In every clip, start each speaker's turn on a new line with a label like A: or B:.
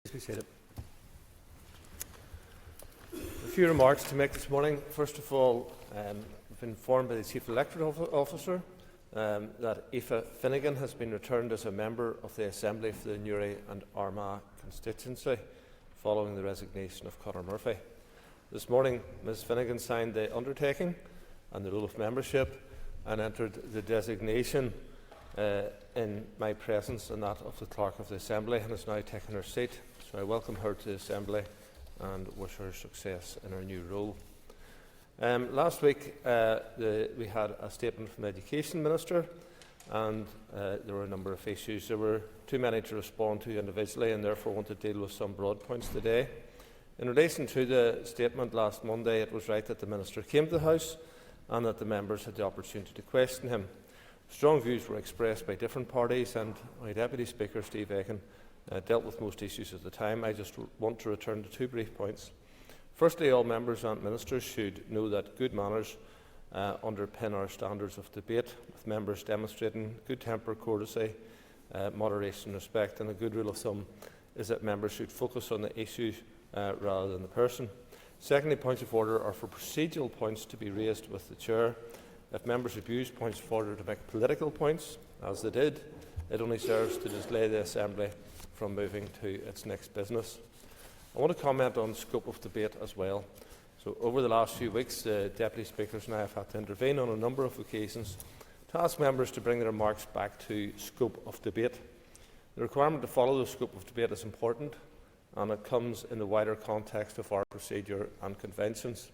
A: Please be seated. A few remarks to make this morning. First of all, I've been informed by the Chief Electoral Officer that Aoife Finnegan has been returned as a member of the Assembly for the Newry and Armagh constituency following the resignation of Conor Murphy. This morning, Ms Finnegan signed the undertaking and the rule of membership and entered the designation in my presence and that of the Clerk of the Assembly, and has now taken her seat. So I welcome her to the Assembly and wish her success in her new role. Last week we had a statement from the Education Minister, and there were a number of issues. There were too many to respond to individually, and therefore want to deal with some broad points today. In relation to the statement last Monday, it was right that the Minister came to the House and that the members had the opportunity to question him. Strong views were expressed by different parties, and my Deputy Speaker, Steve Aiken, dealt with most issues at the time. I just want to return to two brief points. Firstly, all members and ministers should know that good manners underpin our standards of debate, with members demonstrating good temper, courtesy, moderation, respect, and a good rule of thumb is that members should focus on the issue rather than the person. Secondly, points of order are for procedural points to be raised with the Chair. If members abuse points of order to make political points, as they did, it only serves to delay the Assembly from moving to its next business. I want to comment on scope of debate as well. So, over the last few weeks, the Deputy Speakers and I have had to intervene on a number of occasions to ask members to bring their remarks back to scope of debate. The requirement to follow the scope of debate is important, and it comes in the wider context of our procedure and conventions.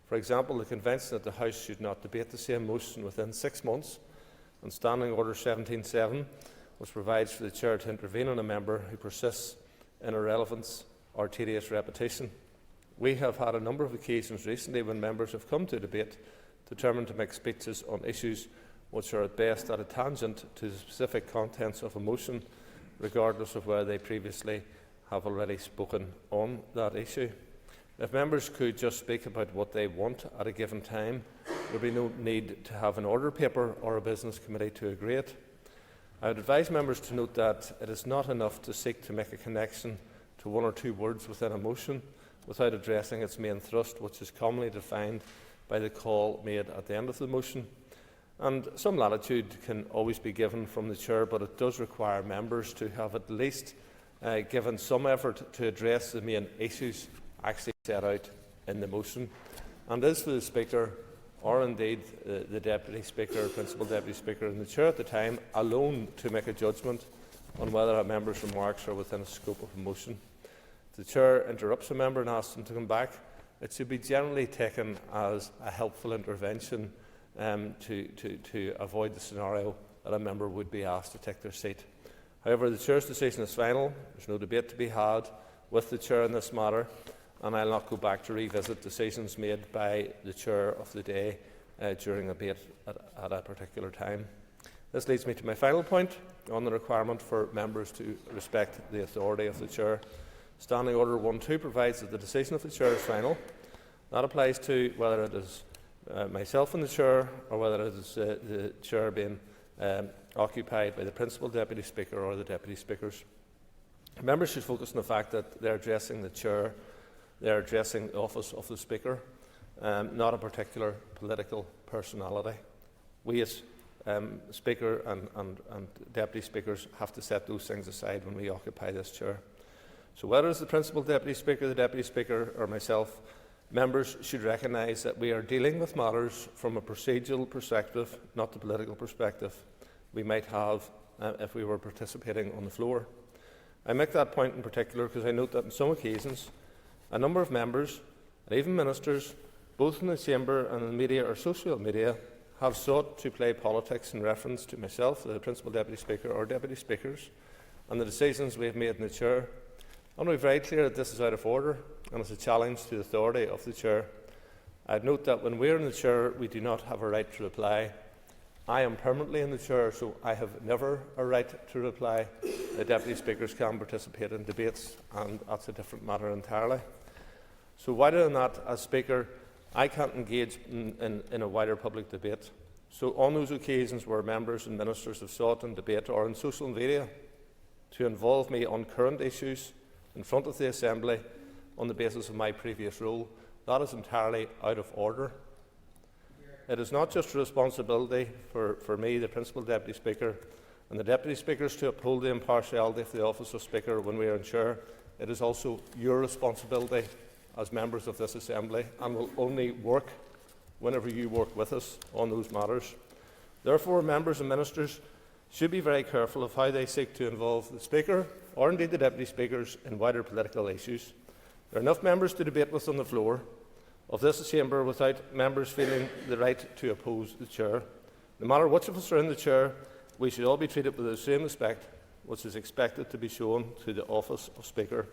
A: For example, the convention that the House should not debate the same motion within 6 months, and Standing Order 17.7, which provides for the Chair to intervene on a member who persists in irrelevance or tedious repetition. We have had a number of occasions recently when members have come to debate determined to make speeches on issues which are at best at a tangent to the specific contents of a motion, regardless of whether they previously have already spoken on that issue. If members could just speak about what they want at a given time, there would be no need to have an order paper or a business committee to agree it. I would advise members to note that it is not enough to seek to make a connection to one or two words within a motion without addressing its main thrust, which is commonly defined by the call made at the end of the motion. And some latitude can always be given from the Chair, but it does require members to have at least given some effort to address the main issues actually set out in the motion. And as for the Speaker, or indeed the Deputy Speaker, Principal Deputy Speaker and the Chair at the time, alone to make a judgment on whether a member's remarks are within the scope of a motion. If the Chair interrupts a member and asks them to come back, it should be generally taken as a helpful intervention to avoid the scenario that a member would be asked to take their seat. However, the Chair's decision is final. There is no debate to be had with the Chair in this matter, and I will not go back to revisit decisions made by the Chair of the day during a debate at a particular time. This leads me to my final point on the requirement for members to respect the authority of the Chair. Standing Order 1.2 provides that the decision of the Chair is final. That applies to whether it is myself and the Chair, or whether it is the Chair being occupied by the Principal Deputy Speaker or the Deputy Speakers. Members should focus on the fact that they are addressing the Chair. They are addressing the office of the Speaker, not a particular political personality. We as Speaker and Deputy Speakers have to set those things aside when we occupy this chair. So whether it's the Principal Deputy Speaker, the Deputy Speaker or myself, members should recognise that we are dealing with matters from a procedural perspective, not the political perspective we might have if we were participating on the floor. I make that point in particular because I note that on some occasions a number of members, and even ministers, both in the Chamber and in the media or social media, have sought to play politics in reference to myself, the Principal Deputy Speaker or Deputy Speakers, and the decisions we have made in the Chair. I want to be very clear that this is out of order and is a challenge to the authority of the Chair. I would note that when we are in the Chair, we do not have a right to reply. I am permanently in the Chair, so I have never a right to reply. The Deputy Speakers can participate in debates, and that's a different matter entirely. So wider than that, as Speaker, I can't engage in a wider public debate. So on those occasions where members and ministers have sought in debate or in social media to involve me on current issues in front of the Assembly on the basis of my previous role. That is entirely out of order. It is not just a responsibility for me, the Principal Deputy Speaker, and the Deputy Speakers to uphold the impartiality of the Office of Speaker when we are in chair. It is also your responsibility as members of this Assembly, and will only work whenever you work with us on those matters. Therefore, members and ministers should be very careful of how they seek to involve the Speaker, or indeed the Deputy Speakers, in wider political issues. There are enough members to debate with on the floor of this chamber without members feeling the right to oppose the chair. No matter which of us are in the chair, we should all be treated with the same respect which is expected to be shown to the office of Speaker.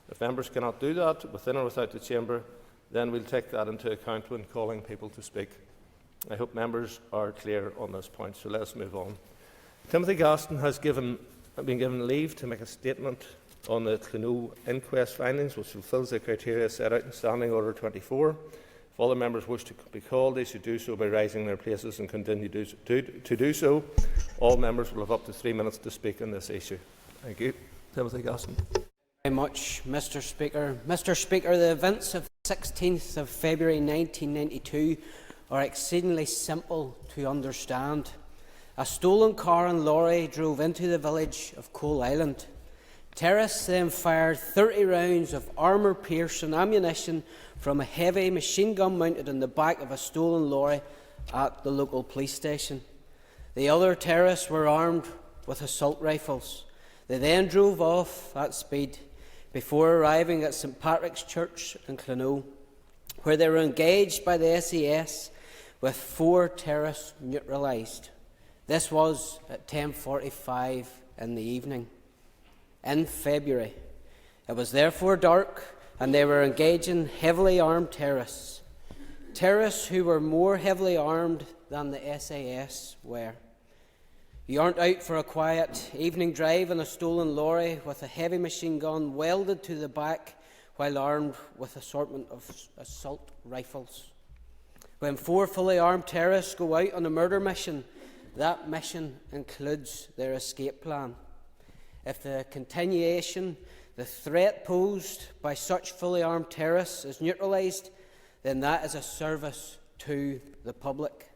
A: If members cannot do that within or without the chamber, then we'll take that into account when calling people to speak. I hope members are clear on this point, so let us move on. Timothy Gaston has been given leave to make a statement on the Clonoo inquest findings, which fulfils the criteria set out in Standing Order 24. If other members wish to be called, they should do so by rising in their places and continue to do so. All members will have up to 3 minutes to speak on this issue. Thank you. Timothy Gaston.
B: Very much, Mr. Speaker. Mr. Speaker, the events of 16th of February 1992 are exceedingly simple to understand. A stolen car and lorry drove into the village of Coal Island. Terrorists then fired 30 rounds of armour-piercing ammunition from a heavy machine gun mounted in the back of a stolen lorry at the local police station. The other terrorists were armed with assault rifles. They then drove off at speed before arriving at St Patrick's Church in Clonoo, where they were engaged by the SAS with 4 terrorists neutralised. This was at 10:45 in the evening in February. It was therefore dark, and they were engaging heavily armed terrorists. Terrorists who were more heavily armed than the SAS were. You aren't out for a quiet evening drive in a stolen lorry with a heavy machine gun welded to the back while armed with an assortment of assault rifles. When 4 fully armed terrorists go out on a murder mission, that mission includes their escape plan. If the threat posed by such fully armed terrorists is neutralised, then that is a service to the public.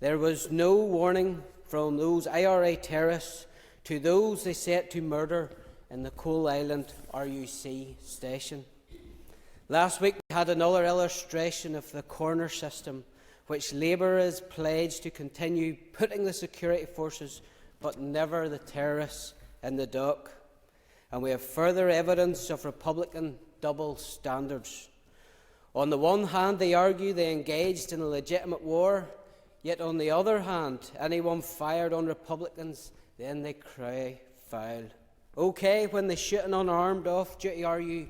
B: There was no warning from those IRA terrorists to those they set to murder in the Coal Island RUC station. Last week we had another illustration of the corner system, which Labour is pledged to continue putting the security forces but never the terrorists in the dock. And we have further evidence of Republican double standards. On the one hand, they argue they engaged in a legitimate war, yet on the other hand, anyone fired on Republicans, then they cry foul. OK when they shoot an unarmed off-duty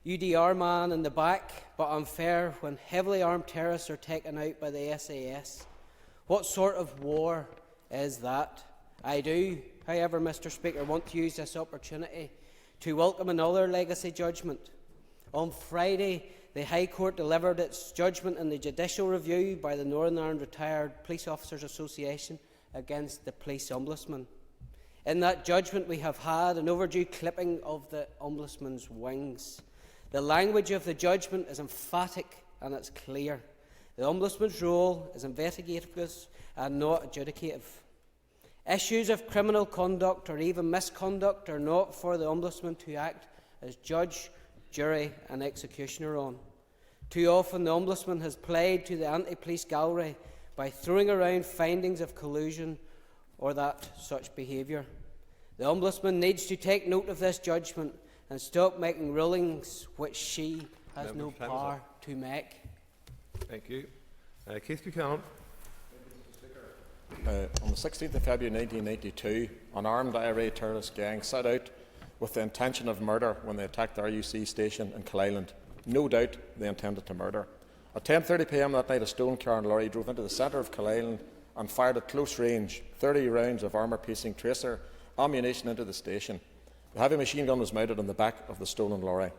B: UDR man in the back, but unfair when heavily armed terrorists are taken out by the SAS. What sort of war is that? I do, however, Mr. Speaker, want to use this opportunity to welcome another legacy judgment. On Friday, the High Court delivered its judgment in the judicial review by the Northern Ireland Retired Police Officers Association against the Police Ombudsman. In that judgment, we have had an overdue clipping of the Ombudsman's wings. The language of the judgment is emphatic and it's clear. The Ombudsman's role is investigative and not adjudicative. Issues of criminal conduct or even misconduct are not for the Ombudsman to act as judge, jury and executioner on. Too often the Ombudsman has played to the anti-police gallery by throwing around findings of collusion or that such behaviour. The Ombudsman needs to take note of this judgment and stop making rulings which she has no power to make.
A: Thank you. Keith Buchanan.
C: On the 16th of February 1992, an armed IRA terrorist gang set out with the intention of murder when they attacked the RUC station in Coal Island. No doubt they intended to murder. At 10:30 p.m. that night, a stolen car and lorry drove into the centre of Coal Island and fired at close range 30 rounds of armour-piercing tracer ammunition into the station. The heavy machine gun was mounted on the back of the stolen lorry.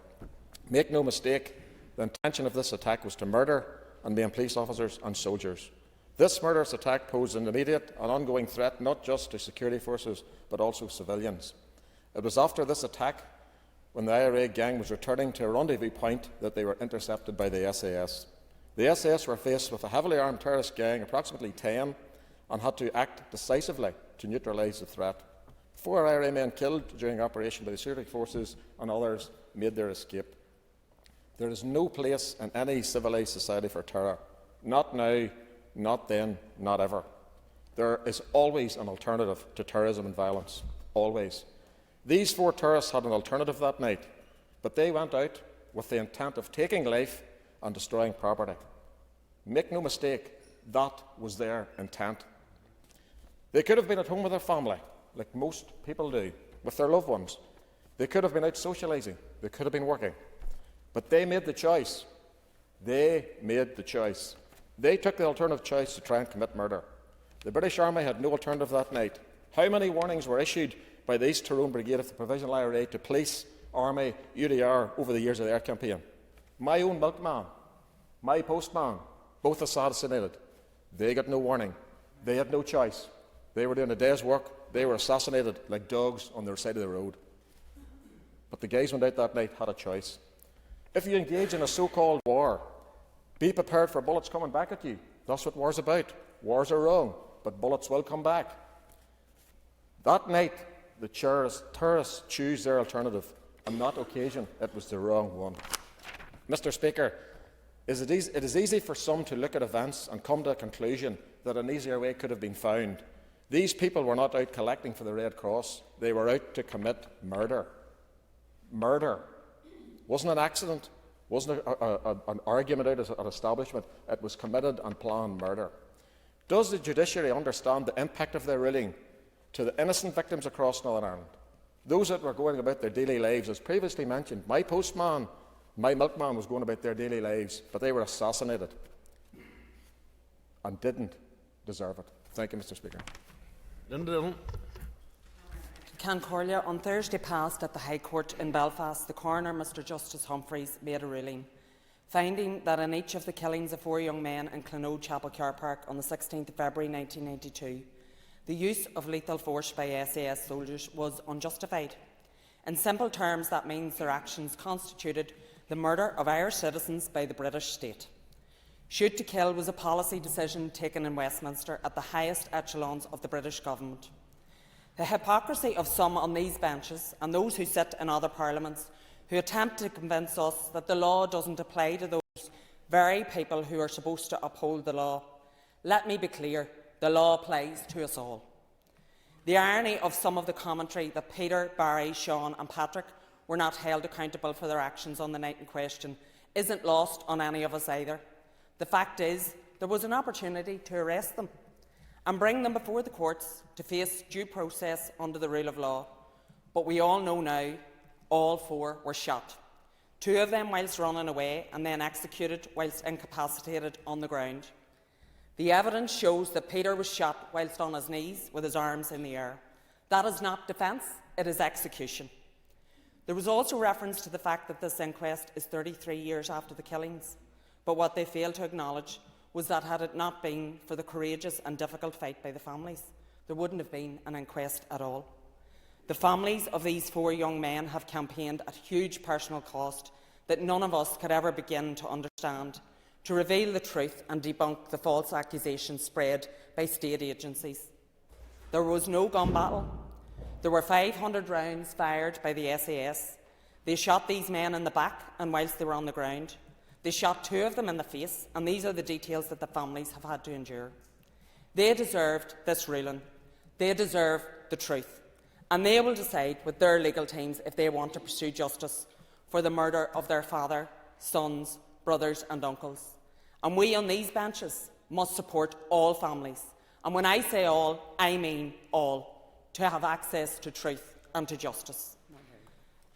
C: Make no mistake, the intention of this attack was to murder and maim police officers and soldiers. This murderous attack posed an immediate and ongoing threat not just to security forces but also civilians. It was after this attack when the IRA gang was returning to a rendezvous point that they were intercepted by the SAS. The SAS were faced with a heavily armed terrorist gang, approximately 10, and had to act decisively to neutralise the threat. 4 IRA men killed during operation by the security forces, and others made their escape. There is no place in any civilised society for terror. Not now, not then, not ever. There is always an alternative to terrorism and violence. Always. These 4 terrorists had an alternative that night, but they went out with the intent of taking life and destroying property. Make no mistake, that was their intent. They could have been at home with their family, like most people do, with their loved ones. They could have been out socialising. They could have been working. But they made the choice. They made the choice. They took the alternative choice to try and commit murder. The British Army had no alternative that night. How many warnings were issued by the East Tyrone Brigade of the Provisional IRA to police, army, UDR over the years of their campaign? My own milkman, my postman, both assassinated. They got no warning. They had no choice. They were doing a day's work. They were assassinated like dogs on their side of the road. But the guys went out that night, had a choice. If you engage in a so-called war, be prepared for bullets coming back at you. That's what war's about. Wars are wrong, but bullets will come back. That night, the terrorists choose their alternative. On that occasion, it was the wrong one. Mr. Speaker, it is easy for some to look at events and come to a conclusion that an easier way could have been found. These people were not out collecting for the Red Cross. They were out to commit murder. Murder. Wasn't an accident. Wasn't an argument out at establishment. It was committed and planned murder. Does the judiciary understand the impact of their ruling to the innocent victims across Northern Ireland? Those that were going about their daily lives, as previously mentioned, my postman, my milkman was going about their daily lives, but they were assassinated and didn't deserve it. Thank you, Mr. Speaker.
D: Can Corlia, on Thursday past at the High Court in Belfast, the coroner, Mr Justice Humphreys, made a ruling, finding that in each of the killings of 4 young men in Clonode Chapel Car Park on the 16th of February 1992, the use of lethal force by SAS soldiers was unjustified. In simple terms, that means their actions constituted the murder of Irish citizens by the British state. Shoot to kill was a policy decision taken in Westminster at the highest echelons of the British government. The hypocrisy of some on these benches and those who sit in other parliaments who attempt to convince us that the law doesn't apply to those very people who are supposed to uphold the law. Let me be clear, the law applies to us all. The irony of some of the commentary that Peter, Barry, Sean and Patrick were not held accountable for their actions on the night in question isn't lost on any of us either. The fact is, there was an opportunity to arrest them and bring them before the courts to face due process under the rule of law. But we all know now, all 4 were shot. 2 of them whilst running away and then executed whilst incapacitated on the ground. The evidence shows that Peter was shot whilst on his knees with his arms in the air. That is not defence, it is execution. There was also reference to the fact that this inquest is 33 years after the killings, but what they failed to acknowledge was that had it not been for the courageous and difficult fight by the families, there wouldn't have been an inquest at all. The families of these 4 young men have campaigned at huge personal cost that none of us could ever begin to understand, to reveal the truth and debunk the false accusations spread by state agencies. There was no gun battle. There were 500 rounds fired by the SAS. They shot these men in the back and whilst they were on the ground. They shot 2 of them in the face, and these are the details that the families have had to endure. They deserved this ruling. They deserve the truth. And they will decide with their legal teams if they want to pursue justice for the murder of their father, sons, brothers and uncles. And we on these benches must support all families. And when I say all, I mean all, to have access to truth and to justice.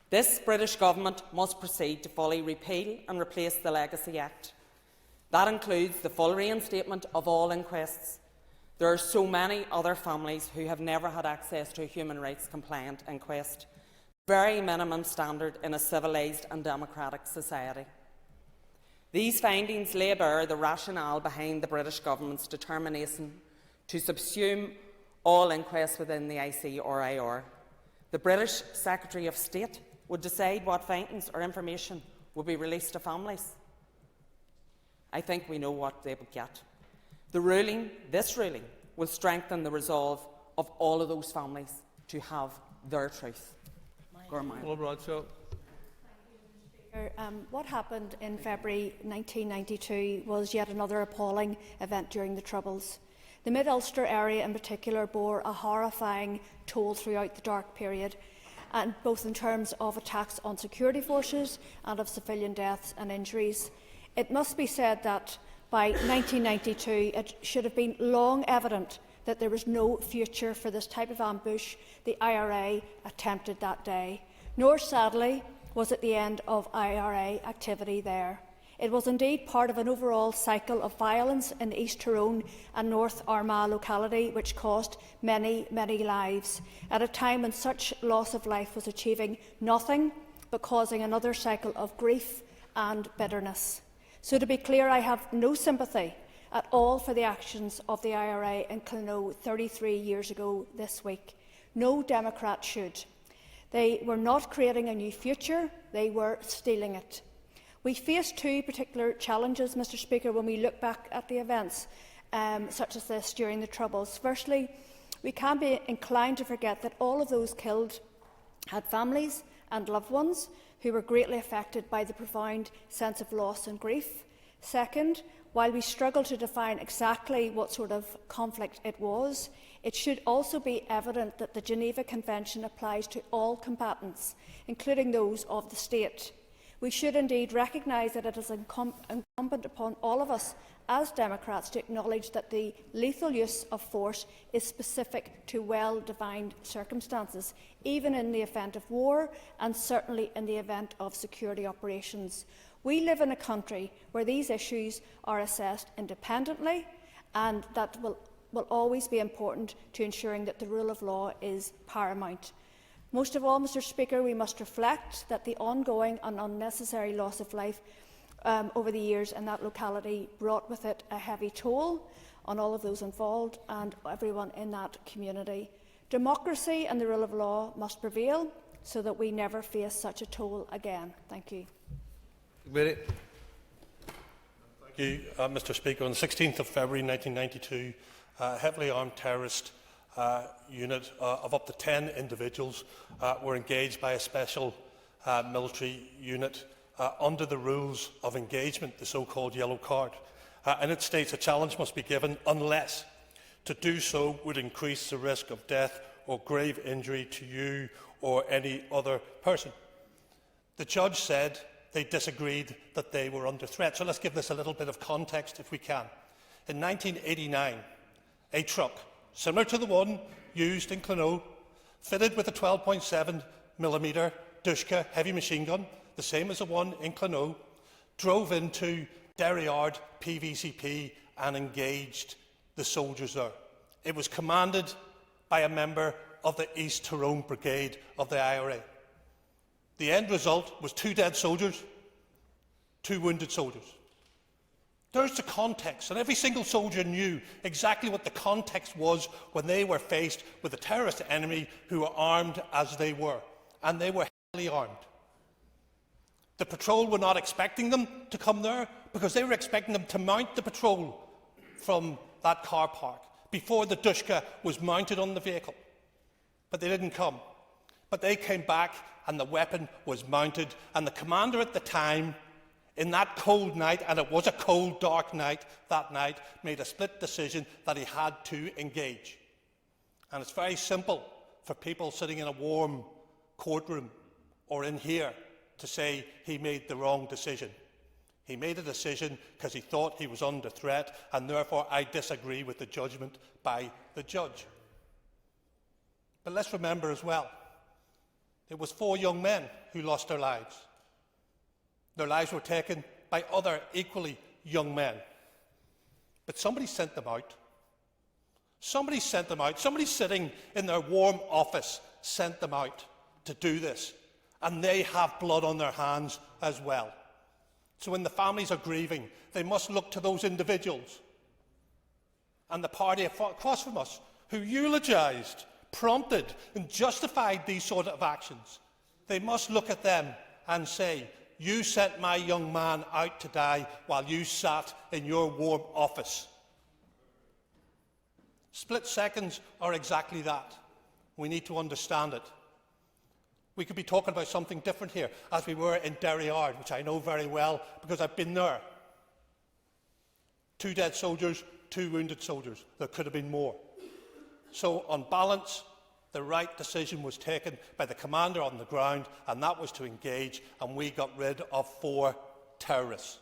D: This British Government must proceed to fully repeal and replace the Legacy Act. That includes the full reinstatement of all inquests. There are so many other families who have never had access to a human rights compliant inquest, the very minimum standard in a civilised and democratic society. These findings lay bare the rationale behind the British Government's determination to subsume all inquests within the ICRIR. The British Secretary of State would decide what findings or information would be released to families? I think we know what they would get. This ruling, will strengthen the resolve of all of those families to have their truth.
E: What happened in February 1992 was yet another appalling event during the Troubles. The Mid-Ulster area in particular bore a horrifying toll throughout the dark period, and both in terms of attacks on security forces and of civilian deaths and injuries. It must be said that by 1992 it should have been long evident that there was no future for this type of ambush the IRA attempted that day, nor, sadly, was it the end of IRA activity there. It was indeed part of an overall cycle of violence in the East Tyrone and North Armagh locality which cost many, many lives, at a time when such loss of life was achieving nothing but causing another cycle of grief and bitterness. So, to be clear, I have no sympathy at all for the actions of the IRA in Clonaux 33 years ago this week. No Democrat should. They were not creating a new future, they were stealing it. We face two particular challenges, Mr Speaker, when we look back at the events such as this during the Troubles. Firstly, we can be inclined to forget that all of those killed had families and loved ones who were greatly affected by the profound sense of loss and grief. Second, while we struggle to define exactly what sort of conflict it was, it should also be evident that the Geneva Convention applies to all combatants, including those of the state. We should indeed recognise that it is incumbent upon all of us as Democrats to acknowledge that the lethal use of force is specific to well-defined circumstances, even in the event of war and certainly in the event of security operations. We live in a country where these issues are assessed independently, and that will always be important to ensuring that the rule of law is paramount. Most of all, Mr Speaker, we must reflect that the ongoing and unnecessary loss of life over the years in that locality brought with it a heavy toll on all of those involved and everyone in that community. Democracy and the rule of law must prevail so that we never face such a toll again. Thank you.
F: Thank you, Mr Speaker. On the 16th of February 1992, a heavily armed terrorist unit of up to 10 individuals were engaged by a special military unit under the rules of engagement, the so-called yellow card. And it states a challenge must be given unless to do so would increase the risk of death or grave injury to you or any other person. The judge said they disagreed that they were under threat. So let's give this a little bit of context if we can. In 1989, a truck similar to the one used in Clonaux, fitted with a 12.7mm Dushka heavy machine gun, the same as the one in Clonaux, drove into Derry Yard PVCP and engaged the soldiers there. It was commanded by a member of the East Tyrone Brigade of the IRA. The end result was 2 dead soldiers, 2 wounded soldiers. There's the context, and every single soldier knew exactly what the context was when they were faced with a terrorist enemy who were armed as they were, and they were heavily armed. The patrol were not expecting them to come there because they were expecting them to mount the patrol from that car park before the Dushka was mounted on the vehicle. But they didn't come. But they came back and the weapon was mounted, and the commander at the time, in that cold night, and it was a cold, dark night that night, made a split decision that he had to engage. And it's very simple for people sitting in a warm courtroom or in here to say he made the wrong decision. He made a decision because he thought he was under threat, and therefore I disagree with the judgment by the judge. But let's remember as well, it was 4 young men who lost their lives. Their lives were taken by other equally young men. But somebody sent them out. Somebody sent them out. Somebody sitting in their warm office sent them out to do this. And they have blood on their hands as well. So when the families are grieving, they must look to those individuals and the party across from us who eulogised, prompted and justified these sort of actions They must look at them and say, you sent my young man out to die while you sat in your warm office. Split seconds are exactly that. We need to understand it. We could be talking about something different here, as we were in Derry Yard, which I know very well because I've been there. 2 dead soldiers, 2 wounded soldiers. There could have been more. So, on balance, the right decision was taken by the commander on the ground, and that was to engage, and we got rid of 4 terrorists.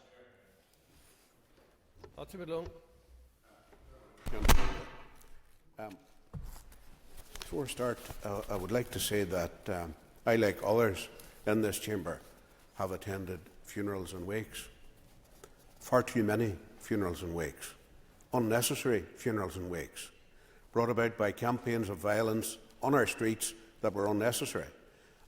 G: Before I start, I would like to say that I, like others in this chamber, have attended funerals and wakes. Far too many funerals and wakes. Unnecessary funerals and wakes, brought about by campaigns of violence on our streets that were unnecessary.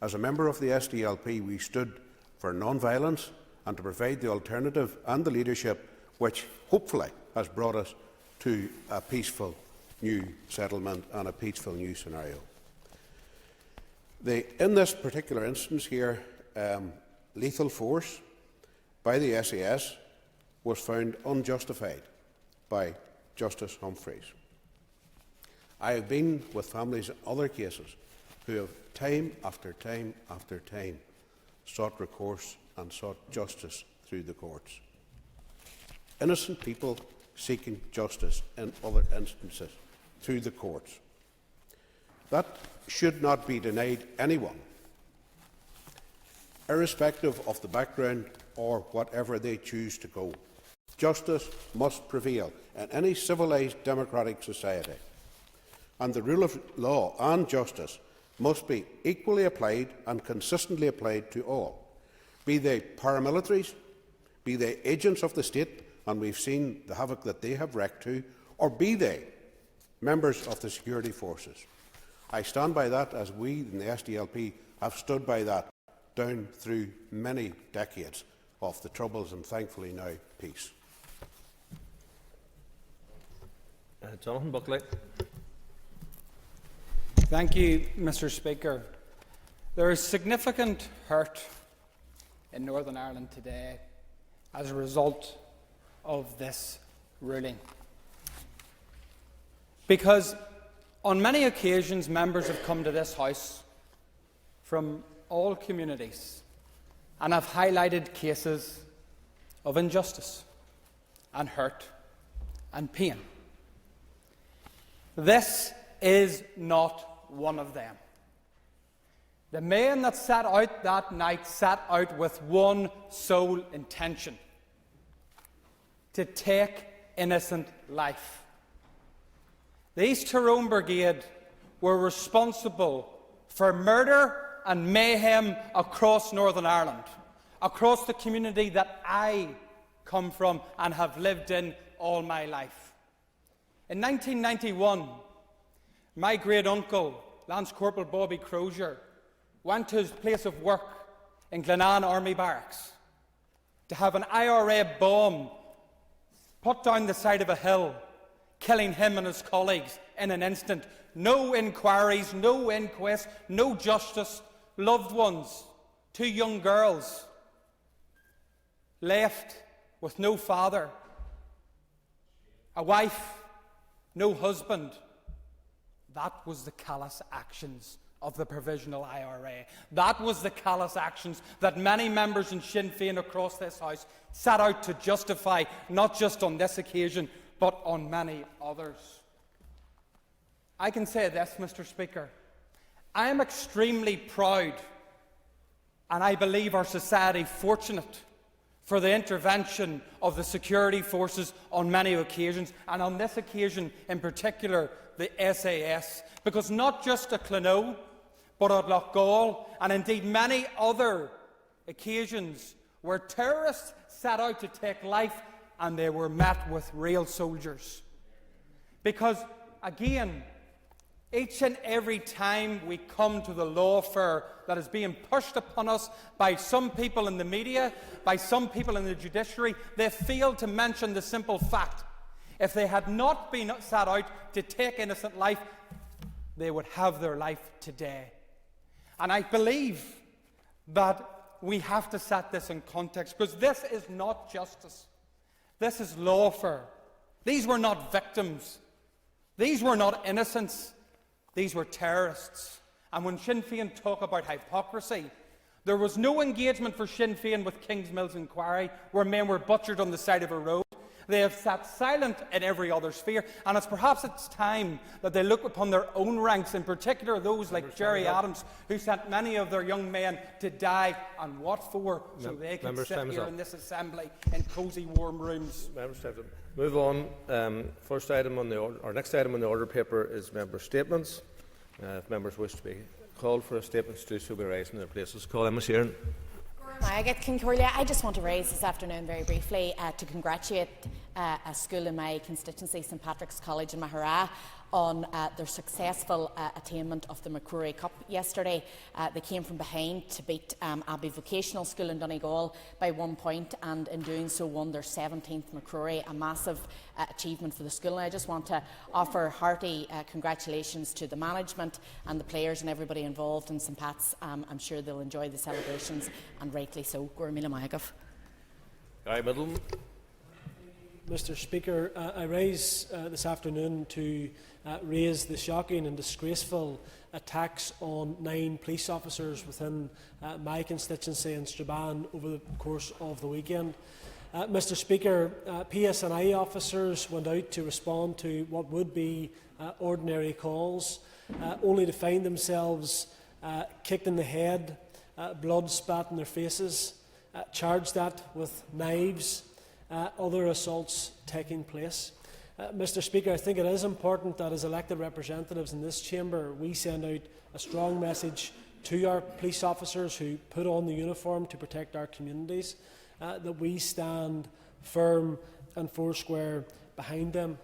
G: As a member of the SDLP, we stood for non-violence and to provide the alternative and the leadership which hopefully has brought us to a peaceful new settlement and a peaceful new scenario. In this particular instance here, lethal force by the SAS was found unjustified by Justice Humphreys. I have been with families in other cases who have time after time after time sought recourse and sought justice through the courts. Innocent people seeking justice in other instances through the courts. That should not be denied anyone, irrespective of the background or whatever they choose to go. Justice must prevail in any civilised democratic society, and the rule of law and justice must be equally applied and consistently applied to all, be they paramilitaries, be they agents of the state, and we've seen the havoc that they have wreaked too, or be they members of the security forces. I stand by that, as we in the SDLP have stood by that down through many decades of the Troubles and thankfully now peace.
A: Jonathan Buckley.
H: Thank you, Mr. Speaker. There is significant hurt in Northern Ireland today as a result of this ruling. Because on many occasions, members have come to this House from all communities and have highlighted cases of injustice and hurt and pain. This is not one of them. The men that sat out that night sat out with one sole intention: to take innocent life. The East Tyrone Brigade were responsible for murder and mayhem across Northern Ireland, across the community that I come from and have lived in all my life. In 1991, my great-uncle, Lance Corporal Bobby Crozier, went to his place of work in Glenanne Army Barracks to have an IRA bomb put down the side of a hill, killing him and his colleagues in an instant. No inquiries, no inquest, no justice. Loved ones, 2 young girls, left with no father, a wife, no husband. That was the callous actions of the Provisional IRA. That was the callous actions that many members in Sinn Féin across this House set out to justify, not just on this occasion, but on many others. I can say this, Mr. Speaker. I am extremely proud, and I believe our society fortunate, for the intervention of the security forces on many occasions, and on this occasion in particular the SAS, because not just at Clonau, but at Loughgall, and indeed many other occasions where terrorists set out to take life and they were met with real soldiers. Because, again, each and every time we come to the lawfare that is being pushed upon us by some people in the media, by some people in the judiciary, they fail to mention the simple fact: if they had not been set out to take innocent life, they would have their life today. And I believe that we have to set this in context, because this is not justice. This is lawfare. These were not victims. These were not innocents. These were terrorists. And when Sinn Féin talk about hypocrisy, there was no engagement for Sinn Féin with Kingsmill's inquiry, where men were butchered on the side of a road. They have sat silent in every other sphere, and it's time that they look upon their own ranks, in particular those like Jerry Adams, who sent many of their young men to die, and what for? So they can sit here in this assembly in cosy, warm rooms.
A: Move on. First item on the order, or next item on the order paper is member statements. If members wish to be called for a statement, do so by rising their places. Call Emma Sheeran.
I: I just want to raise this afternoon very briefly to congratulate a school in my constituency, St Patrick's College in Mahara, on their successful attainment of the McCrory Cup yesterday. They came from behind to beat Abbey Vocational School in Donegal by 1 point, and in doing so won their 17th McCrory, a massive achievement for the school. And I just want to offer hearty congratulations to the management and the players and everybody involved in St Pat's. I'm sure they'll enjoy the celebrations, and rightly so. Gura Míle Maithagh.
A: Guy Middleton.
J: Mr Speaker, I rise this afternoon to raise the shocking and disgraceful attacks on 9 police officers within my constituency in Strabane over the course of the weekend. Mr Speaker, PSNI officers went out to respond to what would be ordinary calls, only to find themselves kicked in the head, blood spat in their faces, charged at with knives, other assaults taking place. Mr Speaker, I think it is important that as elected representatives in this chamber we send out a strong message to our police officers who put on the uniform to protect our communities, that we stand firm and foursquare behind them.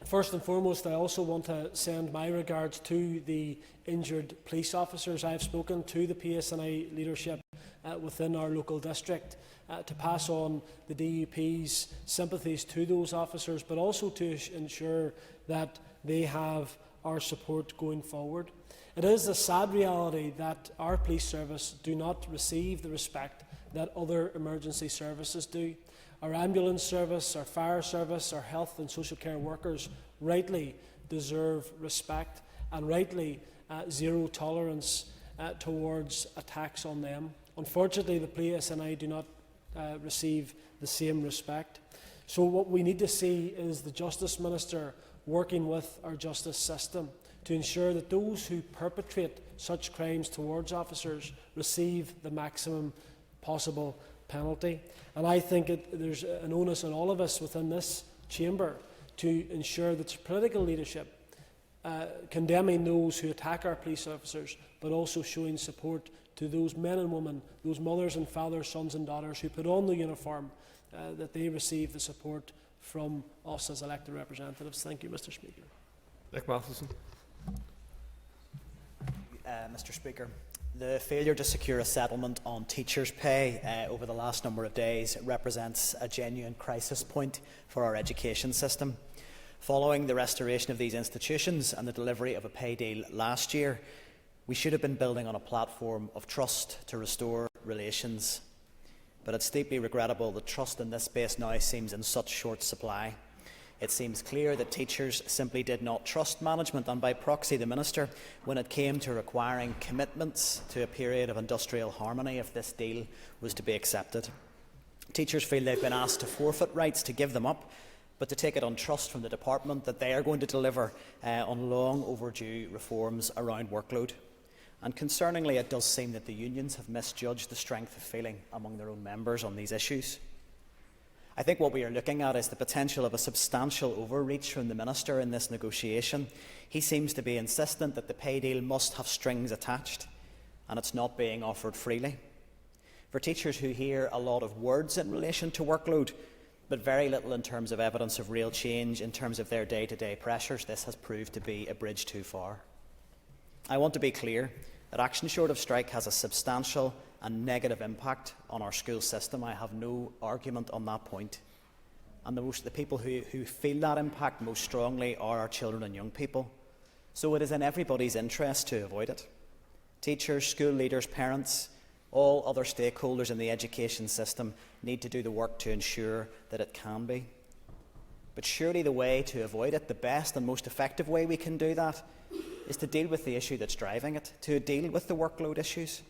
J: First and foremost, I also want to send my regards to the injured police officers. I have spoken to the PSNI leadership within our local district to pass on the DUP's sympathies to those officers, but also to ensure that they have our support going forward. It is a sad reality that our police service do not receive the respect that other emergency services do. Our ambulance service, our fire service, our health and social care workers rightly deserve respect, and rightly zero tolerance towards attacks on them. Unfortunately, the PSNI do not receive the same respect. So what we need to see is the Justice Minister working with our justice system to ensure that those who perpetrate such crimes towards officers receive the maximum possible penalty. And I think there's an onus on all of us within this chamber to ensure that political leadership condemning those who attack our police officers, but also showing support to those men and women, those mothers and fathers, sons and daughters who put on the uniform, that they receive the support from us as elected representatives. Thank you, Mr Speaker.
A: Nick Matheson.
K: Mr Speaker, the failure to secure a settlement on teachers' pay over the last number of days represents a genuine crisis point for our education system. Following the restoration of these institutions and the delivery of a pay deal last year, we should have been building on a platform of trust to restore relations. But it's deeply regrettable that trust in this space now seems in such short supply. It seems clear that teachers simply did not trust management, and by proxy the Minister, when it came to requiring commitments to a period of industrial harmony if this deal was to be accepted. Teachers feel they've been asked to forfeit rights to give them up, but to take it on trust from the department that they are going to deliver on long overdue reforms around workload. And concerningly, it does seem that the unions have misjudged the strength of feeling among their own members on these issues. I think what we are looking at is the potential of a substantial overreach from the Minister in this negotiation. He seems to be insistent that the pay deal must have strings attached, and it's not being offered freely. For teachers who hear a lot of words in relation to workload, but very little in terms of evidence of real change in terms of their day-to-day pressures, this has proved to be a bridge too far. I want to be clear that action short of strike has a substantial and negative impact on our school system. I have no argument on that point. And the people who feel that impact most strongly are our children and young people. So it is in everybody's interest to avoid it. Teachers, school leaders, parents, All other stakeholders in the education system need to do the work to ensure that it can be. But surely the way to avoid it, the best and most effective way we can do that, is to deal with the issue that's driving it, to deal with the workload issues.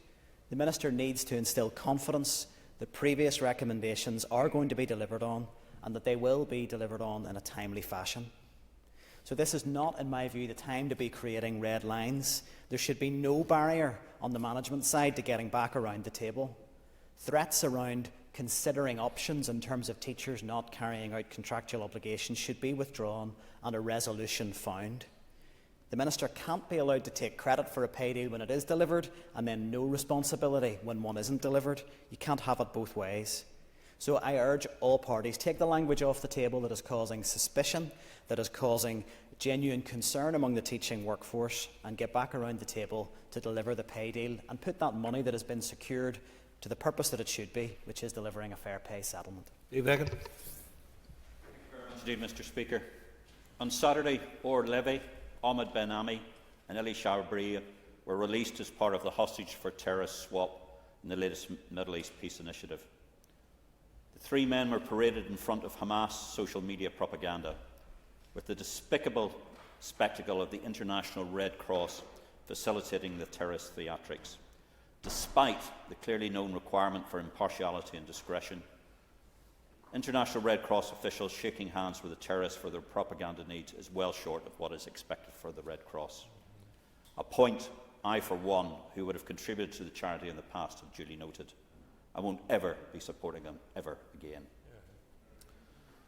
K: The Minister needs to instil confidence that previous recommendations are going to be delivered on and that they will be delivered on in a timely fashion. So this is not, in my view, the time to be creating red lines. There should be no barrier on the management side to getting back around the table. Threats around considering options in terms of teachers not carrying out contractual obligations should be withdrawn and a resolution found. The Minister can't be allowed to take credit for a pay deal when it is delivered and then no responsibility when one isn't delivered. You can't have it both ways. So I urge all parties, take the language off the table that is causing suspicion, that is causing genuine concern among the teaching workforce, and get back around the table to deliver the pay deal and put that money that has been secured to the purpose that it should be, which is delivering a fair pay settlement.
A: Indeed,
L: Mr. Speaker. On Saturday, Or Levy, Ahmed Ben Ami and Eli Shabri were released as part of the hostage for terrorist swap in the latest Middle East peace initiative. The three men were paraded in front of Hamas social media propaganda, with the despicable spectacle of the International Red Cross facilitating the terrorist theatrics. Despite the clearly known requirement for impartiality and discretion, International Red Cross officials shaking hands with the terrorists for their propaganda needs is well short of what is expected for the Red Cross. A point I, for one, who would have contributed to the charity in the past, have duly noted. I won't ever be supporting them ever again.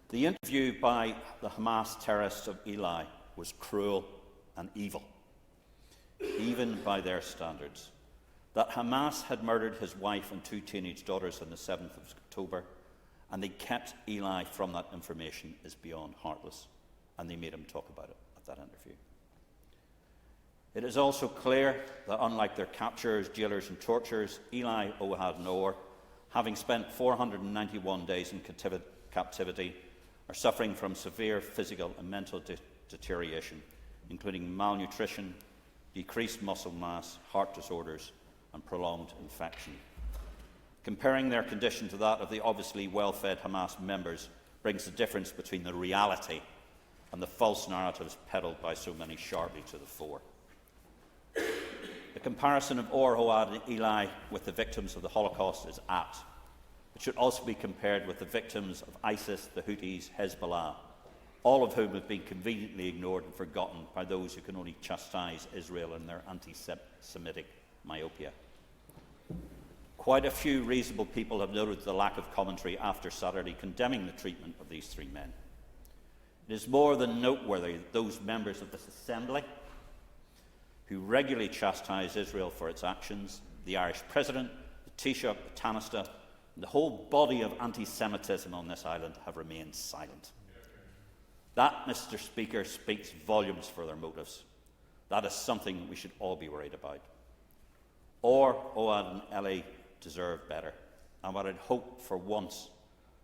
L: The interview by the Hamas terrorists of Eli was cruel and evil, even by their standards. That Hamas had murdered his wife and two teenage daughters on the 7th of October, and they kept Eli from that information is beyond heartless, and they made him talk about it at that interview. It is also clear that unlike their captures, jailers and torturers, Eli, Ohad and Or, having spent 491 days in captivity, are suffering from severe physical and mental deterioration, including malnutrition, decreased muscle mass, heart disorders and prolonged infection. Comparing their condition to that of the obviously well-fed Hamas members brings the difference between the reality and the false narratives peddled by so many sharply to the fore. The comparison of Or, Ohad and Eli with the victims of the Holocaust is apt. It should also be compared with the victims of ISIS, the Houthis, Hezbollah, all of whom have been conveniently ignored and forgotten by those who can only chastise Israel in their anti-Semitic myopia. Quite a few reasonable people have noted the lack of commentary after Saturday condemning the treatment of these three men. It is more than noteworthy that those members of this Assembly who regularly chastise Israel for its actions, the Irish President, the Taoiseach, the Tánaiste, and the whole body of anti-Semitism on this island have remained silent. That, Mr. Speaker, speaks volumes for their motives. That is something we should all be worried about. Or Ohad and Eli deserve better, and what I'd hope for once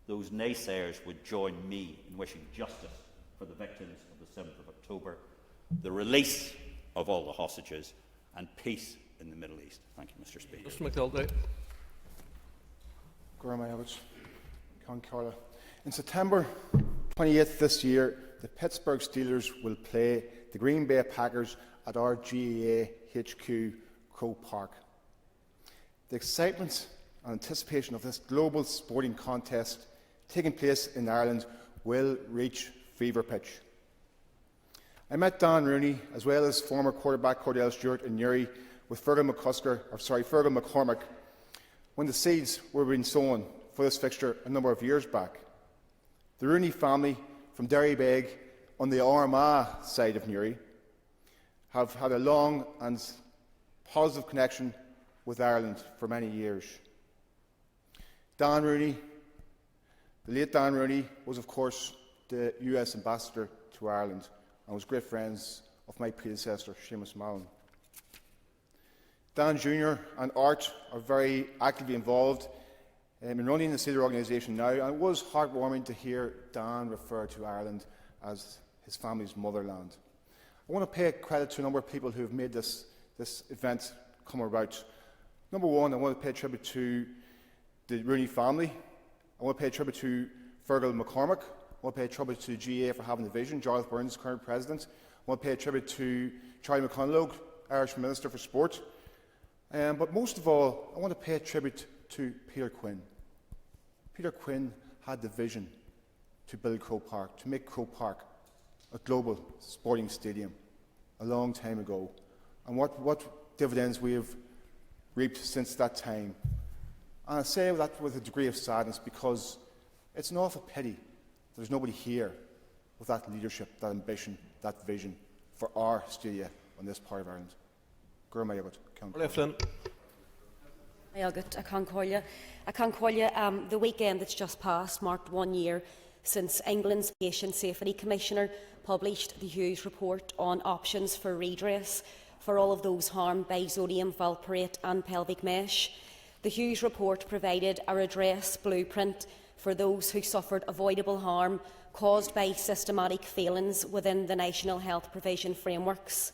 L: those naysayers would join me in wishing justice for the victims of the 7th of October, the release of all the hostages and peace in the Middle East. Thank you, Mr. Speaker.
A: Mr. McDonald.
M: In September 28th this year, the Pittsburgh Steelers will play the Green Bay Packers at our GAA HQ, Croke Park. The excitement and anticipation of this global sporting contest taking place in Ireland will reach fever pitch. I met Don Rooney, as well as former quarterback Cordell Stewart in Newry, with Fergal McCormick, when the seeds were being sown for this fixture a number of years back. The Rooney family from Derrybeg on the Armagh side of Newry have had a long and positive connection with Ireland for many years. Don Rooney, the late Don Rooney, was of course the US ambassador to Ireland and was great friends of my predecessor, Seamus Mallon. Dan Jr. and Art are very actively involved in running the Steeler organisation now, and it was heartwarming to hear Dan refer to Ireland as his family's motherland. I want to pay credit to a number of people who have made this event come about. Number one, I want to pay tribute to the Rooney family. I want to pay tribute to Fergal McCormick. I want to pay tribute to the GA for having the vision, Giles Burns, current president. I want to pay tribute to Charlie McConalogue, Irish Minister for Sport. But most of all, I want to pay tribute to Peter Quinn. Peter Quinn had the vision to build Croke Park, to make Croke Park a global sporting stadium a long time ago. And what dividends we have reaped since that time. And I say that with a degree of sadness, because it's an awful pity there's nobody here with that leadership, that ambition, that vision for our stadia on this part of Ireland.
N: The weekend that's just passed marked 1 year since England's Patient Safety Commissioner published the Hughes report on options for redress for all of those harmed by sodium valproate and pelvic mesh. The Hughes report provided a redress blueprint for those who suffered avoidable harm caused by systematic failings within the national health provision frameworks.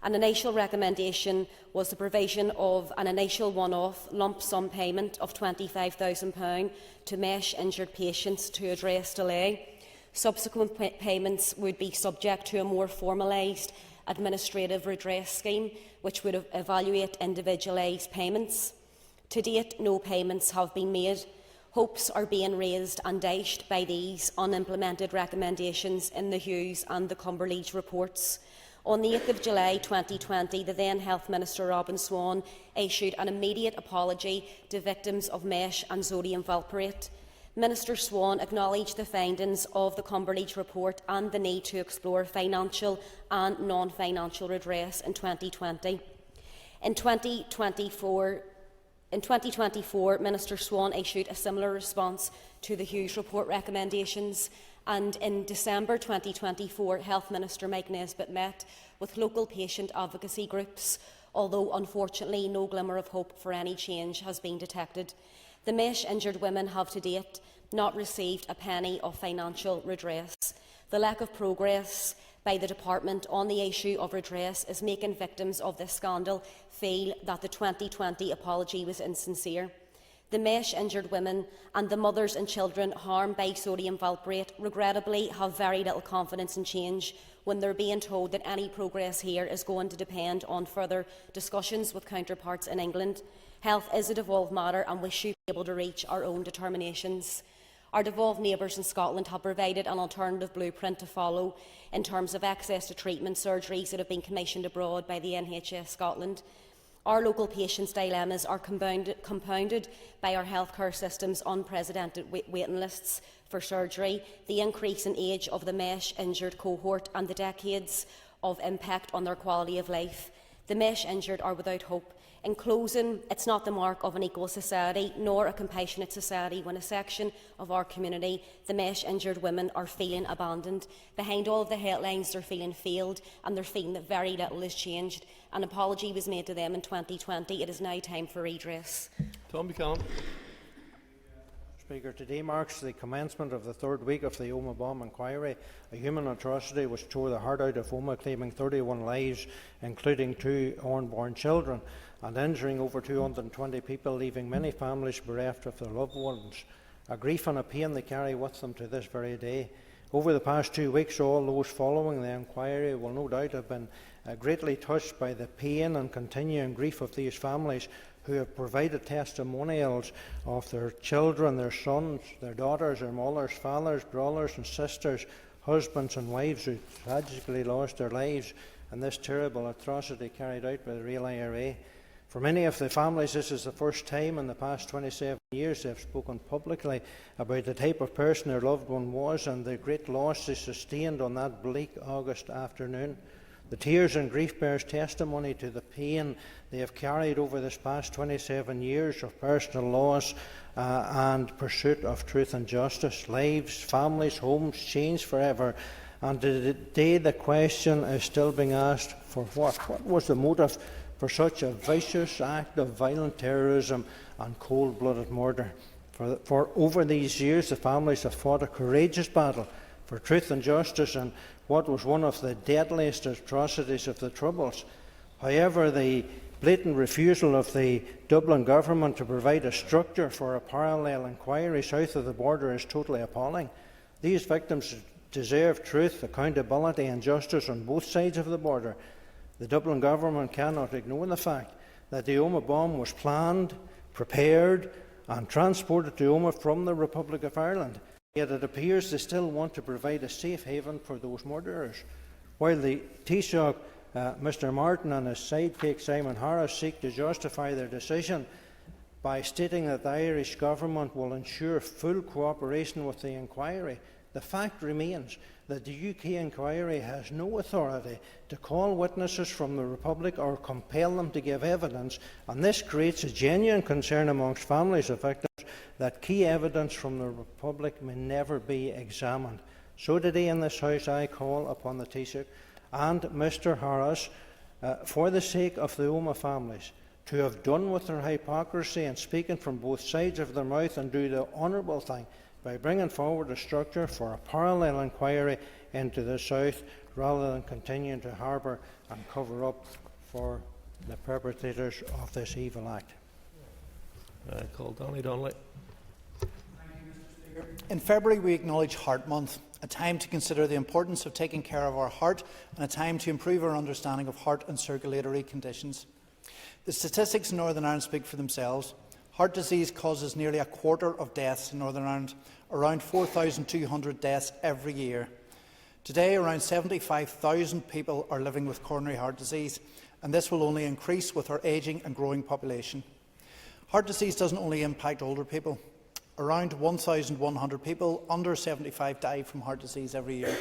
N: An initial recommendation was the provision of an initial one-off lump sum payment of £25,000 to mesh-injured patients to address delay. Subsequent payments would be subject to a more formalised administrative redress scheme, which would evaluate individualised payments. To date, no payments have been made. Hopes are being raised and dashed by these unimplemented recommendations in the Hughes and the Cumberledge reports. On the 8th of July 2020, the then Health Minister Robin Swan issued an immediate apology to victims of mesh and sodium valproate. Minister Swan acknowledged the findings of the Cumberledge report and the need to explore financial and non-financial redress in 2020. In 2024, Minister Swan issued a similar response to the Hughes report recommendations, and in December 2024, Health Minister Mike Nesbitt met with local patient advocacy groups, although unfortunately no glimmer of hope for any change has been detected. The mesh-injured women have to date not received a penny of financial redress. The lack of progress by the Department on the issue of redress is making victims of this scandal feel that the 2020 apology was insincere. The mesh-injured women and the mothers and children harmed by sodium valproate regrettably have very little confidence in change when they're being told that any progress here is going to depend on further discussions with counterparts in England. Health is a devolved matter and we should be able to reach our own determinations. Our devolved neighbours in Scotland have provided an alternative blueprint to follow in terms of access to treatment surgeries that have been commissioned abroad by the NHS Scotland. Our local patients' dilemmas are compounded by our healthcare system's unprecedented waiting lists for surgery, the increase in age of the mesh-injured cohort and the decades of impact on their quality of life. The mesh-injured are without hope. In closing, it's not the mark of an equal society nor a compassionate society when a section of our community, the mesh-injured women, are feeling abandoned. Behind all of the headlines, they're feeling failed and they're feeling that very little has changed. An apology was made to them in 2020. It is now time for redress.
A: Tom Buchanan.
O: Speaker, today marks the commencement of the third week of the Omagh bomb inquiry, a human atrocity which tore the heart out of Omagh, claiming 31 lives, including 2 unborn children, and injuring over 220 people, leaving many families bereft of their loved ones. A grief and a pain they carry with them to this very day. Over the past 2 weeks, all those following the inquiry will no doubt have been greatly touched by the pain and continuing grief of these families who have provided testimonials of their children, their sons, their daughters, their mothers, fathers, brothers and sisters, husbands and wives who tragically lost their lives in this terrible atrocity carried out by the real IRA. For many of the families, this is the first time in the past 27 years they have spoken publicly about the type of person their loved one was and the great loss they sustained on that bleak August afternoon. The tears and grief bears testimony to the pain they have carried over this past 27 years of personal loss and pursuit of truth and justice. Lives, families, homes changed forever. And today the question is still being asked, for what? What was the motive for such a vicious act of violent terrorism and cold-blooded murder? For over these years, the families have fought a courageous battle for truth and justice and what was one of the deadliest atrocities of the Troubles. However, the blatant refusal of the Dublin government to provide a structure for a parallel inquiry south of the border is totally appalling. These victims deserve truth, accountability and justice on both sides of the border. The Dublin government cannot ignore the fact that the Omagh bomb was planned, prepared and transported to Omagh from the Republic of Ireland. Yet it appears they still want to provide a safe haven for those murderers. While the Taoiseach, Mr Martin and his sidekick Simon Harris seek to justify their decision by stating that the Irish government will ensure full cooperation with the inquiry, the fact remains that the UK inquiry has no authority to call witnesses from the Republic or compel them to give evidence, and this creates a genuine concern amongst families of victims that key evidence from the Republic may never be examined. So today in this House I call upon the Taoiseach and Mr Harris, for the sake of the Omagh families, to have done with their hypocrisy and speaking from both sides of their mouth and do the honourable thing by bringing forward a structure for a parallel inquiry into the South, rather than continuing to harbour and cover up for the perpetrators of this evil act.
A: Call Donny Donnelly.
P: In February we acknowledge Heart Month, a time to consider the importance of taking care of our heart and a time to improve our understanding of heart and circulatory conditions. The statistics in Northern Ireland speak for themselves. Heart disease causes nearly a quarter of deaths in Northern Ireland, around 4,200 deaths every year. Today, around 75,000 people are living with coronary heart disease, and this will only increase with our ageing and growing population. Heart disease doesn't only impact older people. Around 1,100 people under 75 die from heart disease every year.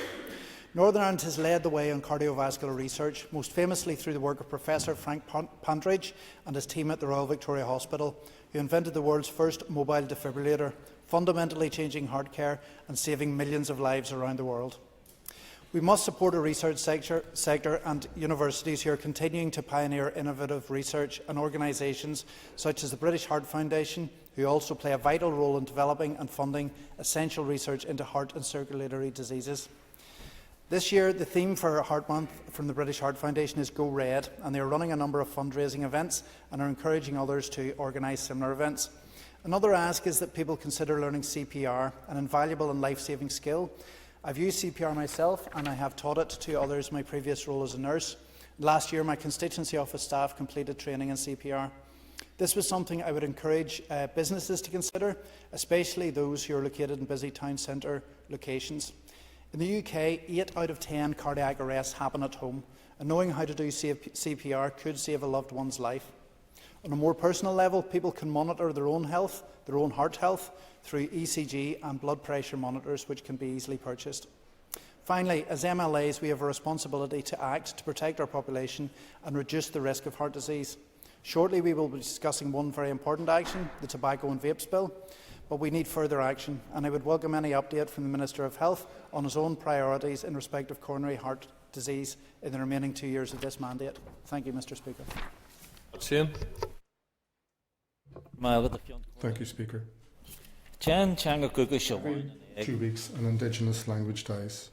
P: Northern Ireland has led the way on cardiovascular research, most famously through the work of Professor Frank Pandridge and his team at the Royal Victoria Hospital, who invented the world's first mobile defibrillator, fundamentally changing heart care and saving millions of lives around the world. We must support a research sector and universities who are continuing to pioneer innovative research, and organisations such as the British Heart Foundation, who also play a vital role in developing and funding essential research into heart and circulatory diseases. This year, the theme for Heart Month from the British Heart Foundation is Go Red, and they are running a number of fundraising events and are encouraging others to organise similar events. Another ask is that people consider learning CPR, an invaluable and life-saving skill. I've used CPR myself, and I have taught it to others in my previous role as a nurse. Last year, my constituency office staff completed training in CPR. This was something I would encourage businesses to consider, especially those who are located in busy town centre locations. In the UK, 8 out of 10 cardiac arrests happen at home, and knowing how to do CPR could save a loved one's life. On a more personal level, people can monitor their own health, their own heart health, through ECG and blood pressure monitors, which can be easily purchased. Finally, as MLAs, we have a responsibility to act to protect our population and reduce the risk of heart disease. Shortly, we will be discussing one very important action, the Tobacco and Vapes Bill, but we need further action, and I would welcome any update from the Minister of Health on his own priorities in respect of coronary heart disease in the remaining 2 years of this mandate. Thank you, Mr Speaker.
Q: Thank you, Speaker. Every 2 weeks, an Indigenous language dies.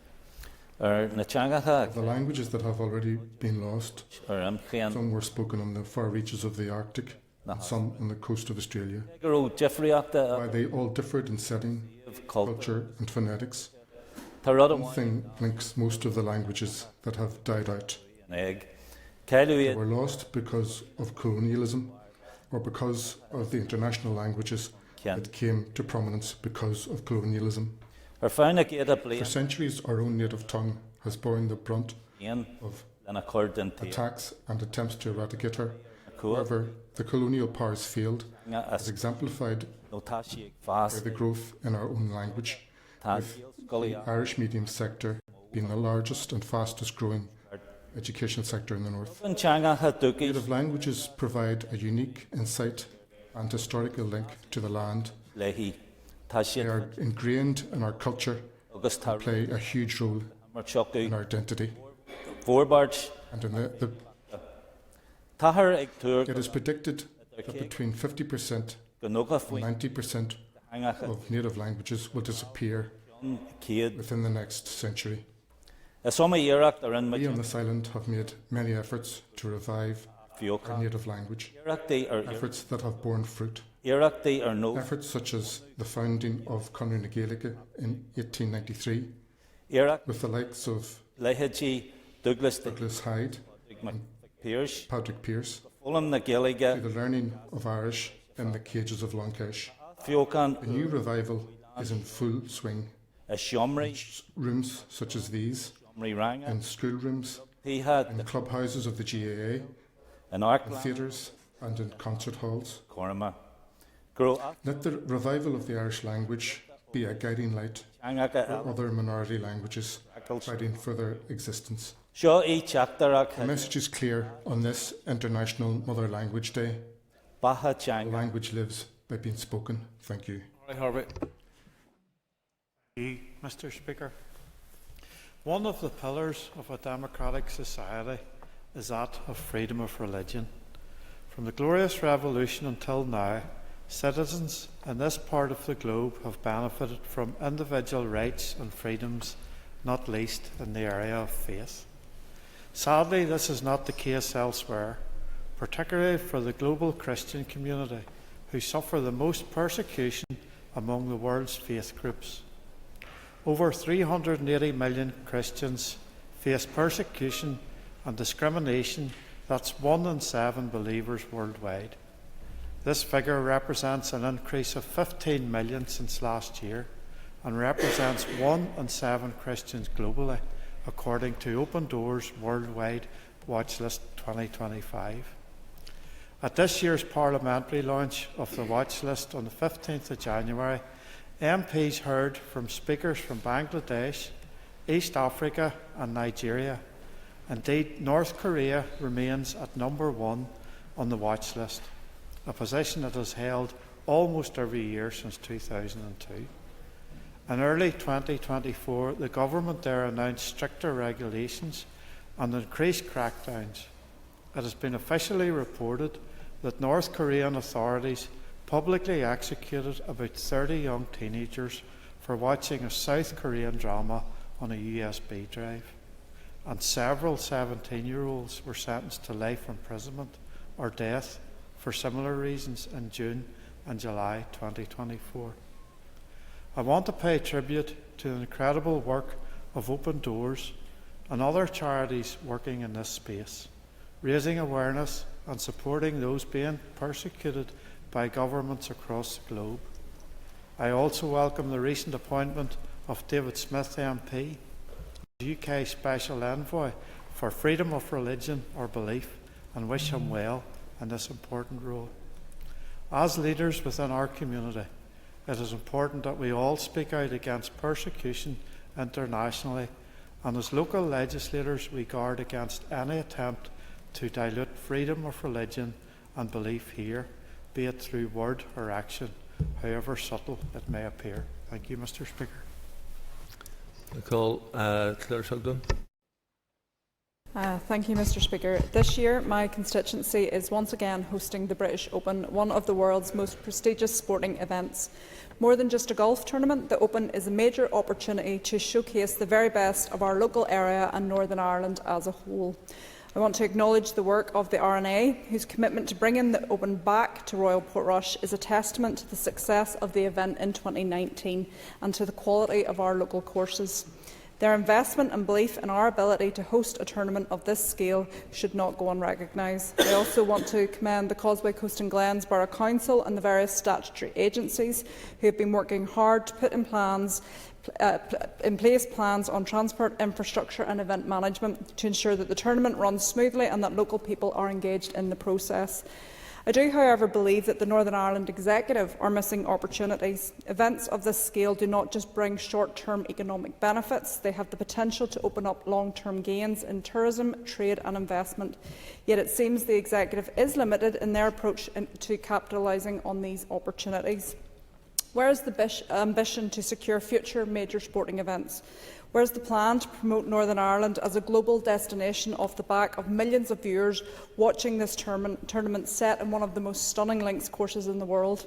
Q: Of the languages that have already been lost, some were spoken on the far reaches of the Arctic, and some on the coast of Australia. While they all differed in setting, culture and phonetics, one thing links most of the languages that have died out. They were lost because of colonialism, or because of the international languages that came to prominence because of colonialism. For centuries, our own native tongue has borne the brunt of attacks and attempts to eradicate her. However, the colonial powers failed, as exemplified by the growth in our own language, with the Irish medium sector being the largest and fastest growing education sector in the north. Native languages provide a unique insight and historical link to the land. They are ingrained in our culture and play a huge role in our identity. And in it is predicted that between 50% and 90% of native languages will disappear within the next century. We on this island have made many efforts to revive our native language, efforts that have borne fruit. Efforts such as the founding of Conradh na Gaeilge in 1893, with the likes of Douglas Hyde and Patrick Pearse, to the learning of Irish in the cages of Longcash. The new revival is in full swing. In rooms such as these, in schoolrooms, in clubhouses of the GAA, in theatres and in concert halls. Let the revival of the Irish language be a guiding light for other minority languages fighting for their existence. The message is clear on this International Mother Language Day. Language lives by being spoken. Thank you.
R: Mr. Speaker. One of the pillars of a democratic society is that of freedom of religion. From the Glorious Revolution until now, citizens in this part of the globe have benefited from individual rights and freedoms, not least in the area of faith. Sadly, this is not the case elsewhere, particularly for the global Christian community, who suffer the most persecution among the world's faith groups. Over 380 million Christians face persecution and discrimination. That's 1 in 7 believers worldwide. This figure represents an increase of 15 million since last year and represents 1 in 7 Christians globally, according to Open Doors Worldwide Watchlist 2025. At this year's parliamentary launch of the Watchlist on the 15th of January, MPs heard from speakers from Bangladesh, East Africa and Nigeria. Indeed, North Korea remains at number 1 on the watch list, a position it has held almost every year since 2002. In early 2024, the government there announced stricter regulations and increased crackdowns. It has been officially reported that North Korean authorities publicly executed about 30 young teenagers for watching a South Korean drama on a USB drive, and several 17-year-olds were sentenced to life imprisonment or death for similar reasons in June and July 2024. I want to pay tribute to the incredible work of Open Doors and other charities working in this space, raising awareness and supporting those being persecuted by governments across the globe. I also welcome the recent appointment of David Smith MP, UK Special Envoy for freedom of religion or belief, and wish him well in this important role. As leaders within our community, it is important that we all speak out against persecution internationally, and as local legislators we guard against any attempt to dilute freedom of religion and belief here, be it through word or action, however subtle it may appear. Thank you, Mr. Speaker.
A: Claire Sugden.
S: Thank you, Mr. Speaker. This year, my constituency is once again hosting the British Open, one of the world's most prestigious sporting events. More than just a golf tournament, the Open is a major opportunity to showcase the very best of our local area and Northern Ireland as a whole. I want to acknowledge the work of the RNA, whose commitment to bringing the Open back to Royal Portrush is a testament to the success of the event in 2019 and to the quality of our local courses. Their investment and belief in our ability to host a tournament of this scale should not go unrecognised. I also want to commend the Causeway Coast and Glens Borough Council and the various statutory agencies who have been working hard to put in place plans on transport, infrastructure and event management to ensure that the tournament runs smoothly and that local people are engaged in the process. I do, however, believe that the Northern Ireland Executive are missing opportunities. Events of this scale do not just bring short-term economic benefits, they have the potential to open up long-term gains in tourism, trade and investment. Yet it seems the Executive is limited in their approach to capitalising on these opportunities. Where is the ambition to secure future major sporting events? Where is the plan to promote Northern Ireland as a global destination off the back of millions of viewers watching this tournament set in one of the most stunning links courses in the world?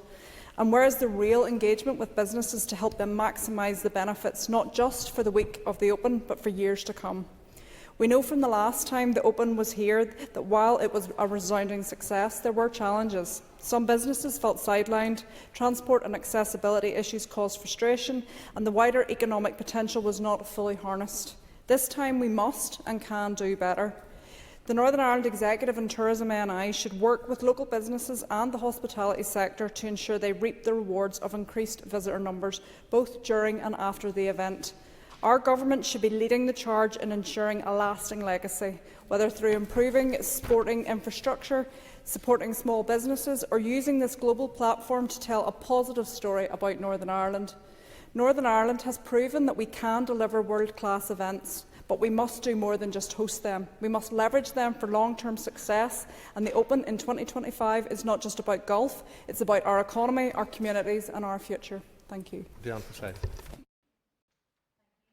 S: And where is the real engagement with businesses to help them maximise the benefits, not just for the week of the Open, but for years to come? We know from the last time the Open was here that while it was a resounding success, there were challenges. Some businesses felt sidelined, transport and accessibility issues caused frustration, and the wider economic potential was not fully harnessed. This time we must and can do better. The Northern Ireland Executive and Tourism NI should work with local businesses and the hospitality sector to ensure they reap the rewards of increased visitor numbers, both during and after the event. Our government should be leading the charge in ensuring a lasting legacy, whether through improving sporting infrastructure, supporting small businesses, or using this global platform to tell a positive story about Northern Ireland. Northern Ireland has proven that we can deliver world-class events, but we must do more than just host them. We must leverage them for long-term success, and the Open in 2025 is not just about golf, it's about our economy, our communities and our future. Thank you.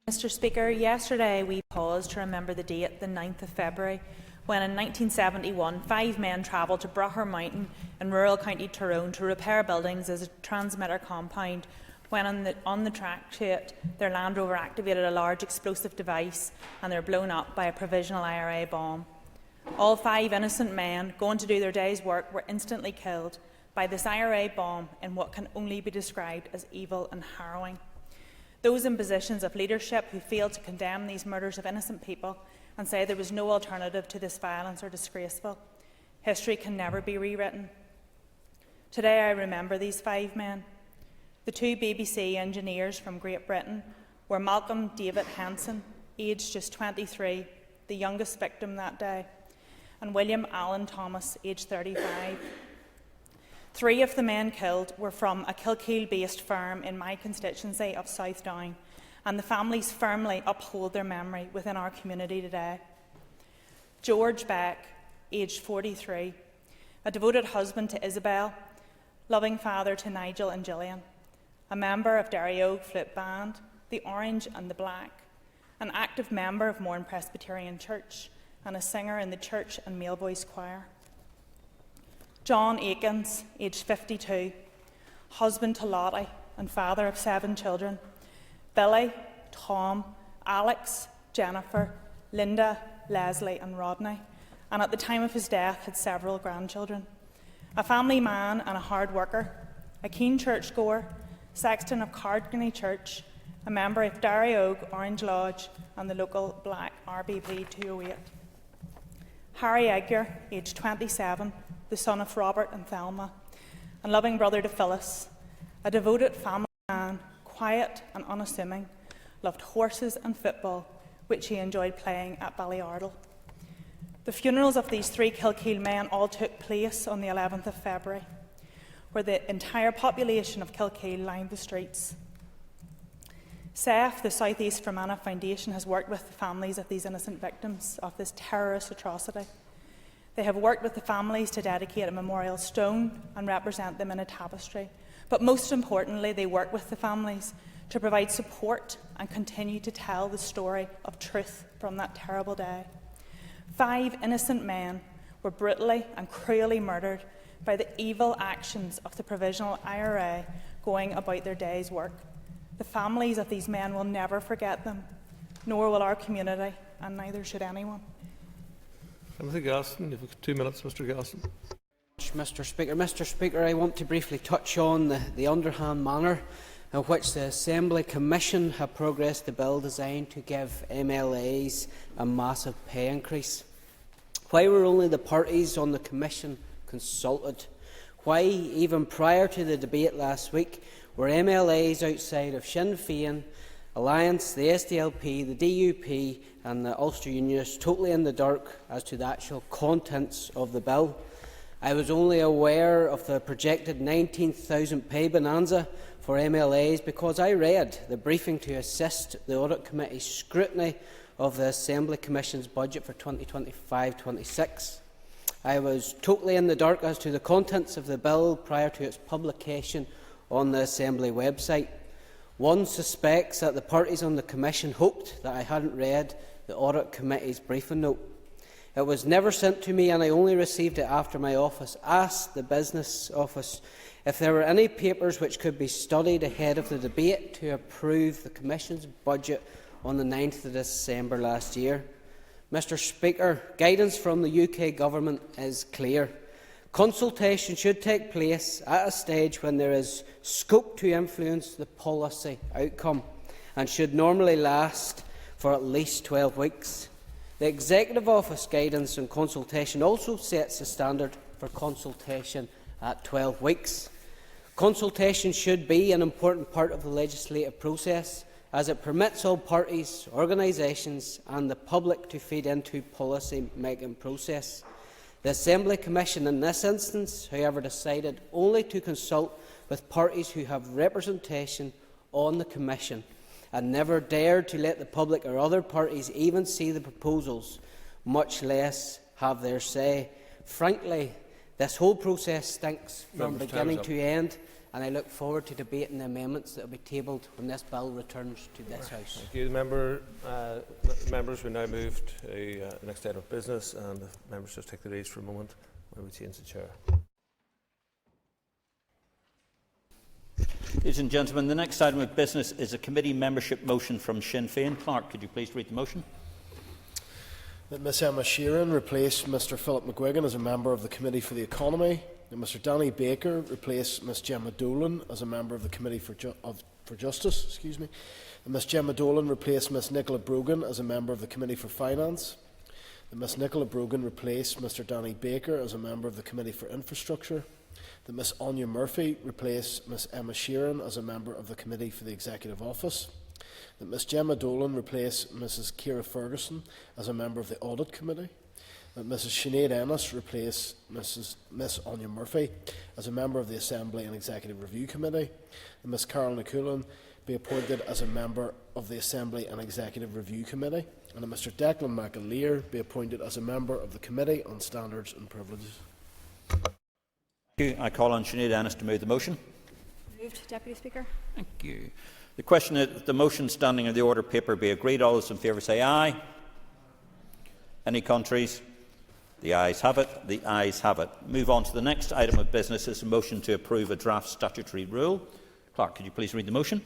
T: Mr Speaker, yesterday we paused to remember the date, the 9th of February, when in 1971 5 men travelled to Braher Mountain in rural County Tyrone to repair buildings as a transmitter compound when on the track to it their Land Rover activated a large explosive device and they were blown up by a provisional IRA bomb. All 5 innocent men going to do their day's work were instantly killed by this IRA bomb in what can only be described as evil and harrowing. Those in positions of leadership who failed to condemn these murders of innocent people and say there was no alternative to this violence are disgraceful. History can never be rewritten. Today I remember these 5 men. The 2 BBC engineers from Great Britain were Malcolm David Henson, aged just 23, the youngest victim that day, and William Allen Thomas, aged 35. 3 of the men killed were from a Kilkeel-based firm in my constituency of South Down, and the families firmly uphold their memory within our community today. George Beck, aged 43, a devoted husband to Isabel, loving father to Nigel and Gillian, a member of Derryogue Flute Band, the Orange and the Black, an active member of Mourne Presbyterian Church, and a singer in the church and male voice choir. John Aikens, aged 52, husband to Lottie and father of 7 children, Billy, Tom, Alex, Jennifer, Linda, Leslie and Rodney, and at the time of his death had several grandchildren. A family man and a hard worker, a keen churchgoer, sexton of Cardgany Church, a member of Derryogue Orange Lodge and the local Black RBP 208. Harry Edgar, aged 27, the son of Robert and Thelma, and loving brother to Phyllis, a devoted family man, quiet and unassuming, loved horses and football, which he enjoyed playing at Ballyardle. The funerals of these 3 Kilkeel men all took place on the 11th of February, where the entire population of Kilkeel lined the streets. SEF, the South East Fermanagh Foundation, has worked with the families of these innocent victims of this terrorist atrocity. They have worked with the families to dedicate a memorial stone and represent them in a tapestry. But most importantly, they work with the families to provide support and continue to tell the story of truth from that terrible day. 5 innocent men were brutally and cruelly murdered by the evil actions of the Provisional IRA going about their day's work. The families of these men will never forget them, nor will our community, and neither should anyone.
A: Timothy Gaston, you have 2 minutes, Mr. Gaston.
B: Mr Speaker, I want to briefly touch on the underhand manner in which the Assembly Commission have progressed the bill designed to give MLAs a massive pay increase. Why were only the parties on the Commission consulted? Why, even prior to the debate last week, were MLAs outside of Sinn Féin, Alliance, the SDLP, the DUP and the Ulster Unionists totally in the dark as to the actual contents of the bill? I was only aware of the projected 19,000 pay bonanza for MLAs because I read the briefing to assist the Audit Committee's scrutiny of the Assembly Commission's budget for 2025-26. I was totally in the dark as to the contents of the bill prior to its publication on the Assembly website. One suspects that the parties on the Commission hoped that I hadn't read the Audit Committee's briefing note. It was never sent to me and I only received it after my office asked the Business Office if there were any papers which could be studied ahead of the debate to approve the Commission's budget on the 9th of December last year. Mr Speaker, guidance from the UK Government is clear. Consultation should take place at a stage when there is scope to influence the policy outcome and should normally last for at least 12 weeks. The Executive Office guidance and consultation also sets the standard for consultation at 12 weeks. Consultation should be an important part of the legislative process, as it permits all parties, organisations and the public to feed into policy-making process. The Assembly Commission in this instance, however, decided only to consult with parties who have representation on the Commission and never dared to let the public or other parties even see the proposals, much less have their say. Frankly, this whole process stinks from beginning to end, and I look forward to debating the amendments that will be tabled when this bill returns to this House.
A: Thank you, members. We now move to the next item of business, and the members just take the reins for a moment while we change the chair.
L: Ladies and gentlemen, the next item of business is a committee membership motion from Sinn Féin. Clerk, could you please read the motion?
U: That Ms Emma Sheeran replace Mr Philip McGuigan as a member of the Committee for the Economy. That Mr Danny Baker replace Ms Gemma Dolan as a member of the Committee for Justice. And Ms Gemma Dolan replace Ms Nicola Brogan as a member of the Committee for Finance. That Ms Nicola Brogan replace Mr Danny Baker as a member of the Committee for Infrastructure. That Ms Anya Murphy replace Ms Emma Sheeran as a member of the Committee for the Executive Office. That Ms Gemma Dolan replace Mrs Ciara Ferguson as a member of the Audit Committee. That Mrs Sinead Ennis replace Ms Anya Murphy as a member of the Assembly and Executive Review Committee. And Ms Carol Naculan be appointed as a member of the Assembly and Executive Review Committee. And that Mr Declan McAleer be appointed as a member of the Committee on Standards and Privileges.
L: Thank you. I call on Sinead Ennis to move the motion.
E: Moved, Deputy Speaker.
L: Thank you. The question is that the motion standing in the order paper be agreed. All those in favour say aye. Any contraries? The ayes have it. The ayes have it. Move on to the next item of business. Is a motion to approve a draft statutory rule. Clerk, could you please read the motion?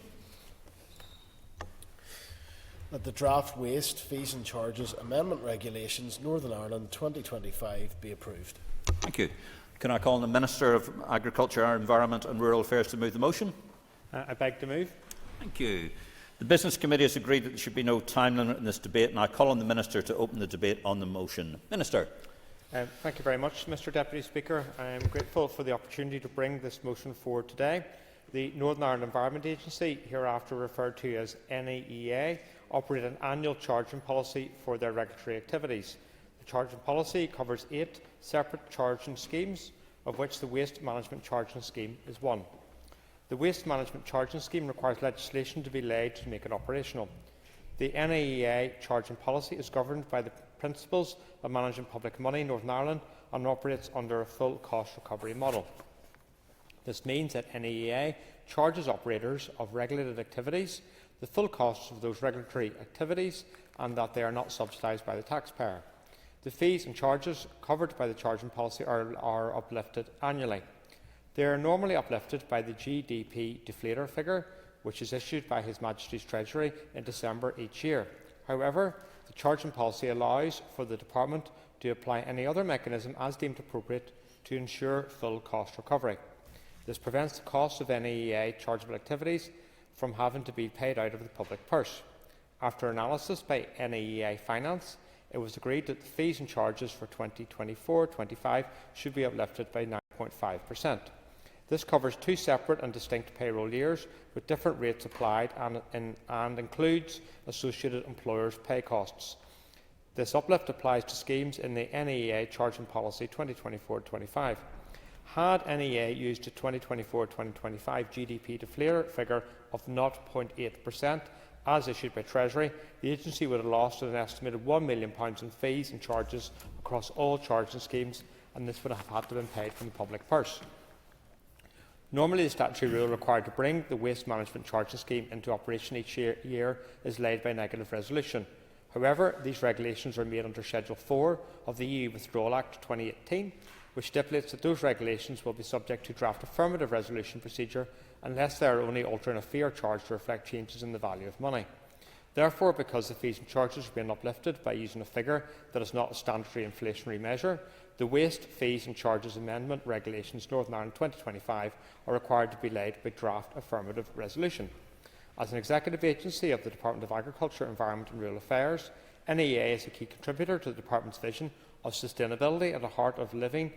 U: That the draft Waste, Fees and Charges Amendment Regulations Northern Ireland 2025 be approved.
L: Thank you. Can I call on the Minister of Agriculture, Environment and Rural Affairs to move the motion?
V: I beg to move.
L: Thank you. The Business Committee has agreed that there should be no time limit in this debate, and I call on the Minister to open the debate on the motion. Minister.
V: Thank you very much, Mr Deputy Speaker. I am grateful for the opportunity to bring this motion forward today. The Northern Ireland Environment Agency, hereafter referred to as NEEA, operate an annual charging policy for their regulatory activities. The charging policy covers 8 separate charging schemes, of which the Waste Management Charging Scheme is one. The Waste Management Charging Scheme requires legislation to be laid to make it operational. The NEEA charging policy is governed by the principles of managing public money in Northern Ireland and operates under a full cost recovery model. This means that NEEA charges operators of regulated activities the full costs of those regulatory activities and that they are not subsidised by the taxpayer. The fees and charges covered by the charging policy are uplifted annually. They are normally uplifted by the GDP deflator figure, which is issued by His Majesty's Treasury in December each year. However, the charging policy allows for the Department to apply any other mechanism as deemed appropriate to ensure full cost recovery. This prevents the cost of NEEA chargeable activities from having to be paid out of the public purse. After analysis by NEEA Finance, it was agreed that the fees and charges for 2024-25 should be uplifted by 9.5%. This covers 2 separate and distinct payroll years with different rates applied and includes associated employers' pay costs. This uplift applies to schemes in the NEEA Charging Policy 2024-25. Had NEA used a 2024-2025 GDP deflator figure of 0.8%, as issued by Treasury, the agency would have lost an estimated £1 million in fees and charges across all charging schemes, and this would have had to be paid from the public purse. Normally, the statutory rule required to bring the Waste Management Charging Scheme into operation each year is laid by negative resolution. However, these regulations are made under Schedule 4 of the EU Withdrawal Act 2018, which stipulates that those regulations will be subject to draft affirmative resolution procedure unless they are only altering a fee or charge to reflect changes in the value of money. Therefore, because the fees and charges are being uplifted by using a figure that is not a statutory inflationary measure, the Waste Fees and Charges Amendment Regulations Northern Ireland 2025 are required to be laid by draft affirmative resolution. As an executive agency of the Department of Agriculture, Environment and Rural Affairs, NEA is a key contributor to the Department's vision of sustainability at the heart of living,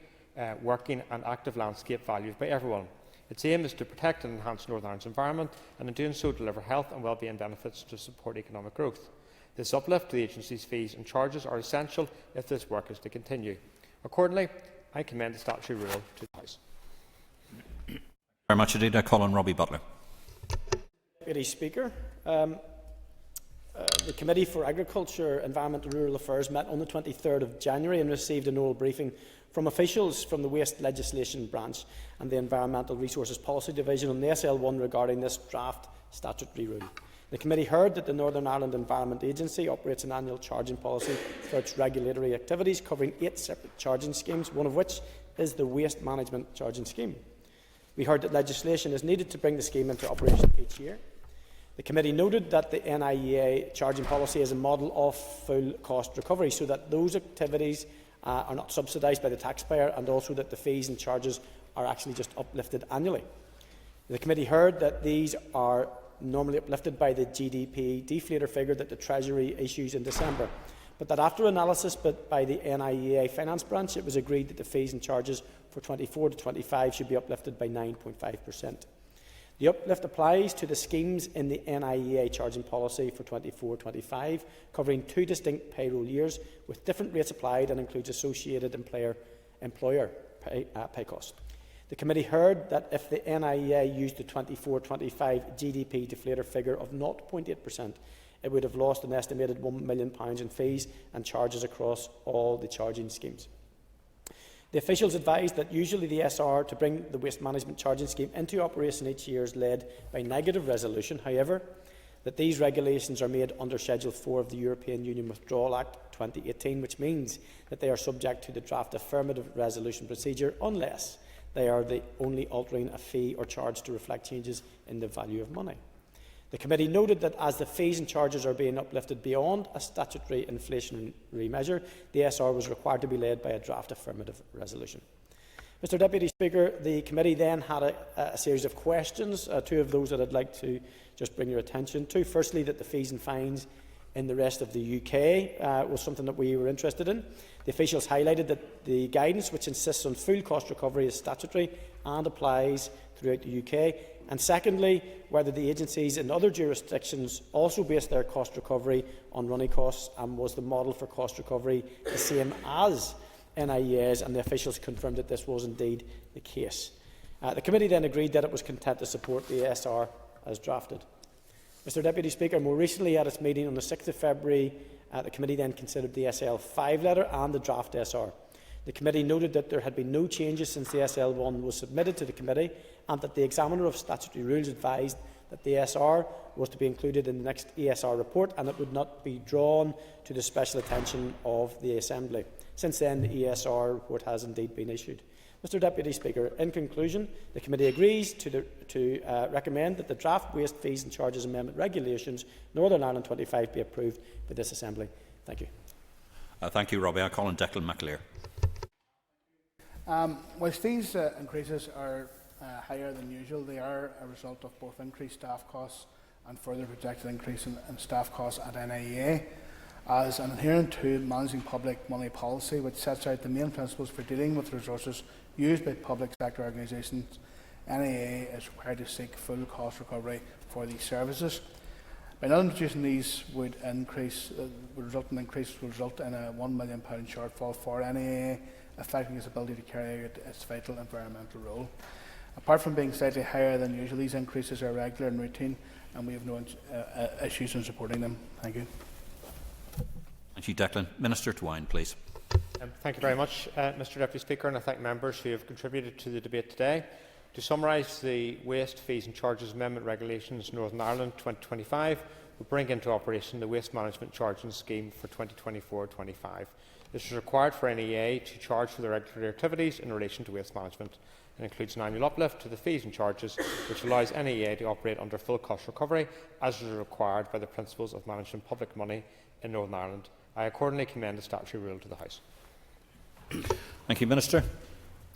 V: working and active landscape valued by everyone. Its aim is to protect and enhance Northern Ireland's environment and in doing so deliver health and wellbeing benefits to support economic growth. This uplift to the agency's fees and charges are essential if this work is to continue. Accordingly, I commend the statutory rule to the House.
L: Very much indeed. I call on Robbie Butler.
C: Deputy Speaker, the Committee for Agriculture, Environment and Rural Affairs met on the 23rd of January and received an oral briefing from officials from the Waste Legislation Branch and the Environmental Resources Policy Division on the SL1 regarding this draft statutory rule. The committee heard that the Northern Ireland Environment Agency operates an annual charging policy for its regulatory activities, covering 8 separate charging schemes, one of which is the Waste Management Charging Scheme. We heard that legislation is needed to bring the scheme into operation each year. The committee noted that the NIEA charging policy is a model of full cost recovery, so that those activities are not subsidised by the taxpayer, and also that the fees and charges are actually just uplifted annually. The committee heard that these are normally uplifted by the GDP deflator figure that the Treasury issues in December, but that after analysis by the NIEA Finance Branch, it was agreed that the fees and charges for 24 to 25 should be uplifted by 9.5%. The uplift applies to the schemes in the NIEA charging policy for 24-25, covering 2 distinct payroll years with different rates applied, and includes associated employer pay costs. The committee heard that if the NIEA used the 24-25 GDP deflator figure of 0.8%, it would have lost an estimated £1 million in fees and charges across all the charging schemes. The officials advised that usually the SR to bring the Waste Management Charging Scheme into operation each year is led by negative resolution. However, that these regulations are made under Schedule 4 of the European Union Withdrawal Act 2018, which means that they are subject to the draft affirmative resolution procedure unless they are the only altering a fee or charge to reflect changes in the value of money. The committee noted that as the fees and charges are being uplifted beyond a statutory inflationary measure, the SR was required to be led by a draft affirmative resolution. Mr Deputy Speaker, the committee then had a series of questions, 2 of those that I'd like to just bring your attention to. Firstly, that the fees and fines in the rest of the UK was something that we were interested in. The officials highlighted that the guidance, which insists on full cost recovery, is statutory and applies throughout the UK. And secondly, whether the agencies in other jurisdictions also base their cost recovery on running costs, and was the model for cost recovery the same as NIEA's, and the officials confirmed that this was indeed the case. The committee then agreed that it was content to support the SR as drafted. Mr Deputy Speaker, more recently at its meeting on the 6th of February, the committee then considered the SL5 letter and the draft SR. The committee noted that there had been no changes since the SL1 was submitted to the committee, and that the Examiner of Statutory Rules advised that the SR was to be included in the next ESR report, and it would not be drawn to the special attention of the Assembly. Since then, the ESR report has indeed been issued. Mr Deputy Speaker, in conclusion, the committee agrees to recommend that the draft Waste Fees and Charges Amendment Regulations Northern Ireland 25 be approved by this Assembly. Thank you.
L: Thank you, Robbie. I call on Declan McAleer.
D: Whilst these increases are higher than usual, they are a result of both increased staff costs and further projected increase in staff costs at NIEA. As an adherent to managing public money policy, which sets out the main principles for dealing with resources used by public sector organisations, NIEA is required to seek full cost recovery for these services. By not introducing these would result in a £1 million shortfall for NIEA, affecting its ability to carry out its vital environmental role. Apart from being slightly higher than usual, these increases are regular and routine, and we have no issues in supporting them. Thank you.
L: Thank you, Declan. Minister Twine, please.
V: Thank you very much, Mr Deputy Speaker, and I thank members who have contributed to the debate today. To summarise, the Waste Fees and Charges Amendment Regulations Northern Ireland 2025 will bring into operation the Waste Management Charging Scheme for 2024-25. This is required for NEA to charge for the regulatory activities in relation to waste management. and includes an annual uplift to the fees and charges, which allows NEA to operate under full cost recovery, as is required by the principles of managing public money in Northern Ireland. I accordingly commend the statutory rule to the House.
L: Thank you, Minister.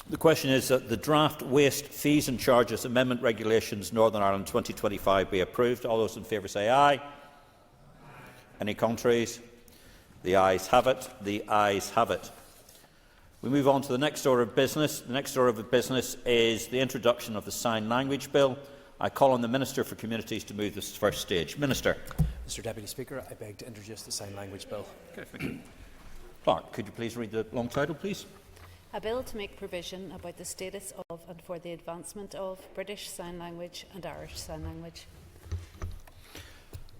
L: The question is that the draft Waste Fees and Charges Amendment Regulations Northern Ireland 2025 be approved. All those in favour say aye. Any contraries? The ayes have it. The ayes have it. We move on to the next order of business. The next order of business is the introduction of the Sign Language Bill. I call on the Minister for Communities to move this first stage. Minister.
F: Mr Deputy Speaker, I beg to introduce the Sign Language Bill.
L: Okay, thank you. Clerk, could you please read the long title, please?
G: A bill to make provision about the status of and for the advancement of British Sign Language and Irish Sign Language.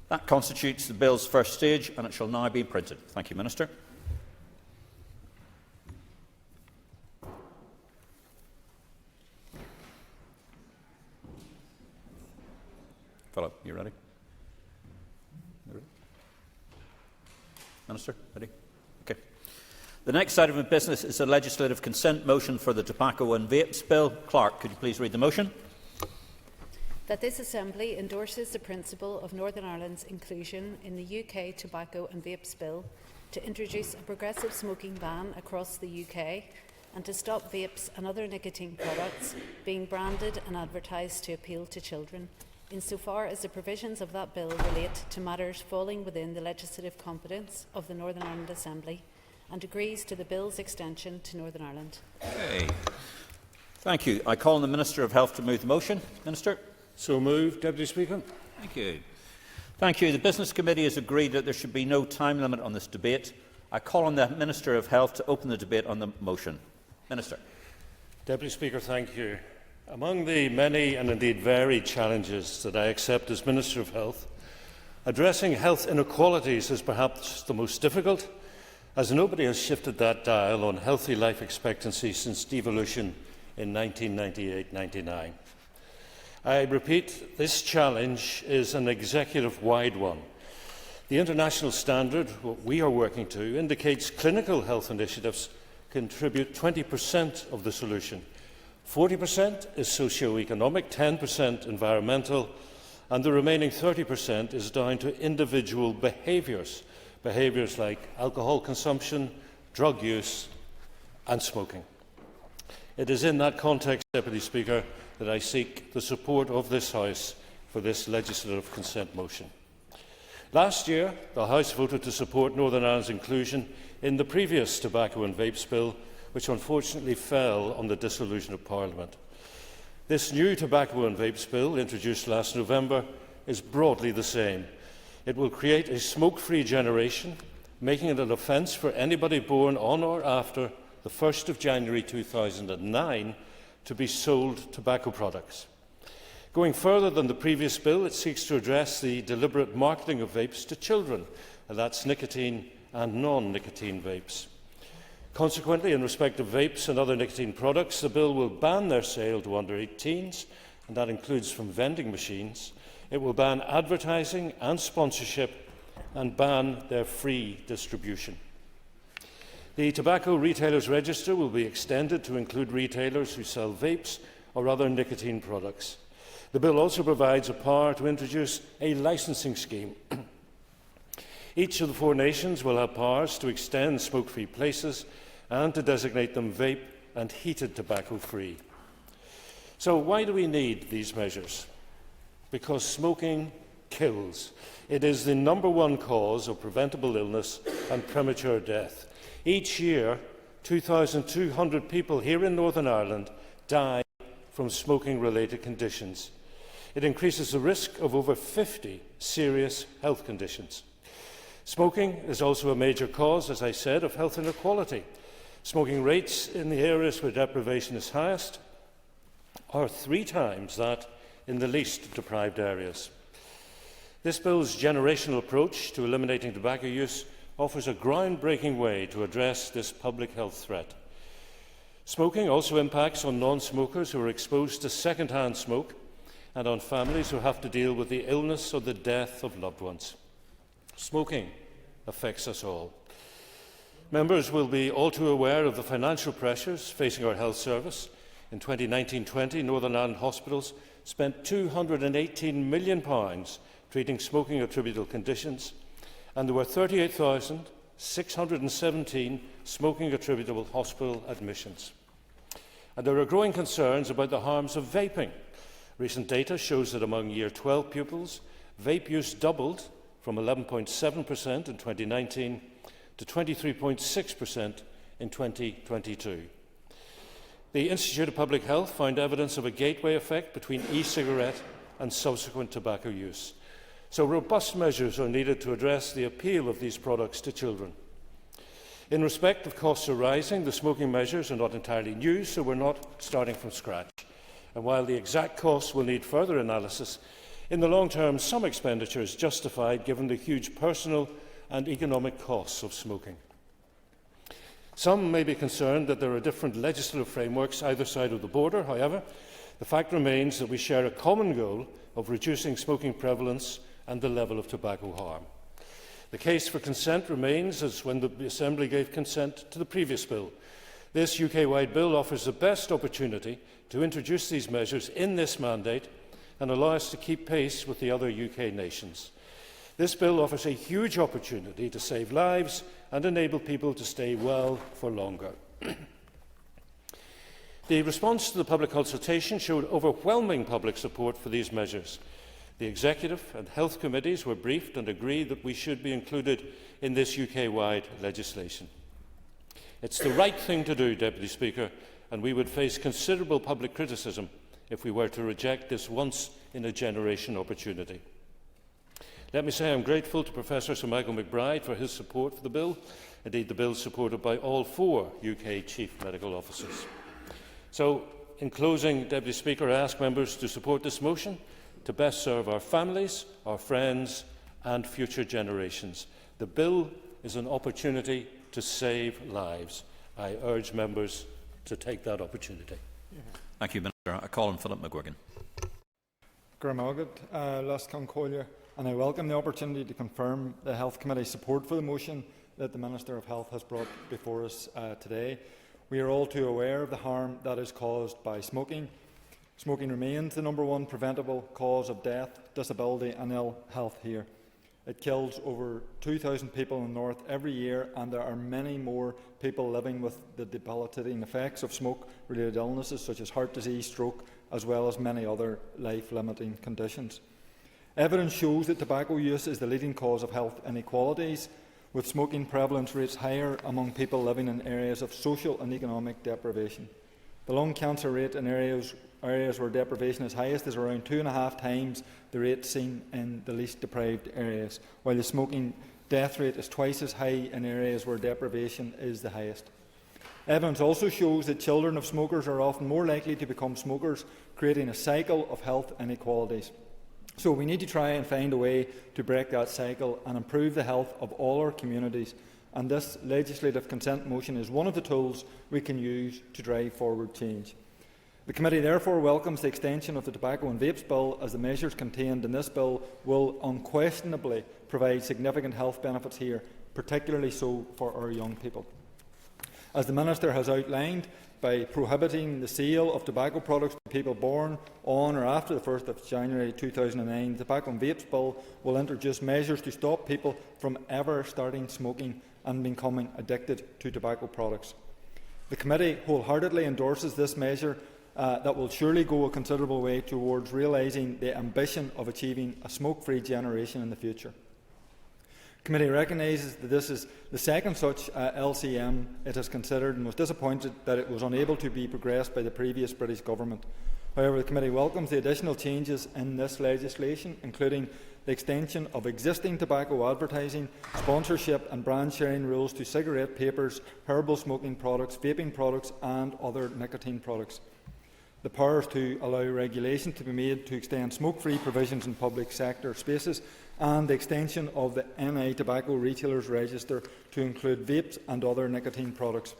L: That constitutes the bill's first stage, and it shall now be printed. Thank you, Minister. Philip, you ready? Minister, ready? Okay. The next item of business is a legislative consent motion for the Tobacco and Vapes Bill. Clerk, could you please read the motion?
G: That this Assembly endorses the principle of Northern Ireland's inclusion in the UK Tobacco and Vapes Bill to introduce a progressive smoking ban across the UK and to stop vapes and other nicotine products being branded and advertised to appeal to children, insofar as the provisions of that bill relate to matters falling within the legislative competence of the Northern Ireland Assembly, and agrees to the bill's extension to Northern Ireland.
L: Okay. Thank you. I call on the Minister of Health to move the motion. Minister.
W: So moved, Deputy Speaker.
L: Thank you. Thank you. The Business Committee has agreed that there should be no time limit on this debate. I call on the Minister of Health to open the debate on the motion. Minister.
W: Deputy Speaker, thank you. Among the many and indeed varied challenges that I accept as Minister of Health, addressing health inequalities is perhaps the most difficult, as nobody has shifted that dial on healthy life expectancy since devolution in 1998-99. I repeat, this challenge is an executive-wide one. The international standard, what we are working to, indicates clinical health initiatives contribute 20% of the solution. 40% is socio-economic, 10% environmental, and the remaining 30% is down to individual behaviours like alcohol consumption, drug use and smoking. It is in that context, Deputy Speaker, that I seek the support of this House for this legislative consent motion. Last year, the House voted to support Northern Ireland's inclusion in the previous Tobacco and Vapes Bill, which unfortunately fell on the dissolution of Parliament. This new Tobacco and Vapes Bill, introduced last November, is broadly the same. It will create a smoke-free generation, making it an offence for anybody born on or after the 1st of January 2009 to be sold tobacco products. Going further than the previous bill, it seeks to address the deliberate marketing of vapes to children, and that's nicotine and non-nicotine vapes. Consequently, in respect of vapes and other nicotine products, the bill will ban their sale to under 18s, and that includes from vending machines. It will ban advertising and sponsorship and ban their free distribution. The Tobacco Retailers Register will be extended to include retailers who sell vapes or other nicotine products. The bill also provides a power to introduce a licensing scheme. Each of the 4 nations will have powers to extend smoke-free places and to designate them vape and heated tobacco-free. So why do we need these measures? Because smoking kills. It is the #1 cause of preventable illness and premature death. Each year, 2,200 people here in Northern Ireland die from smoking-related conditions. It increases the risk of over 50 serious health conditions. Smoking is also a major cause, as I said, of health inequality. Smoking rates in the areas where deprivation is highest are 3 times that in the least deprived areas. This bill's generational approach to eliminating tobacco use offers a groundbreaking way to address this public health threat. Smoking also impacts on non-smokers who are exposed to second-hand smoke and on families who have to deal with the illness or the death of loved ones. Smoking affects us all. Members will be all too aware of the financial pressures facing our health service, In 2019-20, Northern Ireland hospitals spent £218 million treating smoking attributable conditions, and there were 38,617 smoking attributable hospital admissions. And there are growing concerns about the harms of vaping. Recent data shows that among Year 12 pupils, vape use doubled from 11.7% in 2019 to 23.6% in 2022. The Institute of Public Health found evidence of a gateway effect between e-cigarette and subsequent tobacco use. So robust measures are needed to address the appeal of these products to children. In respect of costs arising, the smoking measures are not entirely new, so we're not starting from scratch. And while the exact costs will need further analysis, in the long term, some expenditure is justified given the huge personal and economic costs of smoking. Some may be concerned that there are different legislative frameworks either side of the border. However, the fact remains that we share a common goal of reducing smoking prevalence and the level of tobacco harm. The case for consent remains as when the Assembly gave consent to the previous bill. This UK-wide bill offers the best opportunity to introduce these measures in this mandate and allow us to keep pace with the other UK nations. This bill offers a huge opportunity to save lives and enable people to stay well for longer. The response to the public consultation showed overwhelming public support for these measures. The Executive and Health Committees were briefed and agreed that we should be included in this UK-wide legislation. It's the right thing to do, Deputy Speaker, and we would face considerable public criticism if we were to reject this once-in-a-generation opportunity. Let me say I am grateful to Professor Sir Michael McBride for his support for the bill. Indeed, the bill is supported by all 4 UK Chief Medical Officers. So, in closing, Deputy Speaker, I ask members to support this motion to best serve our families, our friends and future generations. The bill is an opportunity to save lives. I urge members to take that opportunity.
L: Thank you, Minister. I call on Philip McGuigan.
H: And I welcome the opportunity to confirm the Health Committee's support for the motion that the Minister of Health has brought before us today. We are all too aware of the harm that is caused by smoking. Smoking remains the #1 preventable cause of death, disability and ill health here. It kills over 2,000 people in the North every year, and there are many more people living with the debilitating effects of smoke-related illnesses such as heart disease, stroke, as well as many other life-limiting conditions. Evidence shows that tobacco use is the leading cause of health inequalities, with smoking prevalence rates higher among people living in areas of social and economic deprivation. The lung cancer rate in areas where deprivation is highest is around 2.5 times the rate seen in the least deprived areas, while the smoking death rate is twice as high in areas where deprivation is the highest. Evidence also shows that children of smokers are often more likely to become smokers, creating a cycle of health inequalities. So we need to try and find a way to break that cycle and improve the health of all our communities, and this legislative consent motion is one of the tools we can use to drive forward change. The Committee therefore welcomes the extension of the Tobacco and Vapes Bill, as the measures contained in this bill will unquestionably provide significant health benefits here, particularly so for our young people. As the Minister has outlined, by prohibiting the sale of tobacco products to people born on or after the 1st of January 2009, the Tobacco and Vapes Bill will introduce measures to stop people from ever starting smoking and becoming addicted to tobacco products. The Committee wholeheartedly endorses this measure that will surely go a considerable way towards realising the ambition of achieving a smoke-free generation in the future. The Committee recognises that this is the second such LCM it has considered and was disappointed that it was unable to be progressed by the previous British Government. However, the Committee welcomes the additional changes in this legislation, including the extension of existing tobacco advertising, sponsorship and brand sharing rules to cigarette papers, herbal smoking products, vaping products and other nicotine products. The powers to allow regulation to be made to extend smoke-free provisions in public sector spaces, and the extension of the NI Tobacco Retailers Register to include vapes and other nicotine products,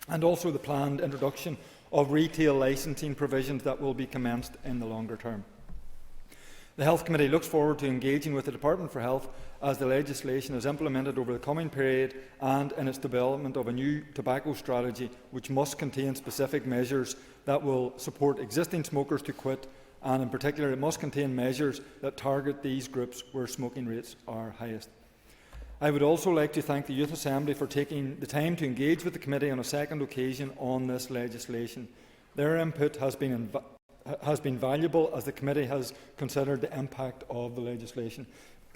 H: and also the planned introduction of retail licensing provisions that will be commenced in the longer term. The Health Committee looks forward to engaging with the Department for Health as the legislation is implemented over the coming period and in its development of a new tobacco strategy which must contain specific measures that will support existing smokers to quit, and in particular it must contain measures that target these groups where smoking rates are highest. I would also like to thank the Youth Assembly for taking the time to engage with the Committee on a second occasion on this legislation. Their input has been valuable as the Committee has considered the impact of the legislation.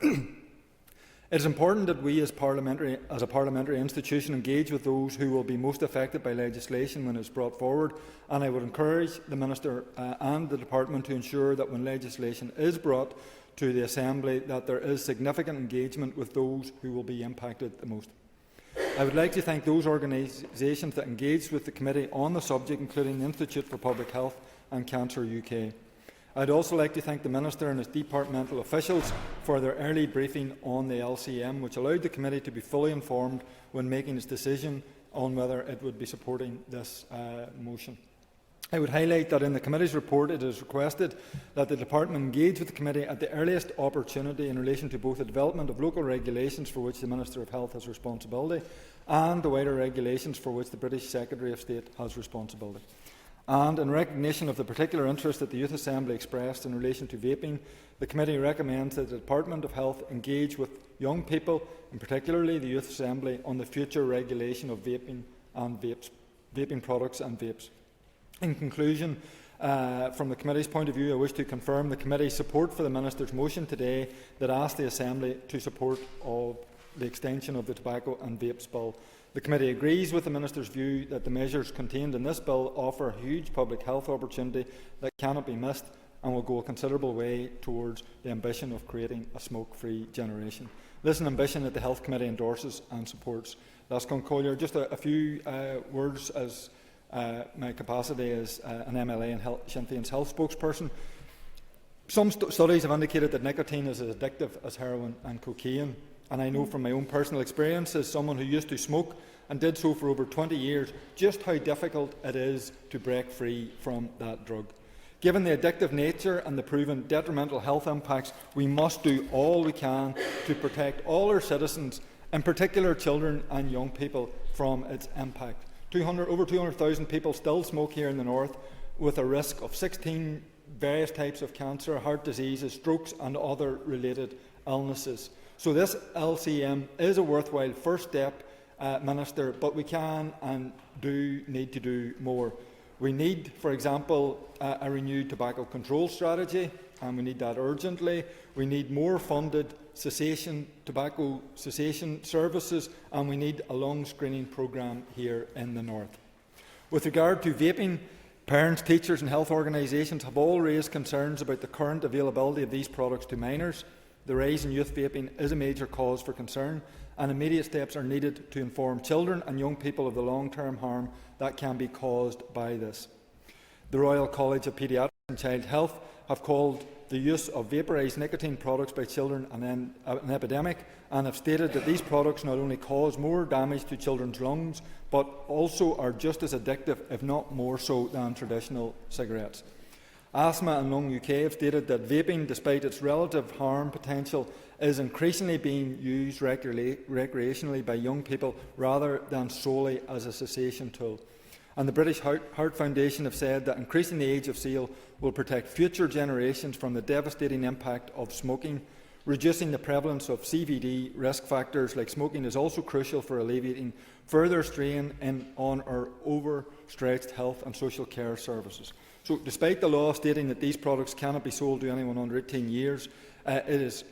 H: It is important that we as a parliamentary institution engage with those who will be most affected by legislation when it is brought forward, and I would encourage the Minister and the Department to ensure that when legislation is brought to the Assembly that there is significant engagement with those who will be impacted the most. I would like to thank those organisations that engaged with the Committee on the subject, including the Institute for Public Health and Cancer UK. I would also like to thank the Minister and his departmental officials for their early briefing on the LCM, which allowed the Committee to be fully informed when making its decision on whether it would be supporting this motion. I would highlight that in the Committee's report it is requested that the Department engage with the Committee at the earliest opportunity in relation to both the development of local regulations for which the Minister of Health has responsibility and the wider regulations for which the British Secretary of State has responsibility. And in recognition of the particular interest that the Youth Assembly expressed in relation to vaping, the Committee recommends that the Department of Health engage with young people, and particularly the Youth Assembly, on the future regulation of vaping and vaping products and vapes. In conclusion, from the Committee's point of view, I wish to confirm the Committee's support for the Minister's motion today that asks the Assembly to support of the extension of the Tobacco and Vapes Bill. The Committee agrees with the Minister's view that the measures contained in this bill offer a huge public health opportunity that cannot be missed and will go a considerable way towards the ambition of creating a smoke-free generation. This is an ambition that the Health Committee endorses and supports. Lascon Collier, just a few words as my capacity as an MLA and Sinn Féin's health spokesperson. Some studies have indicated that nicotine is as addictive as heroin and cocaine, and I know from my own personal experience as someone who used to smoke and did so for over 20 years just how difficult it is to break free from that drug. Given the addictive nature and the proven detrimental health impacts, we must do all we can to protect all our citizens, in particular children and young people, from its impact. Over 200,000 people still smoke here in the north, with a risk of 16 various types of cancer, heart diseases, strokes and other related illnesses. So this LCM is a worthwhile first step, Minister, but we can and do need to do more. We need, for example, a renewed tobacco control strategy, and we need that urgently. We need more funded tobacco cessation services, and we need a long screening programme here in the north. With regard to vaping, parents, teachers and health organisations have all raised concerns about the current availability of these products to minors. The rise in youth vaping is a major cause for concern, and immediate steps are needed to inform children and young people of the long-term harm that can be caused by this. The Royal College of Paediatrics and Child Health have called the use of vaporised nicotine products by children an epidemic, and have stated that these products not only cause more damage to children's lungs, but also are just as addictive, if not more so, than traditional cigarettes. Asthma and Lung UK have stated that vaping, despite its relative harm potential, is increasingly being used recreationally by young people rather than solely as a cessation tool. And the British Heart Foundation have said that increasing the age of sale will protect future generations from the devastating impact of smoking. Reducing the prevalence of CVD risk factors like smoking is also crucial for alleviating further strain on our overstretched health and social care services. So, despite the law stating that these products cannot be sold to anyone under 18 years, it is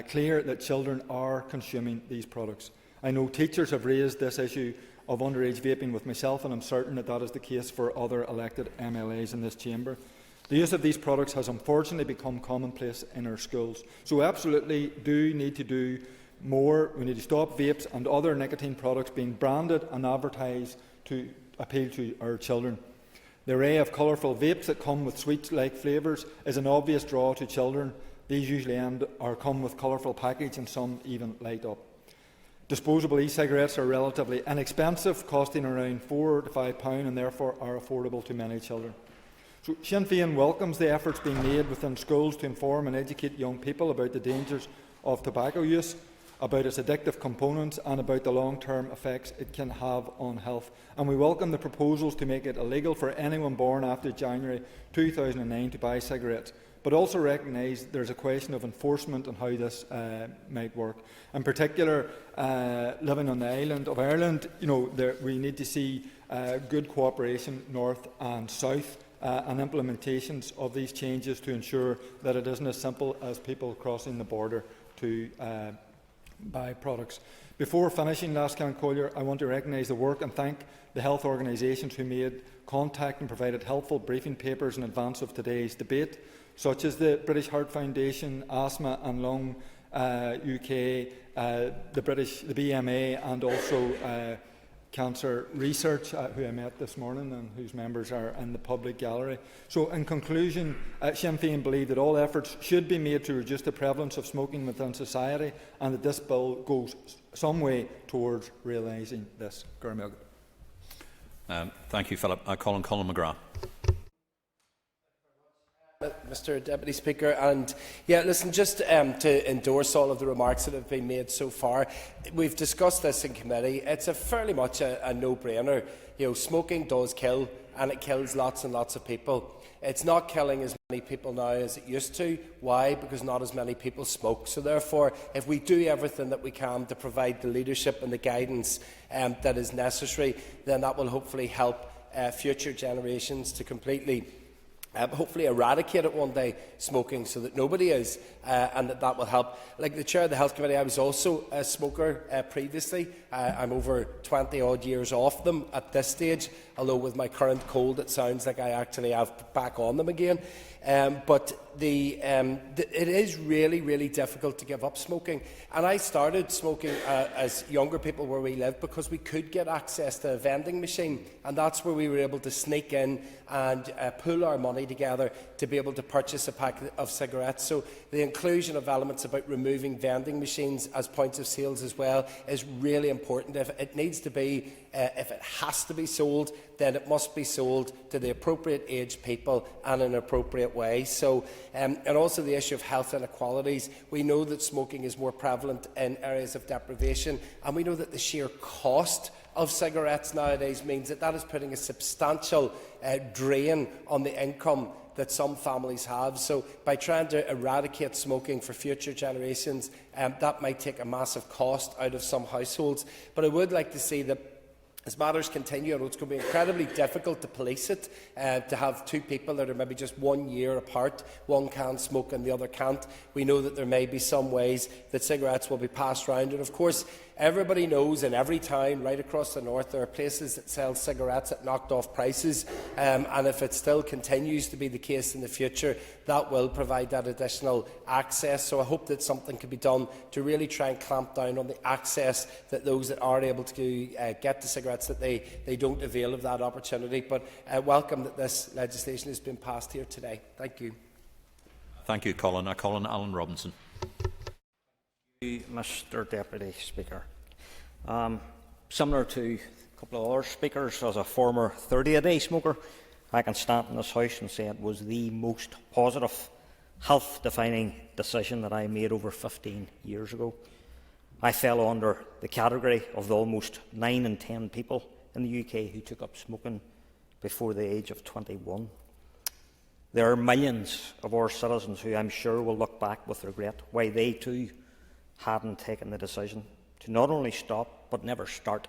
H: clear that children are consuming these products. I know teachers have raised this issue of underage vaping with myself, and I'm certain that that is the case for other elected MLAs in this chamber. The use of these products has unfortunately become commonplace in our schools. So we absolutely do need to do more. We need to stop vapes and other nicotine products being branded and advertised to appeal to our children. The array of colourful vapes that come with sweet-like flavours is an obvious draw to children. These usually come with colourful package, and some even light up. Disposable e-cigarettes are relatively inexpensive, costing around £4 to £5, and therefore are affordable to many children. So Sinn Féin welcomes the efforts being made within schools to inform and educate young people about the dangers of tobacco use, about its addictive components and about the long-term effects it can have on health. And we welcome the proposals to make it illegal for anyone born after January 2009 to buy cigarettes, but also recognise there's a question of enforcement and how this might work. In particular, living on the island of Ireland, we need to see good cooperation north and south and implementations of these changes to ensure that it isn't as simple as people crossing the border to buy products. Before finishing, Lascan Collier, I want to recognise the work and thank the health organisations who made contact and provided helpful briefing papers in advance of today's debate, such as the British Heart Foundation, Asthma and Lung UK, the BMA, and also Cancer Research, who I met this morning and whose members are in the public gallery. So, in conclusion, Sinn Féin believe that all efforts should be made to reduce the prevalence of smoking within society, and that this bill goes some way towards realising this.
L: Thank you, Philip. I call on Colin McGrath.
I: Mr Deputy Speaker, and listen, just to endorse all of the remarks that have been made so far. We've discussed this in committee. It's a fairly much a no-brainer. Smoking does kill, and it kills lots and lots of people. It's not killing as many people now as it used to. Why? Because not as many people smoke. So therefore, if we do everything that we can to provide the leadership and the guidance that is necessary, then that will hopefully help future generations to completely hopefully eradicate it one day, smoking, so that nobody is, and that will help. Like the Chair of the Health Committee, I was also a smoker previously. I'm over 20 odd years off them at this stage, although with my current cold it sounds like I actually have back on them again. But it is really, really difficult to give up smoking. And I started smoking as younger people where we lived because we could get access to a vending machine, and that's where we were able to sneak in and pool our money together to be able to purchase a pack of cigarettes. So the inclusion of elements about removing vending machines as points of sales as well is really important. If it needs to be, if it has to be sold, then it must be sold to the appropriate age people and in an appropriate way. So, and also the issue of health inequalities. We know that smoking is more prevalent in areas of deprivation, and we know that the sheer cost of cigarettes nowadays means that is putting a substantial drain on the income that some families have. So by trying to eradicate smoking for future generations, that might take a massive cost out of some households. But I would like to see that as matters continue, I know it's going to be incredibly difficult to police it, to have two people that are maybe just 1 year apart, one can smoke and the other can't. We know that there may be some ways that cigarettes will be passed around, and of course everybody knows in every town right across the north there are places that sell cigarettes at knocked off prices, and if it still continues to be the case in the future, that will provide that additional access. So I hope that something can be done to really try and clamp down on the access that those that are able to get the cigarettes, that they don't avail of that opportunity. But I welcome that this legislation has been passed here today. Thank you.
L: Thank you, Colin. I call on Alan Robinson.
J: Mr Deputy Speaker. Similar to a couple of other speakers, as a former 30-a-day smoker, I can stand in this House and say it was the most positive, health-defining decision that I made over 15 years ago. I fell under the category of the almost 9 in 10 people in the UK who took up smoking before the age of 21. There are millions of our citizens who I'm sure will look back with regret why they too hadn't taken the decision to not only stop but never start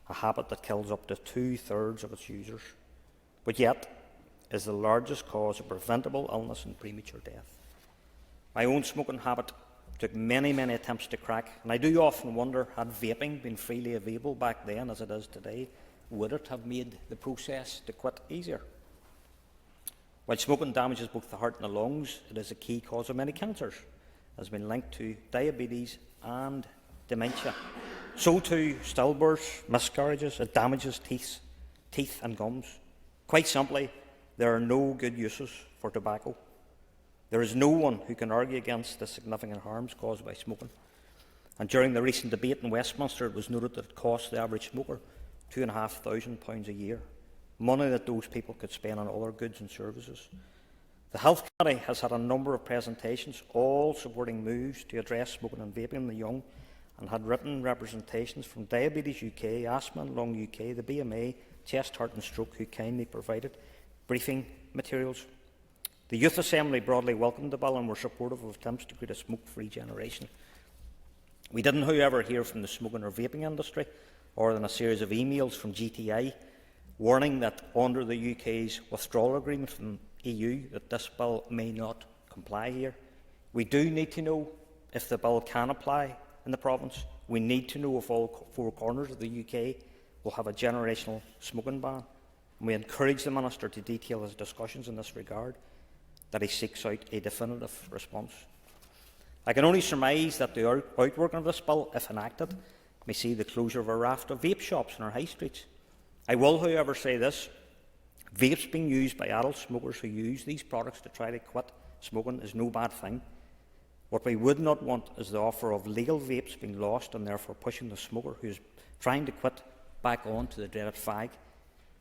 J: a habit that kills up to 2/3 of its users, but yet is the largest cause of preventable illness and premature death. My own smoking habit took many, many attempts to crack, and I do often wonder, had vaping been freely available back then as it is today, would it have made the process to quit easier? While smoking damages both the heart and the lungs, it is a key cause of many cancers, has been linked to diabetes and dementia. So too stillbirths, miscarriages, it damages teeth and gums. Quite simply, there are no good uses for tobacco. There is no one who can argue against the significant harms caused by smoking. And during the recent debate in Westminster, it was noted that it costs the average smoker £2,500 a year. money that those people could spend on other goods and services. The Health Committee has had a number of presentations, all supporting moves to address smoking and vaping in the young, and had written representations from Diabetes UK, Asthma and Lung UK, the BMA, Chest, Heart and Stroke, who kindly provided briefing materials. The Youth Assembly broadly welcomed the bill and were supportive of attempts to create a smoke-free generation. We didn't, however, hear from the smoking or vaping industry, or in a series of emails from GTI, warning that under the UK's withdrawal agreement from the EU, that this bill may not comply here. We do need to know if the bill can apply in the province. We need to know if all four corners of the UK will have a generational smoking ban. And we encourage the Minister to detail his discussions in this regard, that he seeks out a definitive response. I can only surmise that the outworking of this bill, if enacted, may see the closure of a raft of vape shops in our high streets. I will, however, say this: vapes being used by adult smokers who use these products to try to quit smoking is no bad thing. What we would not want is the offer of legal vapes being lost, and therefore pushing the smoker who is trying to quit back on to the dreaded fag.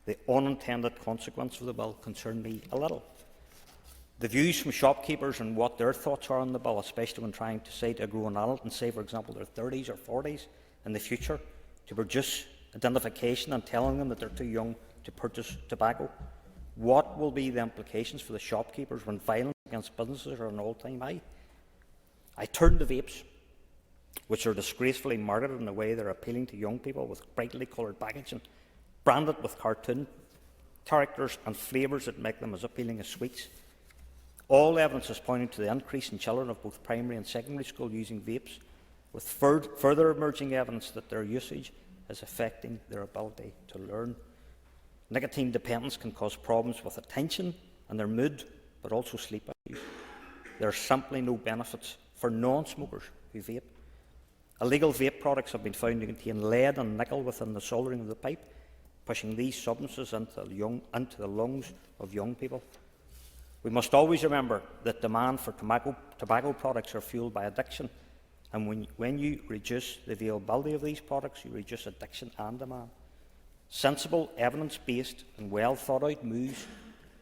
J: The unintended consequence of the bill concern me a little. The views from shopkeepers and what their thoughts are on the bill, especially when trying to say to a growing adult and say, for example, their 30s or 40s in the future, to produce identification and telling them that they're too young to purchase tobacco. What will be the implications for the shopkeepers when violence against businesses are at an all-time high? I turn to vapes, which are disgracefully marketed in the way they're appealing to young people with brightly coloured packaging, branded with cartoon characters and flavours that make them as appealing as sweets. All evidence is pointing to the increase in children of both primary and secondary school using vapes, with further emerging evidence that their usage is affecting their ability to learn. Nicotine dependence can cause problems with attention and their mood, but also sleep issues. There are simply no benefits for non-smokers who vape. Illegal vape products have been found to contain lead and nickel within the soldering of the pipe, pushing these substances into the lungs of young people. We must always remember that demand for tobacco products are fuelled by addiction, and when you reduce the availability of these products, you reduce addiction and demand. Sensible, evidence-based and well-thought-out moves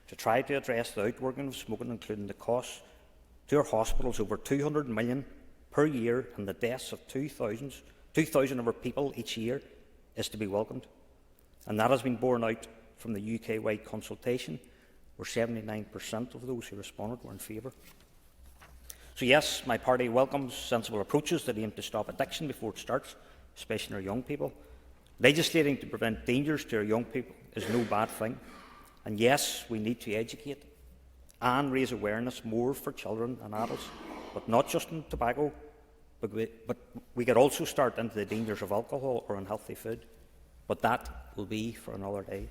J: to try to address the outworking of smoking, including the costs to our hospitals, over $200 million per year, and the deaths of 2,000 of our people each year, is to be welcomed. And that has been borne out from the UK-wide consultation, where 79% of those who responded were in favour. So yes, my party welcomes sensible approaches that aim to stop addiction before it starts, especially in our young people. Legislating to prevent dangers to our young people is no bad thing. And yes, we need to educate and raise awareness more for children and adults, but not just in tobacco, but we could also start into the dangers of alcohol or unhealthy food. But that will be for another day.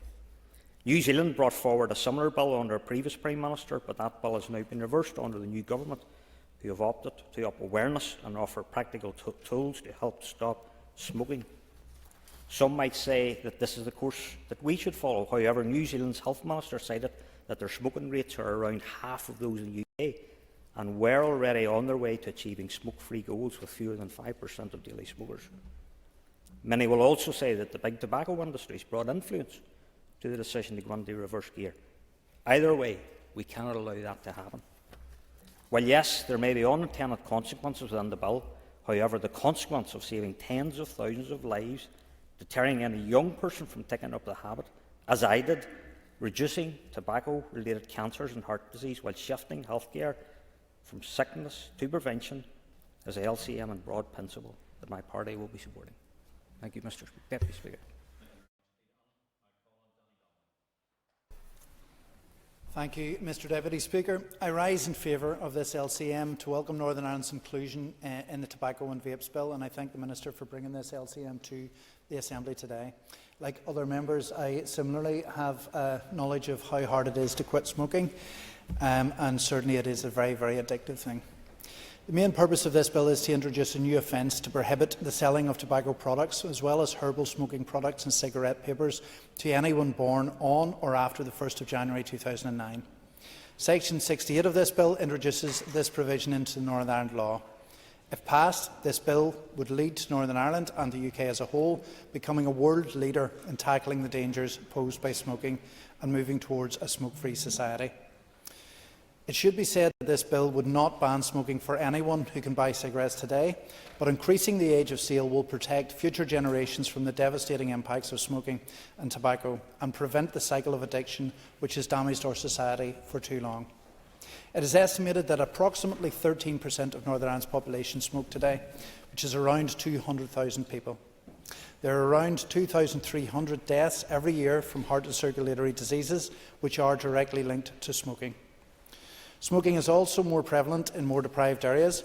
J: New Zealand brought forward a similar bill under a previous Prime Minister, but that bill has now been reversed under the new government, who have opted to up awareness and offer practical tools to help stop smoking. Some might say that this is the course that we should follow. However, New Zealand's Health Minister cited that their smoking rates are around half of those in the UK, and we're already on their way to achieving smoke-free goals with fewer than 5% of daily smokers. Many will also say that the big tobacco industry has brought influence to the decision to go into reverse gear. Either way, we cannot allow that to happen. While yes, there may be unintended consequences within the bill, however, the consequence of saving tens of thousands of lives, deterring any young person from taking up the habit, as I did, reducing tobacco-related cancers and heart disease while shifting healthcare from sickness to prevention, is a LCM and broad principle that my party will be supporting. Thank you, Mr. Deputy Speaker.
P: Thank you, Mr Deputy Speaker. I rise in favour of this LCM to welcome Northern Ireland's inclusion in the Tobacco and Vapes Bill, and I thank the Minister for bringing this LCM to the Assembly today. Like other members, I similarly have knowledge of how hard it is to quit smoking, and certainly it is a very, very addictive thing. The main purpose of this bill is to introduce a new offence to prohibit the selling of tobacco products, as well as herbal smoking products and cigarette papers, to anyone born on or after the 1st of January 2009. Section 68 of this bill introduces this provision into the Northern Ireland law. If passed, this bill would lead to Northern Ireland and the UK as a whole becoming a world leader in tackling the dangers posed by smoking and moving towards a smoke-free society. It should be said that this bill would not ban smoking for anyone who can buy cigarettes today, but increasing the age of sale will protect future generations from the devastating impacts of smoking and tobacco and prevent the cycle of addiction which has damaged our society for too long. It is estimated that approximately 13% of Northern Ireland's population smoke today, which is around 200,000 people. There are around 2,300 deaths every year from heart and circulatory diseases, which are directly linked to smoking. Smoking is also more prevalent in more deprived areas,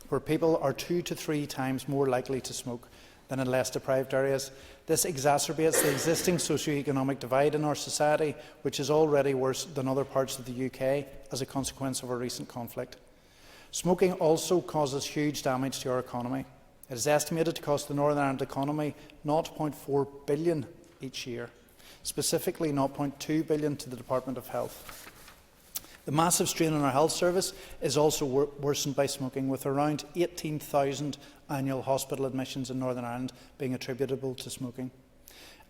P: where people are 2 to 3 times more likely to smoke than in less deprived areas. This exacerbates the existing socio-economic divide in our society, which is already worse than other parts of the UK as a consequence of a recent conflict. Smoking also causes huge damage to our economy. It is estimated to cost the Northern Ireland economy €0.4 billion each year, specifically €0.2 billion to the Department of Health. The massive strain on our health service is also worsened by smoking, with around 18,000 annual hospital admissions in Northern Ireland being attributable to smoking.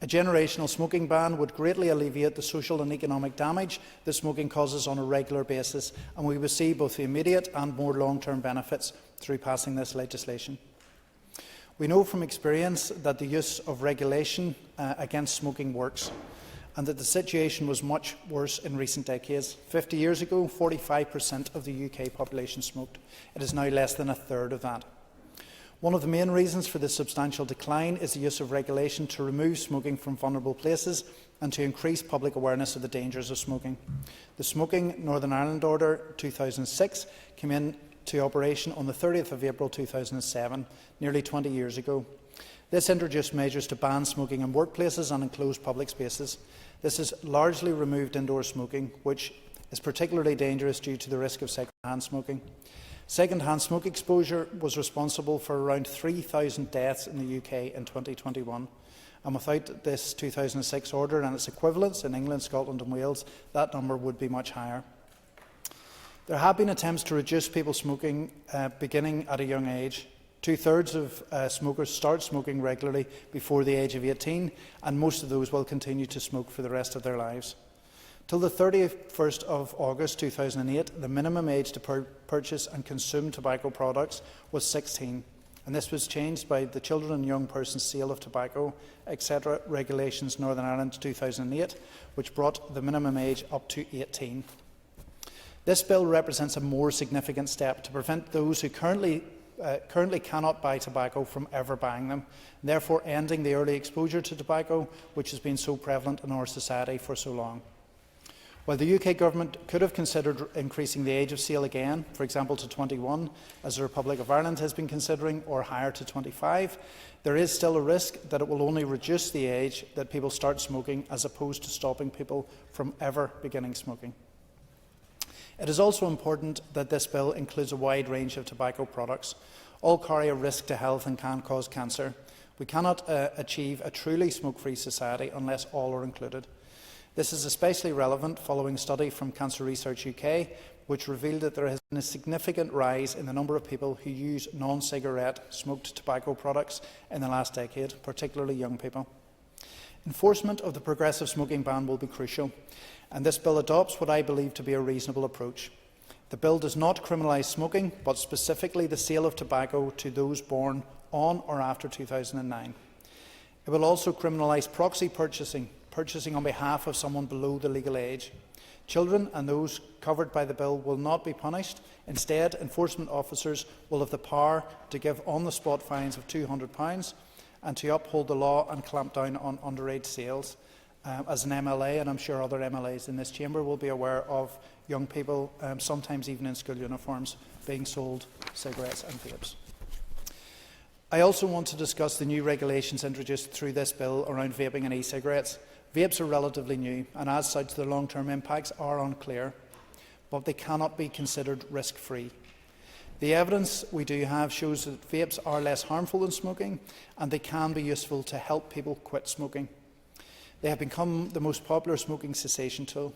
P: A generational smoking ban would greatly alleviate the social and economic damage that smoking causes on a regular basis, and we will see both the immediate and more long-term benefits through passing this legislation. We know from experience that the use of regulation against smoking works, and that the situation was much worse in recent decades. 50 years ago, 45% of the UK population smoked. It is now less than a third of that. One of the main reasons for this substantial decline is the use of regulation to remove smoking from vulnerable places and to increase public awareness of the dangers of smoking. The Smoking Northern Ireland Order 2006 came into operation on the 30th of April 2007, nearly 20 years ago. This introduced measures to ban smoking in workplaces and enclosed public spaces. This has largely removed indoor smoking, which is particularly dangerous due to the risk of second-hand smoking. Second-hand smoke exposure was responsible for around 3,000 deaths in the UK in 2021, and without this 2006 order and its equivalents in England, Scotland and Wales, that number would be much higher. There have been attempts to reduce people smoking beginning at a young age. Two-thirds of smokers start smoking regularly before the age of 18, and most of those will continue to smoke for the rest of their lives. Till the 31st of August 2008, the minimum age to purchase and consume tobacco products was 16, and this was changed by the Children and Young Persons Sale of Tobacco, etc. Regulations Northern Ireland 2008, which brought the minimum age up to 18. This bill represents a more significant step to prevent those who currently cannot buy tobacco from ever buying them, therefore ending the early exposure to tobacco which has been so prevalent in our society for so long. While the UK Government could have considered increasing the age of sale again, for example to 21, as the Republic of Ireland has been considering, or higher to 25, there is still a risk that it will only reduce the age that people start smoking as opposed to stopping people from ever beginning smoking. It is also important that this bill includes a wide range of tobacco products. All carry a risk to health and can cause cancer. We cannot achieve a truly smoke-free society unless all are included. This is especially relevant following a study from Cancer Research UK, which revealed that there has been a significant rise in the number of people who use non-cigarette smoked tobacco products in the last decade, particularly young people. Enforcement of the progressive smoking ban will be crucial, and this bill adopts what I believe to be a reasonable approach. The bill does not criminalise smoking, but specifically the sale of tobacco to those born on or after 2009. It will also criminalise proxy purchasing on behalf of someone below the legal age. Children and those covered by the bill will not be punished. Instead, enforcement officers will have the power to give on-the-spot fines of £200 and to uphold the law and clamp down on underage sales. As an MLA, and I'm sure other MLAs in this chamber will be aware of young people, sometimes even in school uniforms, being sold cigarettes and vapes. I also want to discuss the new regulations introduced through this bill around vaping and e-cigarettes. Vapes are relatively new, and as such their long-term impacts are unclear, but they cannot be considered risk-free. The evidence we do have shows that vapes are less harmful than smoking, and they can be useful to help people quit smoking. They have become the most popular smoking cessation tool.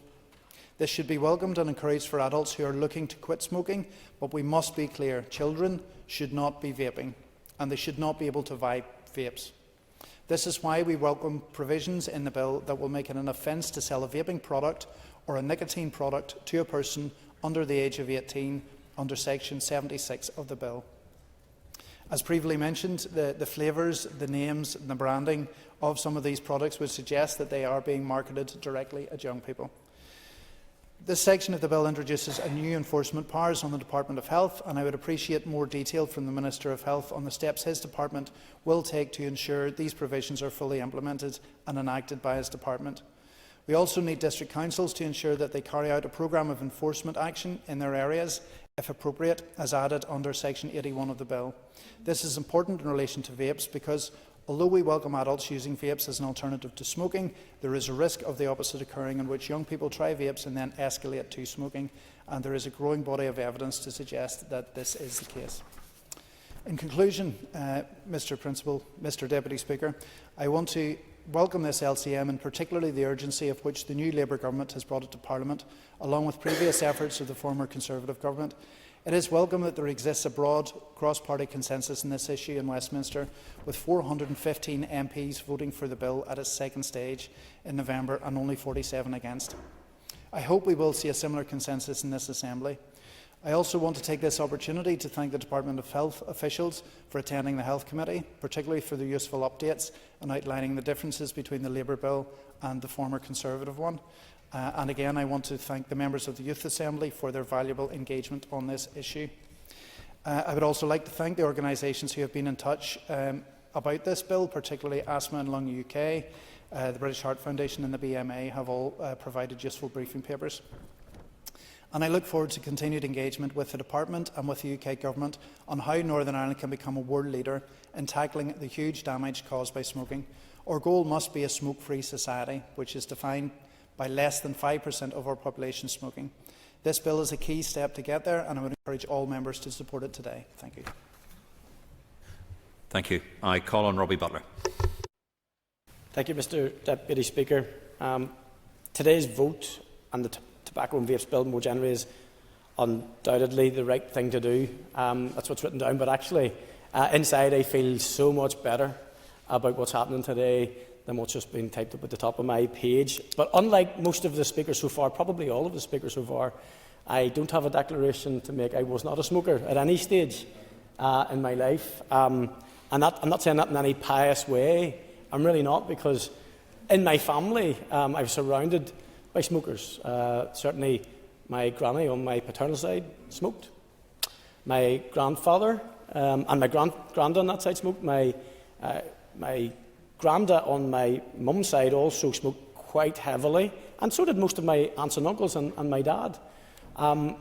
P: This should be welcomed and encouraged for adults who are looking to quit smoking, but we must be clear, children should not be vaping, and they should not be able to buy vapes. This is why we welcome provisions in the bill that will make it an offence to sell a vaping product or a nicotine product to a person under the age of 18 under Section 76 of the bill. As previously mentioned, the flavours, the names and the branding of some of these products would suggest that they are being marketed directly at young people. This section of the bill introduces a new enforcement powers on the Department of Health, and I would appreciate more detail from the Minister of Health on the steps his department will take to ensure these provisions are fully implemented and enacted by his department. We also need district councils to ensure that they carry out a programme of enforcement action in their areas, if appropriate, as added under Section 81 of the bill. This is important in relation to vapes because, although we welcome adults using vapes as an alternative to smoking, there is a risk of the opposite occurring, in which young people try vapes and then escalate to smoking, and there is a growing body of evidence to suggest that this is the case. In conclusion, Mr Deputy Speaker, I want to welcome this LCM, and particularly the urgency of which the new Labour government has brought it to Parliament, along with previous efforts of the former Conservative government. It is welcome that there exists a broad cross-party consensus on this issue in Westminster, with 415 MPs voting for the bill at its second stage in November and only 47 against. I hope we will see a similar consensus in this Assembly. I also want to take this opportunity to thank the Department of Health officials for attending the Health Committee, particularly for their useful updates and outlining the differences between the Labour bill and the former Conservative one. And again, I want to thank the members of the Youth Assembly for their valuable engagement on this issue. I would also like to thank the organisations who have been in touch about this bill, particularly Asthma and Lung UK, the British Heart Foundation and the BMA have all provided useful briefing papers. And I look forward to continued engagement with the Department and with the UK Government on how Northern Ireland can become a world leader in tackling the huge damage caused by smoking. Our goal must be a smoke-free society, which is defined by less than 5% of our population smoking. This bill is a key step to get there, and I would encourage all members to support it today. Thank you.
L: Thank you. I call on Robbie Butler.
C: Thank you, Mr Deputy Speaker. Today's vote on the Tobacco and Vapes Bill more generally is undoubtedly the right thing to do. That's what's written down, but actually inside I feel so much better about what's happening today than what's just been typed up at the top of my page. But unlike most of the speakers so far, probably all of the speakers so far, I don't have a declaration to make. I was not a smoker at any stage in my life. I'm not saying that in any pious way. I'm really not, because in my family I was surrounded by smokers. Certainly my granny on my paternal side smoked. My grandfather and my granda on that side smoked. My granda on my mum's side also smoked quite heavily, and so did most of my aunts and uncles and my dad. And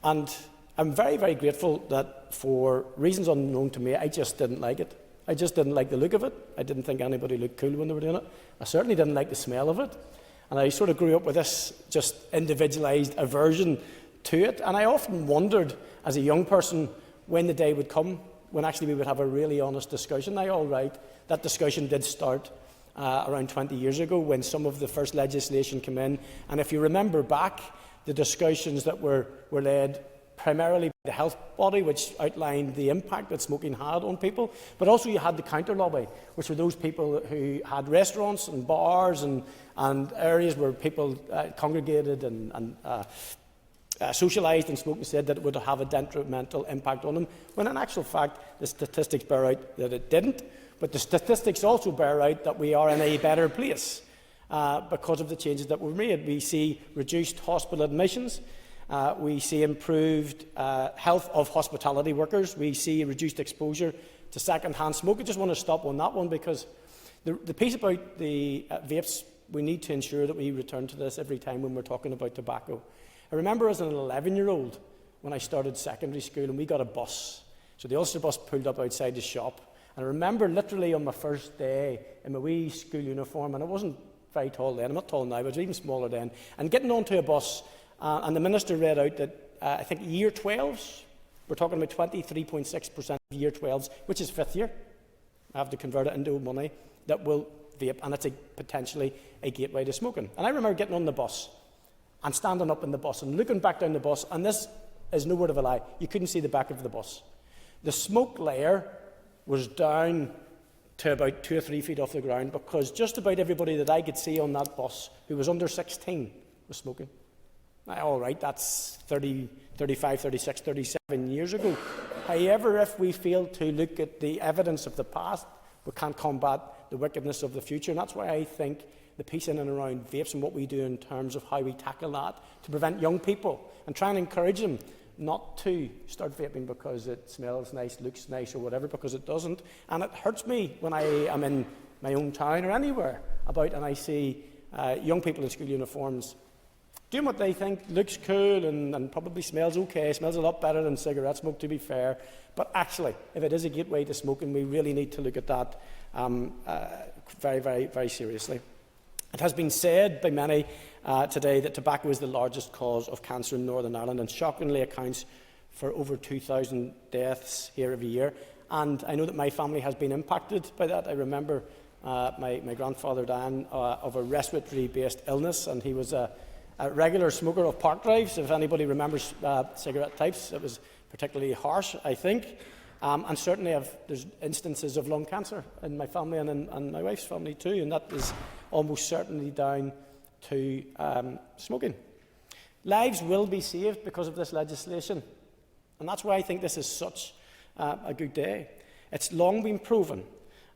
C: I'm very, very grateful that, for reasons unknown to me, I just didn't like it. I just didn't like the look of it. I didn't think anybody looked cool when they were doing it. I certainly didn't like the smell of it. And I sort of grew up with this just individualised aversion to it. And I often wondered, as a young person, when the day would come when actually we would have a really honest discussion. Now, all right, that discussion did start around 20 years ago when some of the first legislation came in. And if you remember back, the discussions that were led primarily by the health body, which outlined the impact that smoking had on people, but also you had the counter lobby, which were those people who had restaurants and bars and areas where people congregated and socialised and smoked, and said that it would have a detrimental impact on them, when in actual fact the statistics bear out that it didn't. But the statistics also bear out that we are in a better place because of the changes that were made. We see reduced hospital admissions. We see improved health of hospitality workers. We see reduced exposure to second-hand smoke. I just want to stop on that one, because the piece about the vapes, we need to ensure that we return to this every time when we're talking about tobacco. I remember as an 11-year-old when I started secondary school, and we got a bus. So the Ulster bus pulled up outside the shop. And I remember literally on my first day in my wee school uniform, and I wasn't very tall then, I'm not tall now, but I was even smaller then, and getting onto a bus. And the minister read out that I think year 12s, we're talking about 23.6% of year 12s, which is fifth year. I have to convert it into money, that will vape, and it's potentially a gateway to smoking. And I remember getting on the bus, and standing up in the bus and looking back down the bus, and this is no word of a lie, you couldn't see the back of the bus. The smoke layer was down to about 2 or 3 feet off the ground, because just about everybody that I could see on that bus who was under 16 was smoking. Now, all right, that's 30, 35, 36, 37 years ago. However, if we fail to look at the evidence of the past, we can't combat the wickedness of the future. And that's why I think the piece in and around vapes and what we do in terms of how we tackle that to prevent young people and try and encourage them not to start vaping because it smells nice, looks nice or whatever, because it doesn't. And it hurts me when I am in my own town or anywhere about and I see young people in school uniforms doing what they think looks cool and probably smells okay, smells a lot better than cigarette smoke, to be fair. But actually, if it is a gateway to smoking, we really need to look at that very, very, very seriously. It has been said by many today that tobacco is the largest cause of cancer in Northern Ireland and shockingly accounts for over 2,000 deaths here every year. And I know that my family has been impacted by that. I remember my grandfather dying of a respiratory-based illness, and he was a regular smoker of park drives. If anybody remembers cigarette types, it was particularly harsh, I think. And certainly there's instances of lung cancer in my family and my wife's family too, and that is almost certainly down to smoking. Lives will be saved because of this legislation, and that's why I think this is such a good day. It's long been proven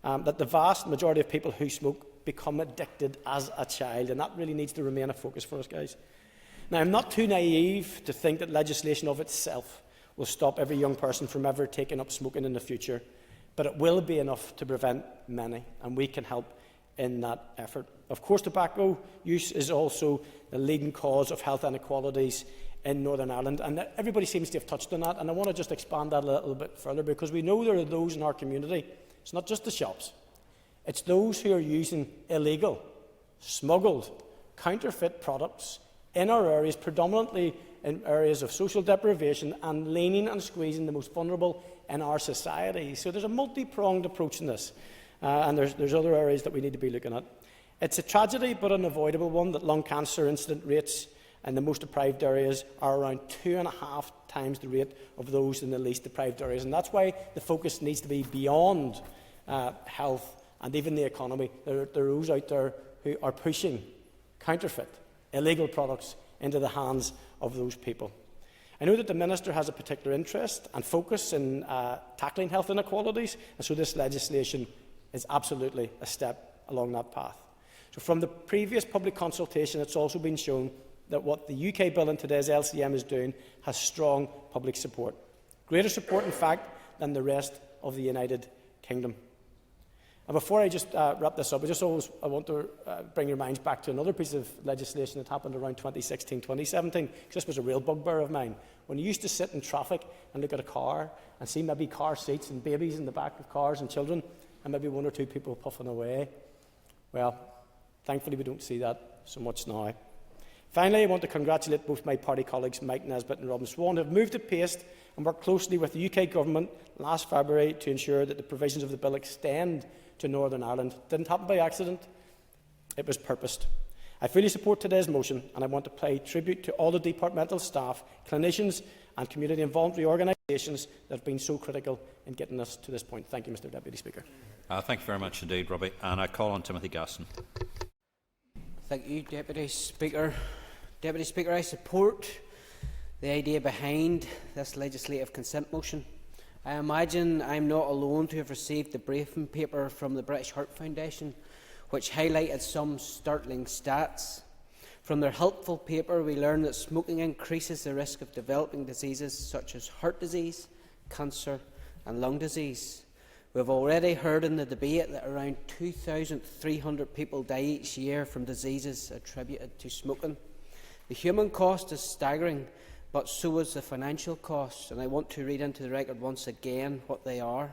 C: that the vast majority of people who smoke become addicted as a child, and that really needs to remain a focus for us, guys. Now, I'm not too naive to think that legislation of itself will stop every young person from ever taking up smoking in the future, but it will be enough to prevent many, and we can help in that effort. Of course, tobacco use is also the leading cause of health inequalities in Northern Ireland, and everybody seems to have touched on that, and I want to just expand that a little bit further, because we know there are those in our community, it's not just the shops, it's those who are using illegal, smuggled, counterfeit products in our areas, predominantly in areas of social deprivation, and leaning and squeezing the most vulnerable in our society. So there's a multi-pronged approach in this, and there's other areas that we need to be looking at. It's a tragedy, but an avoidable one, that lung cancer incident rates in the most deprived areas are around 2.5 times the rate of those in the least deprived areas. And that's why the focus needs to be beyond health and even the economy. There are those out there who are pushing counterfeit, illegal products into the hands of those people. I know that the Minister has a particular interest and focus in tackling health inequalities, and so this legislation is absolutely a step along that path. So from the previous public consultation, it's also been shown that what the UK bill in today's LCM is doing has strong public support. Greater support, in fact, than the rest of the United Kingdom. And before I just wrap this up, I want to bring your minds back to another piece of legislation that happened around 2016, 2017, because this was a real bugbear of mine. When you used to sit in traffic and look at a car and see maybe car seats and babies in the back of cars and children, and maybe 1 or 2 people puffing away. Well, thankfully we don't see that so much now. Finally, I want to congratulate both my party colleagues, Mike Nesbitt and Robin Swan, who have moved at pace and worked closely with the UK Government last February to ensure that the provisions of the bill extend to Northern Ireland. It didn't happen by accident, it was purposed. I fully support today's motion, and I want to pay tribute to all the departmental staff, clinicians and community and voluntary organisations that have been so critical in getting us to this point. Thank you, Mr Deputy Speaker.
L: Thank you very much indeed, Robbie. And I call on Timothy Gaston.
B: Thank you, Deputy Speaker. Deputy Speaker, I support the idea behind this legislative consent motion. I imagine I'm not alone to have received the briefing paper from the British Heart Foundation, which highlighted some startling stats. From their helpful paper, we learn that smoking increases the risk of developing diseases such as heart disease, cancer and lung disease. We've already heard in the debate that around 2,300 people die each year from diseases attributed to smoking. The human cost is staggering, but so is the financial cost, and I want to read into the record once again what they are.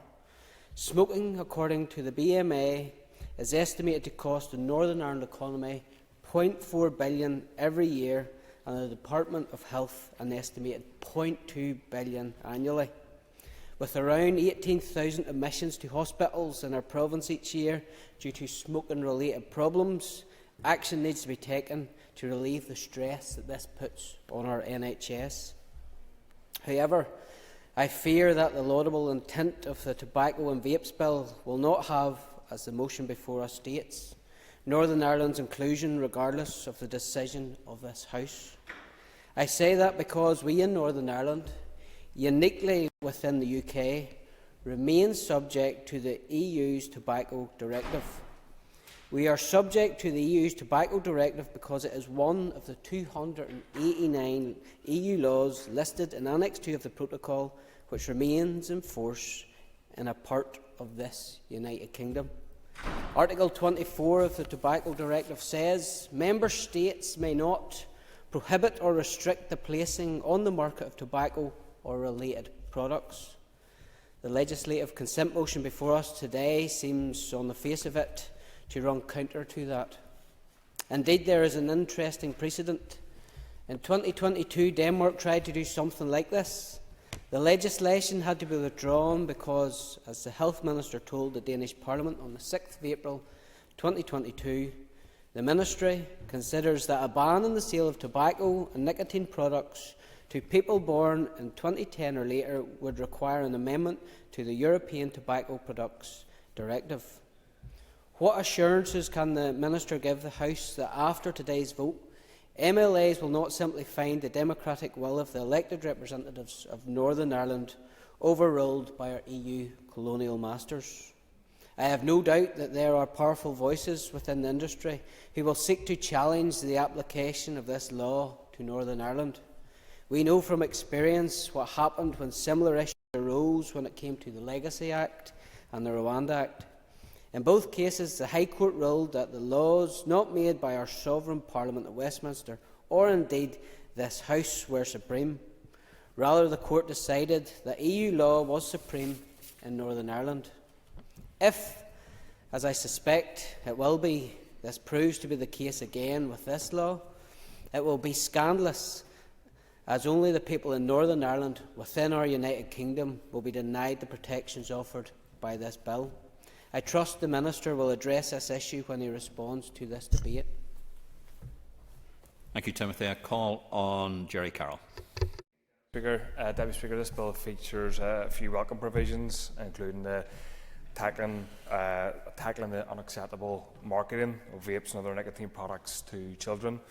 B: Smoking, according to the BMA, is estimated to cost the Northern Ireland economy £0.4 billion every year, and the Department of Health an estimated £0.2 billion annually. With around 18,000 admissions to hospitals in our province each year due to smoking-related problems, action needs to be taken to relieve the stress that this puts on our NHS. However, I fear that the laudable intent of the Tobacco and Vapes Bill will not have, as the motion before us states, Northern Ireland's inclusion regardless of the decision of this House. I say that because we in Northern Ireland, uniquely within the UK, remain subject to the EU's Tobacco Directive. We are subject to the EU's Tobacco Directive because it is one of the 289 EU laws listed in Annex 2 of the Protocol which remains in force in a part of this United Kingdom. Article 24 of the Tobacco Directive says Member States may not prohibit or restrict the placing on the market of tobacco or related products. The legislative consent motion before us today seems, on the face of it, to run counter to that. Indeed, there is an interesting precedent. In 2022, Denmark tried to do something like this. The legislation had to be withdrawn because, as the Health Minister told the Danish Parliament on the 6th of April 2022, the Ministry considers that a ban on the sale of tobacco and nicotine products to people born in 2010 or later would require an amendment to the European Tobacco Products Directive. What assurances can the Minister give the House that after today's vote, MLAs will not simply find the democratic will of the elected representatives of Northern Ireland overruled by our EU colonial masters? I have no doubt that there are powerful voices within the industry who will seek to challenge the application of this law to Northern Ireland. We know from experience what happened when similar issues arose when it came to the Legacy Act and the Rwanda Act. In both cases, the High Court ruled that the laws not made by our sovereign Parliament at Westminster, or indeed this House, were supreme. Rather, the Court decided that EU law was supreme in Northern Ireland. If, as I suspect it will be, this proves to be the case again with this law, it will be scandalous, as only the people in Northern Ireland within our United Kingdom will be denied the protections offered by this bill. I trust the Minister will address this issue when he responds to this debate.
L: Thank you, Timothy. I call on Jerry Carroll.
K: Deputy Speaker, this bill features a few welcome provisions, including the tackling the unacceptable marketing of vapes and other nicotine products to children.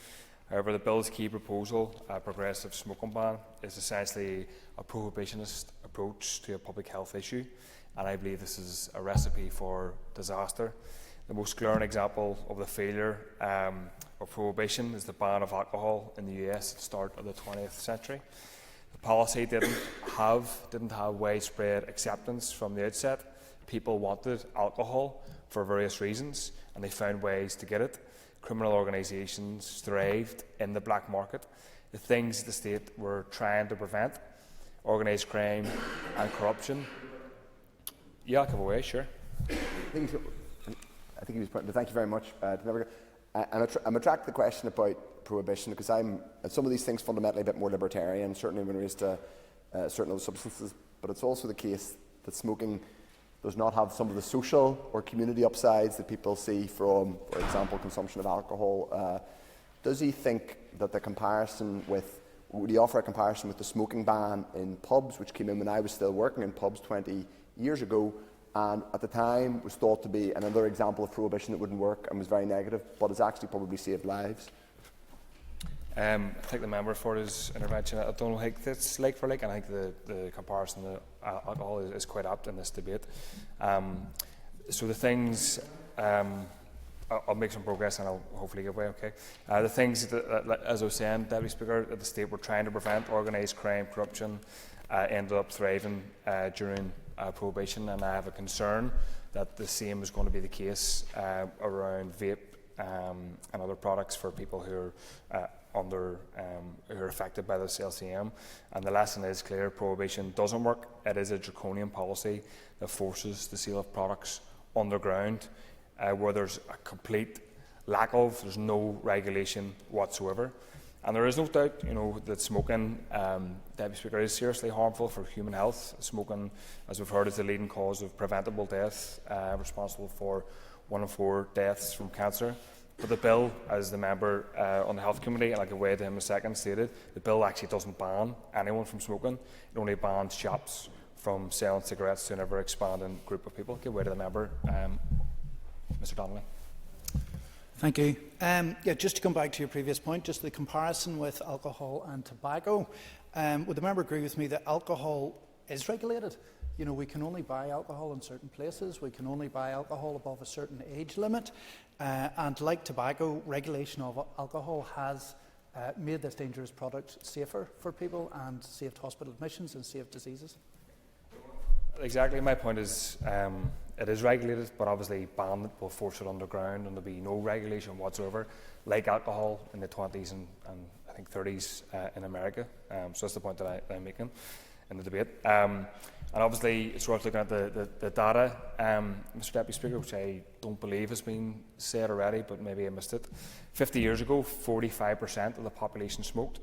K: However, the bill's key proposal, a progressive smoking ban, is essentially a prohibitionist approach to a public health issue, and I believe this is a recipe for disaster. The most glaring example of the failure of prohibition is the ban of alcohol in the US at the start of the 20th century. The policy didn't have widespread acceptance from the outset. People wanted alcohol for various reasons, and they found ways to get it. Criminal organisations thrived in the black market. The things the state were trying to prevent, organised crime and corruption. Yeah, I'll give away, sure.
M: I think he was putting. Thank you very much. I'm attracted to the question about prohibition because some of these things fundamentally a bit more libertarian, certainly when it relates to certain other substances. But it's also the case that smoking does not have some of the social or community upsides that people see from, for example, consumption of alcohol. Does he think that would he offer a comparison with the smoking ban in pubs, which came in when I was still working in pubs 20 years ago, and at the time was thought to be another example of prohibition that wouldn't work and was very negative, but has actually probably saved lives?
K: I thank the member for his intervention. I don't think it's like for like, and I think the comparison to alcohol is quite apt in this debate. So the things, I'll make some progress and I'll hopefully give way, okay? The things, that, as I was saying, Deputy Speaker, that the state were trying to prevent organised crime, corruption, ended up thriving during prohibition, and I have a concern that the same is going to be the case around vape and other products for people who are who are affected by this LCM. And the lesson is clear: prohibition doesn't work. It is a draconian policy that forces the sale of products underground, where there's a complete there's no regulation whatsoever. And there is no doubt, that smoking, Deputy Speaker, is seriously harmful for human health. Smoking, as we've heard, is the leading cause of preventable death, responsible for 1 in 4 deaths from cancer. But the bill, as the member on the Health Committee, and I give way to him a second, stated, the bill actually doesn't ban anyone from smoking. It only bans shops from selling cigarettes to an ever-expanding group of people. Give way to the member, Mr Donnelly.
P: Thank you. Just to come back to your previous point, just the comparison with alcohol and tobacco. Would the member agree with me that alcohol is regulated? You know, we can only buy alcohol in certain places. We can only buy alcohol above a certain age limit. And like tobacco, regulation of alcohol has made this dangerous product safer for people and saved hospital admissions and saved diseases.
K: Exactly. My point is it is regulated, but obviously banned it will force it underground and there'll be no regulation whatsoever, like alcohol in the 20s and I think 30s in America. So that's the point that I'm making in the debate. And obviously it's worth looking at the data, Mr Deputy Speaker, which I don't believe has been said already, but maybe I missed it. 50 years ago, 45% of the population smoked.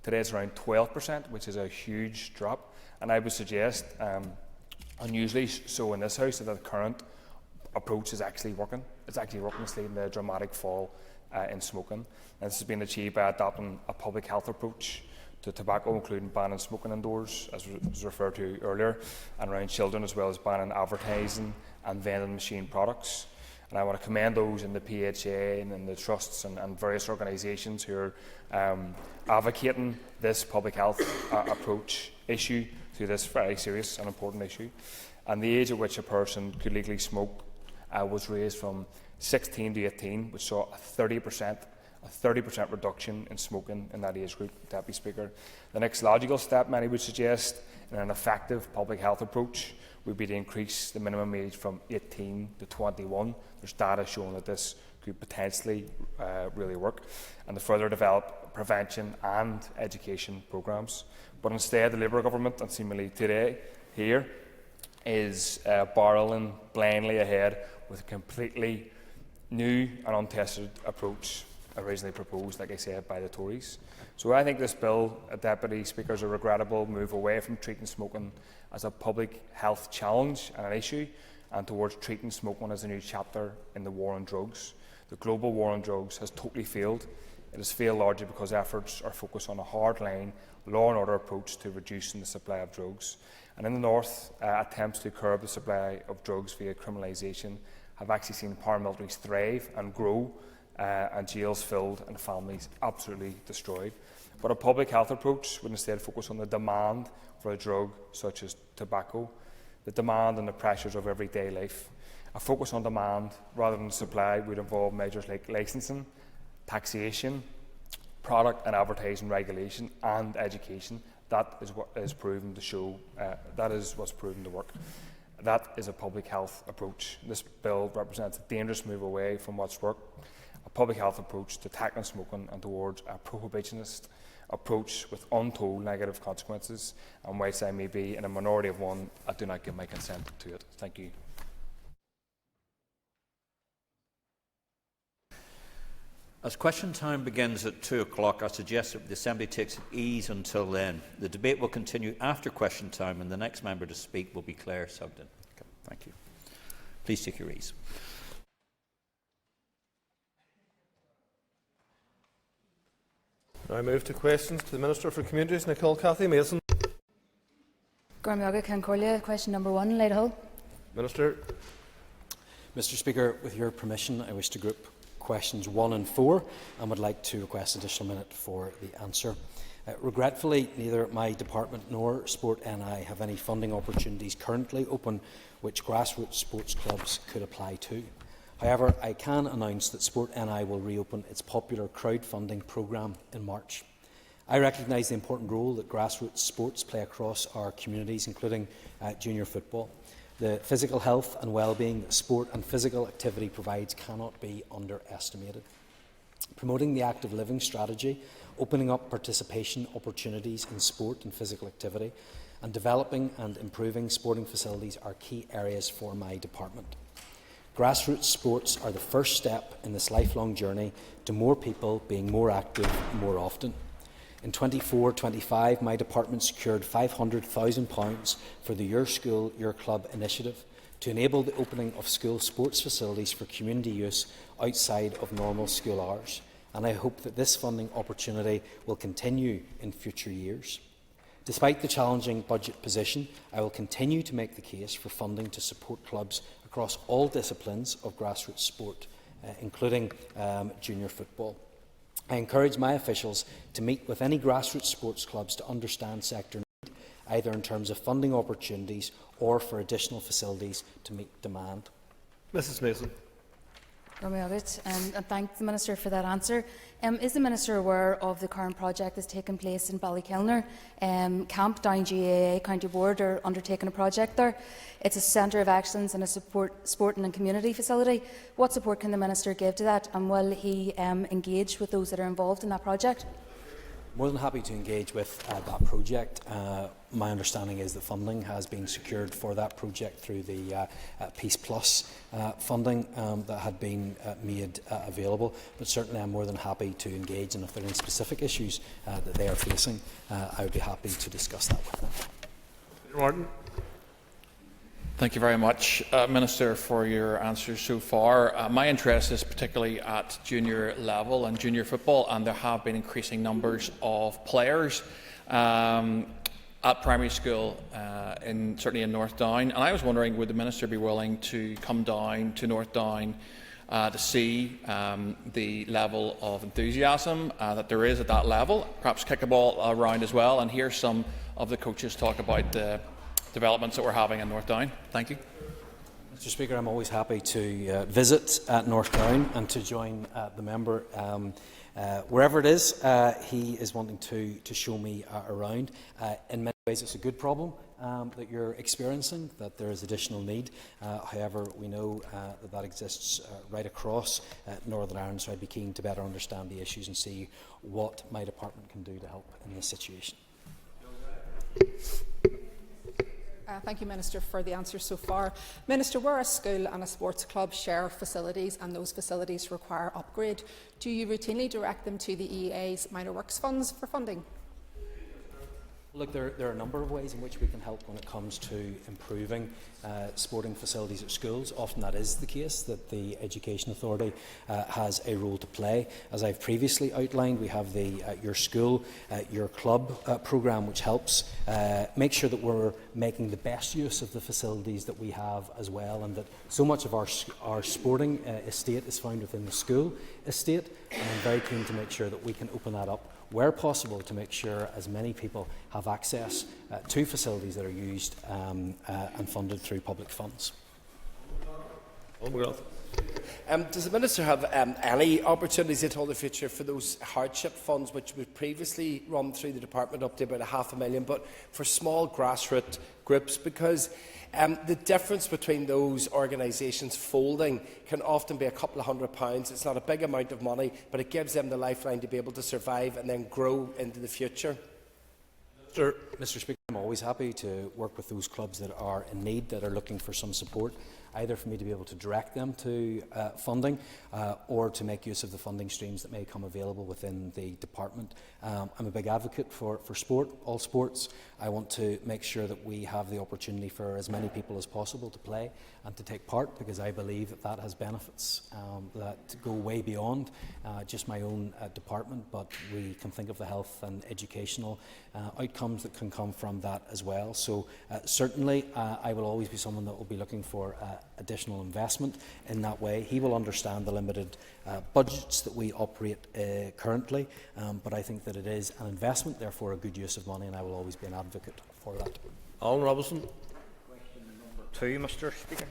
K: Today it's around 12%, which is a huge drop. And I would suggest, unusually so in this House, that the current approach is actually working. It's actually working. It's leading to a dramatic fall in smoking. And this has been achieved by adopting a public health approach to tobacco, including banning smoking indoors, as was referred to earlier, and around children, as well as banning advertising and vending machine products. And I want to commend those in the PHA and in the trusts and various organisations who are advocating this public health approach issue to this very serious and important issue. And the age at which a person could legally smoke was raised from 16 to 18, which saw a 30% reduction in smoking in that age group, Deputy Speaker. The next logical step, many would suggest, in an effective public health approach would be to increase the minimum age from 18 to 21. There's data showing that this could potentially really work, and to further develop prevention and education programmes. But instead, the Labour government, and seemingly today here, is barrelling blindly ahead with a completely new and untested approach originally proposed, like I said, by the Tories. So I think this bill, Deputy Speaker, is a regrettable move away from treating smoking as a public health challenge and an issue, and towards treating smoking as a new chapter in the war on drugs. The global war on drugs has totally failed. It has failed largely because efforts are focused on a hard-line, law and order approach to reducing the supply of drugs. And in the North, attempts to curb the supply of drugs via criminalisation have actually seen paramilitaries thrive and grow, and jails filled and families absolutely destroyed. But a public health approach would instead focus on the demand for a drug such as tobacco, the demand and the pressures of everyday life. A focus on demand rather than supply would involve measures like licensing, taxation, product and advertising regulation and education. That is what is proven to show, that is what's proven to work. That is a public health approach. This bill represents a dangerous move away from what's worked, a public health approach to tackling smoking and towards a prohibitionist approach with untold negative consequences. And whilst I may be in a minority of one, I do not give my consent to it. Thank you.
L: As question time begins at 2 o'clock, I suggest that the Assembly takes it ease until then. The debate will continue after question time, and the next member to speak will be Claire Sugden. Okay, thank you. Please take your ease.
A: I move to questions to the Minister for Communities, Nicole Cathy Mason.
N: Question number 1, Laidhill.
A: Minister.
F: Mr Speaker, with your permission, I wish to group questions 1 and 4 and would like to request an additional minute for the answer. Regretfully, neither my department nor Sport NI have any funding opportunities currently open which grassroots sports clubs could apply to. However, I can announce that Sport NI will reopen its popular crowdfunding programme in March. I recognise the important role that grassroots sports play across our communities, including junior football. The physical health and well-being that sport and physical activity provides cannot be underestimated. Promoting the active living strategy, opening up participation opportunities in sport and physical activity, and developing and improving sporting facilities are key areas for my department. Grassroots sports are the first step in this lifelong journey to more people being more active more often. In 24-25, my department secured £500,000 for the Your School, Your Club initiative to enable the opening of school sports facilities for community use outside of normal school hours, and I hope that this funding opportunity will continue in future years. Despite the challenging budget position, I will continue to make the case for funding to support clubs across all disciplines of grassroots sport, including junior football. I encourage my officials to meet with any grassroots sports clubs to understand sector need, either in terms of funding opportunities or for additional facilities to meet demand.
A: Mrs Mason.
N: And thank the Minister for that answer. Is the Minister aware of the current project that's taking place in Ballykilner? Camp Down GAA County Board are undertaking a project there. It's a centre of excellence and a sporting and community facility. What support can the Minister give to that, and will he engage with those that are involved in that project?
F: More than happy to engage with that project. My understanding is that funding has been secured for that project through the Peace Plus funding that had been made available, but certainly I'm more than happy to engage, and if there are any specific issues that they are facing, I would be happy to discuss that with them.
A: Peter Martin.
O: Thank you very much, Minister, for your answers so far. My interest is particularly at junior level and junior football, and there have been increasing numbers of players at primary school, certainly in North Down. And I was wondering, would the Minister be willing to come down to North Down to see the level of enthusiasm that there is at that level, perhaps kick a ball around as well, and hear some of the coaches talk about the developments that we're having in North Down? Thank you.
F: Mr Speaker, I'm always happy to visit at North Down and to join the member wherever it is he is wanting to show me around. In many ways it's a good problem that you're experiencing, that there is additional need. However, we know that exists right across Northern Ireland, so I'd be keen to better understand the issues and see what my department can do to help in this situation.
Q: Thank you, Minister, for the answers so far. Minister, where a school and a sports club share facilities and those facilities require upgrade, do you routinely direct them to the EA's minor works funds for funding?
F: Look, there are a number of ways in which we can help when it comes to improving sporting facilities at schools. Often that is the case, that the Education Authority has a role to play. As I've previously outlined, we have the Your School, Your Club programme, which helps make sure that we're making the best use of the facilities that we have as well, and that so much of our sporting estate is found within the school estate. And I'm very keen to make sure that we can open that up where possible to make sure as many people have access to facilities that are used and funded through public funds.
I: Does the Minister have any opportunities at all in the future for those hardship funds which we've previously run through the department up to about £500,000, but for small grassroots groups? Because the difference between those organisations folding can often be a couple of £100. It's not a big amount of money, but it gives them the lifeline to be able to survive and then grow into the future.
F: Mr Speaker, I'm always happy to work with those clubs that are in need, that are looking for some support, either for me to be able to direct them to funding or to make use of the funding streams that may come available within the department. I'm a big advocate for sport, all sports. I want to make sure that we have the opportunity for as many people as possible to play and to take part, because I believe that that has benefits that go way beyond just my own department, but we can think of the health and educational outcomes that can come from that as well. So certainly I will always be someone that will be looking for additional investment in that way. He will understand the limited budgets that we operate currently, but I think that it is an investment, therefore a good use of money, and I will always be an advocate for that.
A: Alan Robinson.
J: Question number 2, Mr Speaker.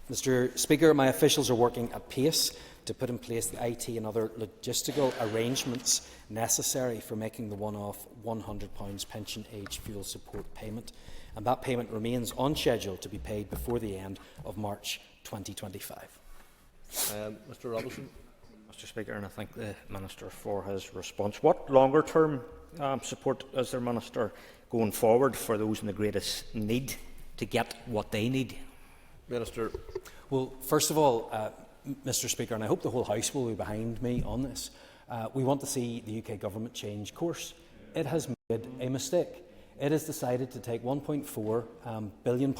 F: Mr Speaker, my officials are working at pace to put in place the IT and other logistical arrangements necessary for making the one-off £100 pension age fuel support payment, and that payment remains on schedule to be paid before the end of March 2025.
A: Mr Robinson.
J: Mr Speaker, and I thank the Minister for his response. What longer-term support is there, Minister, going forward for those in the greatest need to get what they need?
A: Minister.
F: Well, first of all, Mr Speaker, and I hope the whole House will be behind me on this, We want to see the UK Government change course. It has made a mistake. It has decided to take £1.4 billion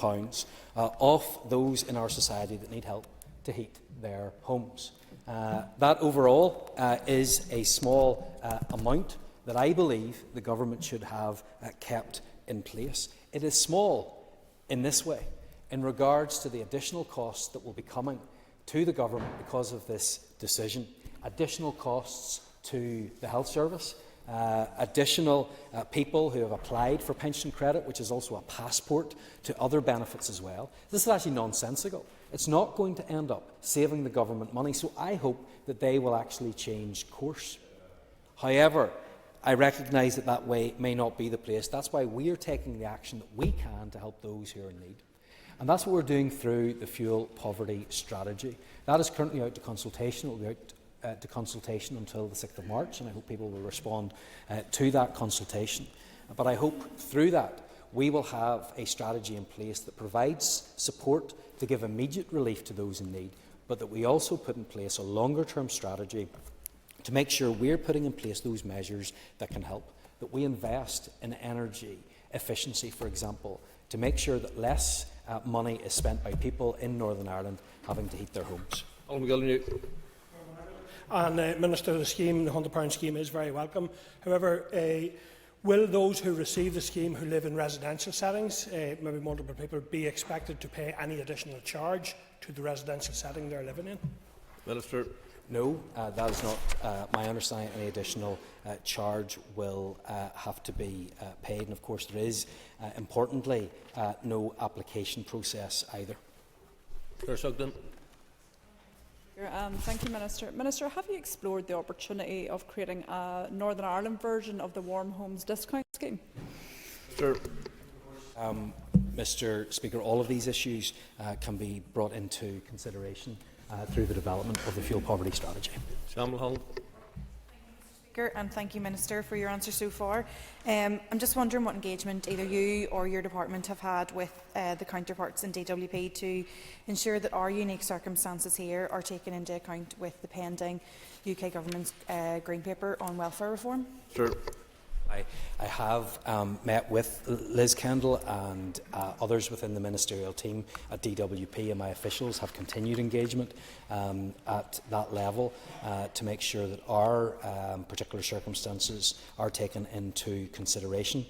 F: off those in our society that need help to heat their homes. That overall is a small amount that I believe the government should have kept in place. It is small in this way, in regards to the additional costs that will be coming to the government because of this decision, additional costs to the health service, additional people who have applied for pension credit, which is also a passport to other benefits as well. This is actually nonsensical. It's not going to end up saving the government money, so I hope that they will actually change course. However, I recognise that that way may not be the place. That's why we are taking the action that we can to help those who are in need. And that's what we're doing through the Fuel Poverty Strategy. That is currently out to consultation. It will be out to consultation until the 6th of March, and I hope people will respond to that consultation. But I hope through that we will have a strategy in place that provides support to give immediate relief to those in need, but that we also put in place a longer-term strategy to make sure we're putting in place those measures that can help, that we invest in energy efficiency, for example, to make sure that less money is spent by people in Northern Ireland having to heat their homes.
R: And Minister, the scheme, the £100 scheme, is very welcome. However, will those who receive the scheme who live in residential settings, maybe multiple people, be expected to pay any additional charge to the residential setting they're living in?
A: Minister.
F: No, that is not my understanding. Any additional charge will have to be paid. And of course there is, importantly, no application process either.
S: Thank you, Minister. Minister, have you explored the opportunity of creating a Northern Ireland version of the Warm Homes Discount Scheme?
A: Sure.
F: Mr. Speaker, all of these issues can be brought into consideration through the development of the fuel poverty strategy.
T: And thank you, Minister, for your answer so far. I'm just wondering what engagement either you or your department have had with the counterparts in DWP to ensure that our unique circumstances here are taken into account with the pending UK Government's Green Paper on welfare reform.
A: Sure.
F: I have met with Liz Kendall and others within the ministerial team at DWP, and my officials have continued engagement at that level to make sure that our particular circumstances are taken into consideration.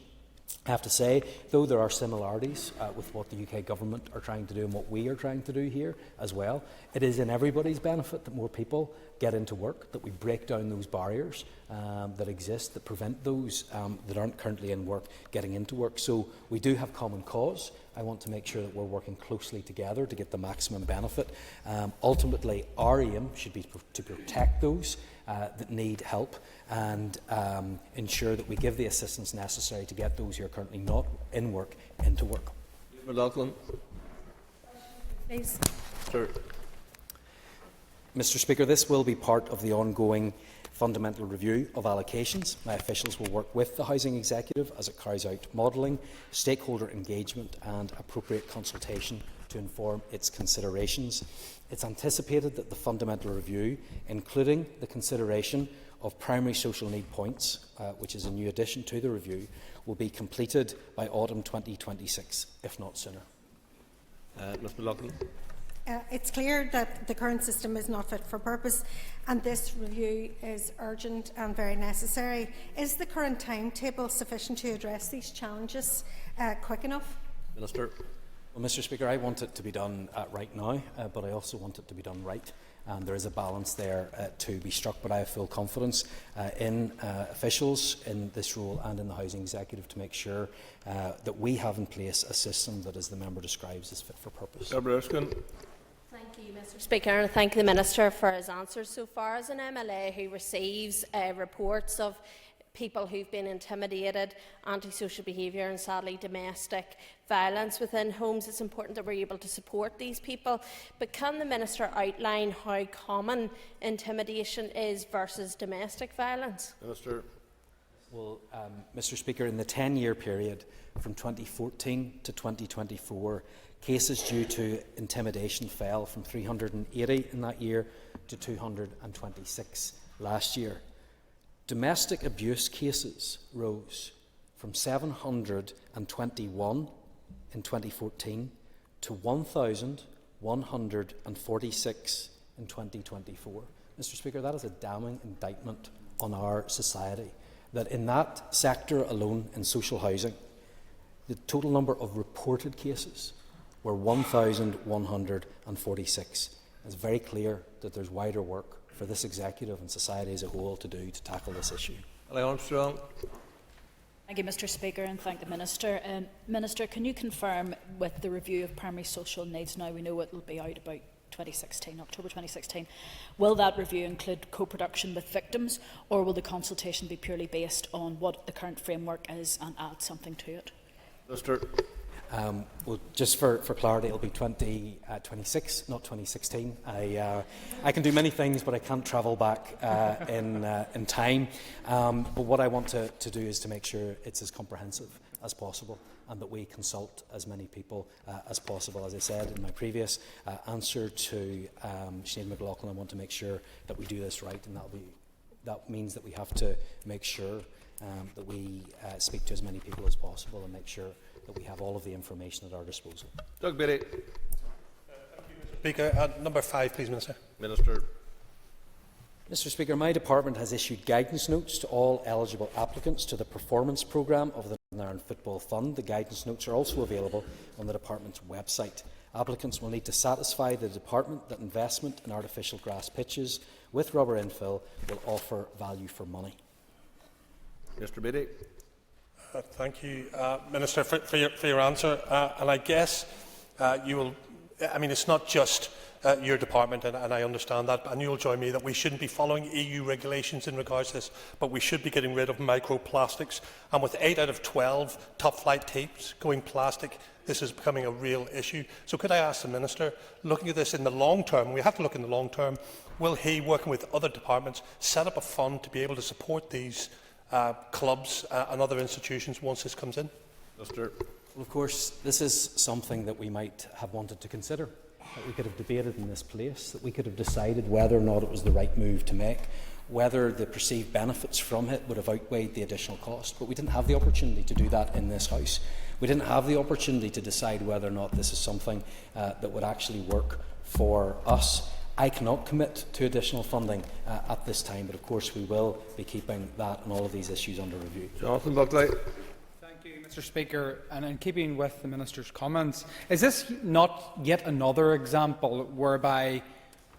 F: I have to say, though, there are similarities with what the UK Government are trying to do and what we are trying to do here as well. It is in everybody's benefit that more people get into work, that we break down those barriers that exist, that prevent those that aren't currently in work getting into work. So we do have common cause. I want to make sure that we're working closely together to get the maximum benefit. Ultimately, our aim should be to protect those that need help and ensure that we give the assistance necessary to get those who are currently not in work into work.
T: Please.
A: Sure.
F: Mr. Speaker, this will be part of the ongoing fundamental review of allocations. My officials will work with the Housing Executive as it carries out modelling, stakeholder engagement and appropriate consultation to inform its considerations. It's anticipated that the fundamental review, including the consideration of primary social need points, which is a new addition to the review, will be completed by autumn 2026, if not sooner.
A: Ms McLaughlin.
X: It's clear that the current system is not fit for purpose, and this review is urgent and very necessary. Is the current timetable sufficient to address these challenges quick enough?
A: Minister.
F: Well, Mr. Speaker, I want it to be done right now, but I also want it to be done right. And there is a balance there to be struck, but I have full confidence in officials in this role and in the Housing Executive to make sure that we have in place a system that, as the member describes, is fit for purpose.
Y: Thank you, Mr. Speaker, and I thank the Minister for his answers so far. As an MLA who receives reports of people who've been intimidated, antisocial behaviour and sadly domestic violence within homes, it's important that we're able to support these people. But can the Minister outline how common intimidation is versus domestic violence?
A: Minister.
F: Well, Mr. Speaker, in the 10-year period from 2014 to 2024, cases due to intimidation fell from 380 in that year to 226 last year. domestic abuse cases rose from 721 in 2014 to 1,146 in 2024. Mr. Speaker, that is a damning indictment on our society, that in that sector alone, in social housing, the total number of reported cases were 1,146. It's very clear that there's wider work for this executive and society as a whole to do to tackle this issue.
A: Armstrong.
D: Thank you, Mr. Speaker, and thank the Minister. Minister, can you confirm with the review of primary social needs, now we know it will be out about 2016, October 2016, will that review include co-production with victims, or will the consultation be purely based on what the current framework is and add something to it?
A: Minister.
F: Well, just for clarity, it'll be 2026, not 2016. I can do many things, but I can't travel back in time. But what I want to do is to make sure it's as comprehensive as possible, and that we consult as many people as possible. As I said in my previous answer to Sinead McLaughlin, I want to make sure that we do this right, and that means that we have to make sure that we speak to as many people as possible and make sure that we have all of the information at our disposal.
A: Doug Beattie.
E: Speaker, number 5, please, Minister.
A: Minister.
F: Mr. Speaker, my department has issued guidance notes to all eligible applicants to the performance programme of the Northern Ireland Football Fund. The guidance notes are also available on the department's website. Applicants will need to satisfy the department that investment in artificial grass pitches with rubber infill will offer value for money.
A: Mr. Beattie.
E: Thank you, Minister, for your answer. And I guess you will. I mean, it's not just your department, and I understand that, and you'll join me that we shouldn't be following EU regulations in regards to this, but we should be getting rid of microplastics. And with 8 out of 12 top-flight tapes going plastic, this is becoming a real issue. So could I ask the Minister, looking at this in the long term, we have to look in the long term, will he, working with other departments, set up a fund to be able to support these clubs and other institutions once this comes in?
A: Minister.
F: Well, of course, this is something that we might have wanted to consider, that we could have debated in this place, that we could have decided whether or not it was the right move to make, whether the perceived benefits from it would have outweighed the additional cost. But we didn't have the opportunity to do that in this House. We didn't have the opportunity to decide whether or not this is something that would actually work for us. I cannot commit to additional funding at this time, but of course we will be keeping that and all of these issues under review.
A: Jonathan Buckley.
G: Thank you, Mr. Speaker. And in keeping with the Minister's comments, is this not yet another example whereby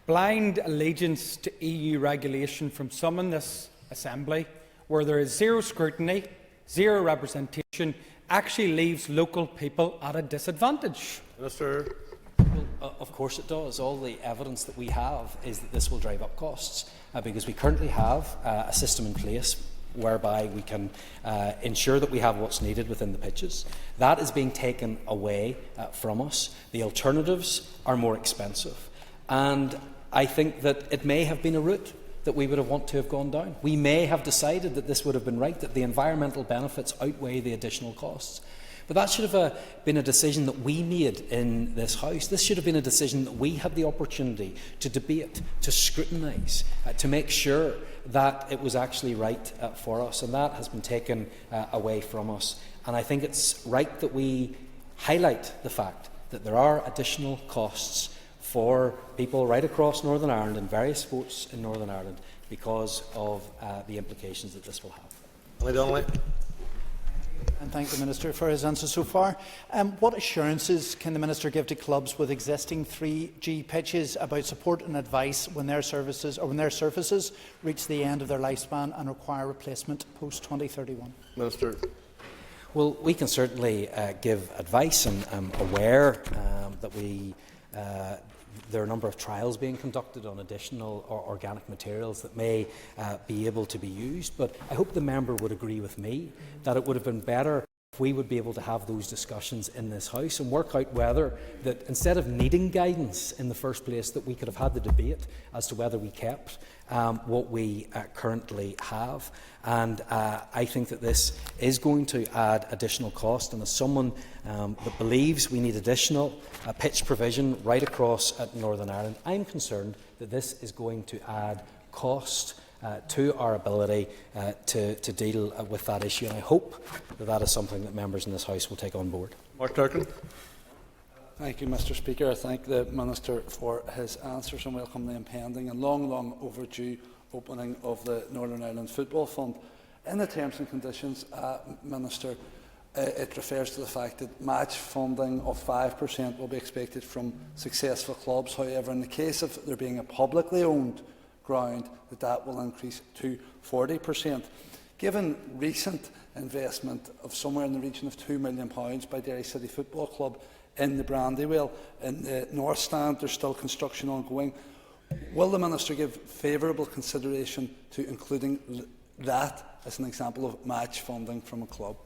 G: blind allegiance to EU regulation from some in this Assembly, where there is zero scrutiny, zero representation, actually leaves local people at a disadvantage?
A: Minister.
F: Well, of course it does. All the evidence that we have is that this will drive up costs, because we currently have a system in place whereby we can ensure that we have what's needed within the pitches. That is being taken away from us. The alternatives are more expensive, and I think that it may have been a route that we would have wanted to have gone down. We may have decided that this would have been right, that the environmental benefits outweigh the additional costs. But that should have been a decision that we made in this House. This should have been a decision that we had the opportunity to debate, to scrutinise, to make sure that it was actually right for us, and that has been taken away from us. And I think it's right that we highlight the fact that there are additional costs for people right across Northern Ireland and various sports in Northern Ireland because of the implications that this will have.
P: And thank the Minister for his answer so far. What assurances can the Minister give to clubs with existing 3G pitches about support and advice when their services reach the end of their lifespan and require replacement post-2031?
A: Minister.
F: Well, we can certainly give advice, and I'm aware that there are a number of trials being conducted on additional organic materials that may be able to be used. But I hope the member would agree with me that it would have been better if we would be able to have those discussions in this House and work out whether that instead of needing guidance in the first place, that we could have had the debate as to whether we kept what we currently have. And I think that this is going to add additional cost, and as someone that believes we need additional pitch provision right across Northern Ireland, I'm concerned that this is going to add cost to our ability to deal with that issue. And I hope that that is something that members in this House will take on board.
A: Mark Durkin.
C: Thank you, Mr. Speaker. I thank the Minister for his answers and welcome the impending and long overdue opening of the Northern Ireland Football Fund. In the terms and conditions, Minister, it refers to the fact that match funding of 5% will be expected from successful clubs. However, in the case of there being a publicly owned ground, that will increase to 40%. Given recent investment of somewhere in the region of £2 million by Derry City Football Club in the Brandywell, in the North Stand, there's still construction ongoing. Will the Minister give favourable consideration to including that as an example of match funding from a club?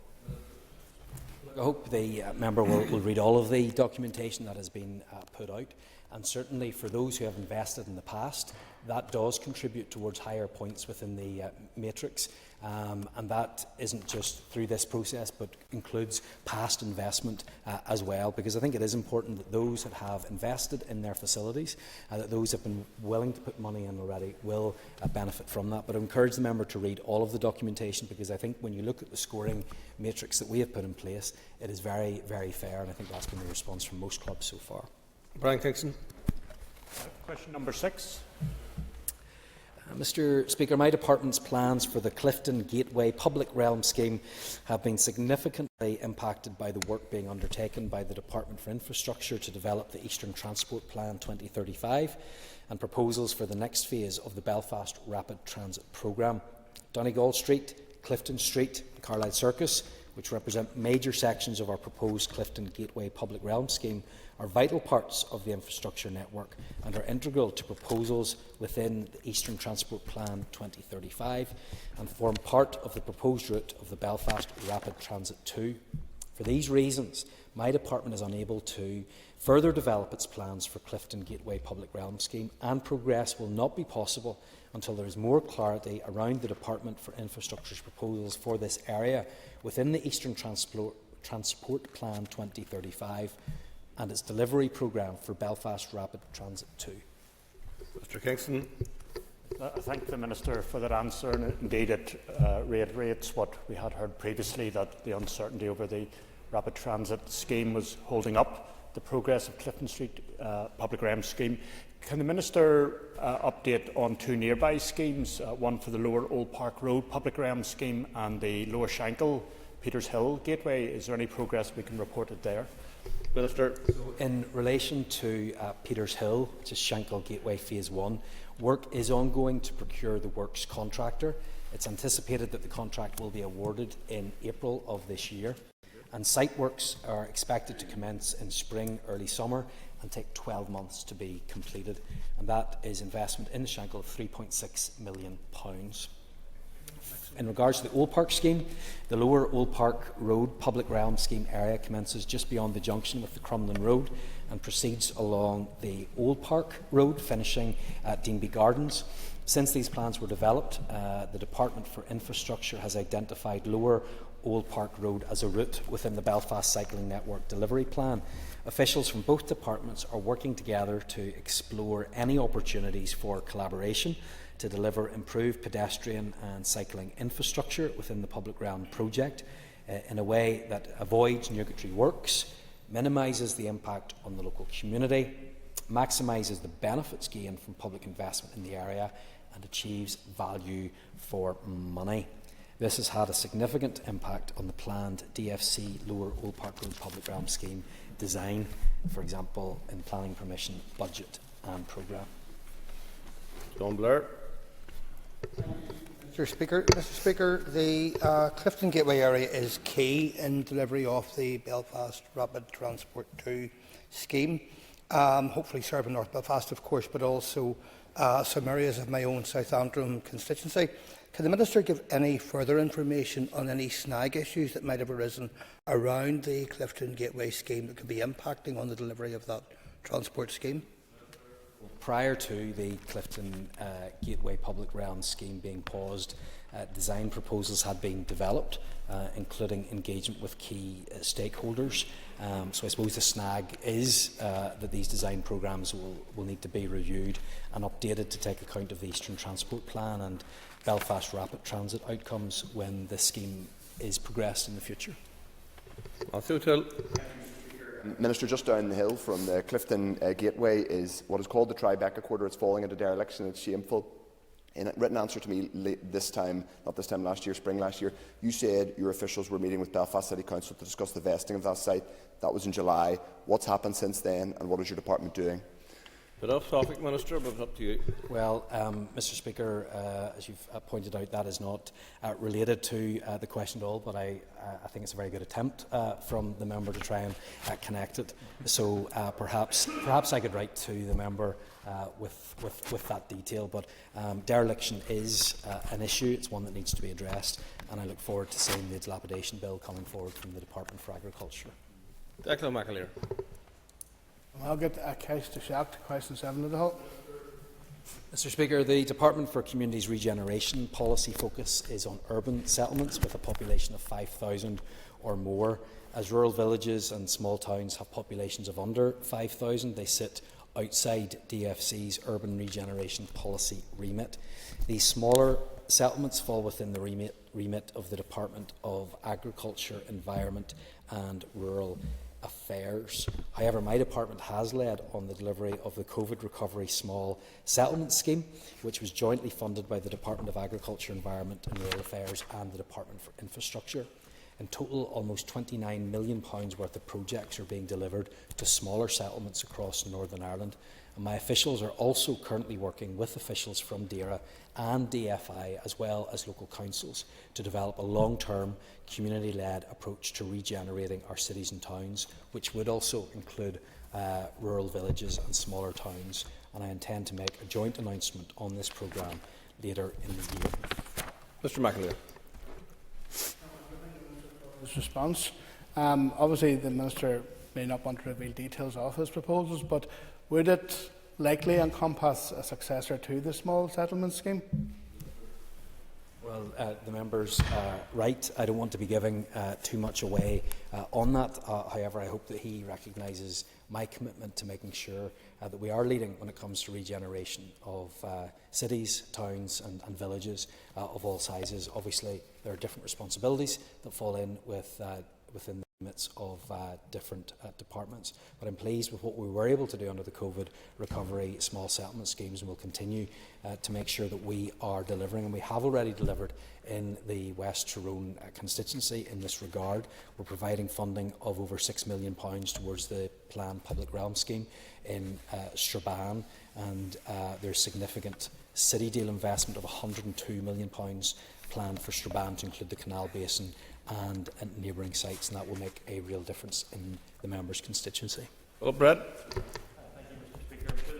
F: I hope the member will read all of the documentation that has been put out, and certainly for those who have invested in the past, that does contribute towards higher points within the matrix, and that isn't just through this process but includes past investment as well, because I think it is important that those that have invested in their facilities, that those that have been willing to put money in already will benefit from that. But I encourage the member to read all of the documentation, because I think when you look at the scoring matrix that we have put in place, it is very, very fair, and I think that's been the response from most clubs so far.
A: Brian Kingston.
H: Question number 6.
F: Mr. Speaker, my department's plans for the Clifton Gateway Public Realm Scheme have been significantly impacted by the work being undertaken by the Department for Infrastructure to develop the Eastern Transport Plan 2035 and proposals for the next phase of the Belfast Rapid Transit Programme. Donegal Street, Clifton Street and Carlisle Circus, which represent major sections of our proposed Clifton Gateway Public Realm Scheme, are vital parts of the infrastructure network and are integral to proposals within the Eastern Transport Plan 2035 and form part of the proposed route of the Belfast Rapid Transit 2. For these reasons, my department is unable to further develop its plans for Clifton Gateway Public Realm Scheme, and progress will not be possible until there is more clarity around the Department for Infrastructure's proposals for this area within the Eastern Transport Plan 2035 and its delivery programme for Belfast Rapid Transit 2.
A: Mr. Kingston.
H: I thank the Minister for that answer, and indeed it reiterates what we had heard previously, that the uncertainty over the rapid transit scheme was holding up the progress of Clifton Street Public Realm Scheme. Can the Minister update on two nearby schemes, one for the Lower Old Park Road Public Realm Scheme and the Lower Shankill Peters Hill Gateway? Is there any progress we can report it there?
A: Minister.
F: In relation to Peters Hill, which is Shankill Gateway Phase 1, work is ongoing to procure the works contractor. It's anticipated that the contract will be awarded in April of this year, and site works are expected to commence in spring, early summer, and take 12 months to be completed. And that is investment in the Shankill of £3.6 million. In regards to the Old Park scheme, the Lower Old Park Road Public Realm Scheme area commences just beyond the junction with the Crumlin Road and proceeds along the Old Park Road, finishing at Deanby Gardens. Since these plans were developed, the Department for Infrastructure has identified Lower Old Park Road as a route within the Belfast Cycling Network delivery plan. Officials from both departments are working together to explore any opportunities for collaboration to deliver improved pedestrian and cycling infrastructure within the public realm project in a way that avoids nugatory works, minimises the impact on the local community, maximises the benefits gained from public investment in the area, and achieves value for money. This has had a significant impact on the planned DFC Lower Old Park Road Public Realm Scheme design, for example, in planning permission, budget and programme.
A: John Blair.
U: Mr. Speaker, the Clifton Gateway area is key in delivery of the Belfast Rapid Transport 2 scheme, hopefully serving North Belfast, of course, but also some areas of my own South Antrim constituency. Can the Minister give any further information on any snag issues that might have arisen around the Clifton Gateway scheme that could be impacting on the delivery of that transport scheme?
F: Prior to the Clifton Gateway Public Realm Scheme being paused, design proposals had been developed, including engagement with key stakeholders. So I suppose the snag is that these design programmes will need to be reviewed and updated to take account of the Eastern Transport Plan, and Belfast Rapid Transit outcomes when this scheme is progressed in the future.
B: Minister, just down the hill from the Clifton Gateway is what is called the Tribeca Quarter. It's falling into dereliction. It's shameful. In a written answer to me last year, spring last year, you said your officials were meeting with Belfast City Council to discuss the vesting of that site. That was in July. What's happened since then, and what is your department doing?
A: Bit off topic, Minister, but it's up to you.
F: Well, Mr. Speaker, as you've pointed out, that is not related to the question at all, but I think it's a very good attempt from the member to try and connect it. So perhaps I could write to the member with that detail, but dereliction is an issue. It's one that needs to be addressed, and I look forward to seeing the dilapidation bill coming forward from the Department for Agriculture.
A: Declan McAleer.
K: I'll get a case to shout to question 7 of the Hall.
F: Mr. Speaker, the Department for Communities Regeneration policy focus is on urban settlements with a population of 5,000 or more. As rural villages and small towns have populations of under 5,000, they sit outside DFC's urban regeneration policy remit. These smaller settlements fall within the remit of the Department of Agriculture, Environment and Rural Affairs. However, my department has led on the delivery of the COVID Recovery Small Settlement Scheme, which was jointly funded by the Department of Agriculture, Environment and Rural Affairs and the Department for Infrastructure. In total, almost £29 million worth of projects are being delivered to smaller settlements across Northern Ireland. And my officials are also currently working with officials from DAERA and DFI, as well as local councils, to develop a long-term, community-led approach to regenerating our cities and towns, which would also include rural villages and smaller towns. And I intend to make a joint announcement on this programme later in the year.
A: Mr. McAleer.
K: His response. Obviously, the Minister may not want to reveal details of his proposals, but would it likely encompass a successor to the small settlement scheme?
F: Well, the member's right. I don't want to be giving too much away on that. However, I hope that he recognises my commitment to making sure that we are leading when it comes to regeneration of cities, towns and villages of all sizes. Obviously, there are different responsibilities that fall in within the limits of different departments. But I'm pleased with what we were able to do under the COVID Recovery Small Settlement Schemes, and will continue to make sure that we are delivering. And we have already delivered in the West Tyrone constituency in this regard. We're providing funding of over £6 million towards the planned public realm scheme in Strabane, and there's significant city deal investment of £102 million planned for Strabane to include the Canal Basin and neighbouring sites, and that will make a real difference in the member's constituency.
A: Well, Brett.
M: The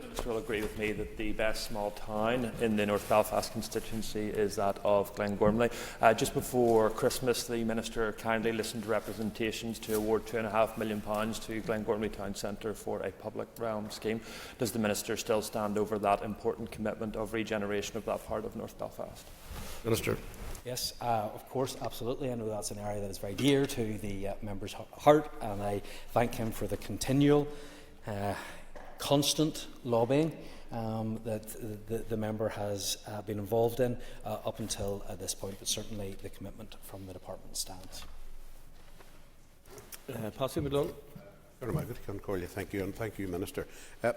M: Minister will agree with me that the best small town in the North Belfast constituency is that of Glengormley. Just before Christmas, the Minister kindly listened to representations to award £2.5 million to Glengormley Town Centre for a public realm scheme. Does the Minister still stand over that important commitment of regeneration of that part of North Belfast?
A: Minister.
F: Yes, of course, absolutely. I know that's an area that is very dear to the member's heart, and I thank him for the continual, constant lobbying that the member has been involved in up until this point, but certainly the commitment from the department stands.
A: Patsy McDonald.
V: Thank you, and thank you, Minister.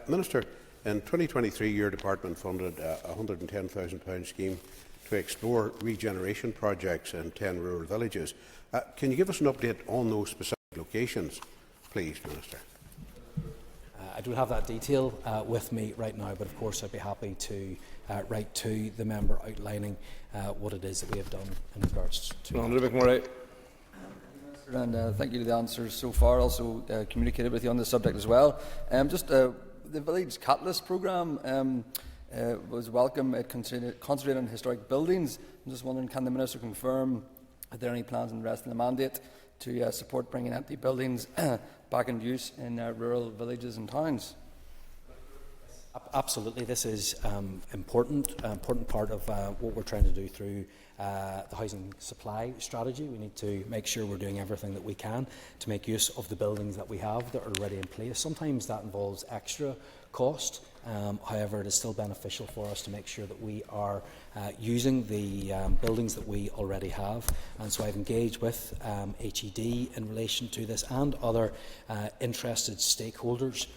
V: Minister, in 2023, your department funded a £110,000 scheme to explore regeneration projects in 10 rural villages. Can you give us an update on those specific locations, please, Minister?
F: I don't have that detail with me right now, but of course I'd be happy to write to the member outlining what it is that we have done in regards to that.
W: And thank you to the answers so far. Also communicated with you on this subject as well. The Village Catalyst programme was welcome. It concentrated on historic buildings. I'm just wondering, can the Minister confirm are there any plans in the rest of the mandate to support bringing empty buildings back into use in rural villages and towns?
F: Absolutely. This is important part of what we're trying to do through the housing supply strategy. We need to make sure we're doing everything that we can to make use of the buildings that we have that are already in place. Sometimes that involves extra cost However, it is still beneficial for us to make sure that we are using the buildings that we already have. And so I've engaged with HED in relation to this and other interested stakeholders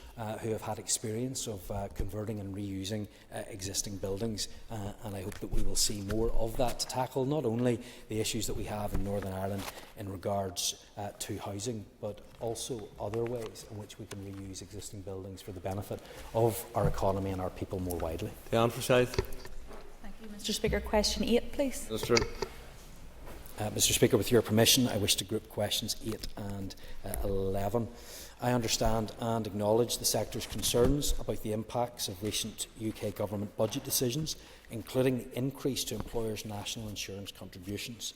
F: who have had experience of converting and reusing existing buildings. And I hope that we will see more of that to tackle not only the issues that we have in Northern Ireland in regards to housing, but also other ways in which we can reuse existing buildings for the benefit of our economy and our people more widely.
A: Forsyth.
I: Thank you, Mr. Speaker. Question 8, please.
F: Mr. Speaker, with your permission, I wish to group questions 8 and 11. I understand and acknowledge the sector's concerns about the impacts of recent UK Government budget decisions, including the increase to employers' national insurance contributions.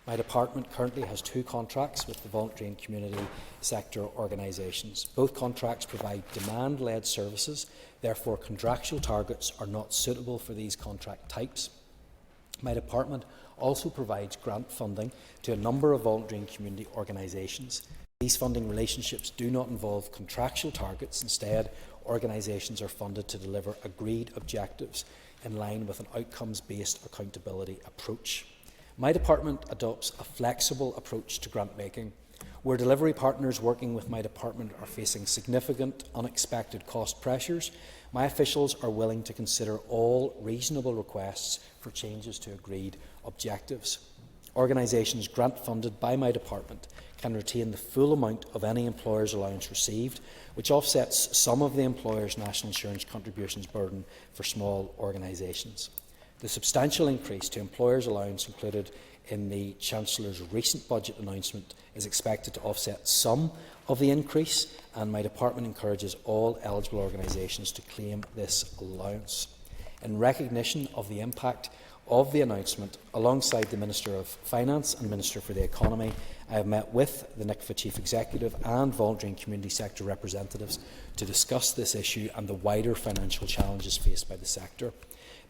F: My department currently has 2 contracts with the voluntary and community sector organisations. Both contracts provide demand-led services, therefore contractual targets are not suitable for these contract types. My department also provides grant funding to a number of voluntary and community organisations. These funding relationships do not involve contractual targets. Instead, organisations are funded to deliver agreed objectives in line with an outcomes-based accountability approach. My department adopts a flexible approach to grant making. Where delivery partners working with my department are facing significant unexpected cost pressures, my officials are willing to consider all reasonable requests for changes to agreed objectives. Organisations grant-funded by my department can retain the full amount of any employer's allowance received, which offsets some of the employer's national insurance contributions burden for small organisations. The substantial increase to employers' allowance included in the Chancellor's recent budget announcement is expected to offset some of the increase, and my department encourages all eligible organisations to claim this allowance. In recognition of the impact of the announcement, alongside the Minister of Finance and Minister for the Economy, I have met with the NICFA Chief Executive and voluntary and community sector representatives to discuss this issue and the wider financial challenges faced by the sector.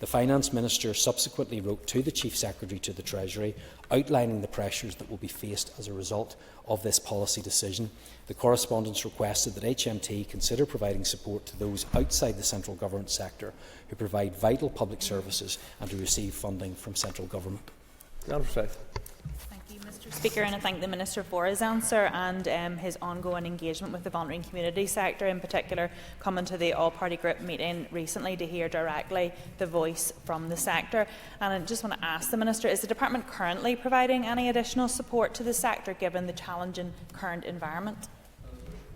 F: The Finance Minister subsequently wrote to the Chief Secretary to the Treasury, outlining the pressures that will be faced as a result of this policy decision. The correspondence requested that HMT consider providing support to those outside the central government sector who provide vital public services and who receive funding from central government.
I: Mr. Speaker, and I thank the Minister for his answer and his ongoing engagement with the voluntary and community sector, in particular coming to the all-party group meeting recently to hear directly the voice from the sector. And I just want to ask the Minister, is the Department currently providing any additional support to the sector given the challenging current environment?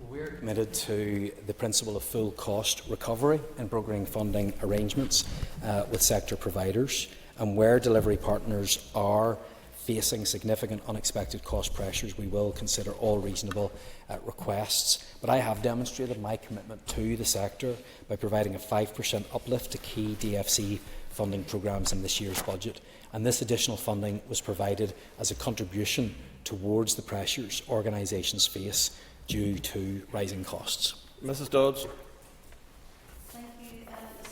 F: We're committed to the principle of full cost recovery in brokering funding arrangements with sector providers, and where delivery partners are facing significant unexpected cost pressures, we will consider all reasonable requests. But I have demonstrated my commitment to the sector by providing a 5% uplift to key DFC funding programmes in this year's budget, and this additional funding was provided as a contribution towards the pressures organisations face due to rising costs.
A: Mrs Dodds.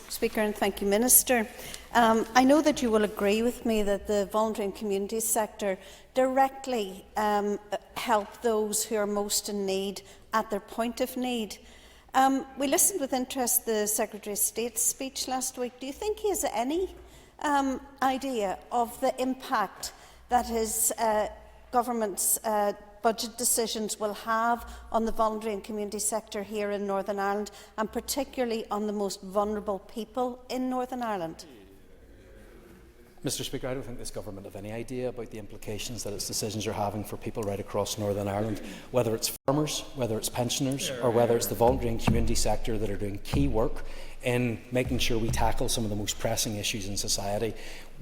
L: Speaker, and thank you, Minister. I know that you will agree with me that the voluntary and community sector directly help those who are most in need at their point of need. We listened with interest to the Secretary of State's speech last week. Do you think he has any idea of the impact that his government's budget decisions will have on the voluntary and community sector here in Northern Ireland, and particularly on the most vulnerable people in Northern Ireland?
F: Mr. Speaker, I don't think this government have any idea about the implications that its decisions are having for people right across Northern Ireland, whether it's farmers, whether it's pensioners, or whether it's the voluntary and community sector that are doing key work in making sure we tackle some of the most pressing issues in society.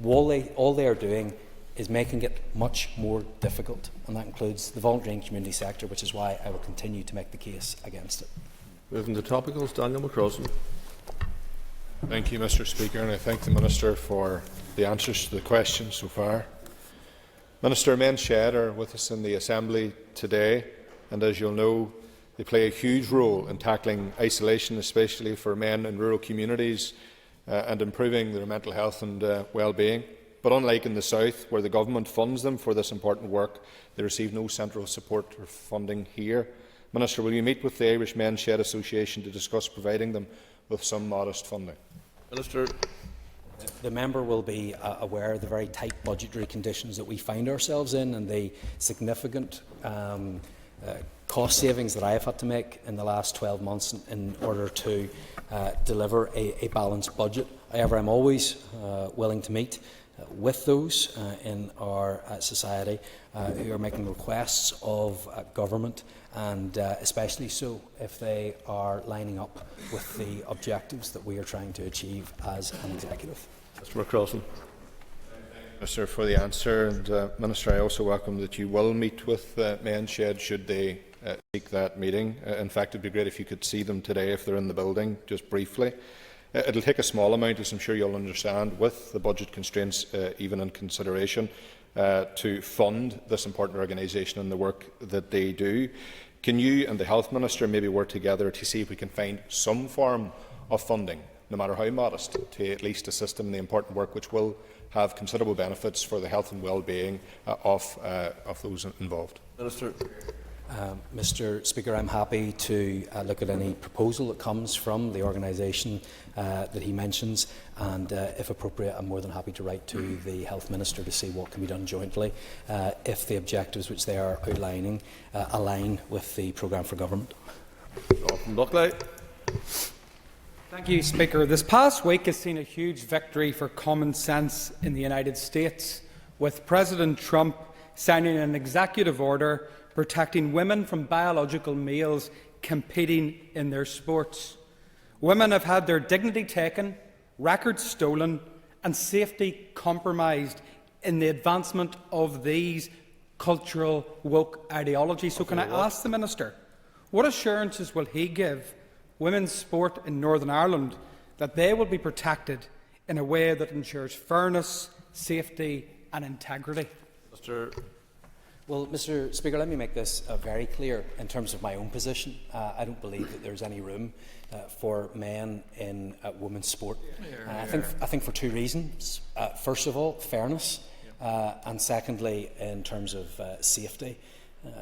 F: All they are doing is making it much more difficult, and that includes the voluntary and community sector, which is why I will continue to make the case against it.
A: Moving to topicals, Daniel McCrossan.
N: Thank you, Mr. Speaker, and I thank the Minister for the answers to the questions so far. Minister, Men Shed are with us in the Assembly today, and as you'll know, they play a huge role in tackling isolation, especially for men in rural communities, and improving their mental health and well-being. But unlike in the South, where the government funds them for this important work, they receive no central support or funding here. Minister, will you meet with the Irish Men's Shed Association to discuss providing them with some modest funding?
A: Minister.
F: The member will be aware of the very tight budgetary conditions that we find ourselves in and the significant cost savings that I have had to make in the last 12 months in order to deliver a balanced budget. However, I'm always willing to meet with those in our society who are making requests of government, and especially so if they are lining up with the objectives that we are trying to achieve as an executive.
A: Mr McCrossan.
N: Minister, for the answer. And Minister, I also welcome that you will meet with Men's Shed should they seek that meeting. In fact, it would be great if you could see them today if they're in the building, just briefly. It will take a small amount, as I'm sure you'll understand, with the budget constraints even in consideration, to fund this important organisation and the work that they do. Can you and the Health Minister maybe work together to see if we can find some form of funding, no matter how modest, to at least assist them in the important work which will have considerable benefits for the health and well-being of those involved?
A: Minister.
F: Mr Speaker, I'm happy to look at any proposal that comes from the organisation that he mentions, and if appropriate, I'm more than happy to write to the Health Minister to see what can be done jointly if the objectives which they are outlining align with the programme for government.
G: Thank you, Speaker. This past week has seen a huge victory for common sense in the United States, with President Trump signing an executive order protecting women from biological males competing in their sports. Women have had their dignity taken, records stolen and safety compromised in the advancement of these cultural woke ideologies. So can I ask the Minister, what assurances will he give women's sport in Northern Ireland that they will be protected in a way that ensures fairness, safety and integrity?
F: Well, Mr Speaker, let me make this very clear in terms of my own position. I don't believe that there's any room for men in women's sport. I think for two reasons. First of all, fairness, and secondly, in terms of safety.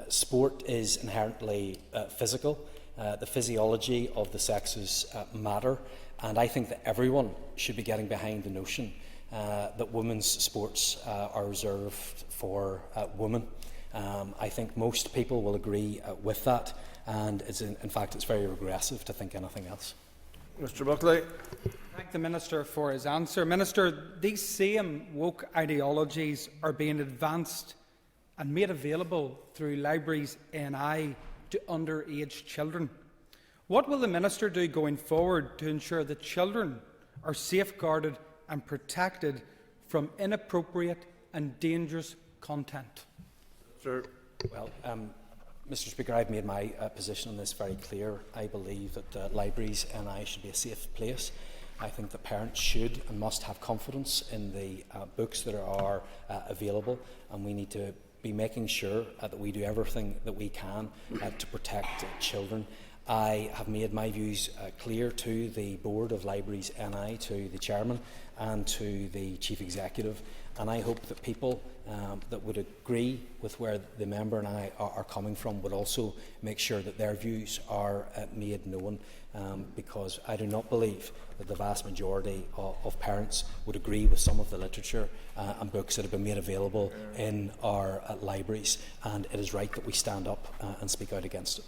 F: Sport is inherently physical. The physiology of the sexes matter, and I think that everyone should be getting behind the notion that women's sports are reserved for women. I think most people will agree with that, and in fact it's very regressive to think anything else.
A: Mr Buckley.
G: Thank the Minister for his answer. Minister, these same woke ideologies are being advanced and made available through libraries NI to underage children. What will the Minister do going forward to ensure that children are safeguarded and protected from inappropriate and dangerous content?
F: Well, Mr Speaker, I've made my position on this very clear. I believe that libraries and I should be a safe place. I think that parents should and must have confidence in the books that are available, and we need to be making sure that we do everything that we can to protect children. I have made my views clear to the Board of Libraries NI, to the Chairman and to the Chief Executive, and I hope that people that would agree with where the member and I are coming from would also make sure that their views are made known, because I do not believe that the vast majority of parents would agree with some of the literature and books that have been made available in our libraries, and it is right that we stand up and speak out against it.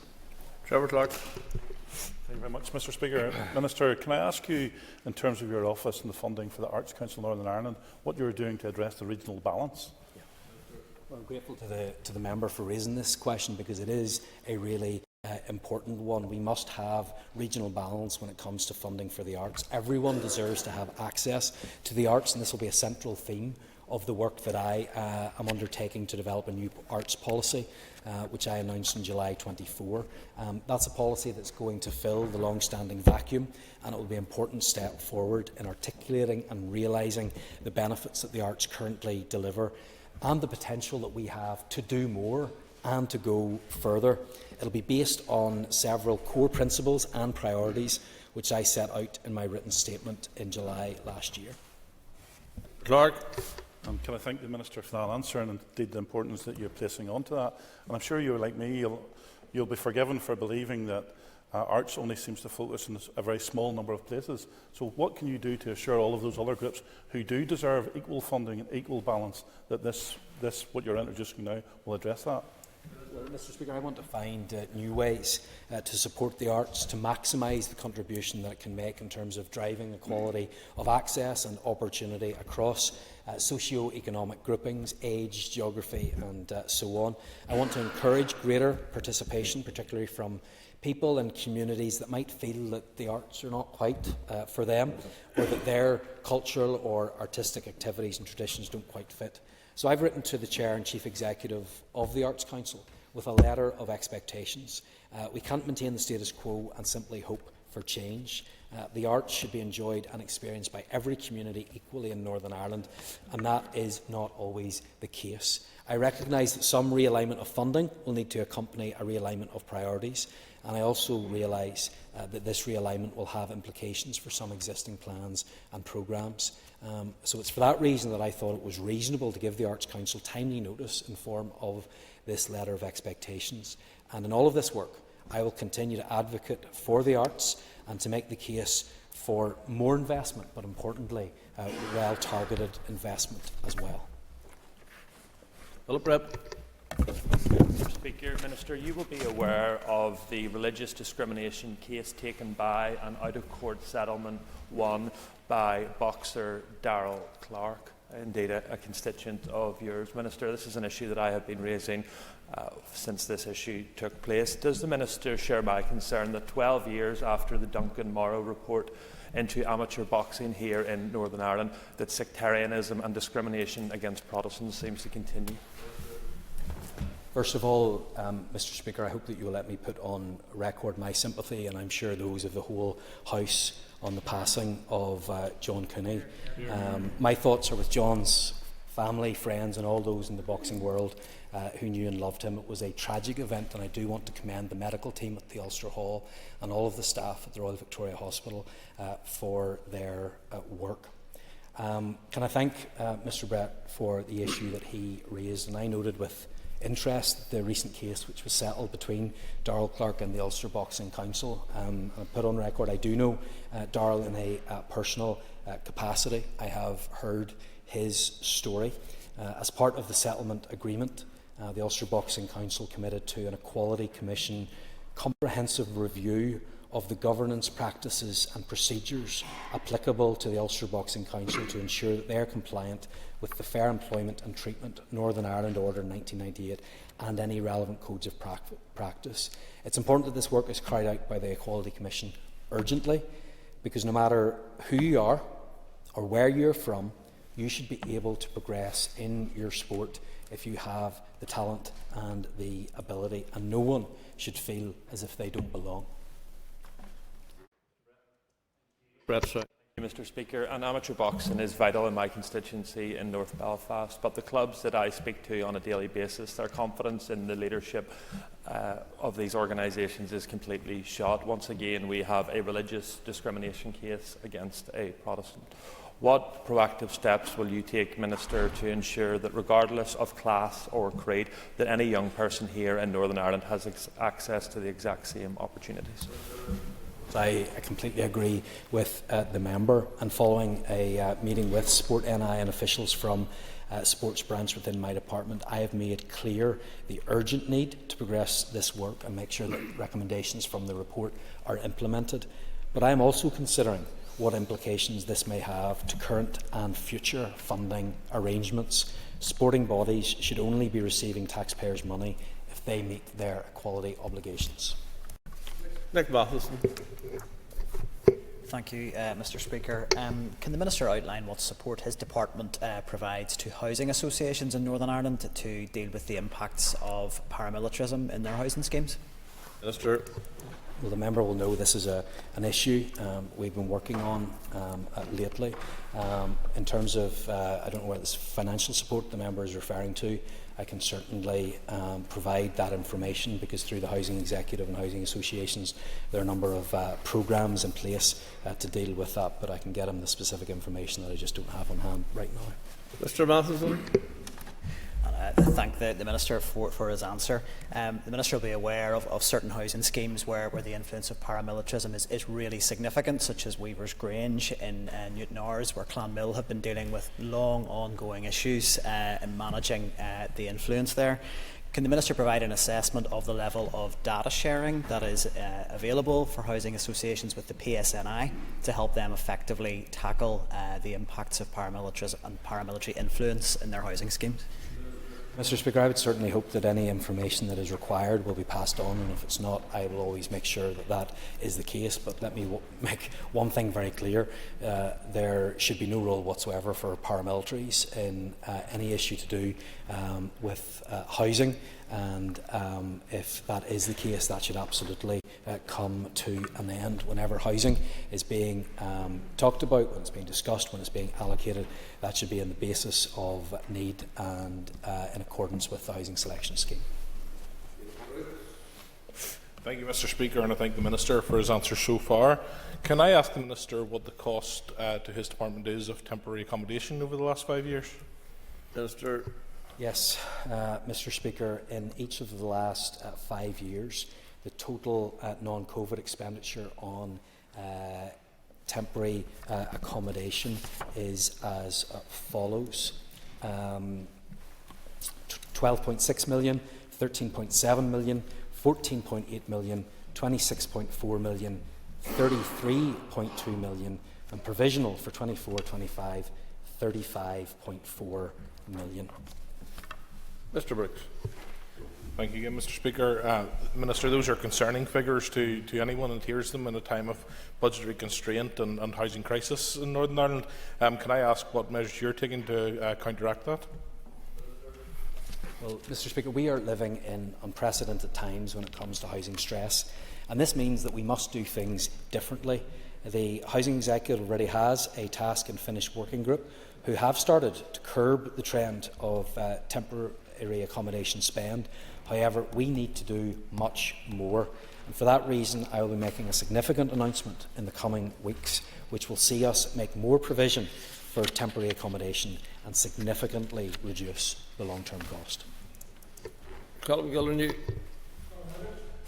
A: Trevor Clark.
J: Thank you very much, Mr Speaker. Minister, can I ask you, in terms of your office and the funding for the Arts Council of Northern Ireland, what you are doing to address the regional balance?
F: Well, I'm grateful to the member for raising this question, because it is a really important one. We must have regional balance when it comes to funding for the arts. Everyone deserves to have access to the arts, and this will be a central theme of the work that I am undertaking to develop a new arts policy, which I announced in July 24. That's a policy that's going to fill the long-standing vacuum, and it will be an important step forward in articulating and realising the benefits that the arts currently deliver and the potential that we have to do more and to go further. It will be based on several core principles and priorities which I set out in my written statement in July last year.
A: Clark.
J: Can I thank the Minister for that answer, and indeed the importance that you're placing onto that. And I'm sure you're like me, you'll be forgiven for believing that arts only seems to focus in a very small number of places. So what can you do to assure all of those other groups who do deserve equal funding and equal balance that this what you're introducing now, will address that?
F: Well, Mr. Speaker, I want to find new ways to support the arts, to maximise the contribution that it can make in terms of driving equality of access and opportunity across socio-economic groupings, age, geography and so on. I want to encourage greater participation, particularly from people and communities that might feel that the arts are not quite for them, or that their cultural or artistic activities and traditions don't quite fit. So I've written to the Chair and Chief Executive of the Arts Council with a letter of expectations. We can't maintain the status quo and simply hope for change. The arts should be enjoyed and experienced by every community equally in Northern Ireland, and that is not always the case. I recognise that some realignment of funding will need to accompany a realignment of priorities, and I also realise that this realignment will have implications for some existing plans and programmes. So it's for that reason that I thought it was reasonable to give the Arts Council timely notice in form of this letter of expectations. And in all of this work, I will continue to advocate for the arts and to make the case for more investment, but importantly, well-targeted investment as well.
M: Philip Rep. Mr. Speaker, Minister, you will be aware of the religious discrimination case taken by an out-of-court settlement won by boxer Darrell Clark, indeed a constituent of yours. Minister, this is an issue that I have been raising since this issue took place. Does the Minister share my concern that 12 years after the Duncan Morrow report into amateur boxing here in Northern Ireland, that sectarianism and discrimination against Protestants seems to continue?
F: First of all, Mr. Speaker, I hope that you will let me put on record my sympathy, and I'm sure those of the whole House, on the passing of John Cooney. My thoughts are with John's family, friends and all those in the boxing world who knew and loved him. It was a tragic event, and I do want to commend the medical team at the Ulster Hall and all of the staff at the Royal Victoria Hospital for their work. Can I thank Mr. Brett for the issue that he raised, and I noted with interest the recent case which was settled between Darrell Clark and the Ulster Boxing Council. I put on record I do know Darrell in a personal capacity. I have heard his story. As part of the settlement agreement, the Ulster Boxing Council committed to an Equality Commission comprehensive review of the governance practices and procedures applicable to the Ulster Boxing Council to ensure that they are compliant with the Fair Employment and Treatment Northern Ireland Order 1998 and any relevant codes of practice. It's important that this work is carried out by the Equality Commission urgently, because no matter who you are or where you're from, you should be able to progress in your sport if you have the talent and the ability, and no one should feel as if they don't belong.
M: Mr. Speaker, and amateur boxing is vital in my constituency in North Belfast, but the clubs that I speak to on a daily basis, their confidence in the leadership of these organisations is completely shot. Once again, we have a religious discrimination case against a Protestant. What proactive steps will you take, Minister, to ensure that regardless of class or creed, that any young person here in Northern Ireland has access to the exact same opportunities?
F: I completely agree with the member, and following a meeting with Sport NI and officials from sports branch within my department, I have made clear the urgent need to progress this work and make sure that recommendations from the report are implemented. But I am also considering what implications this may have to current and future funding arrangements. Sporting bodies should only be receiving taxpayers' money if they meet their equality obligations.
A: Nick Matheson.
O: Thank you, Mr. Speaker. Can the Minister outline what support his department provides to housing associations in Northern Ireland to deal with the impacts of paramilitarism in their housing schemes?
A: Minister.
F: Well, the member will know this is an issue we've been working on lately. In terms of, I don't know whether it's financial support the member is referring to, I can certainly provide that information, because through the Housing Executive and Housing Associations there are a number of programmes in place to deal with that, but I can get him the specific information that I just don't have on hand right now.
A: Mr. Matheson.
O: thank the Minister for his answer. The Minister will be aware of certain housing schemes where the influence of paramilitarism is really significant, such as Weaver's Grange in Newton Ours, where Clonmill have been dealing with long ongoing issues in managing the influence there. Can the Minister provide an assessment of the level of data sharing that is available for housing associations with the PSNI to help them effectively tackle the impacts of paramilitarism and paramilitary influence in their housing schemes?
F: Mr. Speaker, I would certainly hope that any information that is required will be passed on, and if it's not, I will always make sure that that is the case. But let me make one thing very clear. There should be no role whatsoever for paramilitaries in any issue to do with housing, and if that is the case, that should absolutely come to an end. Whenever housing is being talked about, when it's being discussed, when it's being allocated, that should be on the basis of need and in accordance with the housing selection scheme.
N: Thank you, Mr. Speaker, and I thank the Minister for his answer so far. Can I ask the Minister what the cost to his department is of temporary accommodation over the last 5 years?
A: Minister.
F: Yes, Mr. Speaker, in each of the last 5 years, the total non-COVID expenditure on temporary accommodation is as follows: 12.6 million, 13.7 million, 14.8 million, 26.4 million, 33.2 million, and provisional for 24-25, 35.4 million.
A: Mr. Brooks.
N: Thank you again, Mr. Speaker. Minister, those are concerning figures to anyone who hears them in a time of budgetary constraint and housing crisis in Northern Ireland. Can I ask what measures you're taking to counteract that?
F: Well, Mr. Speaker, we are living in unprecedented times when it comes to housing stress, and this means that we must do things differently. The Housing Executive already has a task and finish working group who have started to curb the trend of temporary accommodation spend. However, we need to do much more, and for that reason I will be making a significant announcement in the coming weeks which will see us make more provision for temporary accommodation and significantly reduce the long-term cost.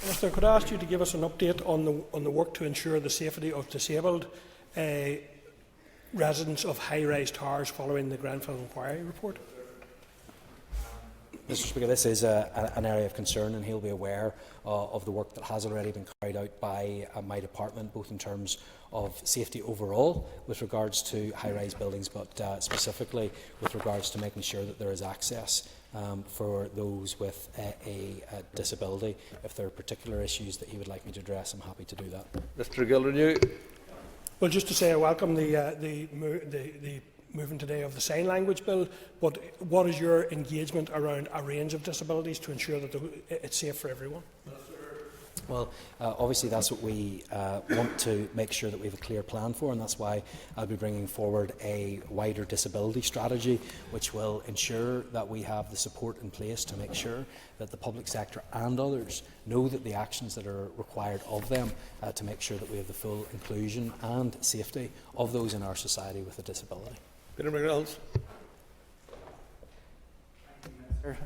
Q: Minister, could I ask you to give us an update on the work to ensure the safety of disabled residents of high-rise towers following the Grenfell inquiry report?
F: Mr. Speaker, this is an area of concern, and he'll be aware of the work that has already been carried out by my department, both in terms of safety overall with regards to high-rise buildings, but specifically with regards to making sure that there is access for those with a disability. If there are particular issues that he would like me to address, I'm happy to do that.
A: Mr. Gilrenew.
Q: Well, just to say I welcome the moving today of the sign language bill, but what is your engagement around a range of disabilities to ensure that it's safe for everyone?
F: Well, obviously that's what we want to make sure that we have a clear plan for, and that's why I'll be bringing forward a wider disability strategy which will ensure that we have the support in place to make sure that the public sector and others know that the actions that are required of them to make sure that we have the full inclusion and safety of those in our society with a disability.
A: Peter McReynolds.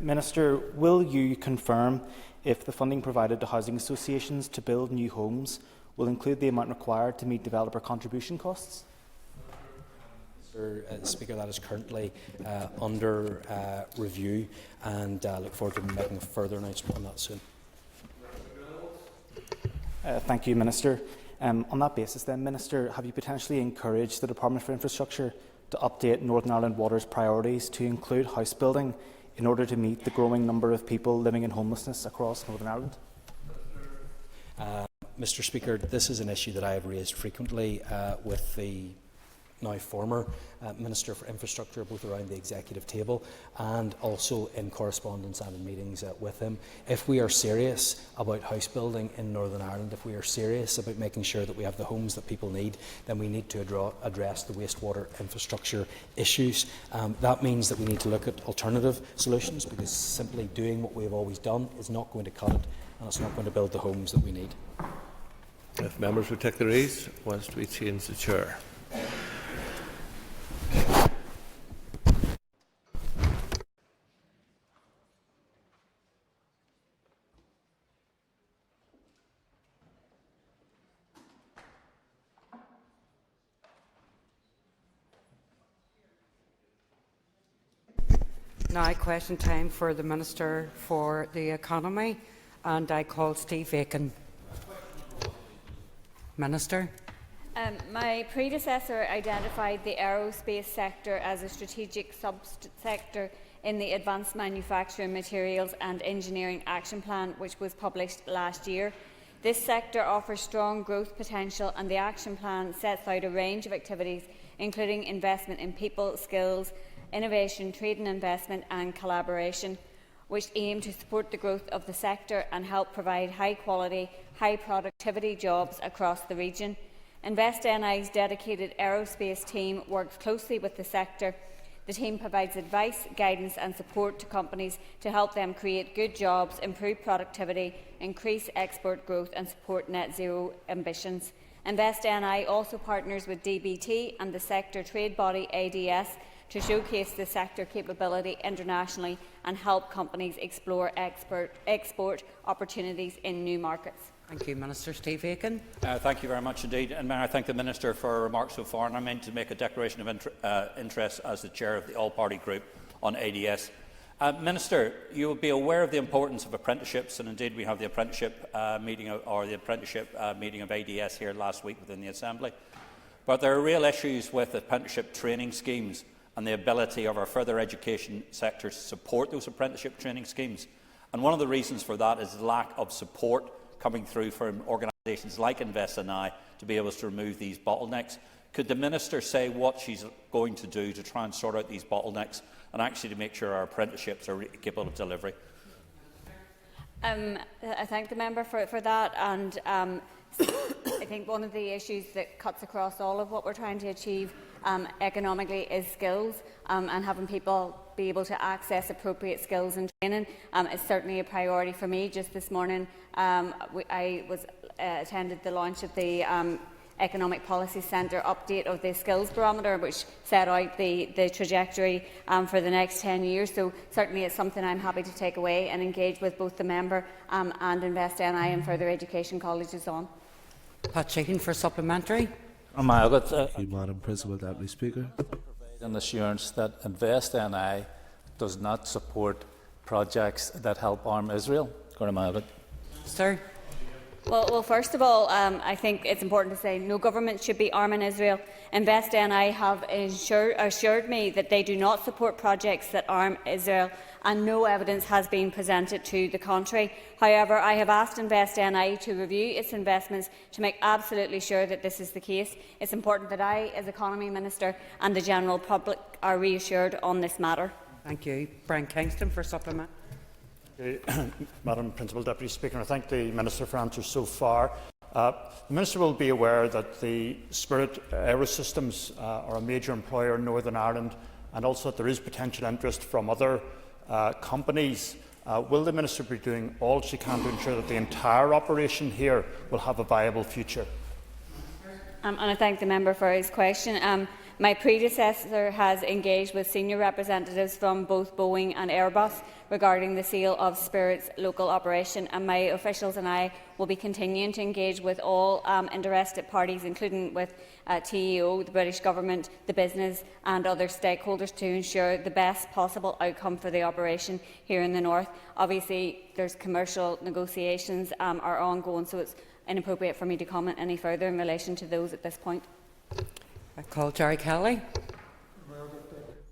R: Minister, will you confirm if the funding provided to housing associations to build new homes will include the amount required to meet developer contribution costs?
F: Mr. Speaker, that is currently under review, and look forward to making a further announcement on that soon.
R: Thank you, Minister. On that basis then, Minister, have you potentially encouraged the Department for Infrastructure to update Northern Ireland Water's priorities to include house building in order to meet the growing number of people living in homelessness across Northern Ireland?
F: Mr. Speaker, this is an issue that I have raised frequently with the now former Minister for Infrastructure, both around the executive table and also in correspondence and in meetings with him. If we are serious about house building in Northern Ireland, if we are serious about making sure that we have the homes that people need, then we need to address the wastewater infrastructure issues. That means that we need to look at alternative solutions, because simply doing what we have always done is not going to cut it, and it's not going to build the homes that we need.
A: If members would take their ease whilst we change the chair.
D: Now question time for the Minister for the Economy, and I call Steve Aiken. Minister.
S: My predecessor identified the aerospace sector as a strategic sub-sector in the Advanced Manufacturing Materials and Engineering Action Plan, which was published last year. This sector offers strong growth potential, and the Action Plan sets out a range of activities, including investment in people, skills, innovation, trade and investment and collaboration, which aim to support the growth of the sector and help provide high-quality, high-productivity jobs across the region. InvestNI's dedicated aerospace team works closely with the sector. The team provides advice, guidance and support to companies to help them create good jobs, improve productivity, increase export growth and support net zero ambitions. InvestNI also partners with DBT and the sector trade body ADS to showcase the sector capability internationally and help companies explore export opportunities in new markets.
D: Thank you, Minister. Steve Aiken.
T: Thank you very much indeed. And may I thank the Minister for her remarks so far. And I meant to make a declaration of interest as the Chair of the All-Party Group on ADS. Minister, you will be aware of the importance of apprenticeships, and indeed we have the apprenticeship meeting of ADS here last week within the Assembly. But there are real issues with apprenticeship training schemes and the ability of our further education sector to support those apprenticeship training schemes. And one of the reasons for that is the lack of support coming through from organisations like InvestNI to be able to remove these bottlenecks. Could the Minister say what she's going to do to try and sort out these bottlenecks and actually to make sure our apprenticeships are capable of delivery?
S: I thank the member for that, and I think one of the issues that cuts across all of what we're trying to achieve economically is skills, and having people be able to access appropriate skills and training is certainly a priority for me. Just this morning I attended the launch of the Economic Policy Centre update of the Skills Barometer, which set out the trajectory for the next 10 years. So certainly it's something I'm happy to take away and engage with both the member and InvestNI and further education colleges on.
D: Pat Sheehan for supplementary.
X: Thank you, Madam Principal Deputy Speaker. An assurance that InvestNI does not support projects that help arm Israel.
D: Sir.
S: Well, first of all, I think it's important to say no government should be arming Israel. InvestNI have assured me that they do not support projects that arm Israel, and no evidence has been presented to the contrary. However, I have asked InvestNI to review its investments to make absolutely sure that this is the case. It's important that I, as Economy Minister, and the general public are reassured on this matter.
D: Thank you. Brian Kingston for supplement.
H: Madam Principal Deputy Speaker, I thank the Minister for answers so far. The Minister will be aware that the Spirit Aerosystems are a major employer in Northern Ireland, and also that there is potential interest from other companies. Will the Minister be doing all she can to ensure that the entire operation here will have a viable future?
S: And I thank the member for his question. My predecessor has engaged with senior representatives from both Boeing and Airbus regarding the sale of Spirit's local operation, and my officials and I will be continuing to engage with all interested parties, including with TEO, the British Government, the business and other stakeholders, to ensure the best possible outcome for the operation here in the North. Obviously, there's commercial negotiations are ongoing, so it's inappropriate for me to comment any further in relation to those at this point.
D: I call Jerry Kelly.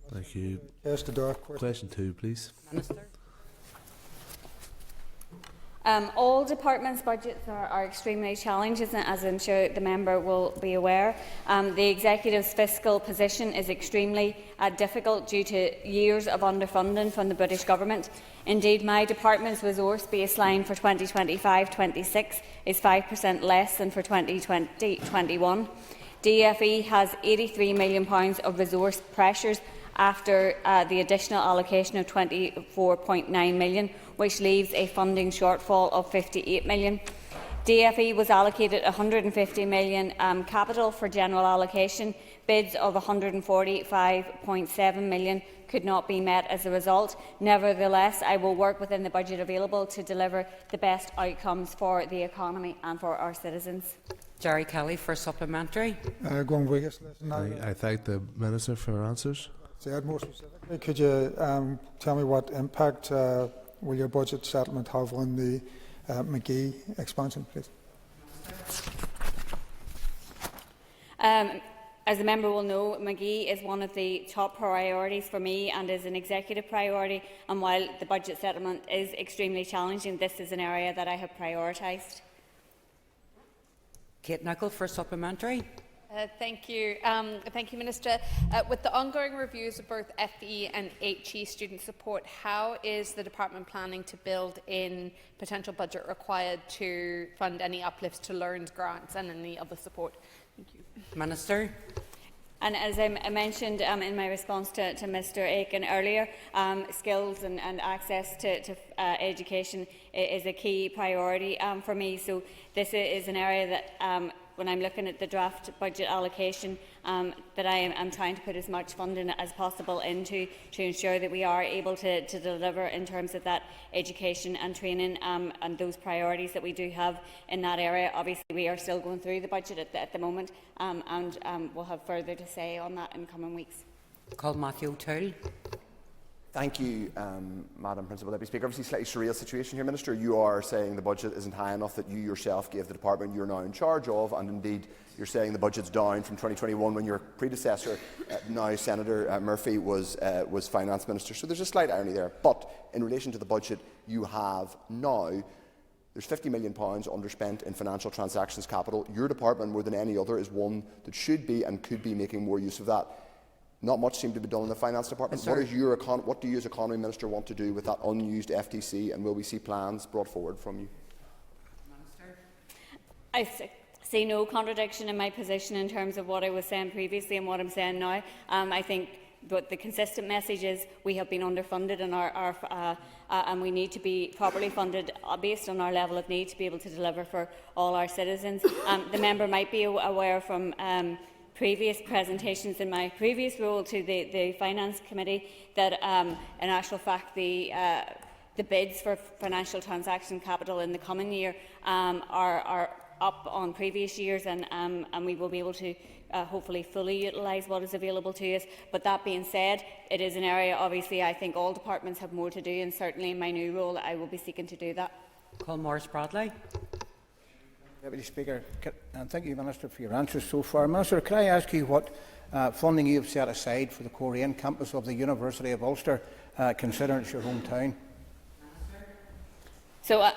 X: Thank you. Question 2, please.
D: Minister.
S: All departments' budgets are extremely challenging, as I'm sure the member will be aware. The Executive's fiscal position is extremely difficult due to years of underfunding from the British Government. Indeed, my department's resource baseline for 2025-26 is 5% less than for 2020-21. DFE has £83 million of resource pressures after the additional allocation of £24.9 million, which leaves a funding shortfall of £58 million. DFE was allocated £150 million capital for general allocation. Bids of £145.7 million could not be met as a result. Nevertheless, I will work within the budget available to deliver the best outcomes for the economy and for our citizens.
D: Jerry Kelly for supplementary.
X: I thank the Minister for her answers.
C: More specifically, could you tell me what impact will your budget settlement have on the McGee expansion, please?
S: As the member will know, McGee is one of the top priorities for me and is an executive priority. And while the budget settlement is extremely challenging, this is an area that I have prioritised.
D: Kate Nicholl for supplementary.
E: Thank you, Minister. With the ongoing reviews of both FE and HE student support, how is the Department planning to build in potential budget required to fund any uplifts to learned grants and any other support? Thank you.
D: Minister.
S: And as I mentioned in my response to Mr Aiken earlier, skills and access to education is a key priority for me. So this is an area that, when I'm looking at the draft budget allocation, that I am trying to put as much funding as possible into to ensure that we are able to deliver in terms of that education and training and those priorities that we do have in that area. Obviously, we are still going through the budget at the moment, and we'll have further to say on that in coming weeks.
D: Call Matthew O'Toole.
B: Thank you, Madam Principal Deputy Speaker. Obviously, slightly surreal situation here, Minister. You are saying the budget isn't high enough that you yourself gave the department you're now in charge of, and indeed you're saying the budget's down from 2021 when your predecessor, now Senator Murphy, was Finance Minister. So there's a slight irony there. But in relation to the budget you have now, there's £50 million underspent in financial transactions capital. Your department, more than any other, is one that should be and could be making more use of that. Not much seemed to be done in the Finance Department. What do you as Economy Minister want to do with that unused FTC, and will we see plans brought forward from you?
S: I see no contradiction in my position in terms of what I was saying previously and what I'm saying now. I think the consistent message is we have been underfunded and we need to be properly funded based on our level of need to be able to deliver for all our citizens. The member might be aware from previous presentations in my previous role to the Finance Committee that in actual fact the bids for financial transaction capital in the coming year are up on previous years, and we will be able to hopefully fully utilise what is available to us. But that being said, it is an area obviously I think all departments have more to do, and certainly in my new role I will be seeking to do that.
D: Call Maurice Bradley.
P: Deputy Speaker, and thank you, Minister, for your answers so far. Minister, can I ask you what funding you have set aside for the Korean campus of the University of Ulster, considering it's your hometown?
S: So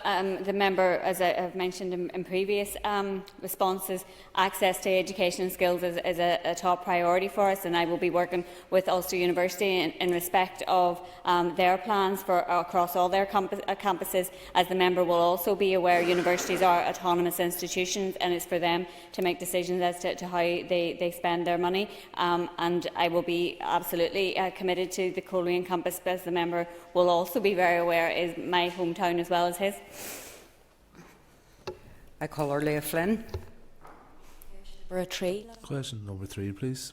S: the member, as I have mentioned in previous responses, access to education and skills is a top priority for us, and I will be working with Ulster University in respect of their plans for across all their campuses. As the member will also be aware, universities are autonomous institutions, and it's for them to make decisions as to how they spend their money. And I will be absolutely committed to the Korean campus, as the member will also be very aware is my hometown as well as his.
D: I call her Leah Flynn.
U: For a tree.
Y: Question number 3, please.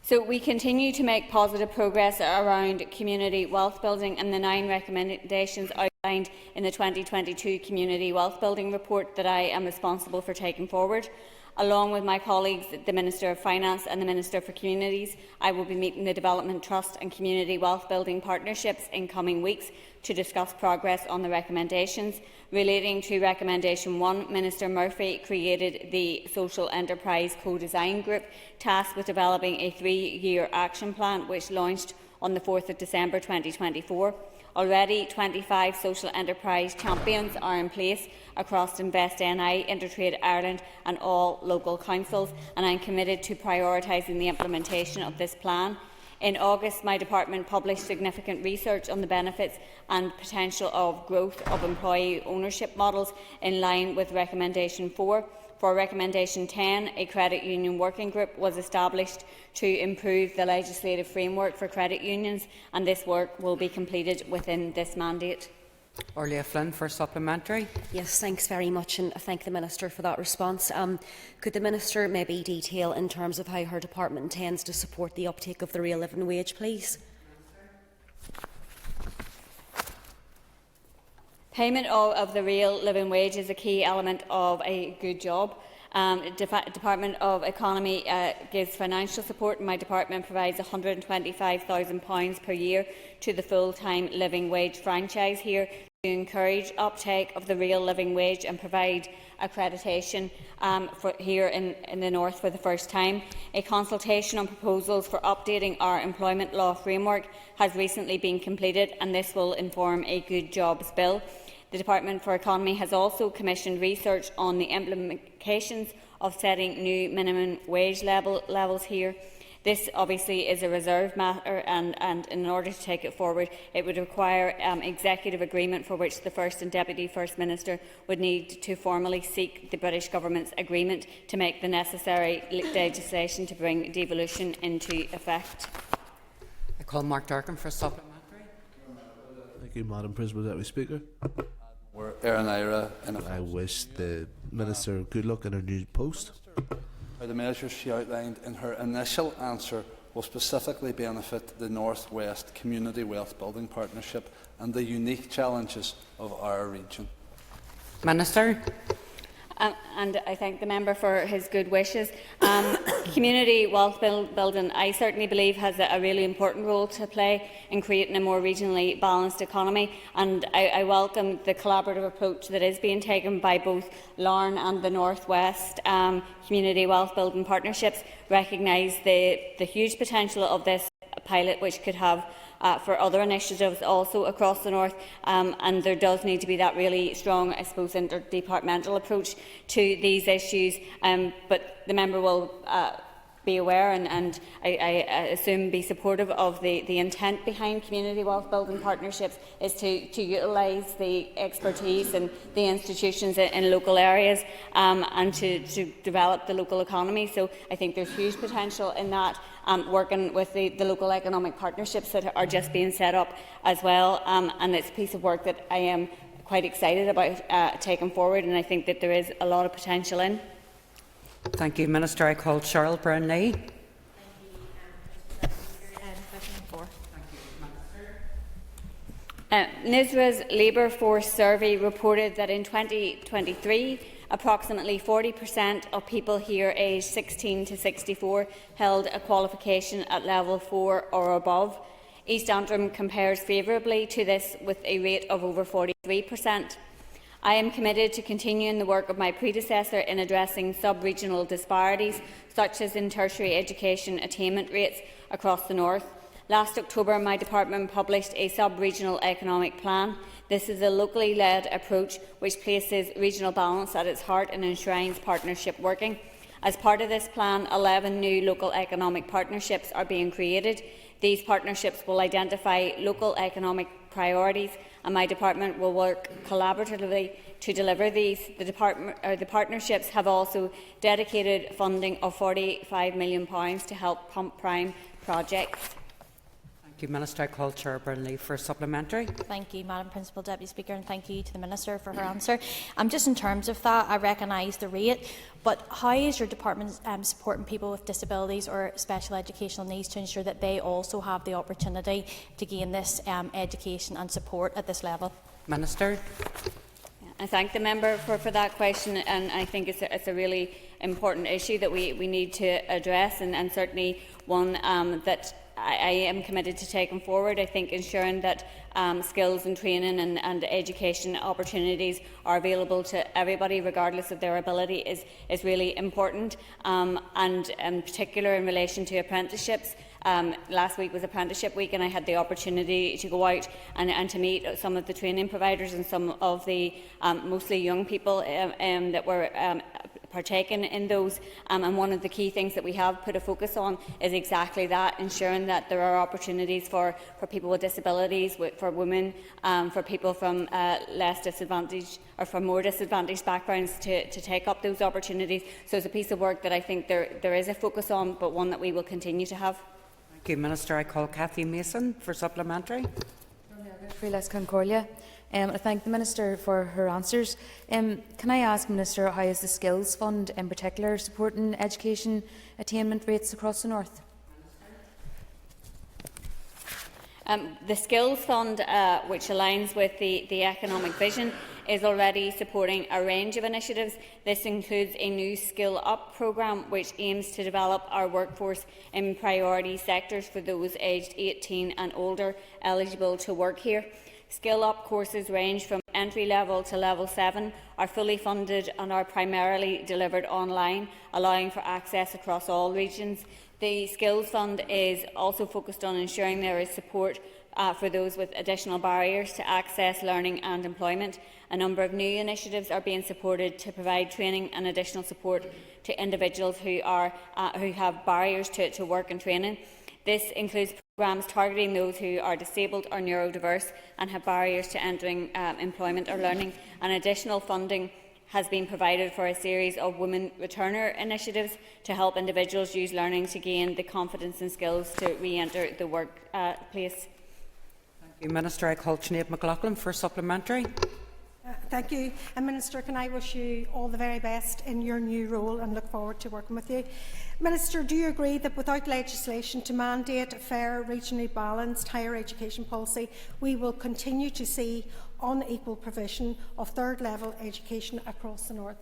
S: So we continue to make positive progress around community wealth building, and the 9 recommendations outlined in the 2022 Community Wealth Building Report that I am responsible for taking forward. Along with my colleagues, the Minister of Finance and the Minister for Communities, I will be meeting the Development Trust and Community Wealth Building Partnerships in coming weeks to discuss progress on the recommendations. Relating to Recommendation 1, Minister Murphy created the Social Enterprise Co-Design Group tasked with developing a 3-year action plan which launched on the 4th of December 2024. Already, 25 social enterprise champions are in place across Invest NI, Intertrade Ireland and all local councils, and I am committed to prioritising the implementation of this plan. In August, my department published significant research on the benefits and potential of growth of employee ownership models in line with Recommendation 4. For Recommendation 10, a credit union working group was established to improve the legislative framework for credit unions, and this work will be completed within this mandate.
D: Orlia Flynn for supplementary.
U: Yes, thanks very much, and I thank the Minister for that response. Could the Minister maybe detail in terms of how her department intends to support the uptake of the real living wage, please?
S: Payment of the real living wage is a key element of a good job. Department of Economy gives financial support, and my department provides £125,000 per year to the full-time living wage franchise here to encourage uptake of the real living wage and provide accreditation here in the North for the first time. A consultation on proposals for updating our employment law framework has recently been completed, and this will inform a Good Jobs Bill. The Department for Economy has also commissioned research on the implications of setting new minimum wage levels here. This obviously is a reserved matter, and in order to take it forward, it would require executive agreement for which the First and Deputy First Minister would need to formally seek the British Government's agreement to make the necessary legislation to bring devolution into effect.
D: I call Mark Durkin for a supplementary.
Y: Thank you, Madam Principal Deputy Speaker.
I: I
Y: wish the Minister good luck in her new post.
I: The measures she outlined in her initial answer will specifically benefit the North West Community Wealth Building Partnership and the unique challenges of our region.
D: Minister.
S: And I thank the member for his good wishes. Community wealth building, I certainly believe, has a really important role to play in creating a more regionally balanced economy, and I welcome the collaborative approach that is being taken by both Larne and the North West Community Wealth Building Partnerships. Recognise the huge potential of this pilot, which could have for other initiatives also across the North, and there does need to be that really strong, I suppose, interdepartmental approach to these issues, but the member will be aware and I assume be supportive of the intent behind community wealth building partnerships is to utilise the expertise and the institutions in local areas and to develop the local economy. So I think there's huge potential in that. Working with the local economic partnerships that are just being set up as well, and it's a piece of work that I am quite excited about taking forward, and I think that there is a lot of potential in.
D: Thank you, Minister. I call Cheryl Brownlee.
S: NISRA's Labour Force Survey reported that in 2023, approximately 40% of people here aged 16 to 64 held a qualification at level 4 or above. East Antrim compares favourably to this with a rate of over 43%. I am committed to continuing the work of my predecessor in addressing sub-regional disparities, such as in tertiary education attainment rates across the North. Last October, my department published a sub-regional economic plan. This is a locally led approach which places regional balance at its heart and enshrines partnership working. As part of this plan, 11 new local economic partnerships are being created. These partnerships will identify local economic priorities, and my department will work collaboratively to deliver these. The partnerships have also dedicated funding of £45 million to help pump prime projects.
D: Thank you, Minister. I call Chair Burnley for a supplementary.
K: Thank you, Madam Principal Deputy Speaker, and thank you to the Minister for her answer. Just in terms of that, I recognise the rate, but how is your department supporting people with disabilities or special educational needs to ensure that they also have the opportunity to gain this education and support at this level?
D: Minister.
S: I thank the member for that question, and I think it's a really important issue that we need to address, and certainly one that I am committed to taking forward. I think ensuring that skills and training and education opportunities are available to everybody regardless of their ability is really important, and in particular in relation to apprenticeships. Last week was Apprenticeship Week, and I had the opportunity to go out and to meet some of the training providers and some of the mostly young people that were partaking in those, and one of the key things that we have put a focus on is exactly that, ensuring that there are opportunities for people with disabilities, for women, for people from less disadvantaged or from more disadvantaged backgrounds to take up those opportunities. So it's a piece of work that I think there is a focus on, but one that we will continue to have.
D: Thank you, Minister. I call Cathy Mason for supplementary.
L: I thank the Minister for her answers. Can I ask, Minister, how is the Skills Fund in particular supporting education attainment rates across the North?
S: The Skills Fund, which aligns with the economic vision, is already supporting a range of initiatives. This includes a new Skill Up programme, which aims to develop our workforce in priority sectors for those aged 18 and older eligible to work here. Skill Up courses range from entry-level to level 7, are fully funded and are primarily delivered online, allowing for access across all regions. The Skills Fund is also focused on ensuring there is support for those with additional barriers to access learning and employment. A number of new initiatives are being supported to provide training and additional support to individuals who have barriers to work and training. This includes programmes targeting those who are disabled or neurodiverse and have barriers to entering employment or learning. And additional funding has been provided for a series of women returner initiatives to help individuals use learning to gain the confidence and skills to re-enter the workplace.
D: Thank you, Minister. I call Sinead McLaughlin for supplementary.
G: Thank you. And Minister, can I wish you all the very best in your new role and look forward to working with you. Minister, do you agree that without legislation to mandate a fair, regionally balanced higher education policy, we will continue to see unequal provision of third-level education across the North?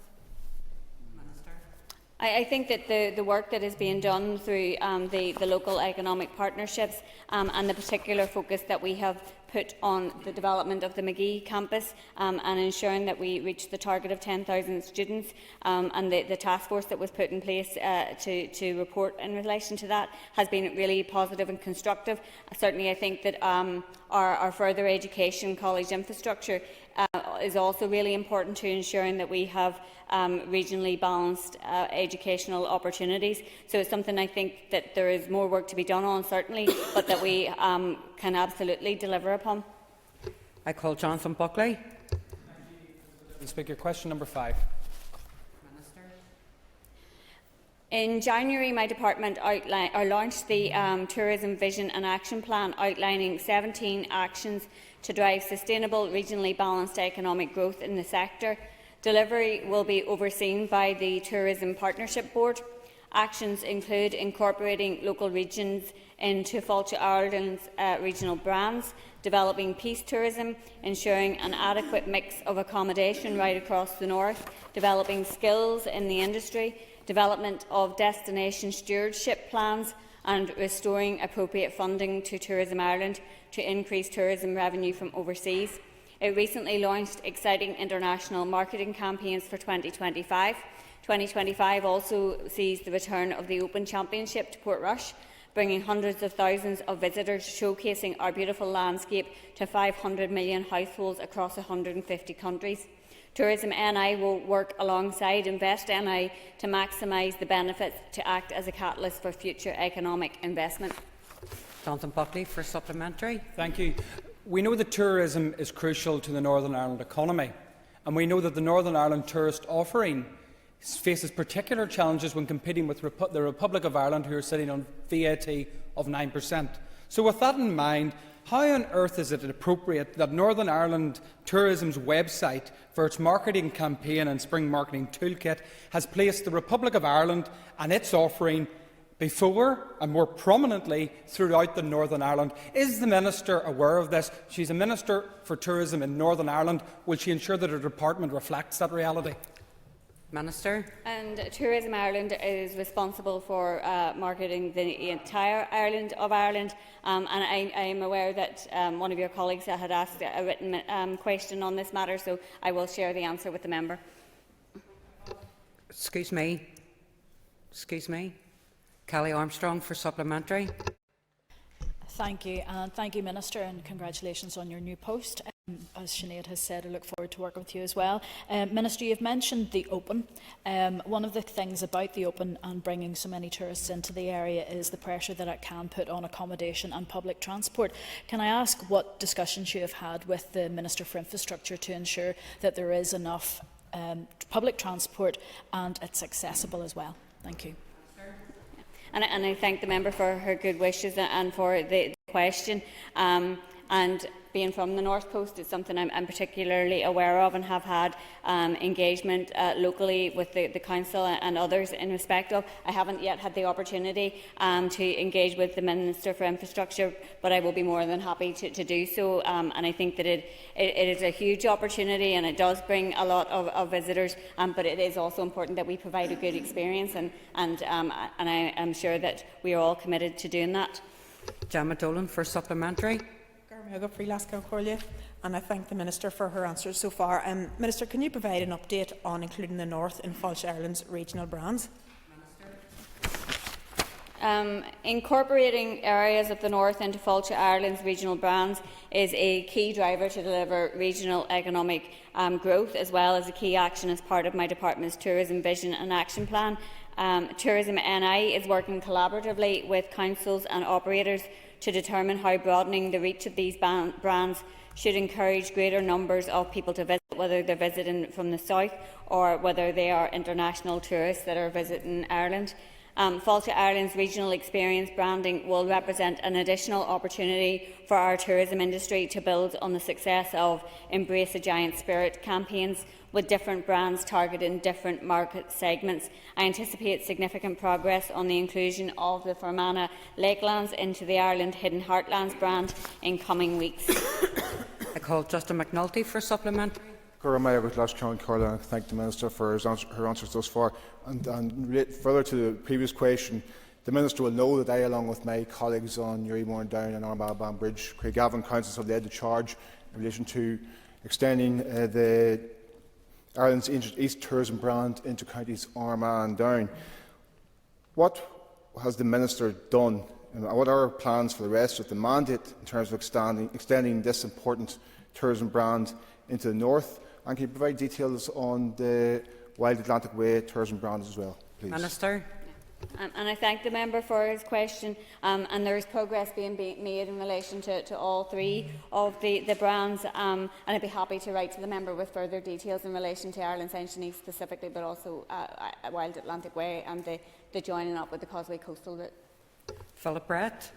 S: I think that the work that is being done through the local economic partnerships and the particular focus that we have put on the development of the Magee campus and ensuring that we reach the target of 10,000 students and the task force that was put in place to report in relation to that has been really positive and constructive. Certainly I think that our further education college infrastructure is also really important to ensuring that we have regionally balanced educational opportunities. So it's something I think that there is more work to be done on, certainly, but that we can absolutely deliver upon.
D: I call Jonathan Buckley.
J: Speaker, question number 5.
S: In January, my department launched the Tourism Vision and Action Plan, outlining 17 actions to drive sustainable, regionally balanced economic growth in the sector. Delivery will be overseen by the Tourism Partnership Board. Actions include incorporating local regions into Fáilte Ireland's regional brands, developing peace tourism, ensuring an adequate mix of accommodation right across the North, developing skills in the industry, development of destination stewardship plans, and restoring appropriate funding to Tourism Ireland to increase tourism revenue from overseas. It recently launched exciting international marketing campaigns for 2025. 2025 also sees the return of the Open Championship to Portrush, bringing hundreds of thousands of visitors, showcasing our beautiful landscape to 500 million households across 150 countries. Tourism NI will work alongside Invest NI to maximise the benefits to act as a catalyst for future economic investment.
D: Jonathan Buckley for supplementary.
J: Thank you. We know that tourism is crucial to the Northern Ireland economy, and we know that the Northern Ireland tourist offering faces particular challenges when competing with the Republic of Ireland, who are sitting on VAT of 9%. So with that in mind, how on earth is it appropriate that Northern Ireland Tourism's website for its marketing campaign and spring marketing toolkit has placed the Republic of Ireland and its offering before and more prominently throughout the Northern Ireland? Is the Minister aware of this? She is a Minister for Tourism in Northern Ireland. Will she ensure that her department reflects that reality?
D: Minister.
S: And Tourism Ireland is responsible for marketing the entire island of Ireland, and I am aware that one of your colleagues had asked a written question on this matter, so I will share the answer with the member.
D: Excuse me. Kelly Armstrong for supplementary.
M: Thank you, and thank you, Minister, and congratulations on your new post. As Sinead has said, I look forward to working with you as well. Minister, you've mentioned the Open. One of the things about the Open and bringing so many tourists into the area is the pressure that it can put on accommodation and public transport. Can I ask what discussions you have had with the Minister for Infrastructure to ensure that there is enough public transport and it's accessible as well? Thank you.
S: And I thank the member for her good wishes and for the question. And being from the North Coast, it's something I'm particularly aware of and have had engagement locally with the Council and others in respect of. I haven't yet had the opportunity to engage with the Minister for Infrastructure, but I will be more than happy to do so. And I think that it is a huge opportunity, and it does bring a lot of visitors, but it is also important that we provide a good experience, and I am sure that we are all committed to doing that.
D: Gemma Dolan for supplementary.
N: And I thank the Minister for her answers so far. Minister, can you provide an update on including the North in Fáilte Ireland's regional brands?
S: Incorporating areas of the North into Fáilte Ireland's regional brands is a key driver to deliver regional economic growth, as well as a key action as part of my department's Tourism Vision and Action Plan. Tourism NI is working collaboratively with councils and operators to determine how broadening the reach of these brands should encourage greater numbers of people to visit, whether they're visiting from the south or whether they are international tourists that are visiting Ireland. Fáilte Ireland's regional experience branding will represent an additional opportunity for our tourism industry to build on the success of Embrace a Giant Spirit campaigns, with different brands targeting different market segments. I anticipate significant progress on the inclusion of the Fermanagh Lakelands into the Ireland Hidden Heartlands brand in coming weeks.
D: I call Justin McNulty for supplementary.
O: I thank the Minister for her answers thus far. And further to the previous question, the Minister will know that I, along with my colleagues on Urrymore Down and Armagh Bridge, Craigavon councils, have led the charge in relation to extending the Ireland's East Tourism brand into counties Armagh and Down. What has the Minister done, and what are her plans for the rest of the mandate in terms of extending this important tourism brand into the north? And can you provide details on the Wild Atlantic Way tourism brand as well, please?
D: Minister.
S: And I thank the member for his question. And there is progress being made in relation to all three of the brands. And I'd be happy to write to the member with further details in relation to Ireland's Ancient East specifically, but also Wild Atlantic Way and the joining up with the Causeway Coastal route.
D: Philip Brett.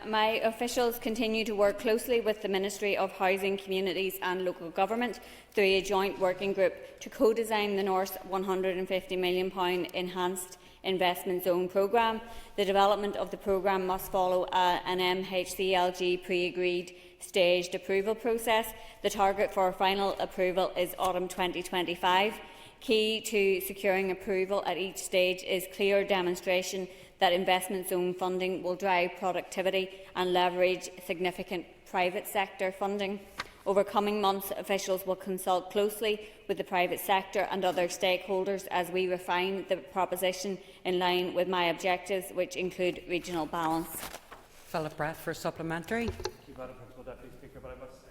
S: My officials continue to work closely with the Ministry of Housing, Communities and Local Government through a joint working group to co-design the North's £150 million Enhanced Investment Zone programme. The development of the programme must follow an MHCLG pre-agreed staged approval process. The target for final approval is autumn 2025. Key to securing approval at each stage is clear demonstration that investment zone funding will drive productivity and leverage significant private sector funding. Over coming months, officials will consult closely with the private sector and other stakeholders as we refine the proposition in line with my objectives, which include regional balance.
D: Philip Brett for supplementary.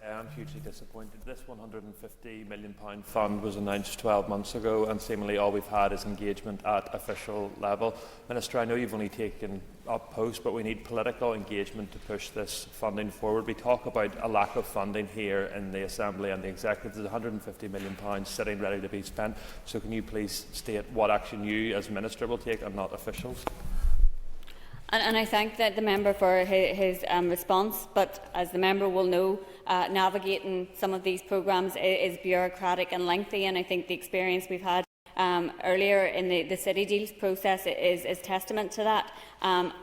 A: I'm hugely disappointed. This £150 million fund was announced 12 months ago, and seemingly all we've had is engagement at official level. Minister, I know you've only taken up post, but we need political engagement to push this funding forward. We talk about a lack of funding here in the Assembly and the Executive. There's £150 million sitting ready to be spent. So can you please state what action you as Minister will take and not officials?
S: And I thank the member for his response, but as the member will know, navigating some of these programmes is bureaucratic and lengthy, and I think the experience we've had earlier in the City Deals process is testament to that.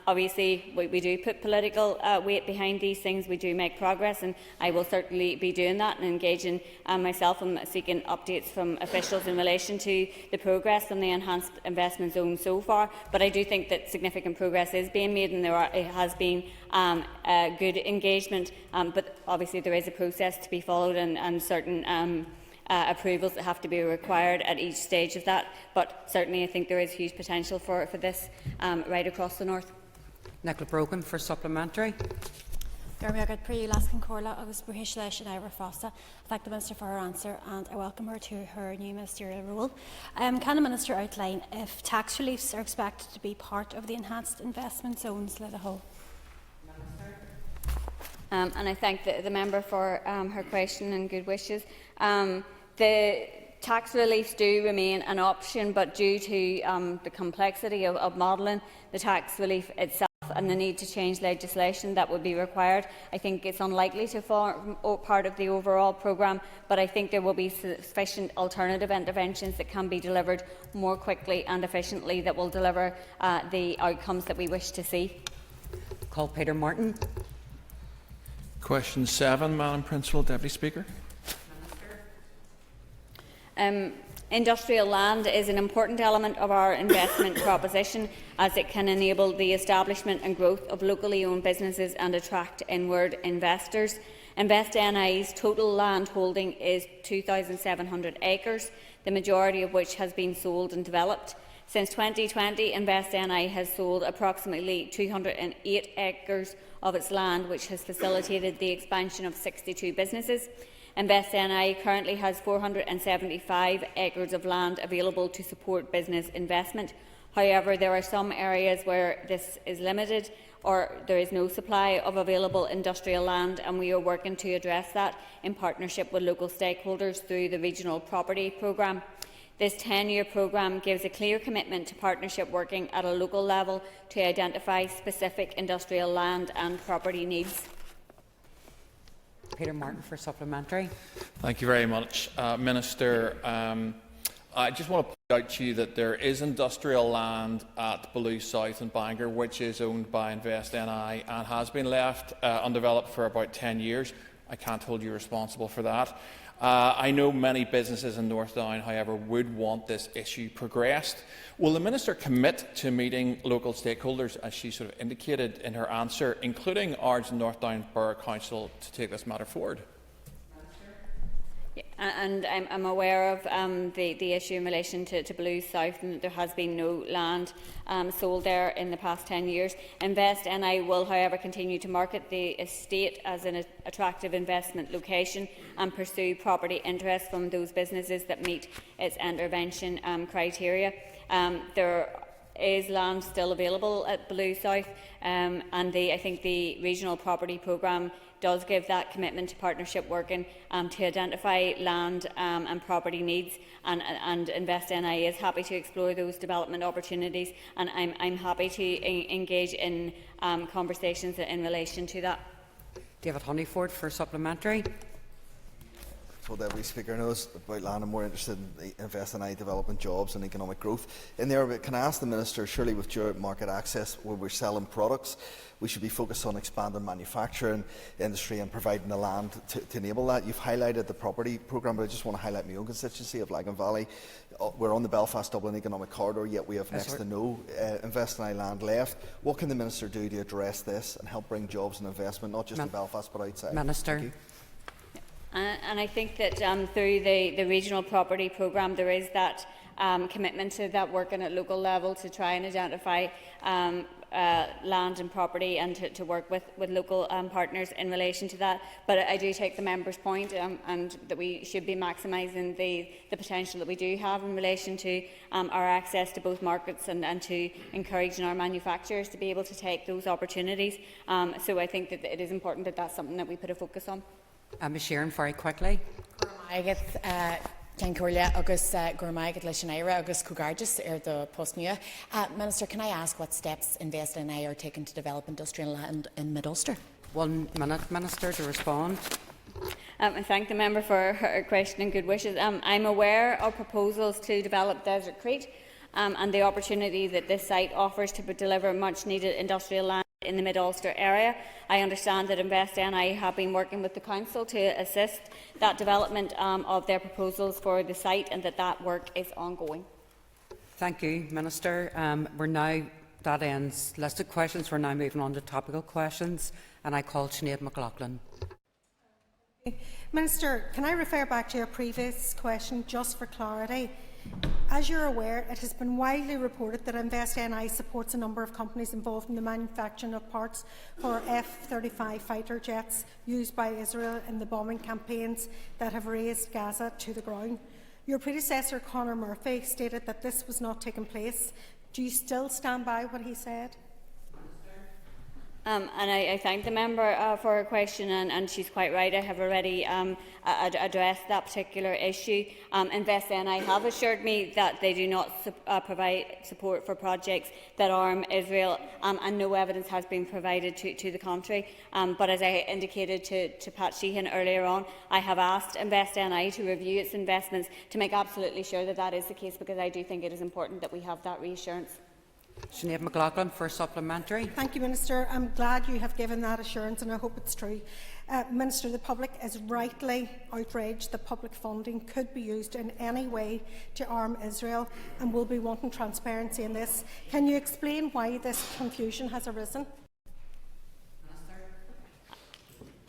S: Obviously, we do put political weight behind these things. We do make progress, and I will certainly be doing that and engaging myself and seeking updates from officials in relation to the progress on the Enhanced Investment Zone so far. But I do think that significant progress is being made, and it has been good engagement. But obviously, there is a process to be followed, and certain approvals that have to be required at each stage of that, but certainly I think there is huge potential for this right across the north.
D: Nicola Brogan for supplementary.
Q: I thank the Minister for her answer and I welcome her to her new ministerial role. Can the Minister outline if tax reliefs are expected to be part of the enhanced investment zones as a whole? And
S: I thank the member for her question and good wishes. The Tax reliefs do remain an option, but due to the complexity of modelling the tax relief itself and the need to change legislation that would be required, I think it's unlikely to form part of the overall programme, but I think there will be sufficient alternative interventions that can be delivered more quickly and efficiently that will deliver the outcomes that we wish to see.
D: Call Peter Martin.
F: Question 7, Madam Principal Deputy Speaker.
S: Industrial land is an important element of our investment proposition, as it can enable the establishment and growth of locally owned businesses and attract inward investors. InvestNI's total land holding is 2,700 acres, the majority of which has been sold and developed. Since 2020, InvestNI has sold approximately 208 acres of its land, which has facilitated the expansion of 62 businesses. InvestNI currently has 475 acres of land available to support business investment. However, there are some areas where this is limited or there is no supply of available industrial land, and we are working to address that in partnership with local stakeholders through the Regional Property Programme. This 10-year programme gives a clear commitment to partnership working at a local level to identify specific industrial land and property needs.
D: Peter Martin for supplementary.
F: Thank you very much, Minister. I just want to point out to you that there is industrial land at Bellew South in Bangor, which is owned by InvestNI and has been left undeveloped for about 10 years. I can't hold you responsible for that. I know many businesses in North Down, however, would want this issue progressed. Will the Minister commit to meeting local stakeholders, as she sort of indicated in her answer, including Ards and North Down Borough Council, to take this matter forward?
S: Yeah, and I'm aware of the issue in relation to Bellew South, and that there has been no land sold there in the past 10 years. InvestNI will, however, continue to market the estate as an attractive investment location and pursue property interest from those businesses that meet its intervention criteria. There is land still available at Bellew South, and I think the Regional Property Programme does give that commitment to partnership working to identify land and property needs, and InvestNI is happy to explore those development opportunities, and I'm happy to engage in conversations in relation to that.
D: David Honeyford for supplementary.
R: So Deputy Speaker knows about land. I'm more interested in InvestNI developing jobs and economic growth in there. But can I ask the Minister, surely with your market access, where we're selling products, we should be focused on expanding manufacturing industry and providing the land to enable that. You've highlighted the property programme, but I just want to highlight my own constituency of Lagan Valley. We're on the Belfast-Dublin economic corridor, yet we have next to no InvestNI land left. What can the Minister do to address this and help bring jobs and investment, not just in Belfast but outside?
D: Minister.
S: And I think that through the Regional Property Programme, there is that commitment to that working at local level to try and identify land and property, and to work with local partners in relation to that. But I do take the member's point, and that we should be maximising the potential that we do have in relation to our access to both markets, and to encouraging our manufacturers to be able to take those opportunities. So I think that it is important that that's something that we put a focus on.
D: Ms Sharon, very quickly.
T: Minister, can I ask what steps InvestNI are taking to develop industrial land in Mid-Ulster?
D: 1 minute, Minister, to respond.
S: I thank the member for her question and good wishes. I'm aware of proposals to develop Desert Crete and the opportunity that this site offers to deliver much needed industrial land in the Mid-Ulster area. I understand that InvestNI have been working with the Council to assist that development of their proposals for the site, and that work is ongoing.
D: Thank you, Minister. That ends listed questions. We're now moving on to topical questions, and I call Sinead McLaughlin.
G: Minister, can I refer back to your previous question just for clarity? As you're aware, it has been widely reported that InvestNI supports a number of companies involved in the manufacturing of parts for F-35 fighter jets used by Israel in the bombing campaigns that have razed Gaza to the ground. Your predecessor, Conor Murphy, stated that this was not taking place. Do you still stand by what he said?
S: And I thank the member for her question, and she's quite right. I have already addressed that particular issue. Invest NI have assured me that they do not provide support for projects that arm Israel, and no evidence has been provided to the contrary. But as I indicated to Pat Sheehan earlier on, I have asked Invest NI to review its investments to make absolutely sure that that is the case, because I do think it is important that we have that reassurance.
D: Sinead McLaughlin for supplementary.
G: Thank you, Minister. I'm glad you have given that assurance, and I hope it's true. Minister, the public is rightly outraged that public funding could be used in any way to arm Israel, and will be wanting transparency in this. Can you explain why this confusion has arisen?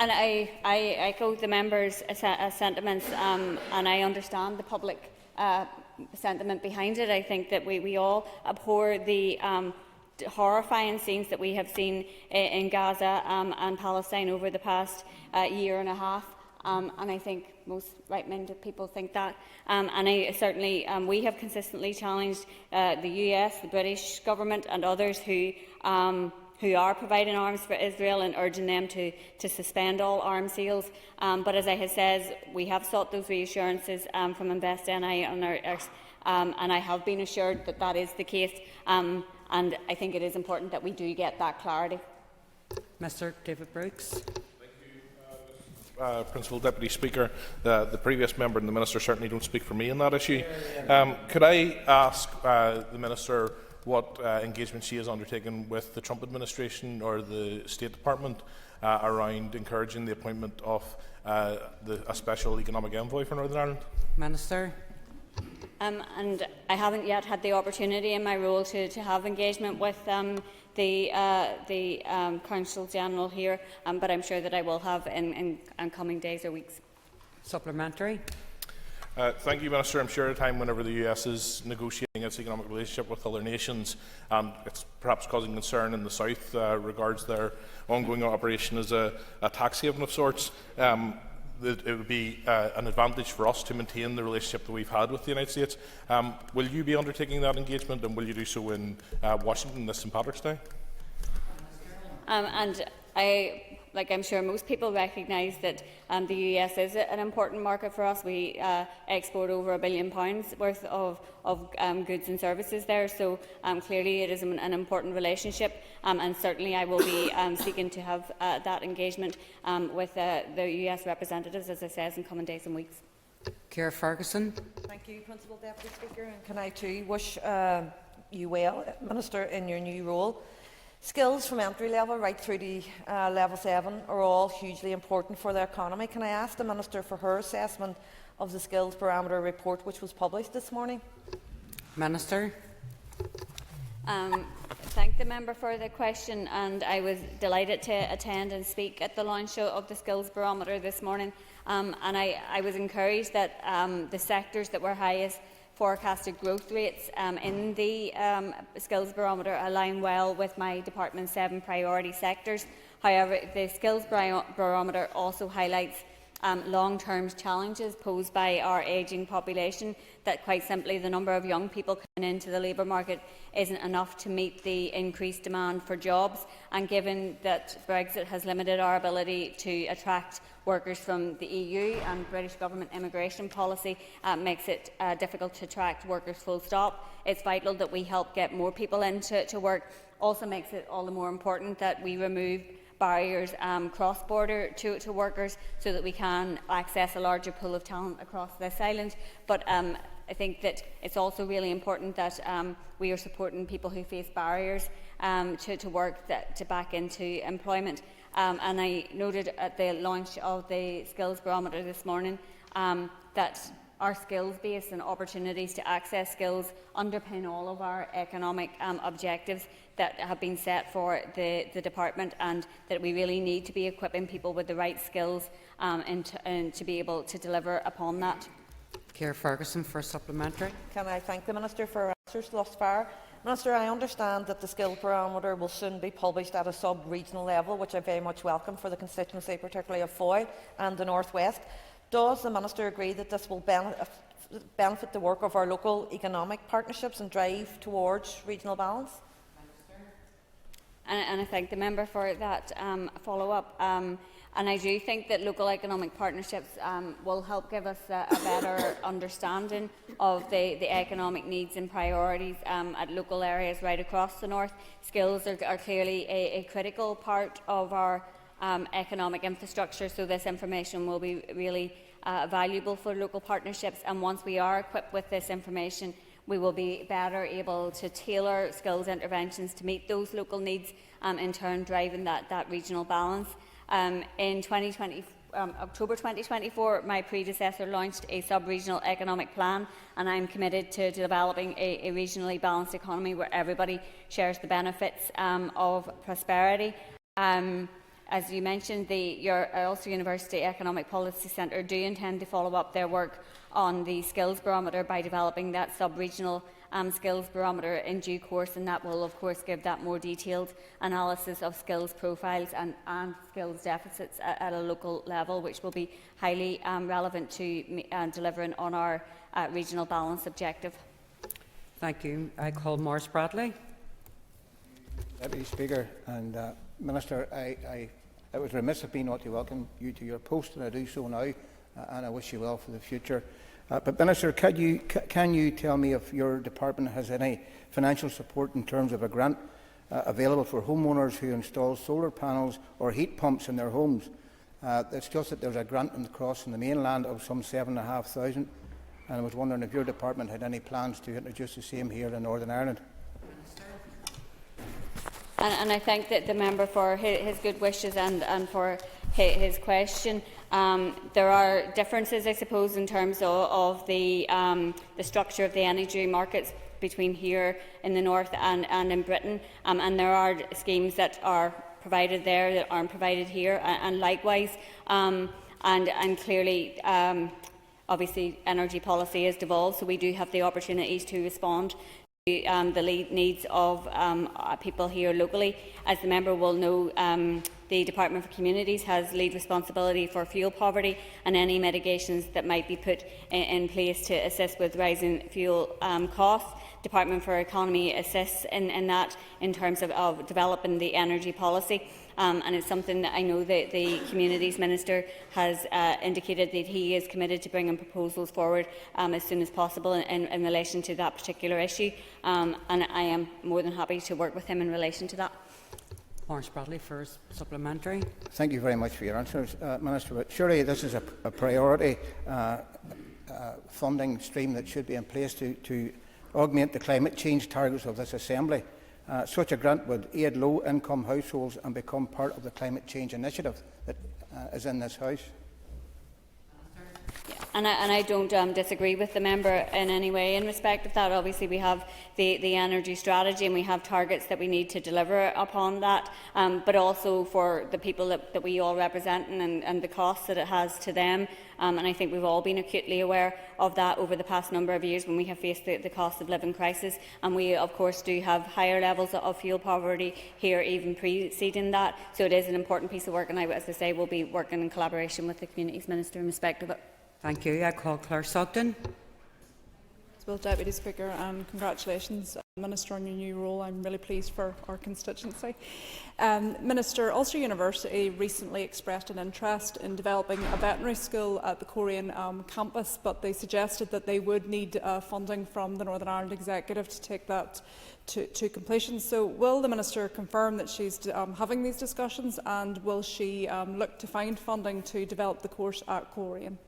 S: And I echo the member's sentiments, and I understand the public sentiment behind it. I think that we all abhor the horrifying scenes that we have seen in Gaza and Palestine over the past year and a half. And I think most right-minded people think that. And certainly we have consistently challenged the US, the British government and others who are providing arms for Israel, and urging them to suspend all arms sales. But as I have said, we have sought those reassurances from Invest NI, and I have been assured that that is the case. And I think it is important that we do get that clarity.
D: Mr. David Brooks.
C: Principal Deputy Speaker, the previous member and the Minister certainly don't speak for me on that issue. Could I ask the Minister what engagement she has undertaken with the Trump administration or the State Department around encouraging the appointment of a special economic envoy for Northern Ireland?
D: Minister.
S: And I haven't yet had the opportunity in my role to have engagement with the Consul General here, but I'm sure that I will have in coming days or weeks.
D: Supplementary.
C: Thank you, Minister. I'm sure at a time whenever the US is negotiating its economic relationship with other nations, and it's perhaps causing concern in the South regards their ongoing operation as a tax haven of sorts, it would be an advantage for us to maintain the relationship that we've had with the United States. Will you be undertaking that engagement, and will you do so in Washington this St. Patrick's Day?
S: And I'm sure most people recognise that the US is an important market for us. We export over £1 billion worth of goods and services there, so clearly it is an important relationship, and certainly I will be seeking to have that engagement with the US representatives, as I said, in coming days and weeks.
D: Ciara Ferguson.
H: Thank you, Principal Deputy Speaker, and can I too wish you well, Minister, in your new role. Skills from entry level right through to level 7 are all hugely important for the economy. Can I ask the Minister for her assessment of the Skills Barometer report which was published this morning?
D: Minister.
S: Thank the member for the question, and I was delighted to attend and speak at the launch of the Skills Barometer this morning, and I was encouraged that the sectors that were highest forecasted growth rates in the Skills Barometer align well with my department's 7 priority sectors. However, the Skills Barometer also highlights long-term challenges posed by our ageing population, that quite simply the number of young people coming into the labour market isn't enough to meet the increased demand for jobs, and given that Brexit has limited our ability to attract workers from the EU, and British government immigration policy makes it difficult to attract workers full stop, it's vital that we help get more people into work. Also makes it all the more important that we remove barriers cross-border to workers, so that we can access a larger pool of talent across this island. But I think that it's also really important that we are supporting people who face barriers to work, to back into employment. And I noted at the launch of the Skills Barometer this morning that our skills base and opportunities to access skills underpin all of our economic objectives that have been set for the department, and that we really need to be equipping people with the right skills and to be able to deliver upon that.
D: Ciara Ferguson for supplementary.
H: Can I thank the Minister for her answers thus far? Minister, I understand that the Skills Barometer will soon be published at a sub-regional level, which I very much welcome for the constituency, particularly of Foyle and the North West. Does the Minister agree that this will benefit the work of our local economic partnerships and drive towards regional balance?
S: and I thank the member for that follow-up. And I do think that local economic partnerships will help give us a better understanding of the economic needs and priorities at local areas right across the north. Skills are clearly a critical part of our economic infrastructure, so this information will be really valuable for local partnerships. And once we are equipped with this information, we will be better able to tailor skills interventions to meet those local needs, in turn driving that regional balance. In October 2024, my predecessor launched a sub-regional economic plan, and I am committed to developing a regionally balanced economy where everybody shares the benefits of prosperity. As you mentioned, your Ulster University Economic Policy Centre do intend to follow up their work on the skills barometer by developing that sub-regional skills barometer in due course, and that will of course give that more detailed analysis of skills profiles and skills deficits at a local level, which will be highly relevant to delivering on our regional balance objective.
D: Thank you. I call Maurice Bradley.
P: Deputy Speaker and Minister, I was remiss of me not to welcome you to your post, and I do so now, and I wish you well for the future. But Minister, can you tell me if your department has any financial support in terms of a grant available for homeowners who install solar panels or heat pumps in their homes? It's just that there's a grant across in the mainland of some 7,500, and I was wondering if your department had any plans to introduce the same here in Northern Ireland.
S: And I thank the member for his good wishes and for his question. There are differences, I suppose, in terms of the structure of the energy markets between here in the north and in Britain, and there are schemes that are provided there that aren't provided here, and likewise, and clearly, obviously, energy policy has devolved, so we do have the opportunities to respond to the needs of people here locally. As the member will know, the Department for Communities has lead responsibility for fuel poverty and any mitigations that might be put in place to assist with rising fuel costs. Department for Economy assists in that in terms of developing the energy policy. And it's something that I know that the Communities Minister has indicated that he is committed to bringing proposals forward as soon as possible in relation to that particular issue. And I am more than happy to work with him in relation to that.
D: Maurice Bradley for supplementary.
P: Thank you very much for your answers, Minister. But surely this is a priority funding stream that should be in place to augment the climate change targets of this Assembly. Such a grant would aid low-income households and become part of the climate change initiative that is in this House.
S: And I don't disagree with the member in any way in respect of that. Obviously, we have the energy strategy and we have targets that we need to deliver upon that, but also for the people that we all represent and the costs that it has to them. And I think we've all been acutely aware of that over the past number of years when we have faced the cost of living crisis. And we, of course, do have higher levels of fuel poverty here, even preceding that. So it is an important piece of work, and I, as I say, will be working in collaboration with the Communities Minister in respect of it.
D: Thank you. I call Claire Sugden.
B: Well, Deputy Speaker, and congratulations, Minister, on your new role. I'm really pleased for our constituency. Minister, Ulster University recently expressed an interest in developing a veterinary school at the Korean campus, but they suggested that they would need funding from the Northern Ireland Executive to take that to completion. So will the Minister confirm that she's having these discussions, and will she look to find funding to develop the course at Korean?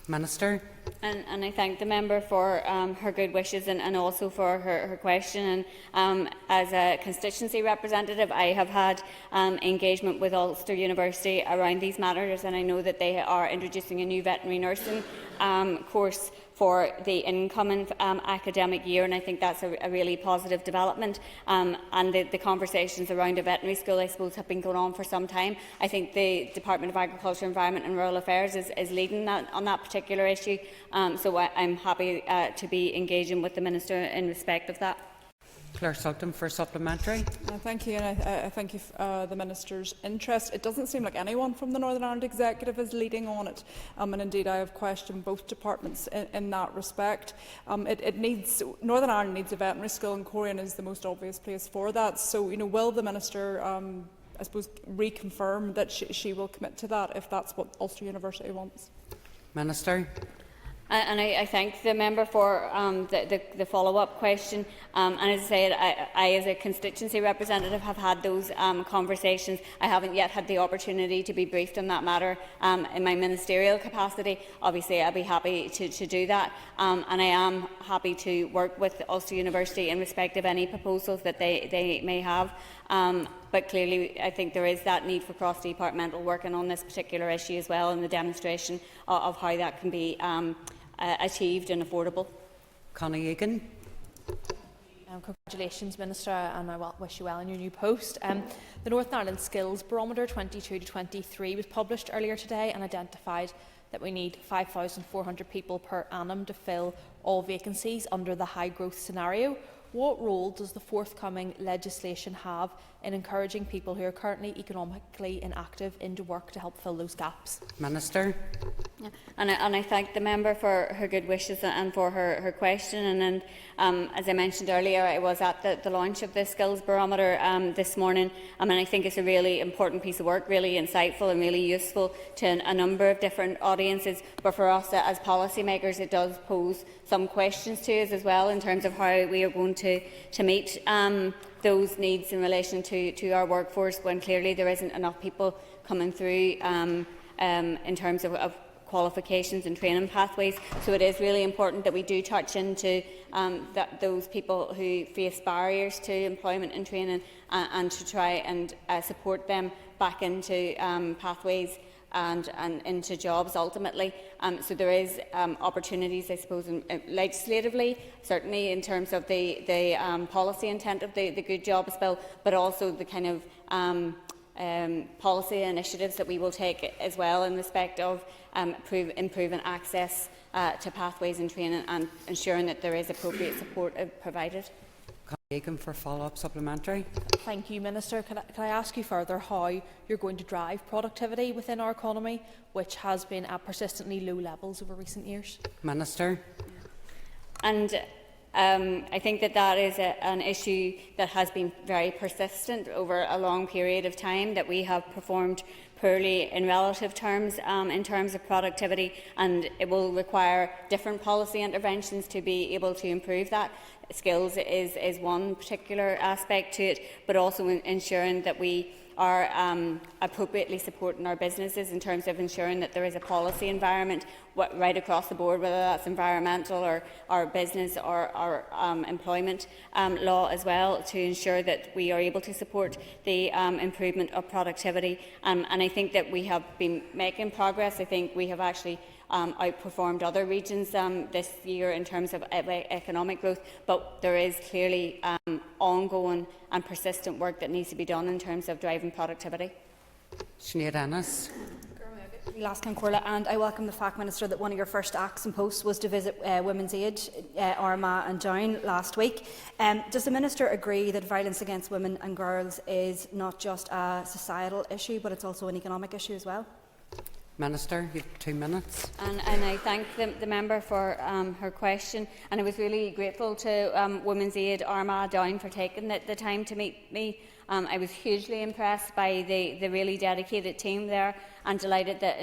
D: Minister.
S: And I thank the member for her good wishes and also for her question. And as a constituency representative, I have had engagement with Ulster University around these matters, and I know that they are introducing a new veterinary nursing course for the incoming academic year, and I think that's a really positive development. And the conversations around a veterinary school, I suppose, have been going on for some time. I think the Department of Agriculture, Environment and Rural Affairs is leading on that particular issue. So I'm happy to be engaging with the Minister in respect of that.
D: Claire Sugden for supplementary.
B: Thank you, and I thank you for the Minister's interest. It doesn't seem like anyone from the Northern Ireland Executive is leading on it, and indeed I have questioned both departments in that respect. Northern Ireland needs a veterinary school, and Corian is the most obvious place for that. So, will the Minister, I suppose, reconfirm that she will commit to that if that's what Ulster University wants?
D: Minister.
S: And I thank the member for the follow-up question. And as I said, I, as a constituency representative, have had those conversations. I haven't yet had the opportunity to be briefed on that matter in my ministerial capacity. Obviously, I'll be happy to do that. And I am happy to work with Ulster University in respect of any proposals that they may have. But clearly, I think there is that need for cross-departmental working on this particular issue as well, and the demonstration of how that can be achieved and affordable.
D: Connie Egan.
E: Congratulations, Minister, and I wish you well in your new post. The Northern Ireland Skills Barometer 22 to 23 was published earlier today and identified that we need 5,400 people per annum to fill all vacancies under the high growth scenario. What role does the forthcoming legislation have in encouraging people who are currently economically inactive into work to help fill those gaps?
D: Minister.
S: Yeah. And I thank the member for her good wishes and for her question. And as I mentioned earlier, I was at the launch of the Skills Barometer this morning. And I think it's a really important piece of work, really insightful and really useful to a number of different audiences. But for us as policymakers, it does pose some questions to us as well in terms of how we are going to meet those needs in relation to our workforce, when clearly there isn't enough people coming through in terms of qualifications and training pathways. So it is really important that we do touch into those people who face barriers to employment and training, and to try and support them back into pathways and into jobs ultimately. So there is opportunities, I suppose, legislatively, certainly in terms of the policy intent of the Good Jobs Bill, but also the kind of policy initiatives that we will take as well in respect of improving access to pathways and training, and ensuring that there is appropriate support provided.
D: Egan for follow-up supplementary.
E: Thank you, Minister. Can I ask you further how you're going to drive productivity within our economy, which has been at persistently low levels over recent years?
D: Minister.
S: And I think that is an issue that has been very persistent over a long period of time, that we have performed poorly in relative terms in terms of productivity, and it will require different policy interventions to be able to improve that. Skills is one particular aspect to it, but also ensuring that we are appropriately supporting our businesses in terms of ensuring that there is a policy environment right across the board, whether that's environmental or our business or our employment law as well, to ensure that we are able to support the improvement of productivity. And I think that we have been making progress. I think we have actually outperformed other regions this year in terms of economic growth, but there is clearly ongoing and persistent work that needs to be done in terms of driving productivity.
D: Sinead Ennis.
U: And I welcome the fact, Minister, that one of your first acts and posts was to visit Women's Aid, Armagh and Down last week. Does the Minister agree that violence against women and girls is not just a societal issue, but it's also an economic issue as well?
D: Minister, you have 2 minutes.
S: And I thank the member for her question, and I was really grateful to Women's Aid Armagh Down for taking the time to meet me. I was hugely impressed by the really dedicated team there, and delighted that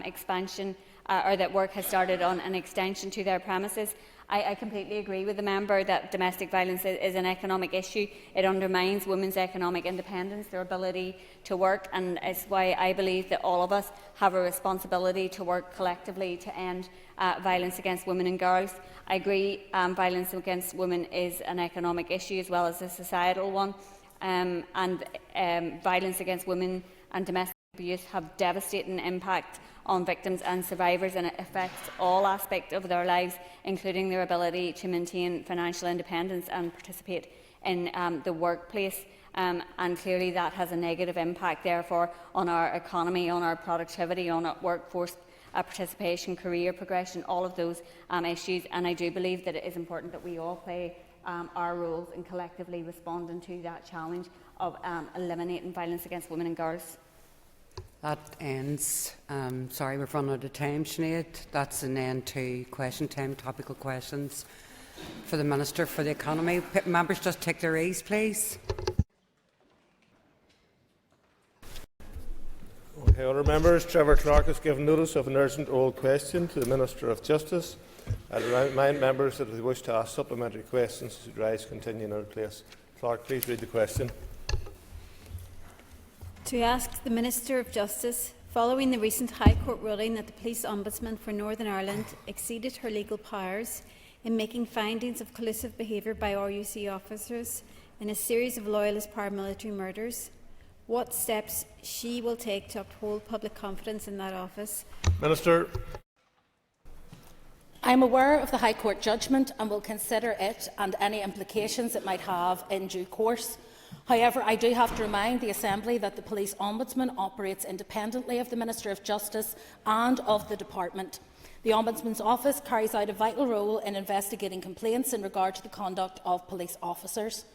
S: expansion or that work has started on an extension to their premises. I completely agree with the member that domestic violence is an economic issue. It undermines women's economic independence, their ability to work, and it's why I believe that all of us have a responsibility to work collectively to end violence against women and girls. I agree violence against women is an economic issue as well as a societal one, and violence against women and domestic abuse have devastating impact on victims and survivors, and it affects all aspects of their lives, including their ability to maintain financial independence and participate in the workplace. And clearly that has a negative impact, therefore, on our economy, on our productivity, on our workforce participation, career progression, all of those issues. And I do believe that it is important that we all play our roles in collectively responding to that challenge of eliminating violence against women and girls.
D: That ends. Sorry, we've run out of time, Sinead. That's an end to question time, topical questions for the Minister for the Economy. Members just take their ease, please.
A: Okay, honourable members, Trevor Clark has given notice of an urgent oral question to the Minister of Justice. I remind members that if they wish to ask supplementary questions, should rise, continue in their place. Clark, please read the question.
I: To ask the Minister of Justice, following the recent High Court ruling that the Police Ombudsman for Northern Ireland exceeded her legal powers in making findings of collusive behaviour by RUC officers in a series of loyalist paramilitary murders, what steps she will take to uphold public confidence in that office.
A: Minister.
V: I am aware of the High Court judgment and will consider it and any implications it might have in due course. However, I do have to remind the Assembly that the Police Ombudsman operates independently of the Minister of Justice and of the Department. The Ombudsman's Office carries out a vital role in investigating complaints in regard to the conduct of police officers.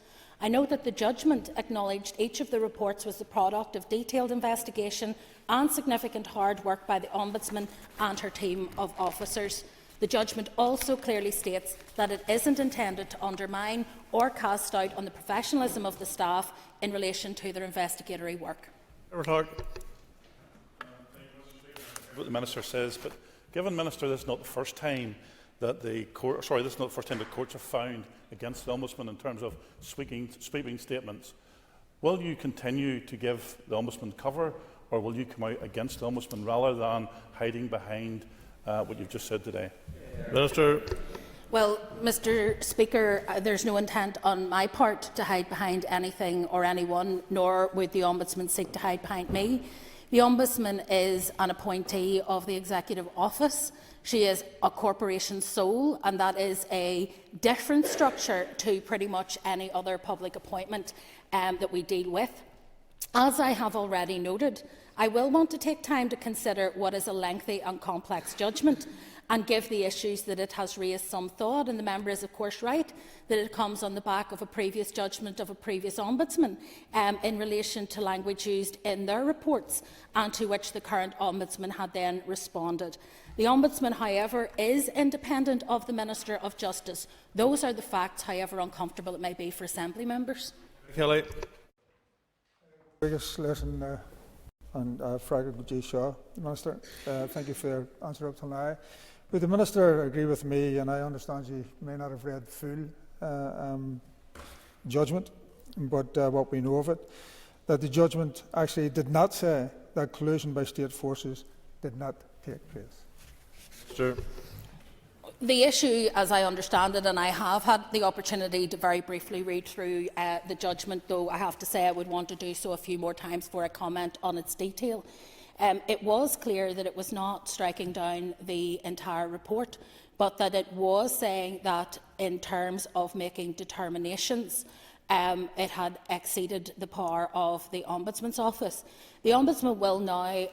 V: I note that the judgment acknowledged each of the reports was the product of detailed investigation and significant hard work by the Ombudsman and her team of officers. The judgment also clearly states that it isn't intended to undermine or cast doubt on the professionalism of the staff in relation to their investigatory work.
W: What the Minister says, but given, Minister, this is not the first time that courts have found against the Ombudsman in terms of sweeping statements. Will you continue to give the Ombudsman cover, or will you come out against the Ombudsman rather than hiding behind what you've just said today?
A: Minister.
V: Well, Mr Speaker, there's no intent on my part to hide behind anything or anyone, nor would the Ombudsman seek to hide behind me. The Ombudsman is an appointee of the Executive Office. She is a corporation sole, and that is a different structure to pretty much any other public appointment that we deal with. As I have already noted, I will want to take time to consider what is a lengthy and complex judgment and give the issues that it has raised some thought, and the member is of course right that it comes on the back of a previous judgment of a previous Ombudsman in relation to language used in their reports and to which the current Ombudsman had then responded. The Ombudsman, however, is independent of the Minister of Justice. Those are the facts, however uncomfortable it may be for Assembly members.
A: Kelly.
X: Biggest lesson and Fraggle G. Shaw, Minister. Thank you for your answer up till now. Would the Minister agree with me, and I understand you may not have read the full judgment, but what we know of it, that the judgment actually did not say that collusion by state forces did not take place?
A: Sure.
V: The issue, as I understand it, and I have had the opportunity to very briefly read through the judgment, though I have to say I would want to do so a few more times before I comment on its detail. It was clear that it was not striking down the entire report, but that it was saying that in terms of making determinations, it had exceeded the power of the Ombudsman's Office. The Ombudsman will now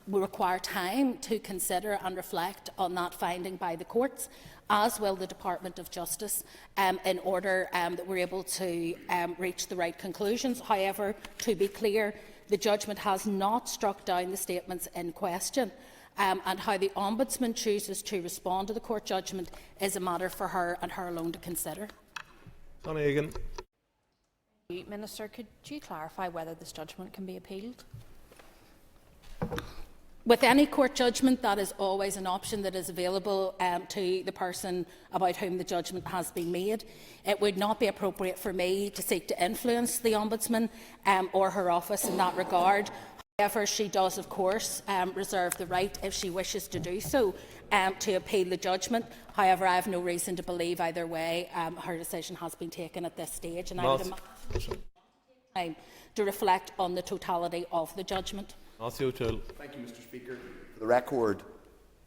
V: require time to consider and reflect on that finding by the courts, as will the Department of Justice, in order that we're able to reach the right conclusions. However, to be clear, the judgment has not struck down the statements in question, and how the Ombudsman chooses to respond to the court judgment is a matter for her and her alone to consider.
A: Connie Egan.
E: Minister, could you clarify whether this judgment can be appealed?
V: With any court judgment, that is always an option that is available to the person about whom the judgment has been made. It would not be appropriate for me to seek to influence the Ombudsman or her office in that regard. However, she does, of course, reserve the right, if she wishes to do so, to appeal the judgment. However, I have no reason to believe either way her decision has been taken at this stage, and I would imagine time to reflect on the totality of the judgment.
A: Matthew O'Toole.
Y: Thank you, Mr. Speaker. For the record,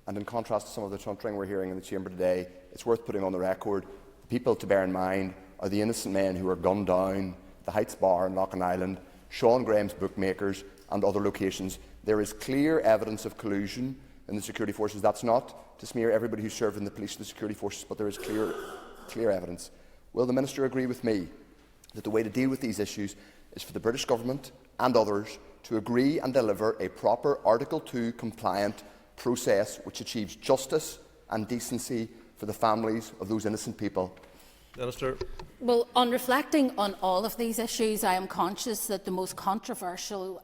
Y: and in contrast to some of the chuntering we're hearing in the chamber today, it's worth putting on the record the people to bear in mind are the innocent men who were gunned down at the Heights Bar in Loughlin Island, Sean Graham's bookmakers and other locations. There is clear evidence of collusion in the security forces. That's not to smear everybody who served in the police and the security forces, but there is clear evidence. Will the Minister agree with me that the way to deal with these issues is for the British Government and others to agree and deliver a proper Article 2 compliant process which achieves justice and decency for the families of those innocent people?
A: Minister.
V: Well, on reflecting on all of these issues, I am conscious that the most controversial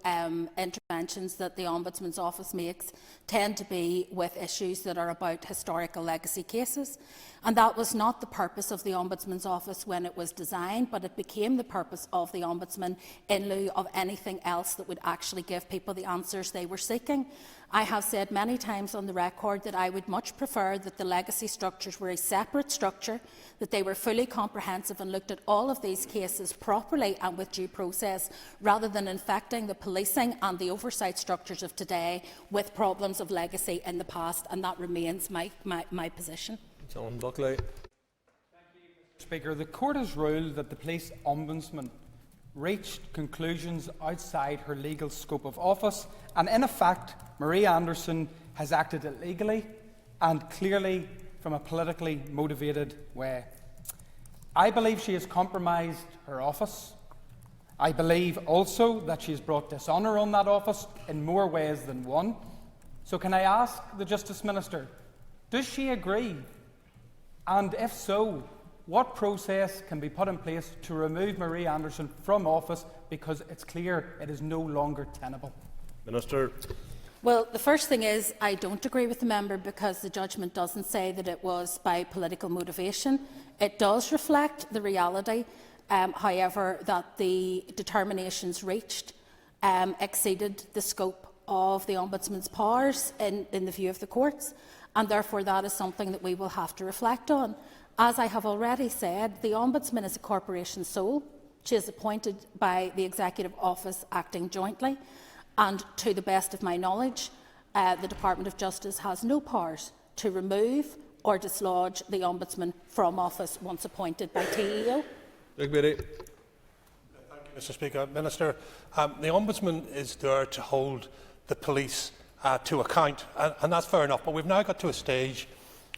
V: interventions that the Ombudsman's Office makes tend to be with issues that are about historical legacy cases. And that was not the purpose of the Ombudsman's Office when it was designed, but it became the purpose of the Ombudsman in lieu of anything else that would actually give people the answers they were seeking. I have said many times on the record that I would much prefer that the legacy structures were a separate structure, that they were fully comprehensive and looked at all of these cases properly and with due process, rather than infecting the policing and the oversight structures of today with problems of legacy in the past, and that remains my position.
A: John Buckley.
J: Speaker, the Court has ruled that the Police Ombudsman reached conclusions outside her legal scope of office, and in effect, Marie Anderson has acted illegally and clearly from a politically motivated way. I believe she has compromised her office. I believe also that she has brought dishonour on that office in more ways than one. So can I ask the Justice Minister, does she agree? And if so, what process can be put in place to remove Marie Anderson from office, because it's clear it is no longer tenable?
A: Minister.
V: Well, the first thing is I don't agree with the member, because the judgment doesn't say that it was by political motivation. It does reflect the reality, however, that the determinations reached exceeded the scope of the Ombudsman's powers in the view of the courts, and therefore that is something that we will have to reflect on. As I have already said, the Ombudsman is a corporation sole. She is appointed by the Executive Office acting jointly, and to the best of my knowledge, the Department of Justice has no powers to remove or dislodge the Ombudsman from office once appointed by TEO.
A: Thank you,
K: Mr. Speaker. Minister, the Ombudsman is there to hold the police to account, and that's fair enough, but we've now got to a stage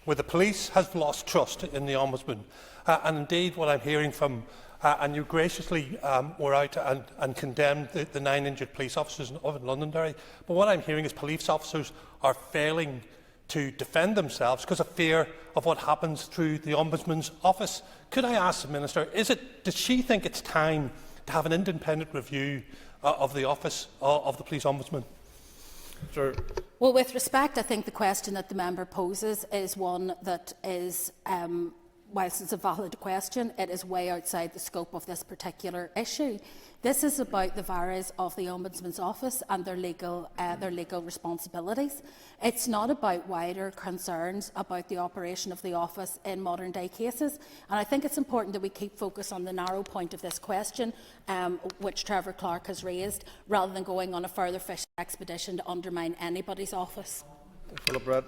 K: where the police has lost trust in the Ombudsman, and indeed what I'm hearing from and you graciously were out and condemned the 9 injured police officers of Londonderry, but what I'm hearing is police officers are failing to defend themselves because of fear of what happens through the Ombudsman's office. Could I ask the Minister, does she think it's time to have an independent review of the office of the Police Ombudsman? Sir.
V: Well, with respect, I think the question that the member poses is one that is, whilst it's a valid question, it is way outside the scope of this particular issue. This is about the varies of the Ombudsman's office and their legal responsibilities. It's not about wider concerns about the operation of the office in modern day cases. And I think it's important that we keep focus on the narrow point of this question, which Trevor Clark has raised, rather than going on a further fishing expedition to undermine anybody's office.
A: Philip Rudd.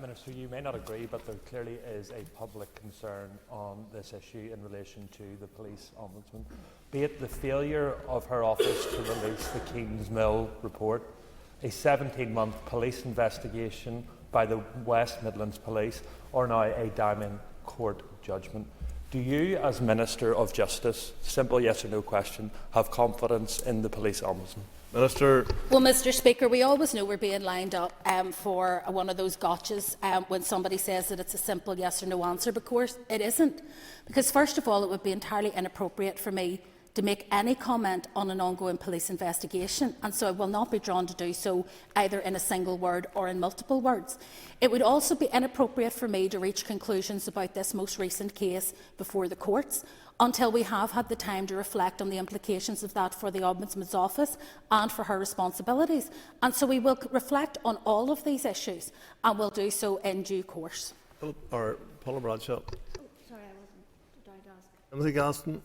L: Minister, you may not agree, but there clearly is a public concern on this issue in relation to the Police Ombudsman, be it the failure of her office to release the Keynes Mill report, a 17-month police investigation by the West Midlands Police, or now a Diamond Court judgment. Do you, as Minister of Justice, simple yes or no question, have confidence in the Police Ombudsman?
A: Minister.
V: Well, Mr. Speaker, we always know we're being lined up for one of those gotchas when somebody says that it's a simple yes or no answer. But of course, it isn't. Because first of all, it would be entirely inappropriate for me to make any comment on an ongoing police investigation, and so I will not be drawn to do so either in a single word or in multiple words. It would also be inappropriate for me to reach conclusions about this most recent case before the courts until we have had the time to reflect on the implications of that for the Ombudsman's office and for her responsibilities. And so we will reflect on all of these issues, and will do so in due course.
A: Paula Bradshaw.
M: Sorry, I wasn't down to ask.
A: Timothy Gaston.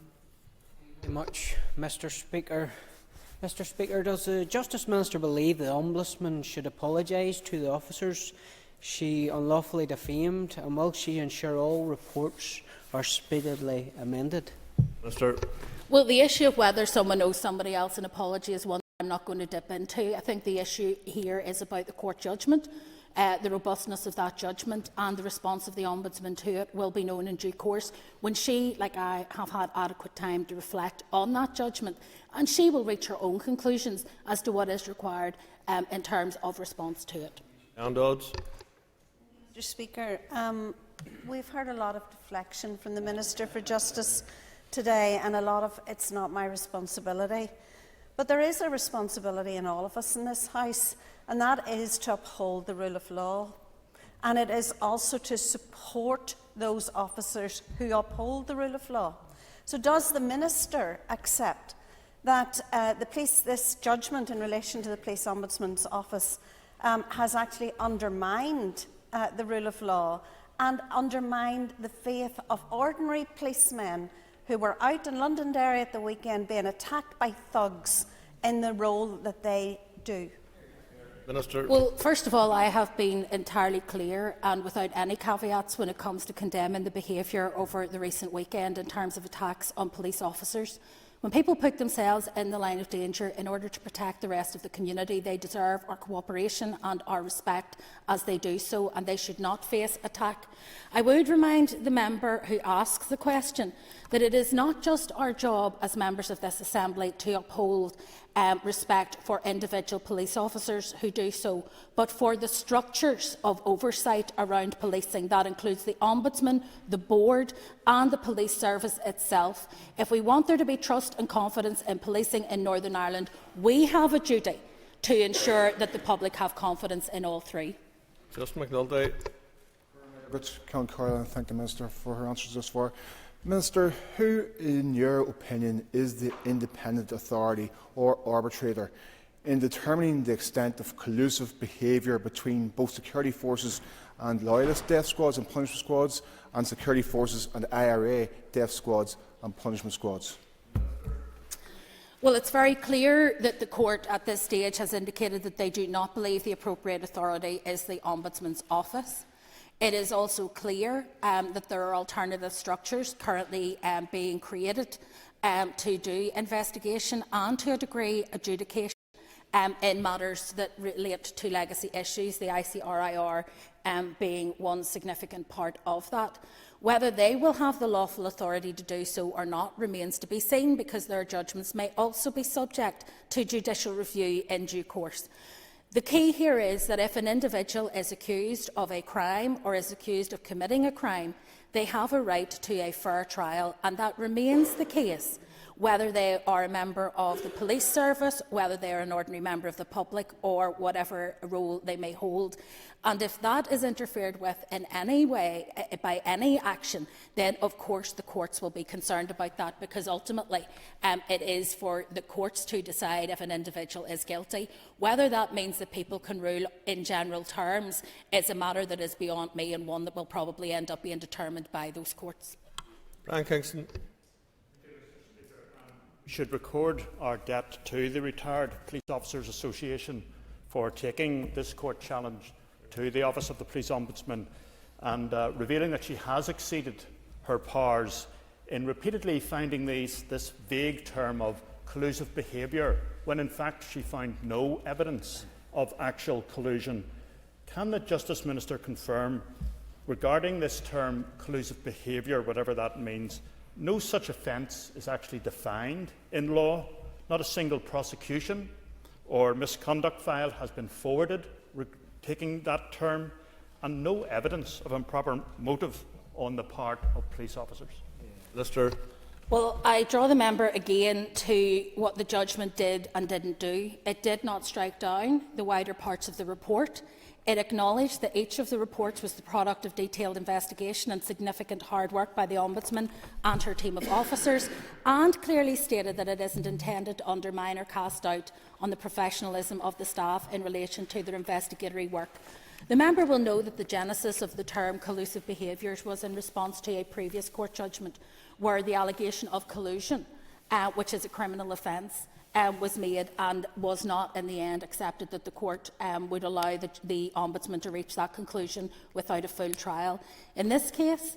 N: Thank you much, Mr. Speaker. Mr. Speaker, does the Justice Minister believe the Ombudsman should apologise to the officers she unlawfully defamed, and will she ensure all reports are speedily amended?
A: Minister.
V: Well, the issue of whether someone owes somebody else an apology is one I'm not going to dip into. I think the issue here is about the court judgment. the robustness of that judgment and the response of the Ombudsman to it will be known in due course when she, like I, have had adequate time to reflect on that judgment, and she will reach her own conclusions as to what is required in terms of response to it.
A: Mr
F: Speaker, we've heard a lot of deflection from the Minister for Justice today, and a lot of it's not my responsibility. But there is a responsibility in all of us in this House, and that is to uphold the rule of law. And it is also to support those officers who uphold the rule of law. So does the Minister accept that this judgment in relation to the Police Ombudsman's Office has actually undermined the rule of law and undermined the faith of ordinary policemen who were out in Londonderry at the weekend being attacked by thugs in the role that they do?
A: Minister.
V: Well, first of all, I have been entirely clear and without any caveats when it comes to condemning the behaviour over the recent weekend in terms of attacks on police officers. When people put themselves in the line of danger in order to protect the rest of the community, they deserve our cooperation and our respect as they do so, and they should not face attack. I would remind the member who asks the question that it is not just our job as members of this Assembly to uphold respect for individual police officers who do so, but for the structures of oversight around policing. That includes the Ombudsman, the Board and the police service itself. If we want there to be trust and confidence in policing in Northern Ireland, we have a duty to ensure that the public have confidence in all three.
A: Justin McNulty.
O: Count Carla, and thank the Minister for her answers thus far. Minister, who, in your opinion, is the independent authority or arbitrator in determining the extent of collusive behaviour between both security forces and loyalist death squads and punishment squads, and security forces and IRA death squads and punishment squads?
V: Well, it's very clear that the Court at this stage has indicated that they do not believe the appropriate authority is the Ombudsman's Office. It is also clear that there are alternative structures currently being created to do investigation and, to a degree, adjudication in matters that relate to legacy issues, the ICRIR being one significant part of that. Whether they will have the lawful authority to do so or not remains to be seen, because their judgments may also be subject to judicial review in due course. The key here is that if an individual is accused of a crime or is accused of committing a crime, they have a right to a fair trial, and that remains the case whether they are a member of the police service, whether they are an ordinary member of the public, or whatever role they may hold. And if that is interfered with in any way by any action, then of course the courts will be concerned about that, because ultimately it is for the courts to decide if an individual is guilty. Whether that means that people can rule in general terms is a matter that is beyond me, and one that will probably end up being determined by those courts.
A: Brian Kingston.
Q: We should record our debt to the Retired Police Officers Association for taking this court challenge to the Office of the Police Ombudsman and revealing that she has exceeded her powers in repeatedly finding this vague term of collusive behaviour, when in fact she found no evidence of actual collusion. Can the Justice Minister confirm, regarding this term collusive behaviour, whatever that means, no such offence is actually defined in law? Not a single prosecution or misconduct file has been forwarded taking that term, and no evidence of improper motive on the part of police officers.
A: Minister.
V: Well, I draw the member again to what the judgment did and didn't do. It did not strike down the wider parts of the report. It acknowledged that each of the reports was the product of detailed investigation and significant hard work by the Ombudsman and her team of officers, and clearly stated that it isn't intended to undermine or cast doubt on the professionalism of the staff in relation to their investigatory work. The member will know that the genesis of the term collusive behaviours was in response to a previous court judgment where the allegation of collusion, which is a criminal offence, was made, and was not in the end accepted that the court would allow the Ombudsman to reach that conclusion without a full trial. In this case,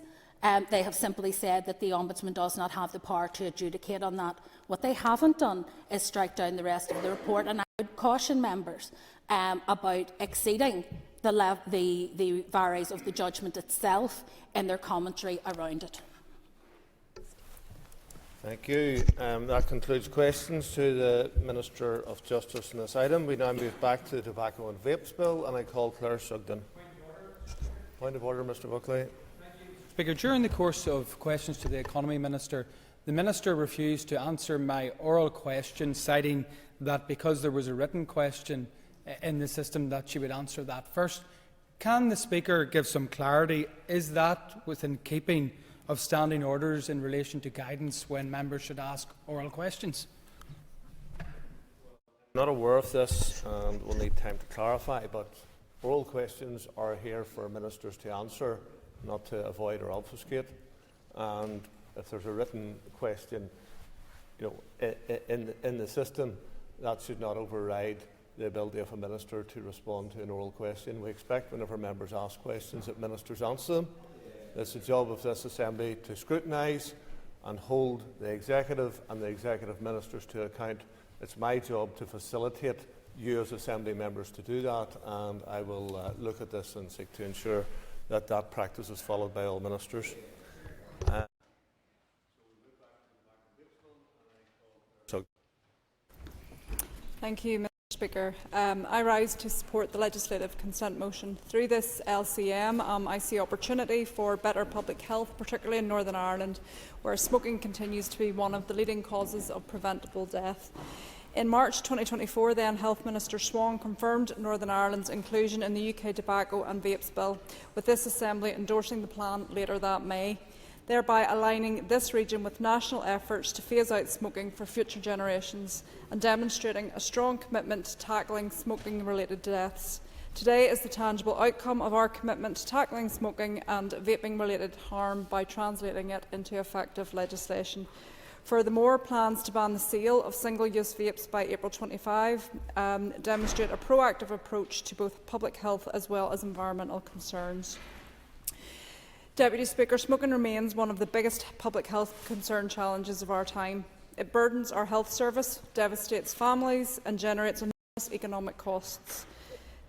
V: they have simply said that the Ombudsman does not have the power to adjudicate on that. What they haven't done is strike down the rest of the report, and I would caution members about exceeding the varies of the judgment itself in their commentary around it.
A: Thank you. That concludes questions to the Minister of Justice on this item. We now move back to the Tobacco and Vapes Bill, and I call Claire Sugden. Point of order, Mr Buckley.
J: Speaker, during the course of questions to the Economy Minister, the Minister refused to answer my oral question, citing that because there was a written question in the system that she would answer that first. Can the Speaker give some clarity? Is that within keeping of standing orders in relation to guidance when members should ask oral questions?
A: Not aware of this and will need time to clarify, but oral questions are here for ministers to answer, not to avoid or obfuscate. And if there's a written question, in the system, that should not override the ability of a minister to respond to an oral question. We expect whenever members ask questions that ministers answer them. It's the job of this Assembly to scrutinise and hold the Executive and the Executive Ministers to account. It's my job to facilitate you as Assembly members to do that, and I will look at this and seek to ensure that that practice is followed by all ministers.
B: Thank you, Mr Speaker. I rise to support the legislative consent motion. Through this LCM, I see opportunity for better public health, particularly in Northern Ireland, where smoking continues to be one of the leading causes of preventable death. In March 2024, then Health Minister Swan confirmed Northern Ireland's inclusion in the UK Tobacco and Vapes Bill, with this Assembly endorsing the plan later that May, thereby aligning this region with national efforts to phase out smoking for future generations and demonstrating a strong commitment to tackling smoking-related deaths. Today is the tangible outcome of our commitment to tackling smoking and vaping-related harm by translating it into effective legislation. Furthermore, plans to ban the sale of single-use vapes by April 25 demonstrate a proactive approach to both public health as well as environmental concerns. Deputy Speaker, smoking remains one of the biggest public health concern challenges of our time. It burdens our health service, devastates families and generates enormous economic costs.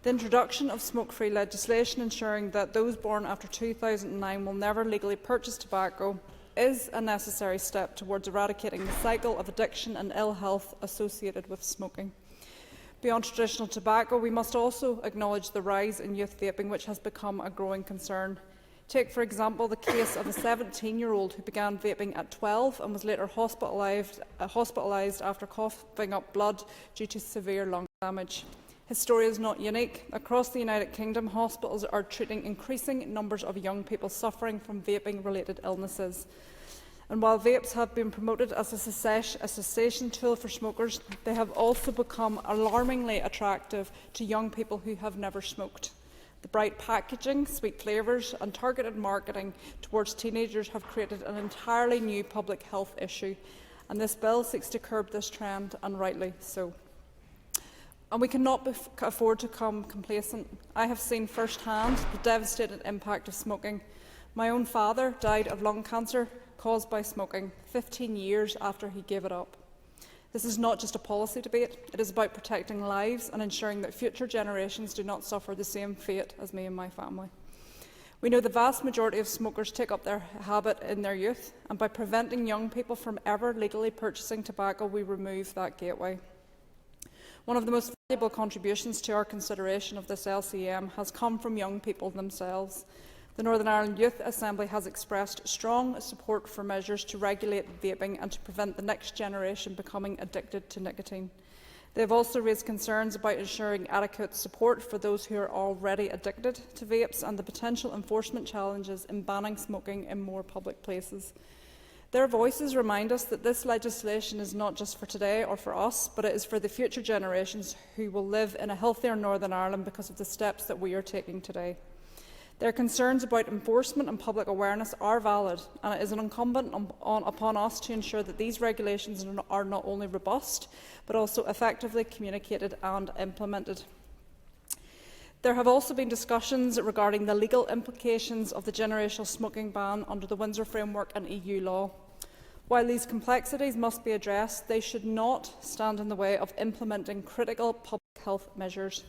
B: The introduction of smoke-free legislation ensuring that those born after 2009 will never legally purchase tobacco is a necessary step towards eradicating the cycle of addiction and ill health associated with smoking. Beyond traditional tobacco, we must also acknowledge the rise in youth vaping, which has become a growing concern. Take, for example, the case of a 17-year-old who began vaping at 12 and was later hospitalised after coughing up blood due to severe lung damage. His story is not unique. Across the United Kingdom, hospitals are treating increasing numbers of young people suffering from vaping-related illnesses. And while vapes have been promoted as a cessation tool for smokers, they have also become alarmingly attractive to young people who have never smoked. The bright packaging, sweet flavours and targeted marketing towards teenagers have created an entirely new public health issue, and this bill seeks to curb this trend, and rightly so. And we cannot afford to become complacent. I have seen firsthand the devastating impact of smoking. My own father died of lung cancer caused by smoking 15 years after he gave it up. This is not just a policy debate, it is about protecting lives and ensuring that future generations do not suffer the same fate as me and my family. We know the vast majority of smokers take up their habit in their youth, and by preventing young people from ever legally purchasing tobacco, we remove that gateway. One of the most valuable contributions to our consideration of this LCM has come from young people themselves. The Northern Ireland Youth Assembly has expressed strong support for measures to regulate vaping and to prevent the next generation becoming addicted to nicotine. They have also raised concerns about ensuring adequate support for those who are already addicted to vapes and the potential enforcement challenges in banning smoking in more public places. Their voices remind us that this legislation is not just for today or for us, but it is for the future generations who will live in a healthier Northern Ireland because of the steps that we are taking today. Their concerns about enforcement and public awareness are valid, and it is incumbent upon us to ensure that these regulations are not only robust, but also effectively communicated and implemented. There have also been discussions regarding the legal implications of the generational smoking ban under the Windsor Framework and EU law. While these complexities must be addressed, they should not stand in the way of implementing critical public health measures.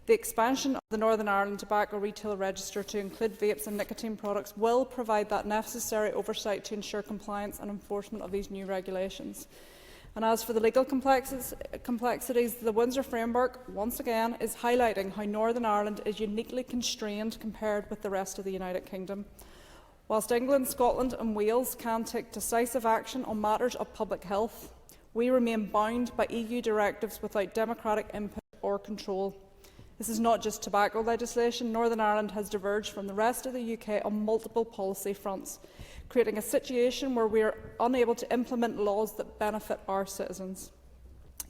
B: The expansion of the Northern Ireland Tobacco Retail Register to include vapes and nicotine products will provide that necessary oversight to ensure compliance and enforcement of these new regulations. And as for the legal complexities, the Windsor Framework, once again, is highlighting how Northern Ireland is uniquely constrained compared with the rest of the United Kingdom. Whilst England, Scotland and Wales can take decisive action on matters of public health, we remain bound by EU directives without democratic input or control. This is not just tobacco legislation. Northern Ireland has diverged from the rest of the UK on multiple policy fronts, creating a situation where we are unable to implement laws that benefit our citizens.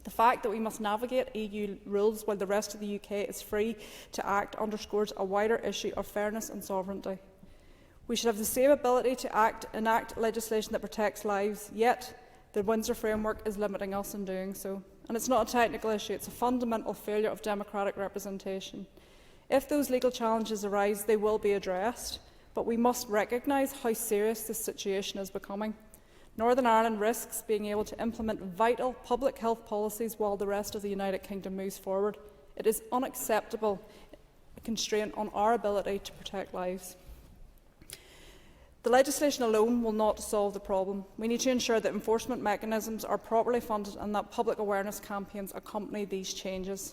B: The fact that we must navigate EU rules while the rest of the UK is free to act underscores a wider issue of fairness and sovereignty. We should have the same ability to enact legislation that protects lives, yet the Windsor Framework is limiting us in doing so. And it's not a technical issue, it's a fundamental failure of democratic representation. If those legal challenges arise, they will be addressed, but we must recognise how serious this situation is becoming. Northern Ireland risks being able to implement vital public health policies while the rest of the United Kingdom moves forward. It is unacceptable a constraint on our ability to protect lives. The legislation alone will not solve the problem. We need to ensure that enforcement mechanisms are properly funded and that public awareness campaigns accompany these changes.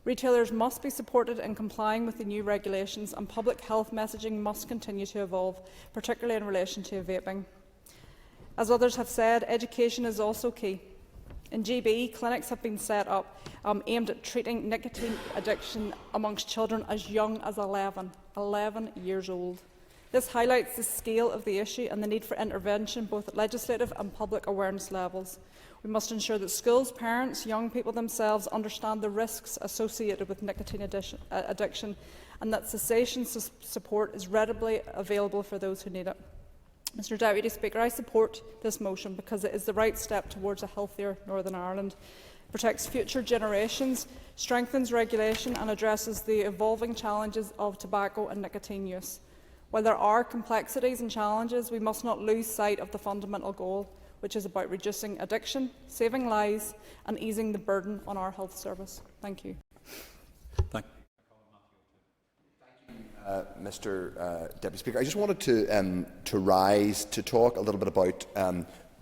B: Retailers must be supported in complying with the new regulations, and public health messaging must continue to evolve, particularly in relation to vaping. As others have said, education is also key. In GB, clinics have been set up aimed at treating nicotine addiction amongst children as young as 11 years old. This highlights the scale of the issue and the need for intervention both at legislative and public awareness levels. We must ensure that schools, parents, young people themselves understand the risks associated with nicotine addiction and that cessation support is readily available for those who need it. Mr Deputy Speaker, I support this motion because it is the right step towards a healthier Northern Ireland. It protects future generations, strengthens regulation and addresses the evolving challenges of tobacco and nicotine use. While there are complexities and challenges, we must not lose sight of the fundamental goal, which is about reducing addiction, saving lives and easing the burden on our health service. Thank you.
Y: Thank you, Mr Deputy Speaker. I just wanted to rise to talk a little bit about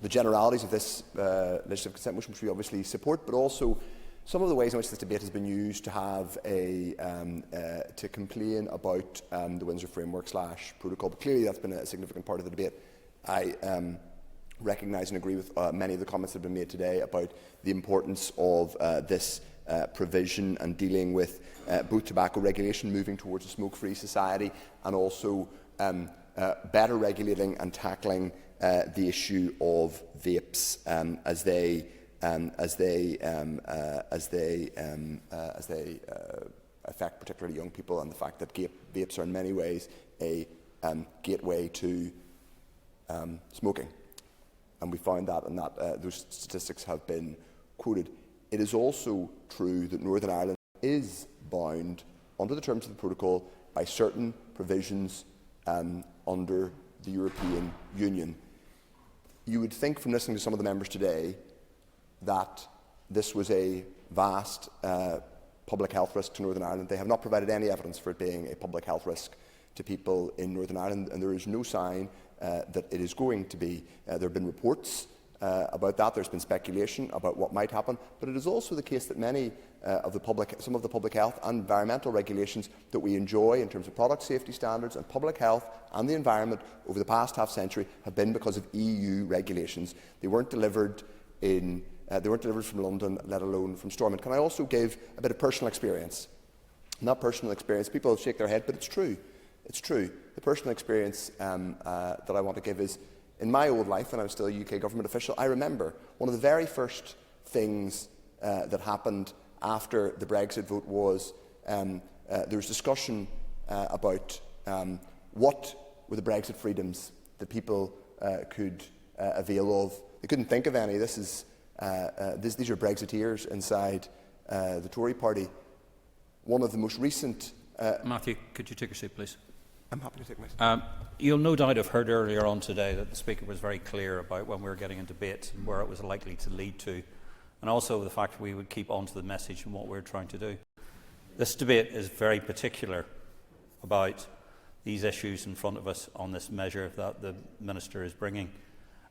Y: the generalities of this legislative consent motion, which we obviously support, but also some of the ways in which this debate has been used to have to complain about the Windsor Framework / protocol. But clearly that's been a significant part of the debate. I recognise and agree with many of the comments that have been made today about the importance of this provision and dealing with both tobacco regulation, moving towards a smoke-free society, and also better regulating and tackling the issue of vapes as they affect particularly young people, and the fact that vapes are in many ways a gateway to smoking. And we found that, and those statistics have been quoted. It is also true that Northern Ireland is bound, under the terms of the protocol, by certain provisions under the European Union. You would think, from listening to some of the members today, that this was a vast public health risk to Northern Ireland. They have not provided any evidence for it being a public health risk to people in Northern Ireland, and there is no sign that it is going to be. There have been reports about that. There's been speculation about what might happen, but it is also the case that some of the public health and environmental regulations that we enjoy in terms of product safety standards and public health and the environment over the past half-century have been because of EU regulations. They weren't delivered from London, let alone from Stormont. Can I also give a bit of personal experience? Not personal experience. People shake their head, but it's true. It's true. The personal experience that I want to give is, in my old life, when I was still a UK government official, I remember one of the very first things that happened after the Brexit vote was there was discussion about what were the Brexit freedoms that people could avail of. They couldn't think of any. These are Brexiteers inside the Tory party. One of the most recent...
C: Matthew, could you take a seat, please?
Y: I'm happy to take my seat.
C: You'll no doubt have heard earlier on today that the Speaker was very clear about when we were getting into debate and where it was likely to lead to, and also the fact we would keep on to the message and what we're trying to do. This debate is very particular about these issues in front of us on this measure that the Minister is bringing.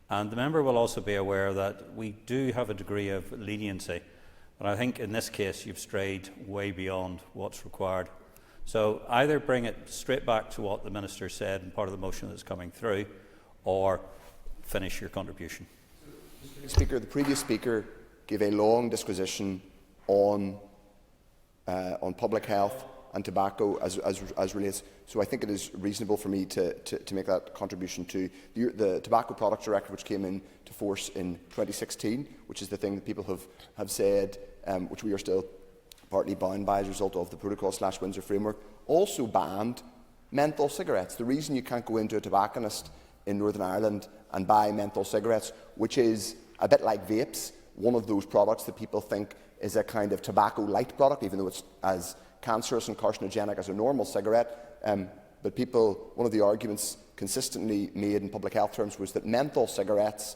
C: And the member will also be aware that we do have a degree of leniency. But I think in this case you've strayed way beyond what's required. So either bring it straight back to what the Minister said in part of the motion that's coming through, or finish your contribution.
Y: Mr. Speaker, the previous speaker gave a long disquisition on public health and tobacco as relates. So I think it is reasonable for me to make that contribution to the Tobacco Products Directive, which came into force in 2016, which is the thing that people have said, which we are still partly bound by as a result of the Protocol/Windsor framework, also banned menthol cigarettes. The reason you can't go into a tobacconist in Northern Ireland and buy menthol cigarettes, which is a bit like vapes, one of those products that people think is a kind of tobacco light product, even though it's as cancerous and carcinogenic as a normal cigarette. But one of the arguments consistently made in public health terms was that menthol cigarettes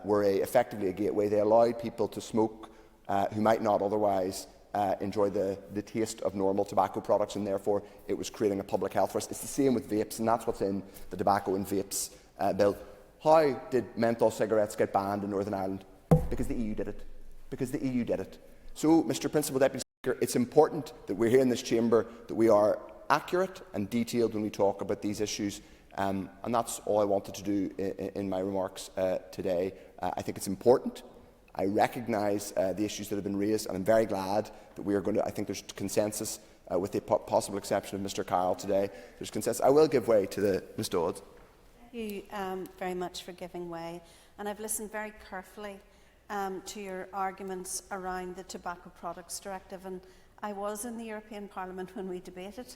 Y: were effectively a gateway. They allowed people to smoke who might not otherwise enjoy the taste of normal tobacco products, and therefore it was creating a public health risk. It's the same with vapes, and that's what's in the Tobacco and Vapes Bill. How did menthol cigarettes get banned in Northern Ireland? Because the EU did it. Because the EU did it. So, Mr. Principal Deputy Speaker, it's important that we're here in this chamber, that we are accurate and detailed when we talk about these issues, and that's all I wanted to do in my remarks today. I think it's important. I recognise the issues that have been raised, and I'm very glad that we are going to. I think there's consensus, with the possible exception of Mr. Carroll today. There's consensus. I will give way to Ms. Dodds.
F: Thank you very much for giving way, and I've listened very carefully to your arguments around the Tobacco Products Directive, and I was in the European Parliament when we debated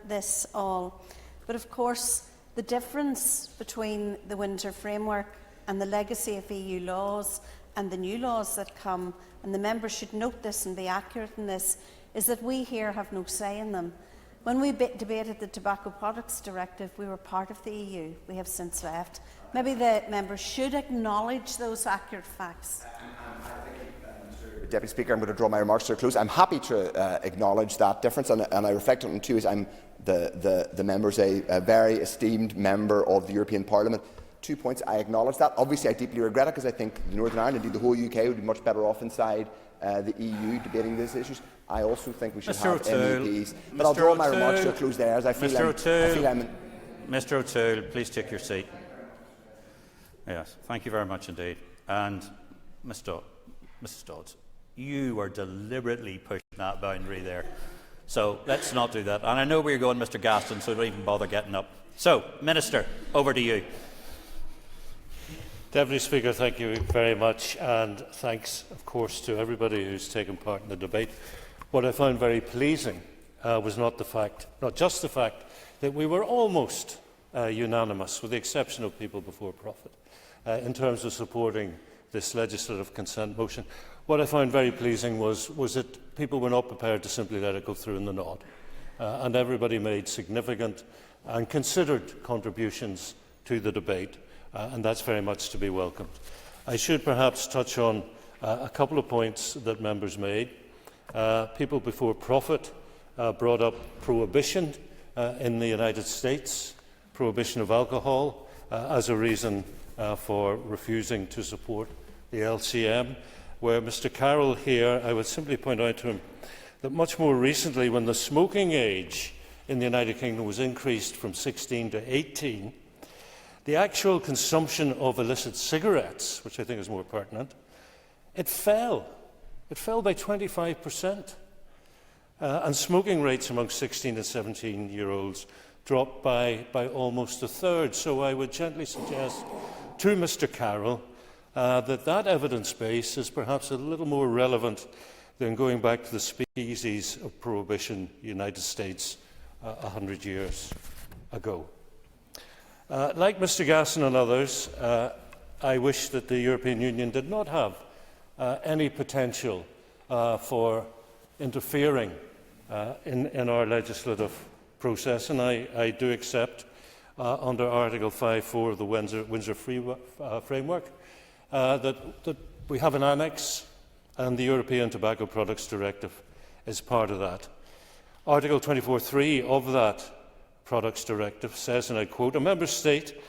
F: this all. But of course, the difference between the Windsor Framework and the legacy of EU laws and the new laws that come, and the members should note this and be accurate in this, is that we here have no say in them. When we debated the Tobacco Products Directive, we were part of the EU. We have since left. Maybe the members should acknowledge those accurate facts.
Y: Mr. Deputy Speaker, I'm going to draw my remarks to a close. I'm happy to acknowledge that difference, and I reflect on it too, as the member's a very esteemed member of the European Parliament. 2 points. I acknowledge that. Obviously, I deeply regret it, because I think Northern Ireland, indeed the whole UK, would be much better off inside the EU debating these issues. I also think we should have MEPs. But I'll draw my remarks to a close there, as I feel
C: Mr. O'Toole, please take your seat. Yes, thank you very much indeed. And Mrs. Dodds, you were deliberately pushing that boundary there. So let's not do that. And I know where you're going, Mr. Gaston, so don't even bother getting up. So, Minister, over to you.
G: Deputy Speaker, thank you very much, and thanks, of course, to everybody who's taken part in the debate. What I found very pleasing was not just the fact that we were almost unanimous, with the exception of People Before Profit, in terms of supporting this legislative consent motion. What I found very pleasing was that people were not prepared to simply let it go through in the nod, and everybody made significant and considered contributions to the debate. And that's very much to be welcomed. I should perhaps touch on a couple of points that members made. People Before Profit brought up prohibition in the United States, prohibition of alcohol, as a reason for refusing to support the LCM, where Mr. Carroll here, I would simply point out to him that much more recently, when the smoking age in the United Kingdom was increased from 16 to 18, the actual consumption of illicit cigarettes, which I think is more pertinent, it fell. It fell by 25%. And smoking rates among 16 and 17-year-olds dropped by almost a third. So I would gently suggest to Mr. Carroll that evidence base is perhaps a little more relevant than going back to the speakeasies of prohibition in the United States 100 years ago. Like Mr. Gasson and others, I wish that the European Union did not have any potential for interfering in our legislative process, and I do accept, under Article 5(4) of the Windsor Framework, that we have an annex, and the European Tobacco Products Directive is part of that. Article 24(3) of that Products Directive says, and I quote, "A Member State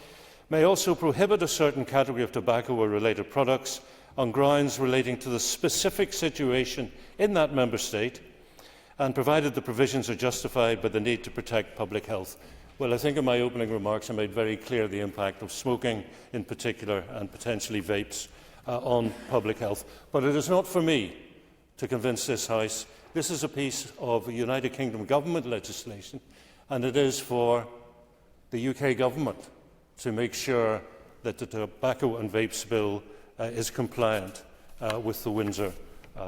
G: may also prohibit a certain category of tobacco or related products on grounds relating to the specific situation in that Member State, and provided the provisions are justified by the need to protect public health." Well, I think in my opening remarks I made very clear the impact of smoking in particular, and potentially vapes, on public health. But it is not for me to convince this House. This is a piece of United Kingdom government legislation, and it is for the UK government to make sure that the Tobacco and Vapes Bill is compliant with the Windsor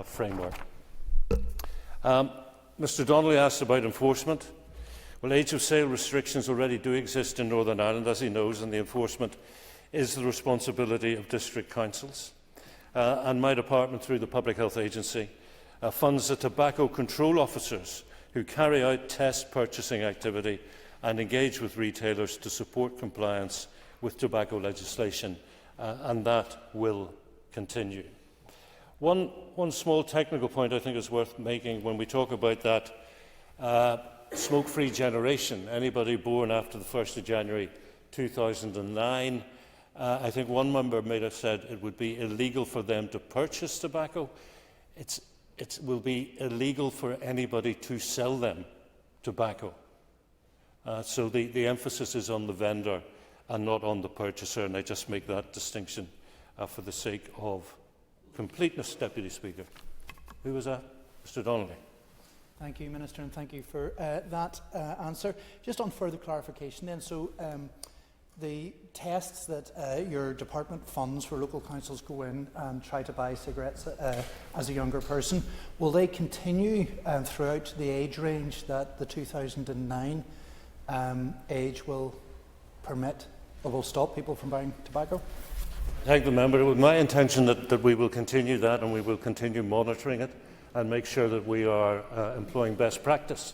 G: framework. Mr Donnelly asked about enforcement. Well, age of sale restrictions already do exist in Northern Ireland, as he knows, and the enforcement is the responsibility of district councils. And my department, through the Public Health Agency, funds the tobacco control officers who carry out test purchasing activity and engage with retailers to support compliance with tobacco legislation, and that will continue. One small technical point I think is worth making when we talk about that smoke-free generation, anybody born after the 1st of January 2009, I think one member may have said it would be illegal for them to purchase tobacco. It will be illegal for anybody to sell them tobacco. So the emphasis is on the vendor and not on the purchaser, and I just make that distinction for the sake of completeness, Deputy Speaker. Who was that? Mr Donnelly.
H: Thank you, Minister, and thank you for that answer. Just on further clarification then, so the tests that your department funds where local councils go in and try to buy cigarettes as a younger person, will they continue throughout the age range that the 2009 age will permit, or will stop people from buying tobacco?
G: Thank the member. It was my intention that we will continue that, and we will continue monitoring it and make sure that we are employing best practice.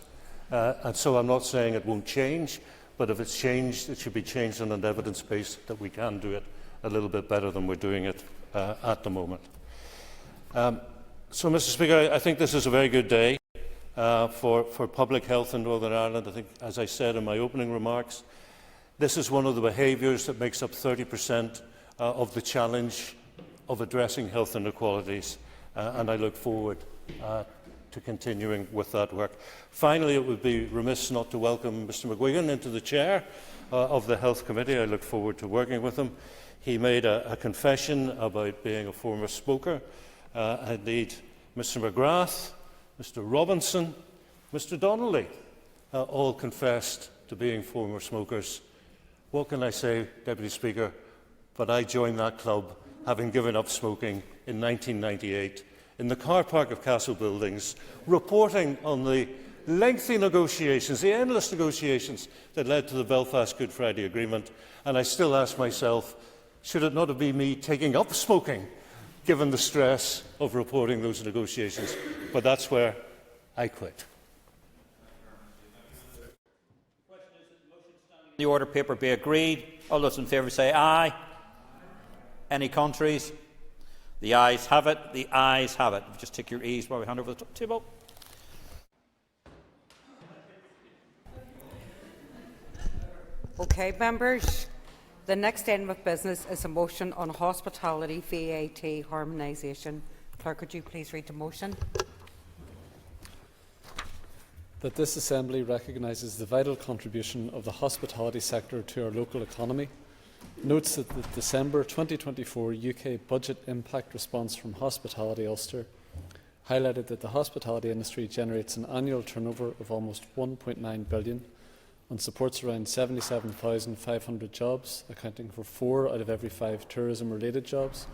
G: And so I'm not saying it won't change, but if it's changed, it should be changed on an evidence base that we can do it a little bit better than we're doing it at the moment. So, Mr Speaker, I think this is a very good day for public health in Northern Ireland. I think, as I said in my opening remarks, this is one of the behaviours that makes up 30% of the challenge of addressing health inequalities, and I look forward to continuing with that work. Finally, it would be remiss not to welcome Mr McGuigan into the chair of the Health Committee. I look forward to working with him. He made a confession about being a former smoker. Indeed, Mr McGrath, Mr Robinson, Mr Donnelly all confessed to being former smokers. What can I say, Deputy Speaker, but I joined that club having given up smoking in 1998 in the car park of Castle Buildings, reporting on the lengthy negotiations, the endless negotiations that led to the Belfast Good Friday Agreement, and I still ask myself, should it not have been me taking up smoking, given the stress of reporting those negotiations? But that's where I quit.
C: The order paper be agreed. All those in favour say aye. Any contraries? The ayes have it. The ayes have it. Just take your ease while we hand over the table.
D: Okay, members. The next item of business is a motion on hospitality VAT harmonisation. Clerk, could you please read the motion?
P: That this Assembly recognises the vital contribution of the hospitality sector to our local economy, notes that the December 2024 UK budget impact response from Hospitality Ulster highlighted that the hospitality industry generates an annual turnover of almost £1.9 billion and supports around 77,500 jobs, accounting for 4 out of every 5 tourism-related jobs,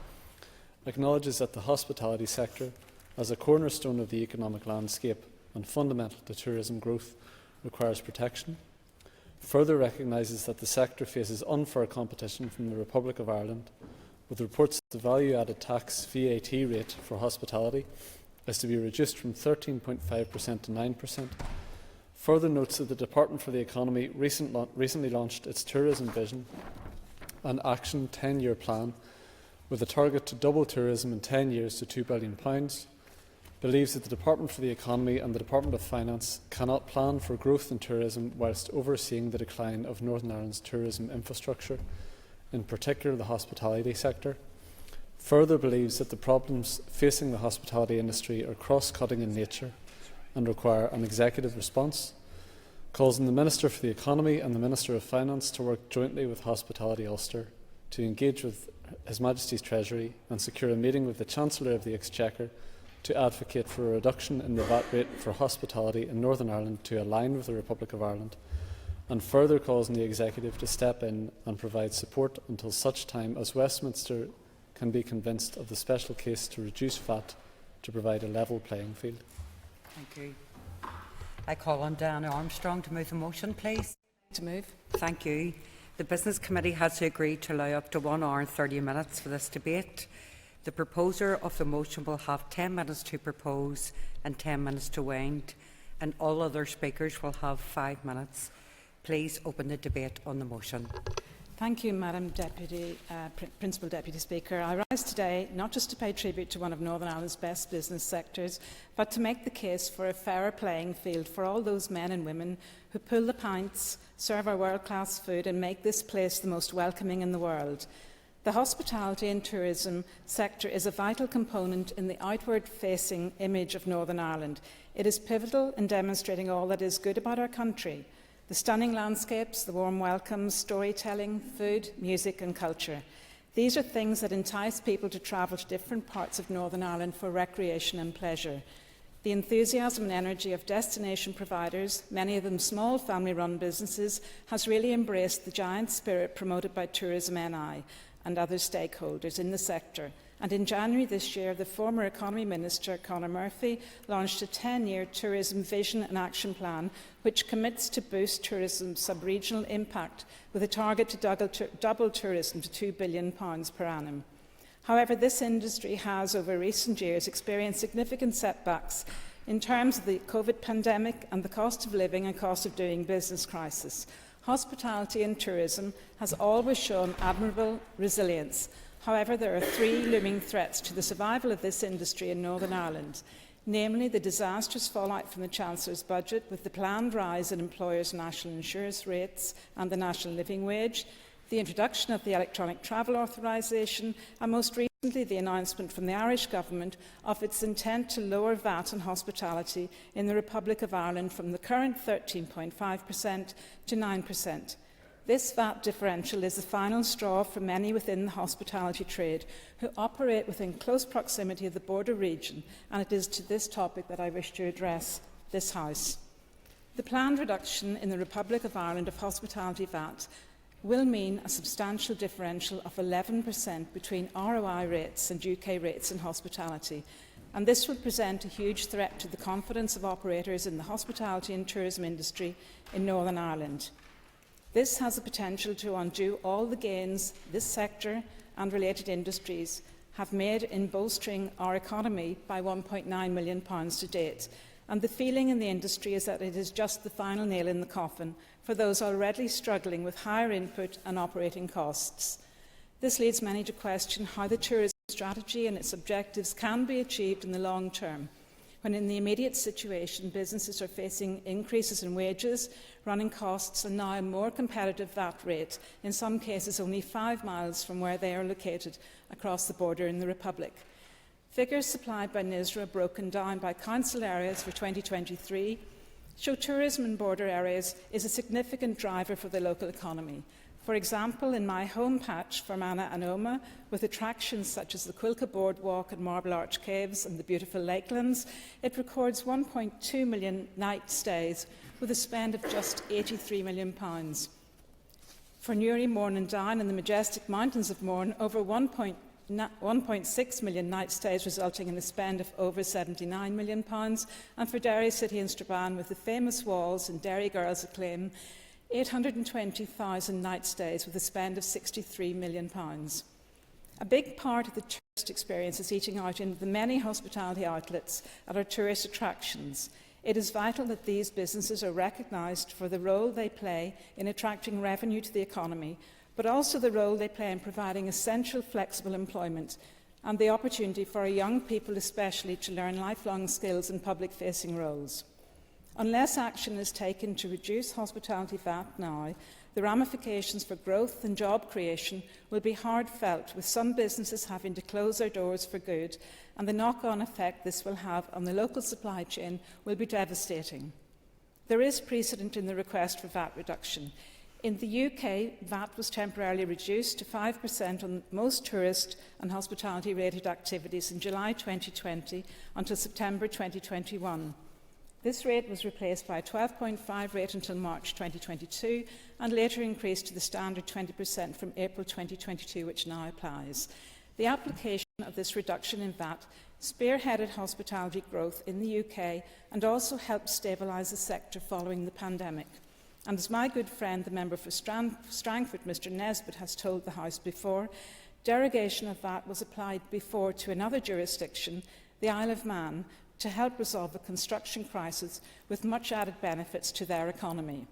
P: acknowledges that the hospitality sector, as a cornerstone of the economic landscape and fundamental to tourism growth, requires protection, further recognises that the sector faces unfair competition from the Republic of Ireland, with reports that the value-added tax VAT rate for hospitality is to be reduced from 13.5% to 9%. Further notes that the Department for the Economy recently launched its Tourism Vision and Action 10-year plan with a target to double tourism in 10 years to £2 billion, believes that the Department for the Economy and the Department of Finance cannot plan for growth in tourism whilst overseeing the decline of Northern Ireland's tourism infrastructure, in particular the hospitality sector. Further believes that the problems facing the hospitality industry are cross-cutting in nature and require an executive response, calls on the Minister for the Economy and the Minister of Finance to work jointly with Hospitality Ulster to engage with His Majesty's Treasury and secure a meeting with the Chancellor of the Exchequer to advocate for a reduction in the VAT rate for hospitality in Northern Ireland to align with the Republic of Ireland, and further calls on the Executive to step in and provide support until such time as Westminster can be convinced of the special case to reduce VAT to provide a level playing field.
D: Thank you. I call on Diana Armstrong to move the motion, please.
V: To move.
D: Thank you. The Business Committee has agreed to allow up to 1 hour and 30 minutes for this debate. The proposer of the motion will have 10 minutes to propose and 10 minutes to wind, and all other speakers will have 5 minutes. Please open the debate on the motion.
I: Thank you, Madam Principal Deputy Speaker. I rise today not just to pay tribute to one of Northern Ireland's best business sectors, but to make the case for a fairer playing field for all those men and women who pull the pints, serve our world-class food and make this place the most welcoming in the world. The hospitality and tourism sector is a vital component in the outward-facing image of Northern Ireland. It is pivotal in demonstrating all that is good about our country: the stunning landscapes, the warm welcomes, storytelling, food, music and culture. These are things that entice people to travel to different parts of Northern Ireland for recreation and pleasure. The enthusiasm and energy of destination providers, many of them small family-run businesses, has really embraced the giant spirit promoted by Tourism NI and other stakeholders in the sector. And in January this year, the former Economy Minister, Conor Murphy, launched a 10-year tourism vision and action plan which commits to boost tourism's sub-regional impact with a target to double tourism to £2 billion per annum. However, this industry has, over recent years, experienced significant setbacks in terms of the COVID pandemic and the cost of living and cost of doing business crisis. Hospitality and tourism has always shown admirable resilience. However, there are 3 looming threats to the survival of this industry in Northern Ireland, namely the disastrous fallout from the Chancellor's budget with the planned rise in employers' national insurance rates and the national living wage, the introduction of the electronic travel authorisation, and most recently the announcement from the Irish Government of its intent to lower VAT on hospitality in the Republic of Ireland from the current 13.5% to 9%. This VAT differential is the final straw for many within the hospitality trade who operate within close proximity of the border region, and it is to this topic that I wish to address this House. The planned reduction in the Republic of Ireland of hospitality VAT will mean a substantial differential of 11% between ROI rates and UK rates in hospitality, and this will present a huge threat to the confidence of operators in the hospitality and tourism industry in Northern Ireland. This has the potential to undo all the gains this sector and related industries have made in bolstering our economy by £1.9 million to date, and the feeling in the industry is that it is just the final nail in the coffin for those already struggling with higher input and operating costs. This leads many to question how the tourism strategy and its objectives can be achieved in the long term, when in the immediate situation businesses are facing increases in wages, running costs and now a more competitive VAT rate, in some cases only 5 miles from where they are located across the border in the Republic. Figures supplied by NISRA, broken down by council areas for 2023, show tourism in border areas is a significant driver for the local economy. For example, in my home patch, Fermanagh and Omagh, with attractions such as the Quilca Boardwalk and Marble Arch Caves and the beautiful Lakelands, it records 1.2 million night stays with a spend of just £83 million. For Newry, Mourne and Down and the majestic mountains of Mourne, over 1.6 million night stays, resulting in a spend of over £79 million, and for Derry City and Strabane, with the famous walls and Derry Girls' acclaim, 820,000 night stays with a spend of £63 million. A big part of the tourist experience is eating out in the many hospitality outlets at our tourist attractions. It is vital that these businesses are recognised for the role they play in attracting revenue to the economy, but also the role they play in providing essential flexible employment. and the opportunity for our young people especially to learn lifelong skills in public-facing roles. Unless action is taken to reduce hospitality VAT now, the ramifications for growth and job creation will be hard felt, with some businesses having to close their doors for good, and the knock-on effect this will have on the local supply chain will be devastating. There is precedent in the request for VAT reduction. In the UK, VAT was temporarily reduced to 5% on most tourist and hospitality-related activities in July 2020 until September 2021. This rate was replaced by a 12.5% rate until March 2022 and later increased to the standard 20% from April 2022, which now applies. The application of this reduction in VAT spearheaded hospitality growth in the UK and also helped stabilise the sector following the pandemic. And as my good friend, the member for Strangford, Mr Nesbitt, has told the House before, derogation of VAT was applied before to another jurisdiction, the Isle of Man, to help resolve a construction crisis with much added benefits to their economy.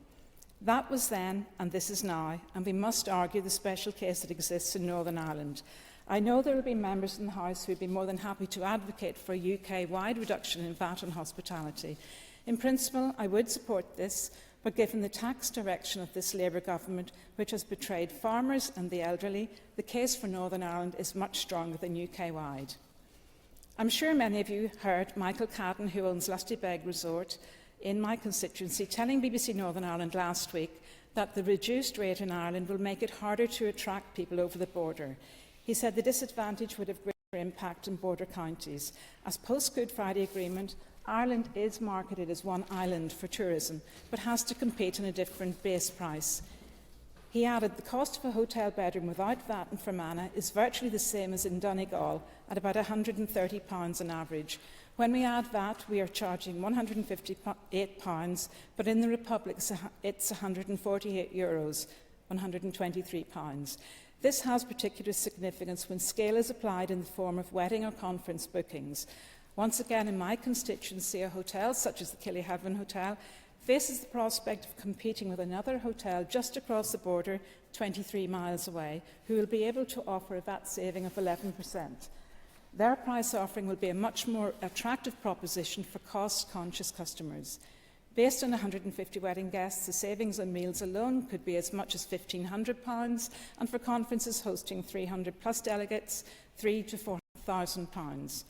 I: That was then, and this is now, and we must argue the special case that exists in Northern Ireland. I know there will be members in the House who would be more than happy to advocate for a UK-wide reduction in VAT on hospitality. In principle, I would support this, but given the tax direction of this Labour government, which has betrayed farmers and the elderly, the case for Northern Ireland is much stronger than UK-wide. I'm sure many of you heard Michael Cadden, who owns Lusty Beg Resort in my constituency, telling BBC Northern Ireland last week that the reduced rate in Ireland will make it harder to attract people over the border. He said the disadvantage would have greater impact in border counties. As post-Good Friday Agreement, Ireland is marketed as one island for tourism, but has to compete on a different base price. He added the cost of a hotel bedroom without VAT in Fermanagh is virtually the same as in Donegal, at about £130 on average. When we add VAT, we are charging £158, but in the Republic it's €148, £123. This has particular significance when scale is applied in the form of wedding or conference bookings. Once again, in my constituency, a hotel such as the Killyheaven Hotel faces the prospect of competing with another hotel just across the border, 23 miles away, who will be able to offer a VAT saving of 11%. Their price offering will be a much more attractive proposition for cost-conscious customers. Based on 150 wedding guests, the savings on meals alone could be as much as £1,500, and for conferences hosting 300 plus delegates, £3,000 to £4,000.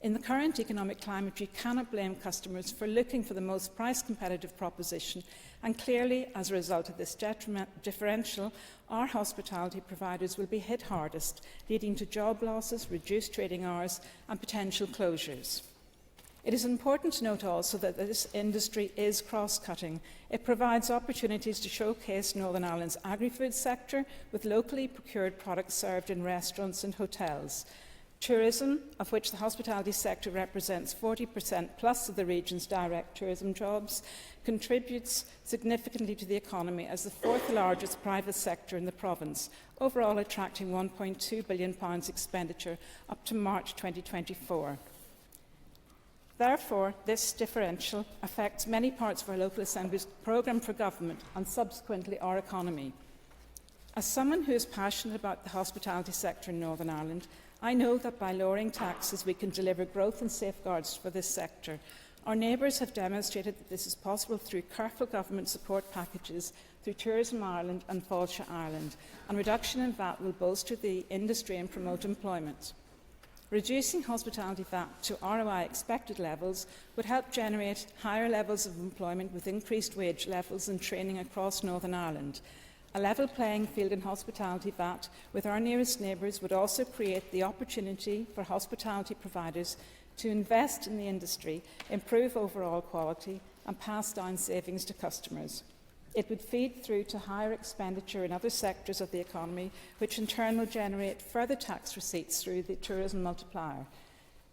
I: In the current economic climate, you cannot blame customers for looking for the most price-competitive proposition, and clearly, as a result of this differential, our hospitality providers will be hit hardest, leading to job losses, reduced trading hours and potential closures. It is important to note also that this industry is cross-cutting. It provides opportunities to showcase Northern Ireland's agri-food sector with locally procured products served in restaurants and hotels. Tourism, of which the hospitality sector represents 40% plus of the region's direct tourism jobs, contributes significantly to the economy as the fourth largest private sector in the province, overall attracting £1.2 billion expenditure up to March 2024. Therefore, this differential affects many parts of our local assembly's programme for government and subsequently our economy. As someone who is passionate about the hospitality sector in Northern Ireland, I know that by lowering taxes we can deliver growth and safeguards for this sector. Our neighbours have demonstrated that this is possible through careful government support packages through Tourism Ireland and Fáilte Ireland, and reduction in VAT will bolster the industry and promote employment. Reducing hospitality VAT to ROI expected levels would help generate higher levels of employment with increased wage levels and training across Northern Ireland. A level playing field in hospitality VAT with our nearest neighbours would also create the opportunity for hospitality providers to invest in the industry, improve overall quality and pass down savings to customers. It would feed through to higher expenditure in other sectors of the economy, which in turn will generate further tax receipts through the tourism multiplier.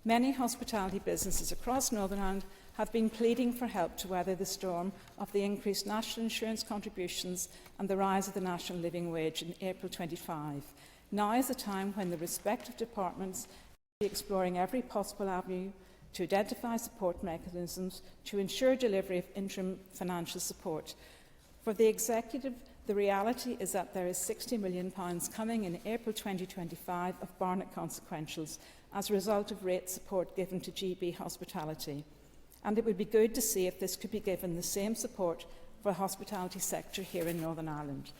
I: Many hospitality businesses across Northern Ireland have been pleading for help to weather the storm of the increased national insurance contributions and the rise of the national living wage in April 25. Now is the time when the respective departments should be exploring every possible avenue to identify support mechanisms to ensure delivery of interim financial support. For the Executive The reality is that there is £60 million coming in April 2025 of Barnett consequentials as a result of rate support given to GB hospitality. And it would be good to see if this could be given the same support for the hospitality sector here in Northern Ireland.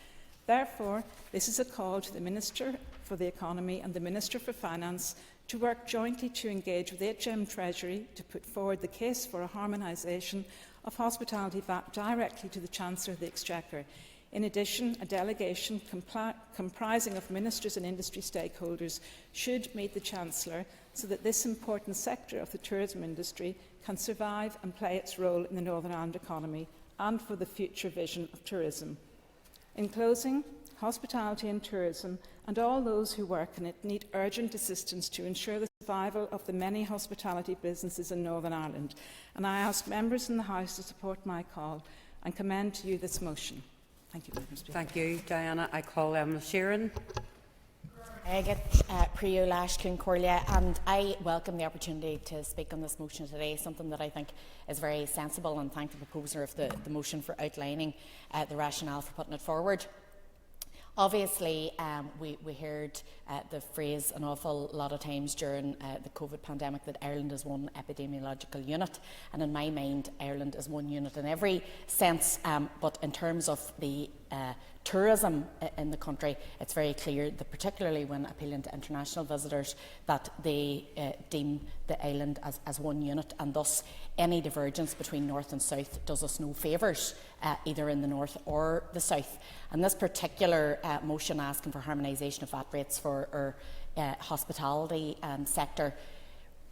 I: Therefore, this is a call to the Minister for the Economy and the Minister for Finance to work jointly to engage with HM Treasury to put forward the case for a harmonisation of hospitality VAT directly to the Chancellor of the Exchequer. In addition, a delegation comprising of ministers and industry stakeholders should meet the Chancellor so that this important sector of the tourism industry can survive and play its role in the Northern Ireland economy and for the future vision of tourism. In closing, hospitality and tourism and all those who work in it need urgent assistance to ensure the survival of the many hospitality businesses in Northern Ireland. And I ask members in the House to support my call and commend to you this motion. Thank you, Madam Speaker.
D: Thank you, Diana. I call Emma Sheeran.
R: And I welcome the opportunity to speak on this motion today, something that I think is very sensible, and thank the proposer of the motion for outlining the rationale for putting it forward. Obviously, we heard the phrase an awful lot of times during the COVID pandemic that Ireland is one epidemiological unit, and in my mind Ireland is one unit in every sense, but in terms of the tourism in the country, it's very clear that particularly when appealing to international visitors that they deem the island as one unit, and thus any divergence between north and south does us no favours, either in the north or the south. And this particular motion asking for harmonisation of VAT rates for our hospitality sector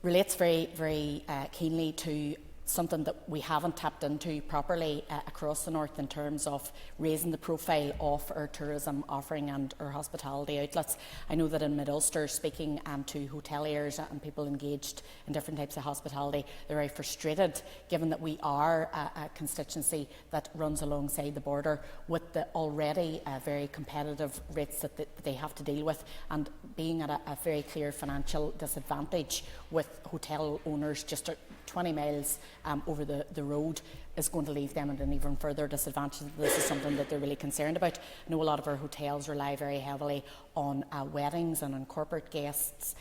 R: relates very keenly to something that we haven't tapped into properly across the north in terms of raising the profile of our tourism offering and our hospitality outlets. I know that in Mid-Ulster, speaking to hoteliers and people engaged in different types of hospitality, they're very frustrated given that we are a constituency that runs alongside the border with the already very competitive rates that they have to deal with, and being at a very clear financial disadvantage with hotel owners just 20 miles over the road is going to leave them at an even further disadvantage. This is something that they're really concerned about. I know a lot of our hotels rely very heavily on weddings and on corporate guests,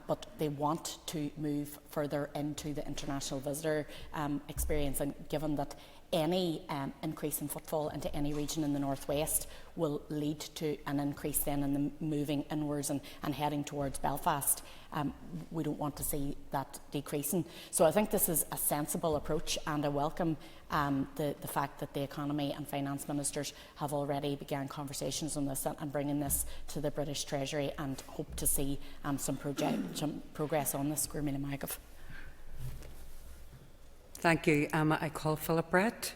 R: but they want to move further into the international visitor experience, and given that any increase in footfall into any region in the northwest will lead to an increase then in the moving inwards and heading towards Belfast. We don't want to see that decreasing. So I think this is a sensible approach, and I welcome the fact that the Economy and Finance Ministers have already begun conversations on this and bringing this to the British Treasury, and hope to see some progress on this.
D: Thank you, Emma. I call Philip Brett.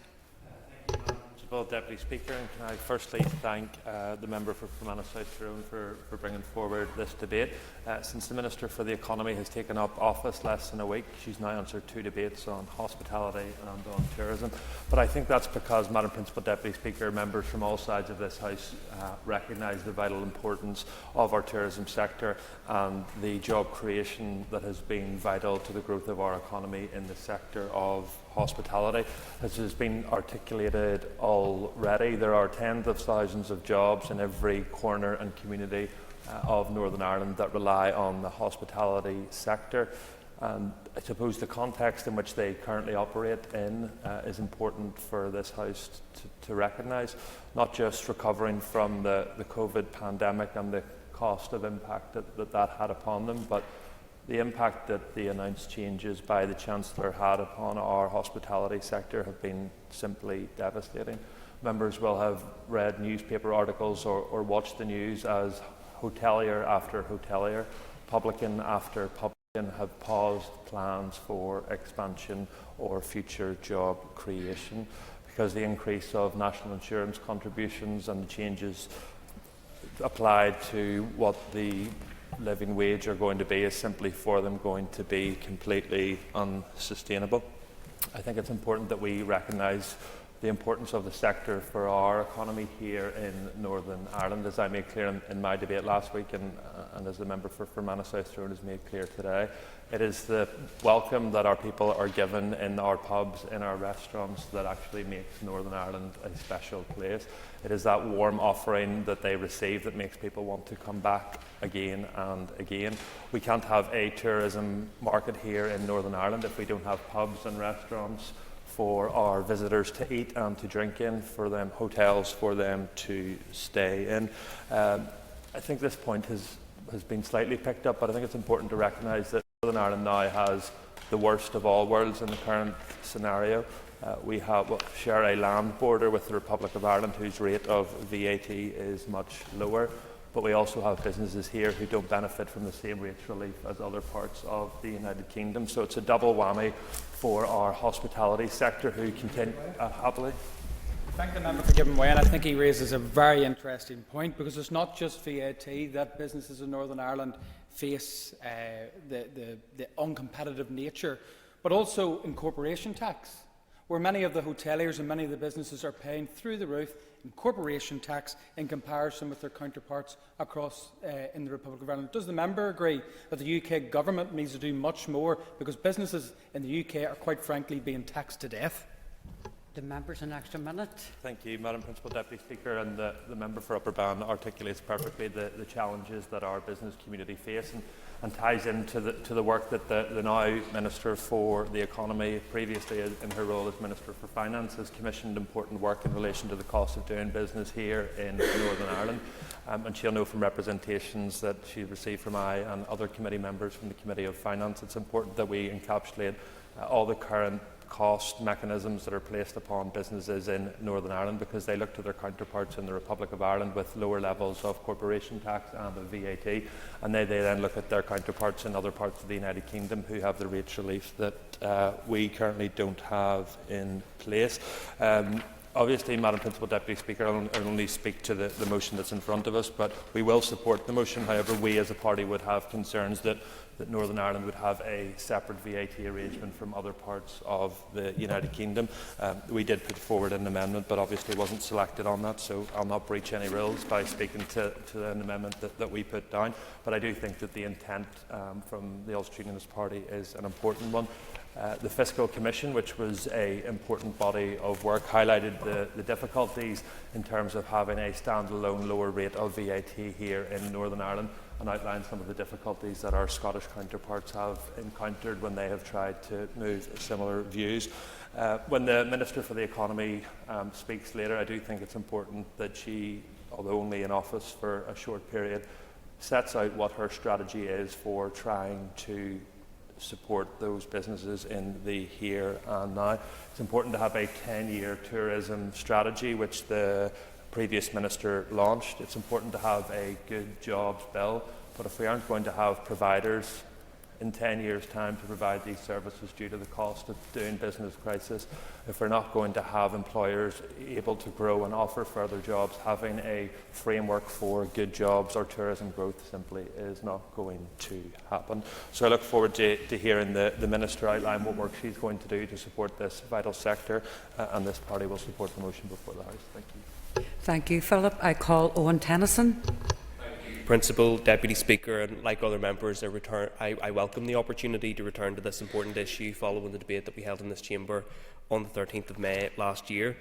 L: Deputy Speaker, and can I firstly thank the member for Fermanagh South Tyrone for bringing forward this debate. Since the Minister for the Economy has taken up office less than a week, she's now answered 2 debates on hospitality and on tourism. But I think that's because, Madam Principal Deputy Speaker, members from all sides of this House recognise the vital importance of our tourism sector and the job creation that has been vital to the growth of our economy in the sector of hospitality. As has been articulated already, there are tens of thousands of jobs in every corner and community of Northern Ireland that rely on the hospitality sector. And I suppose the context in which they currently operate in is important for this House to recognise, not just recovering from the COVID pandemic and the cost of impact that had upon them, but the impact that the announced changes by the Chancellor had upon our hospitality sector have been simply devastating. Members will have read newspaper articles or watched the news as hotelier after hotelier, publican after publican have paused plans for expansion or future job creation because the increase of national insurance contributions and the changes applied to what the living wage are going to be is simply for them going to be completely unsustainable. I think it's important that we recognise the importance of the sector for our economy here in Northern Ireland, as I made clear in my debate last week and as the member for Fermanagh South Tyrone has made clear today. It is the welcome that our people are given in our pubs, in our restaurants, that actually makes Northern Ireland a special place. It is that warm offering that they receive that makes people want to come back again and again. We can't have a tourism market here in Northern Ireland if we don't have pubs and restaurants for our visitors to eat and to drink in, for them hotels for them to stay in. I think this point has been slightly picked up, but I think it's important to recognise that Northern Ireland now has the worst of all worlds in the current scenario. We share a land border with the Republic of Ireland, whose rate of VAT is much lower, but we also have businesses here who don't benefit from the same rates relief as other parts of the United Kingdom. So it's a double whammy for our hospitality sector, who continue happily.
J: Thank the member for giving way, and I think he raises a very interesting point, because it's not just VAT that businesses in Northern Ireland face the uncompetitive nature, but also in corporation tax, where many of the hoteliers and many of the businesses are paying through the roof in corporation tax in comparison with their counterparts across in the Republic of Ireland. Does the member agree that the UK government needs to do much more, because businesses in the UK are quite frankly being taxed to death?
D: The member's an extra minute.
L: Thank you, Madam Principal Deputy Speaker, and the member for Upper Bann articulates perfectly the challenges that our business community face, and ties into the work that the now Minister for the Economy, previously in her role as Minister for Finance, has commissioned important work in relation to the cost of doing business here in Northern Ireland. And she'll know from representations that she received from I and other committee members from the Committee of Finance, it's important that we encapsulate all the current cost mechanisms that are placed upon businesses in Northern Ireland, because they look to their counterparts in the Republic of Ireland with lower levels of corporation tax and of VAT, and they then look at their counterparts in other parts of the United Kingdom who have the rates relief that we currently don't have in place. Obviously, Madam Principal Deputy Speaker, I'll only speak to the motion that's in front of us, but we will support the motion. However, we as a party would have concerns that Northern Ireland would have a separate VAT arrangement from other parts of the United Kingdom. We did put forward an amendment, but obviously wasn't selected on that, so I'll not breach any rules by speaking to an amendment that we put down. But I do think that the intent from the Ulster Unionist Party is an important one. The Fiscal Commission, which was an important body of work, highlighted the difficulties in terms of having a standalone lower rate of VAT here in Northern Ireland, and outlined some of the difficulties that our Scottish counterparts have encountered when they have tried to move similar views. When the Minister for the Economy speaks later, I do think it's important that she, although only in office for a short period, sets out what her strategy is for trying to support those businesses in the here and now. It's important to have a 10-year tourism strategy, which the previous minister launched. It's important to have a good jobs bill, but if we aren't going to have providers in 10 years' time to provide these services due to the cost of doing business crisis, if we're not going to have employers able to grow and offer further jobs, having a framework for good jobs or tourism growth simply is not going to happen. So I look forward to hearing the Minister outline what work she's going to do to support this vital sector, and this party will support the motion before the House. Thank you.
D: Thank you, Philip. I call Owen Tennyson.
S: Principal Deputy Speaker, and like other members, I welcome the opportunity to return to this important issue following the debate that we held in this chamber on the 13th of May last year.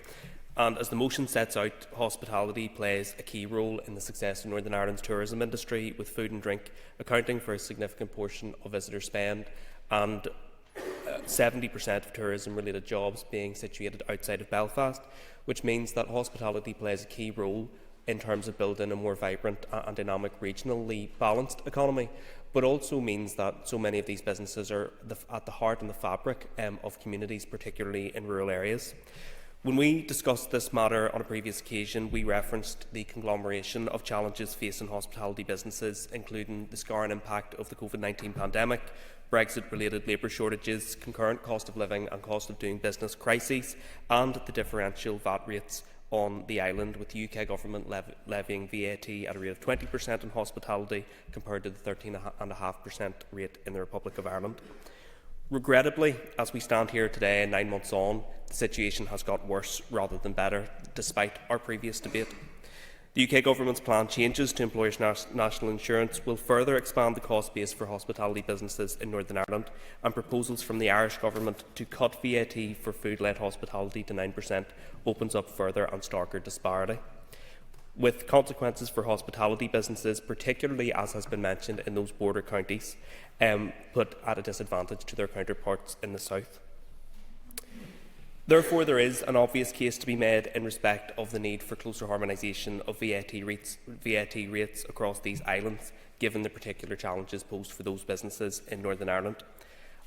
S: And as the motion sets out, hospitality plays a key role in the success of Northern Ireland's tourism industry, with food and drink accounting for a significant portion of visitor spend, and 70% of tourism-related jobs being situated outside of Belfast, which means that hospitality plays a key role in terms of building a more vibrant and dynamic, regionally balanced economy, but also means that so many of these businesses are at the heart and the fabric of communities, particularly in rural areas. When we discussed this matter on a previous occasion, we referenced the conglomeration of challenges facing hospitality businesses, including the scarring impact of the COVID-19 pandemic, Brexit-related labour shortages, concurrent cost of living and cost of doing business crises, and the differential VAT rates on the island, with the UK government levying VAT at a rate of 20% on hospitality compared to the 13.5% rate in the Republic of Ireland. Regrettably, as we stand here today, 9 months on, the situation has got worse rather than better, despite our previous debate. The UK Government's planned changes to employers' national insurance will further expand the cost base for hospitality businesses in Northern Ireland, and proposals from the Irish Government to cut VAT for food-led hospitality to 9% opens up further and starker disparity, with consequences for hospitality businesses, particularly, as has been mentioned, in those border counties, put at a disadvantage to their counterparts in the south. Therefore, there is an obvious case to be made in respect of the need for closer harmonisation of VAT rates across these islands, given the particular challenges posed for those businesses in Northern Ireland.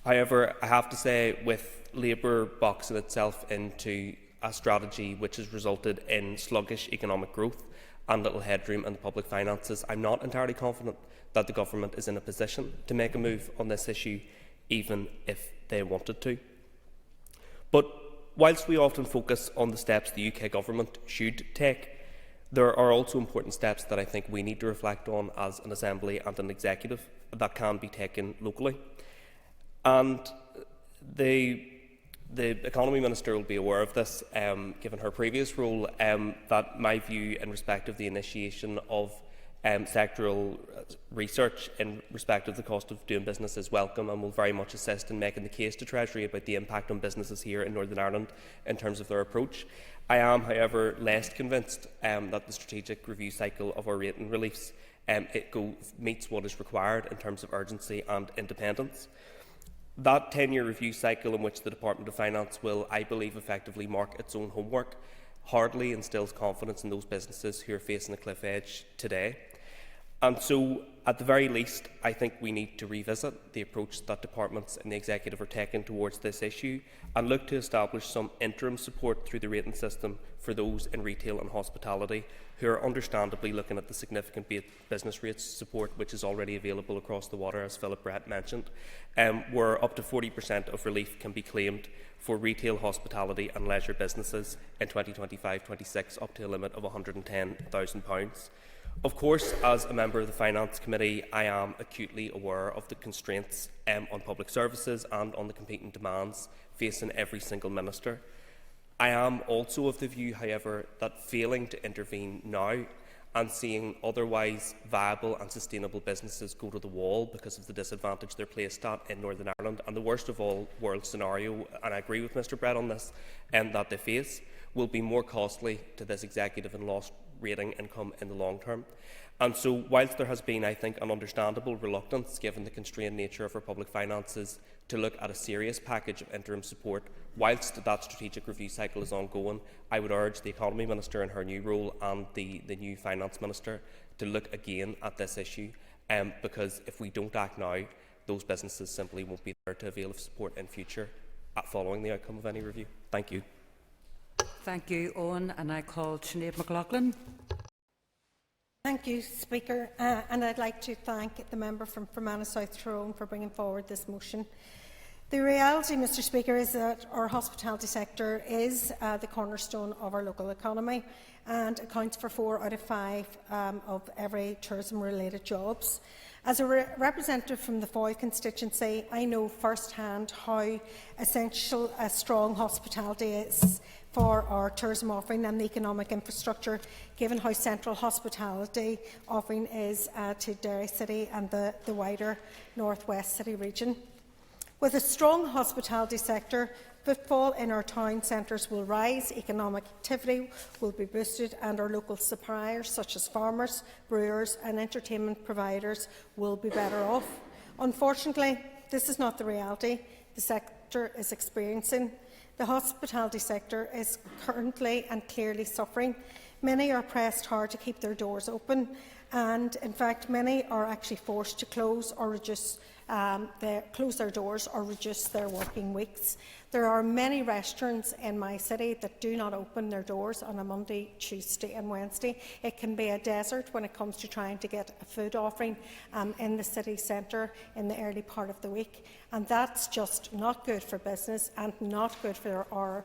S: However, I have to say, with Labour boxing itself into a strategy which has resulted in sluggish economic growth and little headroom in the public finances, I'm not entirely confident that the Government is in a position to make a move on this issue, even if they wanted to. But whilst we often focus on the steps the UK Government should take, there are also important steps that I think we need to reflect on as an Assembly and an Executive that can be taken locally. And the Economy Minister will be aware of this, given her previous role, that my view in respect of the initiation of sectoral research in respect of the cost of doing business is welcome, and will very much assist in making the case to Treasury about the impact on businesses here in Northern Ireland in terms of their approach. I am, however, less convinced that the strategic review cycle of our rating reliefs meets what is required in terms of urgency and independence. That 10-year review cycle, in which the Department of Finance will, I believe, effectively mark its own homework, hardly instills confidence in those businesses who are facing a cliff edge today. And so, at the very least, I think we need to revisit the approach that departments and the Executive are taking towards this issue, and look to establish some interim support through the rating system for those in retail and hospitality who are understandably looking at the significant business rates support which is already available across the water, as Philip Brett mentioned, where up to 40% of relief can be claimed for retail, hospitality and leisure businesses in 2025-26, up to a limit of £110,000. Of course, as a member of the Finance Committee, I am acutely aware of the constraints on public services and on the competing demands facing every single minister. I am also of the view, however, that failing to intervene now and seeing otherwise viable and sustainable businesses go to the wall because of the disadvantage they're placed at in Northern Ireland, and the worst of all world scenario, and I agree with Mr Brett on this, that they face, will be more costly to this Executive and lost rating income in the long term. And so, whilst there has been, I think, an understandable reluctance, given the constrained nature of our public finances, to look at a serious package of interim support, whilst that strategic review cycle is ongoing, I would urge the Economy Minister in her new role and the new Finance Minister to look again at this issue, because if we don't act now, those businesses simply won't be there to avail of support in future following the outcome of any review. Thank you.
D: Thank you, Owen. And I call Sinead McLaughlin.
F: Thank you, Speaker. And I'd like to thank the member from Fermanagh South Tyrone for bringing forward this motion. The reality, Mr Speaker, is that our hospitality sector is the cornerstone of our local economy and accounts for 4 out of 5 of every tourism-related jobs. As a representative from the Foyle constituency, I know first-hand how essential a strong hospitality is for our tourism offering and the economic infrastructure, given how central hospitality offering is to Derry City and the wider North West City region. With a strong hospitality sector, footfall in our town centres will rise, economic activity will be boosted, and our local suppliers, such as farmers, brewers and entertainment providers, will be better off. Unfortunately, this is not the reality the sector is experiencing. The hospitality sector is currently and clearly suffering. Many are pressed hard to keep their doors open, and in fact many are actually forced to close or close their doors or reduce their working weeks. There are many restaurants in my city that do not open their doors on a Monday, Tuesday and Wednesday. It can be a desert when it comes to trying to get a food offering in the city centre in the early part of the week, and that's just not good for business and not good for our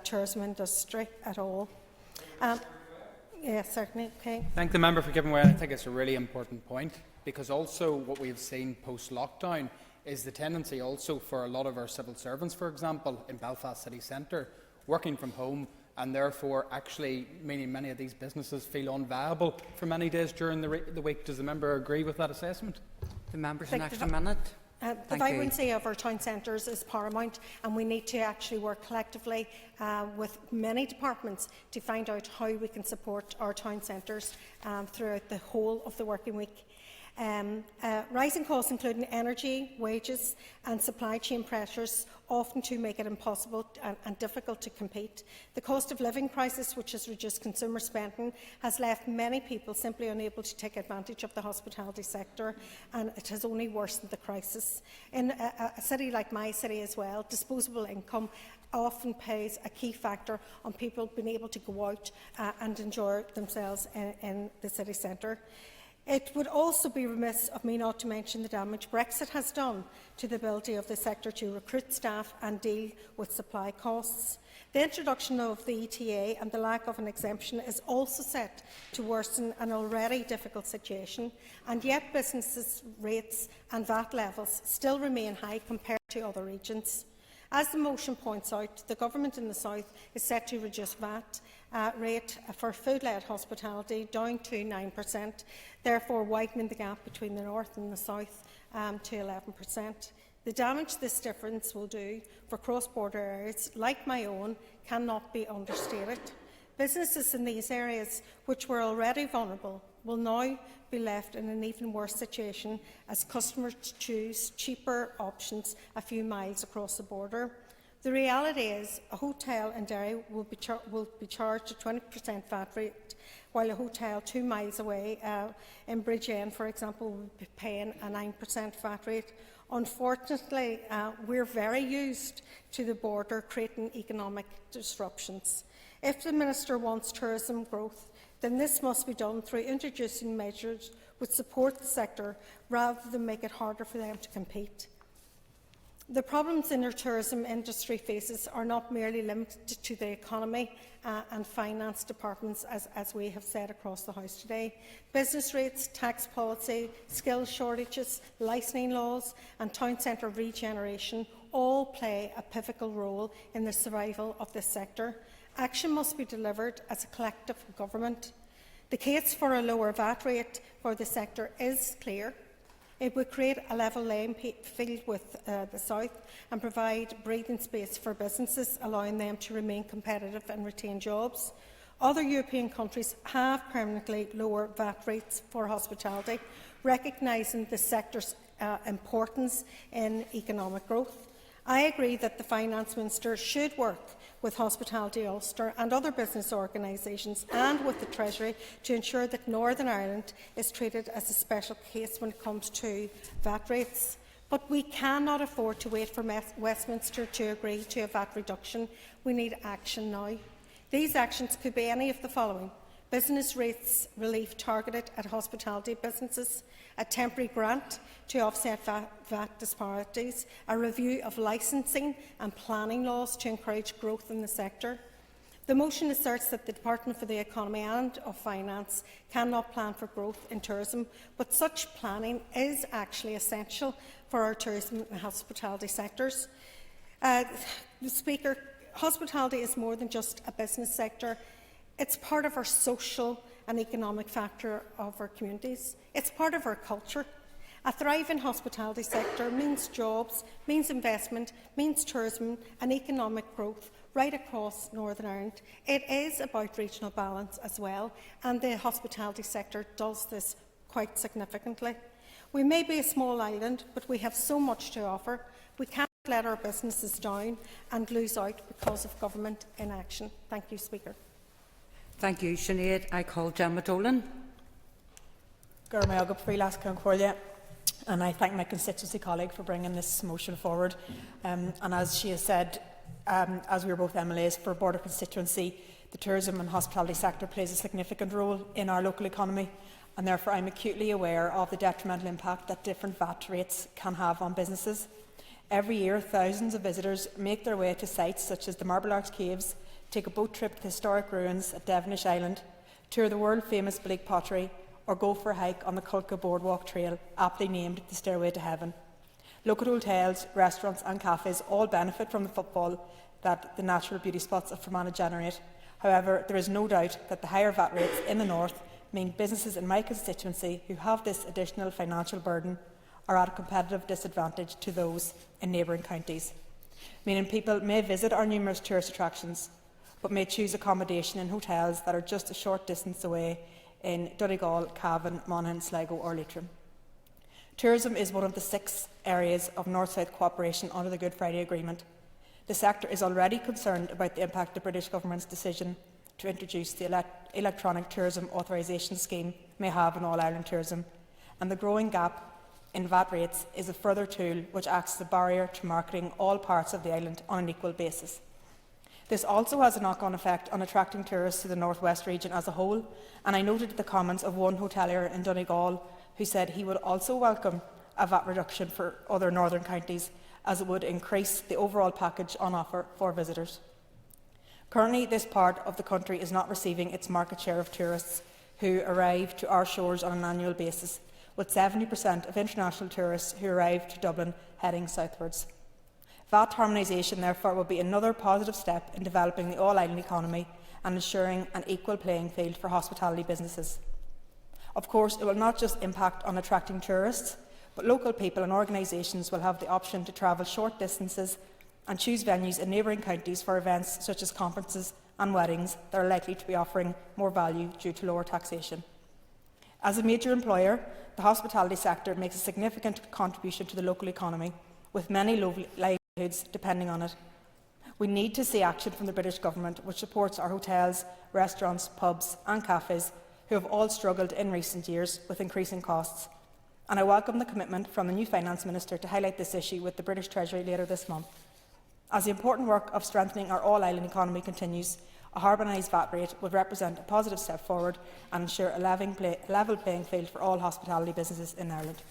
F: tourism industry at all. Yes, certainly. Okay.
J: Thank the member for giving way. I think it's a really important point, because also what we've seen post-lockdown is the tendency also for a lot of our civil servants, for example, in Belfast city centre, working from home, and therefore actually meaning many of these businesses feel unviable for many days during the week. Does the member agree with that assessment?
D: The member's an extra minute.
F: The vibrancy of our town centres is paramount, and we need to actually work collectively with many departments to find out how we can support our town centres throughout the whole of the working week. Rising costs, including energy, wages and supply chain pressures, often to make it impossible and difficult to compete. The cost of living crisis, which has reduced consumer spending, has left many people simply unable to take advantage of the hospitality sector, and it has only worsened the crisis. In a city like my city as well, disposable income often plays a key factor on people being able to go out and enjoy themselves in the city centre. It would also be remiss of me not to mention the damage Brexit has done to the ability of the sector to recruit staff and deal with supply costs. The introduction of the ETA and the lack of an exemption is also set to worsen an already difficult situation, and yet businesses' rates and VAT levels still remain high compared to other regions. As the motion points out, the Government in the South is set to reduce VAT rate for food-led hospitality down to 9%, therefore widening the gap between the North and the South to 11%. The damage this difference will do for cross-border areas like my own cannot be understated. Businesses in these areas, which were already vulnerable, will now be left in an even worse situation as customers choose cheaper options a few miles across the border. The reality is a hotel in Derry will be charged a 20% VAT rate, while a hotel 2 miles away in Bridgend, for example, will be paying a 9% VAT rate. Unfortunately, we're very used to the border creating economic disruptions. If the Minister wants tourism growth, then this must be done through introducing measures which support the sector rather than make it harder for them to compete. The problems in our tourism industry faces are not merely limited to the economy and finance departments, as we have said across the House today. Business rates, tax policy, skills shortages, licensing laws and town centre regeneration all play a pivotal role in the survival of this sector. Action must be delivered as a collective government. The case for a lower VAT rate for the sector is clear. It would create a level playing field with the South and provide breathing space for businesses, allowing them to remain competitive and retain jobs. Other European countries have permanently lower VAT rates for hospitality, recognising the sector's importance in economic growth. I agree that the Finance Minister should work with Hospitality Ulster and other business organisations and with the Treasury to ensure that Northern Ireland is treated as a special case when it comes to VAT rates. But we cannot afford to wait for Westminster to agree to a VAT reduction. We need action now. These actions could be any of the following: business rates relief targeted at hospitality businesses, a temporary grant to offset VAT disparities, a review of licensing and planning laws to encourage growth in the sector. The motion asserts that the Department for the Economy and of Finance cannot plan for growth in tourism, but such planning is actually essential for our tourism and hospitality sectors. Speaker, hospitality is more than just a business sector. It's part of our social and economic factor of our communities. It's part of our culture. A thriving hospitality sector means jobs, means investment, means tourism and economic growth right across Northern Ireland. It is about regional balance as well, and the hospitality sector does this quite significantly. We may be a small island, but we have so much to offer. We cannot let our businesses down and lose out because of government inaction. Thank you, Speaker.
D: Thank you, Sinead. I call Gemma Dolan.
E: And I thank my constituency colleague for bringing this motion forward. And as she has said, as we are both MLAs for Border constituency, the tourism and hospitality sector plays a significant role in our local economy, and therefore I am acutely aware of the detrimental impact that different VAT rates can have on businesses. Every year, thousands of visitors make their way to sites such as the Marble Arch Caves, take a boat trip to the historic ruins at Devonish Island, tour the world-famous Blake Pottery, or go for a hike on the Culca Boardwalk Trail, aptly named the Stairway to Heaven. Local hotels, restaurants and cafes all benefit from the footfall that the natural beauty spots of Fermanagh generate. However, there is no doubt that the higher VAT rates in the north mean businesses in my constituency who have this additional financial burden are at a competitive disadvantage to those in neighbouring counties, meaning people may visit our numerous tourist attractions but may choose accommodation in hotels that are just a short distance away in Donegal, Cavan, Monaghan, Sligo or Leitrim. Tourism is one of the 6 areas of North-South cooperation under the Good Friday Agreement. The sector is already concerned about the impact the British Government's decision to introduce the electronic tourism authorisation scheme may have on all-Ireland tourism, and the growing gap in VAT rates is a further tool which acts as a barrier to marketing all parts of the island on an equal basis. This also has a knock-on effect on attracting tourists to the North West region as a whole, and I noted the comments of one hotelier in Donegal who said he would also welcome a VAT reduction for other northern counties, as it would increase the overall package on offer for visitors. Currently, this part of the country is not receiving its market share of tourists who arrive to our shores on an annual basis, with 70% of international tourists who arrive to Dublin heading southwards. VAT harmonisation, therefore, will be another positive step in developing the all-island economy and ensuring an equal playing field for hospitality businesses. Of course, it will not just impact on attracting tourists, but local people and organisations will have the option to travel short distances and choose venues in neighbouring counties for events such as conferences and weddings that are likely to be offering more value due to lower taxation. As a major employer, the hospitality sector makes a significant contribution to the local economy, with many livelihoods depending on it. We need to see action from the British Government which supports our hotels, restaurants, pubs and cafes who have all struggled in recent years with increasing costs. And I welcome the commitment from the new Finance Minister to highlight this issue with the British Treasury later this month. As the important work of strengthening our all-island economy continues, a harmonised VAT rate would represent a positive step forward and ensure a level playing field for all hospitality businesses in Ireland.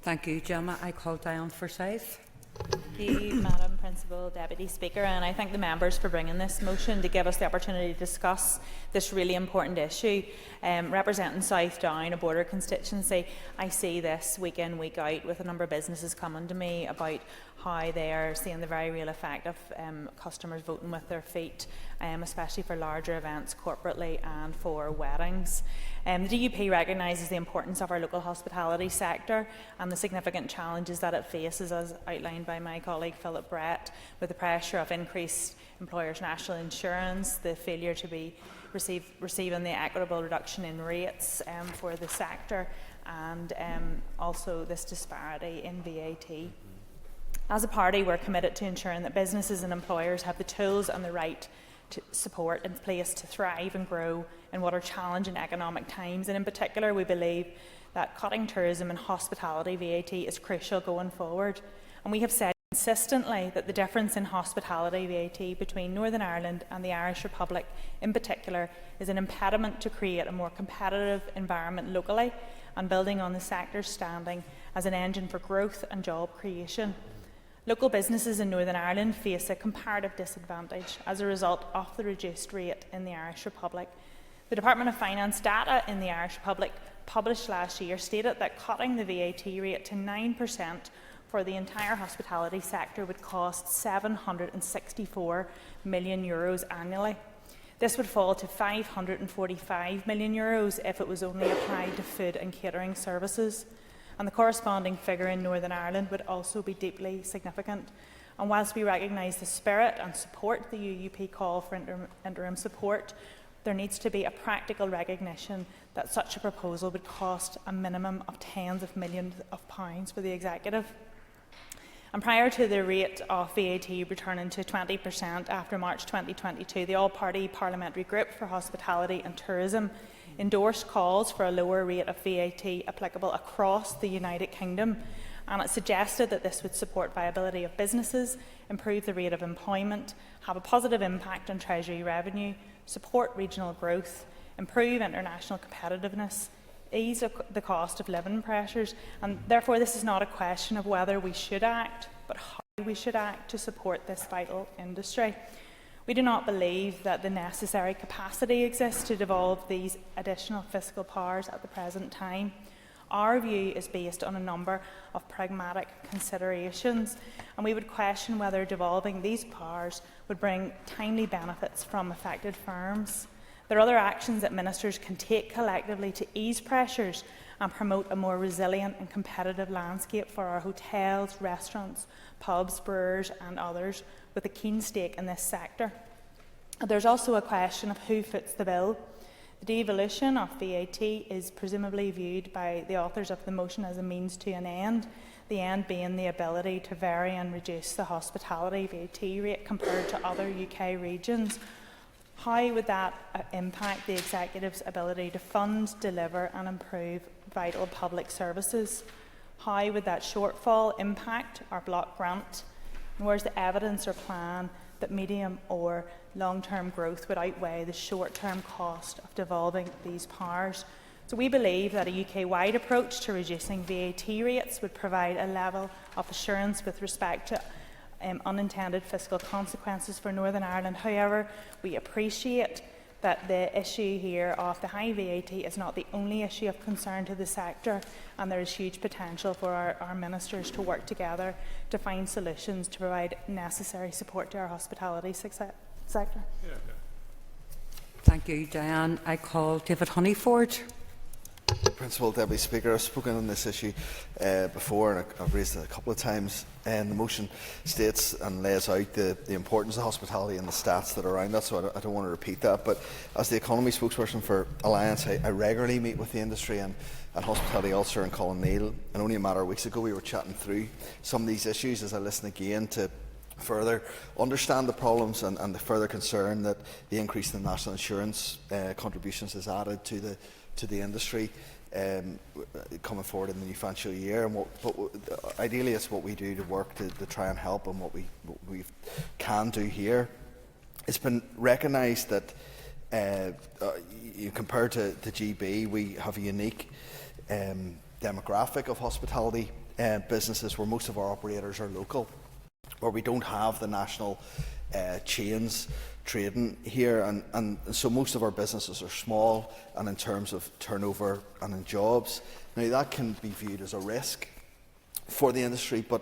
D: Thank you, Gemma. I call Diane Forsyth.
K: Thank you, Madam Principal Deputy Speaker, and I thank the members for bringing this motion to give us the opportunity to discuss this really important issue. Representing South Down, a border constituency, I see this week in, week out with a number of businesses coming to me about how they are seeing the very real effect of customers voting with their feet, especially for larger events corporately and for weddings. The DUP recognises the importance of our local hospitality sector and the significant challenges that it faces, as outlined by my colleague Philip Brett, with the pressure of increased employers' national insurance, the failure to be receiving the equitable reduction in rates for the sector, and also this disparity in VAT. As a party, we're committed to ensuring that businesses and employers have the tools and the right support in place to thrive and grow in what are challenging economic times, and in particular we believe that cutting tourism and hospitality VAT is crucial going forward. And we have said consistently that the difference in hospitality VAT between Northern Ireland and the Irish Republic in particular is an impediment to create a more competitive environment locally and building on the sector's standing as an engine for growth and job creation. Local businesses in Northern Ireland face a comparative disadvantage as a result of the reduced rate in the Irish Republic. The Department of Finance data in the Irish Republic published last year stated that cutting the VAT rate to 9% for the entire hospitality sector would cost €764 million annually. This would fall to €545 million if it was only applied to food and catering services. And the corresponding figure in Northern Ireland would also be deeply significant. And whilst we recognise the spirit and support the UUP call for interim support, there needs to be a practical recognition that such a proposal would cost a minimum of tens of millions of pounds for the Executive. And prior to the rate of VAT returning to 20% after March 2022, the All-Party Parliamentary Group for Hospitality and Tourism endorsed calls for a lower rate of VAT applicable across the United Kingdom, and it suggested that this would support viability of businesses, improve the rate of employment, have a positive impact on Treasury revenue, support regional growth, improve international competitiveness, ease the cost of living pressures, and therefore this is not a question of whether we should act, but how we should act to support this vital industry. We do not believe that the necessary capacity exists to devolve these additional fiscal powers at the present time. Our view is based on a number of pragmatic considerations, and we would question whether devolving these powers would bring timely benefits from affected firms. There are other actions that ministers can take collectively to ease pressures and promote a more resilient and competitive landscape for our hotels, restaurants, pubs, brewers and others with a keen stake in this sector. There's also a question of who foots the bill. The devolution of VAT is presumably viewed by the authors of the motion as a means to an end, the end being the ability to vary and reduce the hospitality VAT rate compared to other UK regions. How would that impact the Executive's ability to fund, deliver and improve vital public services? How would that shortfall impact our block grant? And where's the evidence or plan that medium or long-term growth would outweigh the short-term cost of devolving these powers? So we believe that a UK-wide approach to reducing VAT rates would provide a level of assurance with respect to unintended fiscal consequences for Northern Ireland. However, we appreciate that the issue here of the high VAT is not the only issue of concern to the sector, and there is huge potential for our ministers to work together to find solutions to provide necessary support to our hospitality sector.
D: Thank you, Diane. I call David Honeyford.
M: Principal Deputy Speaker, I've spoken on this issue before, and I've raised it a couple of times. And the motion states and lays out the importance of hospitality and the stats that are around that, so I don't want to repeat that. But as the economy spokesperson for Alliance, I regularly meet with the industry and Hospitality Ulster and Colin Neal, and only a matter of weeks ago we were chatting through some of these issues as I listen again to further understand the problems and the further concern that the increase in the national insurance contributions has added to the industry coming forward in the new financial year. And ideally it's what we do to work to try and help, and what we can do here. It's been recognised that compared to GB, we have a unique demographic of hospitality businesses where most of our operators are local, where we don't have the national chains trading here, and so most of our businesses are small and in terms of turnover and in jobs. Now that can be viewed as a risk for the industry, but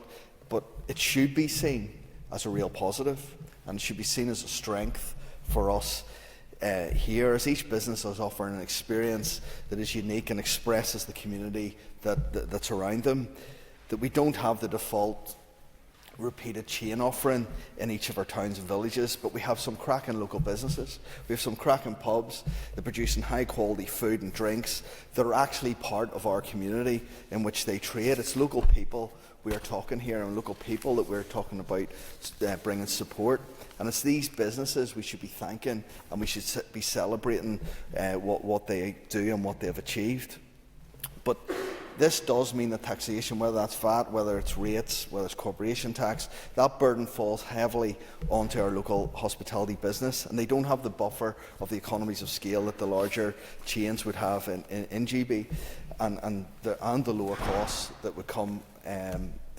M: it should be seen as a real positive, and it should be seen as a strength for us here, as each business is offering an experience that is unique and expresses the community that's around them, that we don't have the default repeated chain offering in each of our towns and villages, but we have some cracking local businesses. We have some cracking pubs that produce high quality food and drinks that are actually part of our community in which they trade. It's local people we are talking here, and local people that we're talking about bringing support. And it's these businesses we should be thanking, and we should be celebrating what they do and what they've achieved. But this does mean that taxation, whether that's VAT, whether it's rates, whether it's corporation tax, that burden falls heavily onto our local hospitality business, and they don't have the buffer of the economies of scale that the larger chains would have in GB, and the lower costs that would come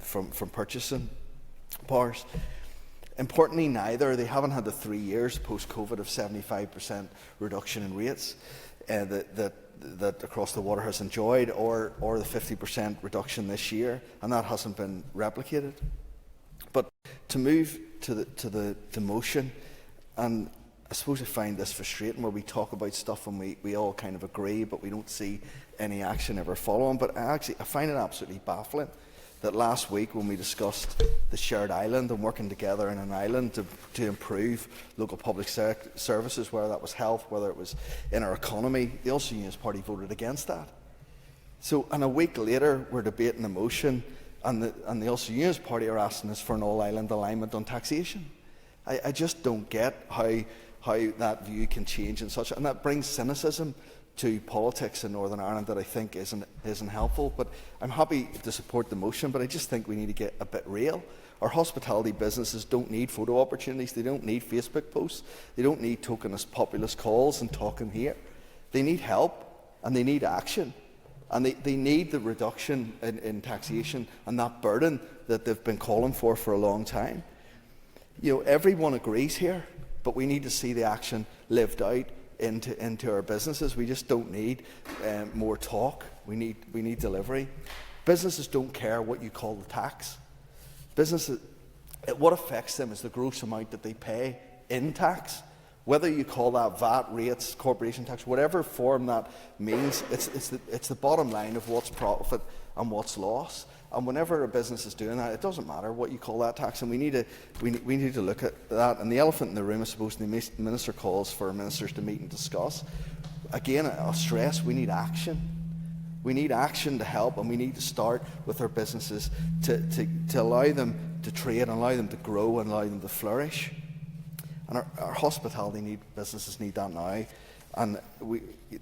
M: from purchasing powers. Importantly, they haven't had the 3 years post-COVID of 75% reduction in rates that Across the Water has enjoyed, or the 50% reduction this year, and that hasn't been replicated. But to move to the motion, and I suppose I find this frustrating where we talk about stuff and we all kind of agree, but we don't see any action ever following. But I find it absolutely baffling that last week, when we discussed the shared island and working together in an island to improve local public services, whether that was health, whether it was in our economy, the Ulster Unionist Party voted against that. So, and a week later, we're debating the motion, and the Ulster Unionist Party are asking us for an all-island alignment on taxation. I just don't get how that view can change in such, and that brings cynicism to politics in Northern Ireland that I think isn't helpful. But I'm happy to support the motion, but I just think we need to get a bit real. Our hospitality businesses don't need photo opportunities, they don't need Facebook posts, they don't need tokenist populist calls and talking here. They need help, and they need action, and they need the reduction in taxation and that burden that they've been calling for a long time. You know, everyone agrees here, but we need to see the action lived out into our businesses. We just don't need more talk. We need delivery. Businesses don't care what you call the tax. Businesses, what affects them is the gross amount that they pay in tax. Whether you call that VAT, rates, corporation tax, whatever form that means, it's the bottom line of what's profit and what's loss. And whenever a business is doing that, it doesn't matter what you call that tax, and we need to look at that. And the elephant in the room, I suppose, the Minister calls for ministers to meet and discuss. Again, I'll stress, we need action. We need action to help, and we need to start with our businesses to allow them to trade, and allow them to grow, and allow them to flourish. And our hospitality businesses need that now. And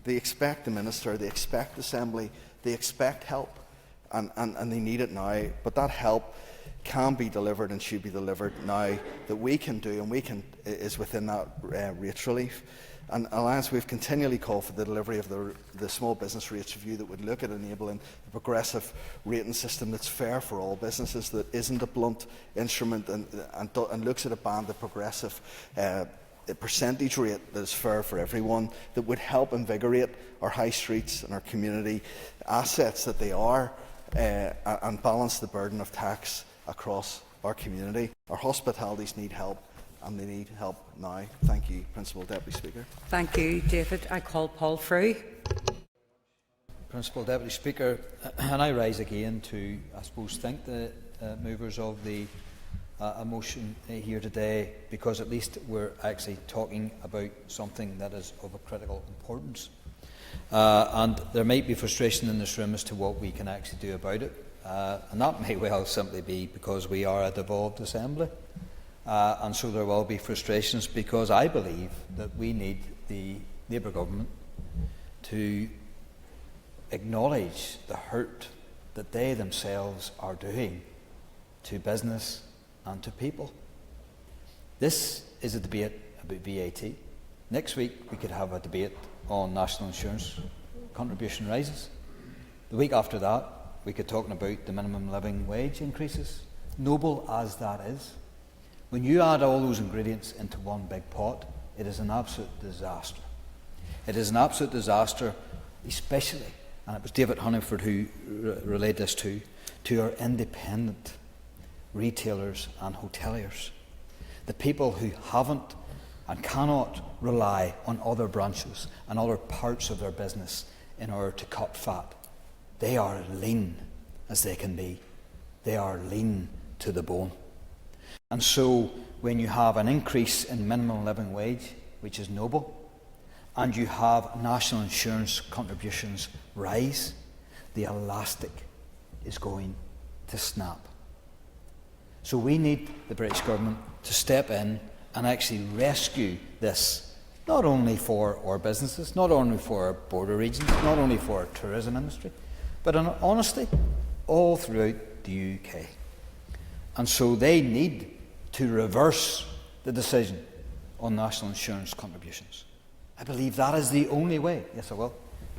M: they expect the Minister, they expect the Assembly, they expect help, and they need it now. But that help can be delivered and should be delivered now, that we can do, and is within that rates relief. And Alliance, we've continually called for the delivery of the small business rates review that would look at enabling a progressive rating system that's fair for all businesses, that isn't a blunt instrument, and looks at a banded progressive percentage rate that is fair for everyone, that would help invigorate our high streets and our community assets that they are, and balance the burden of tax across our community. Our hospitalities need help, and they need help now. Thank you, Principal Deputy Speaker.
D: Thank you, David. I call Paul Frew.
N: Principal Deputy Speaker, and I rise again to, I suppose, thank the movers of the motion here today, because at least we're actually talking about something that is of a critical importance. And there might be frustration in this room as to what we can actually do about it. And that may well simply be because we are a devolved assembly. And so there will be frustrations, because I believe that we need the Labour government to acknowledge the hurt that they themselves are doing to business and to people. This is a debate about VAT. Next week we could have a debate on national insurance contribution rises. The week after that we could talk about the minimum living wage increases. Noble as that is, when you add all those ingredients into one big pot, it is an absolute disaster. It is an absolute disaster, especially, and it was David Honeyford who relayed this to our independent retailers and hoteliers, the people who haven't and cannot rely on other branches and other parts of their business in order to cut fat. They are lean as they can be. They are lean to the bone. And so when you have an increase in minimum living wage, which is noble, and you have national insurance contributions rise, the elastic is going to snap. So we need the British government to step in and actually rescue this, not only for our businesses, not only for our border regions, not only for our tourism industry, but honestly, all throughout the UK. And so they need to reverse the decision on national insurance contributions. I believe that is the only way. Yes, I will.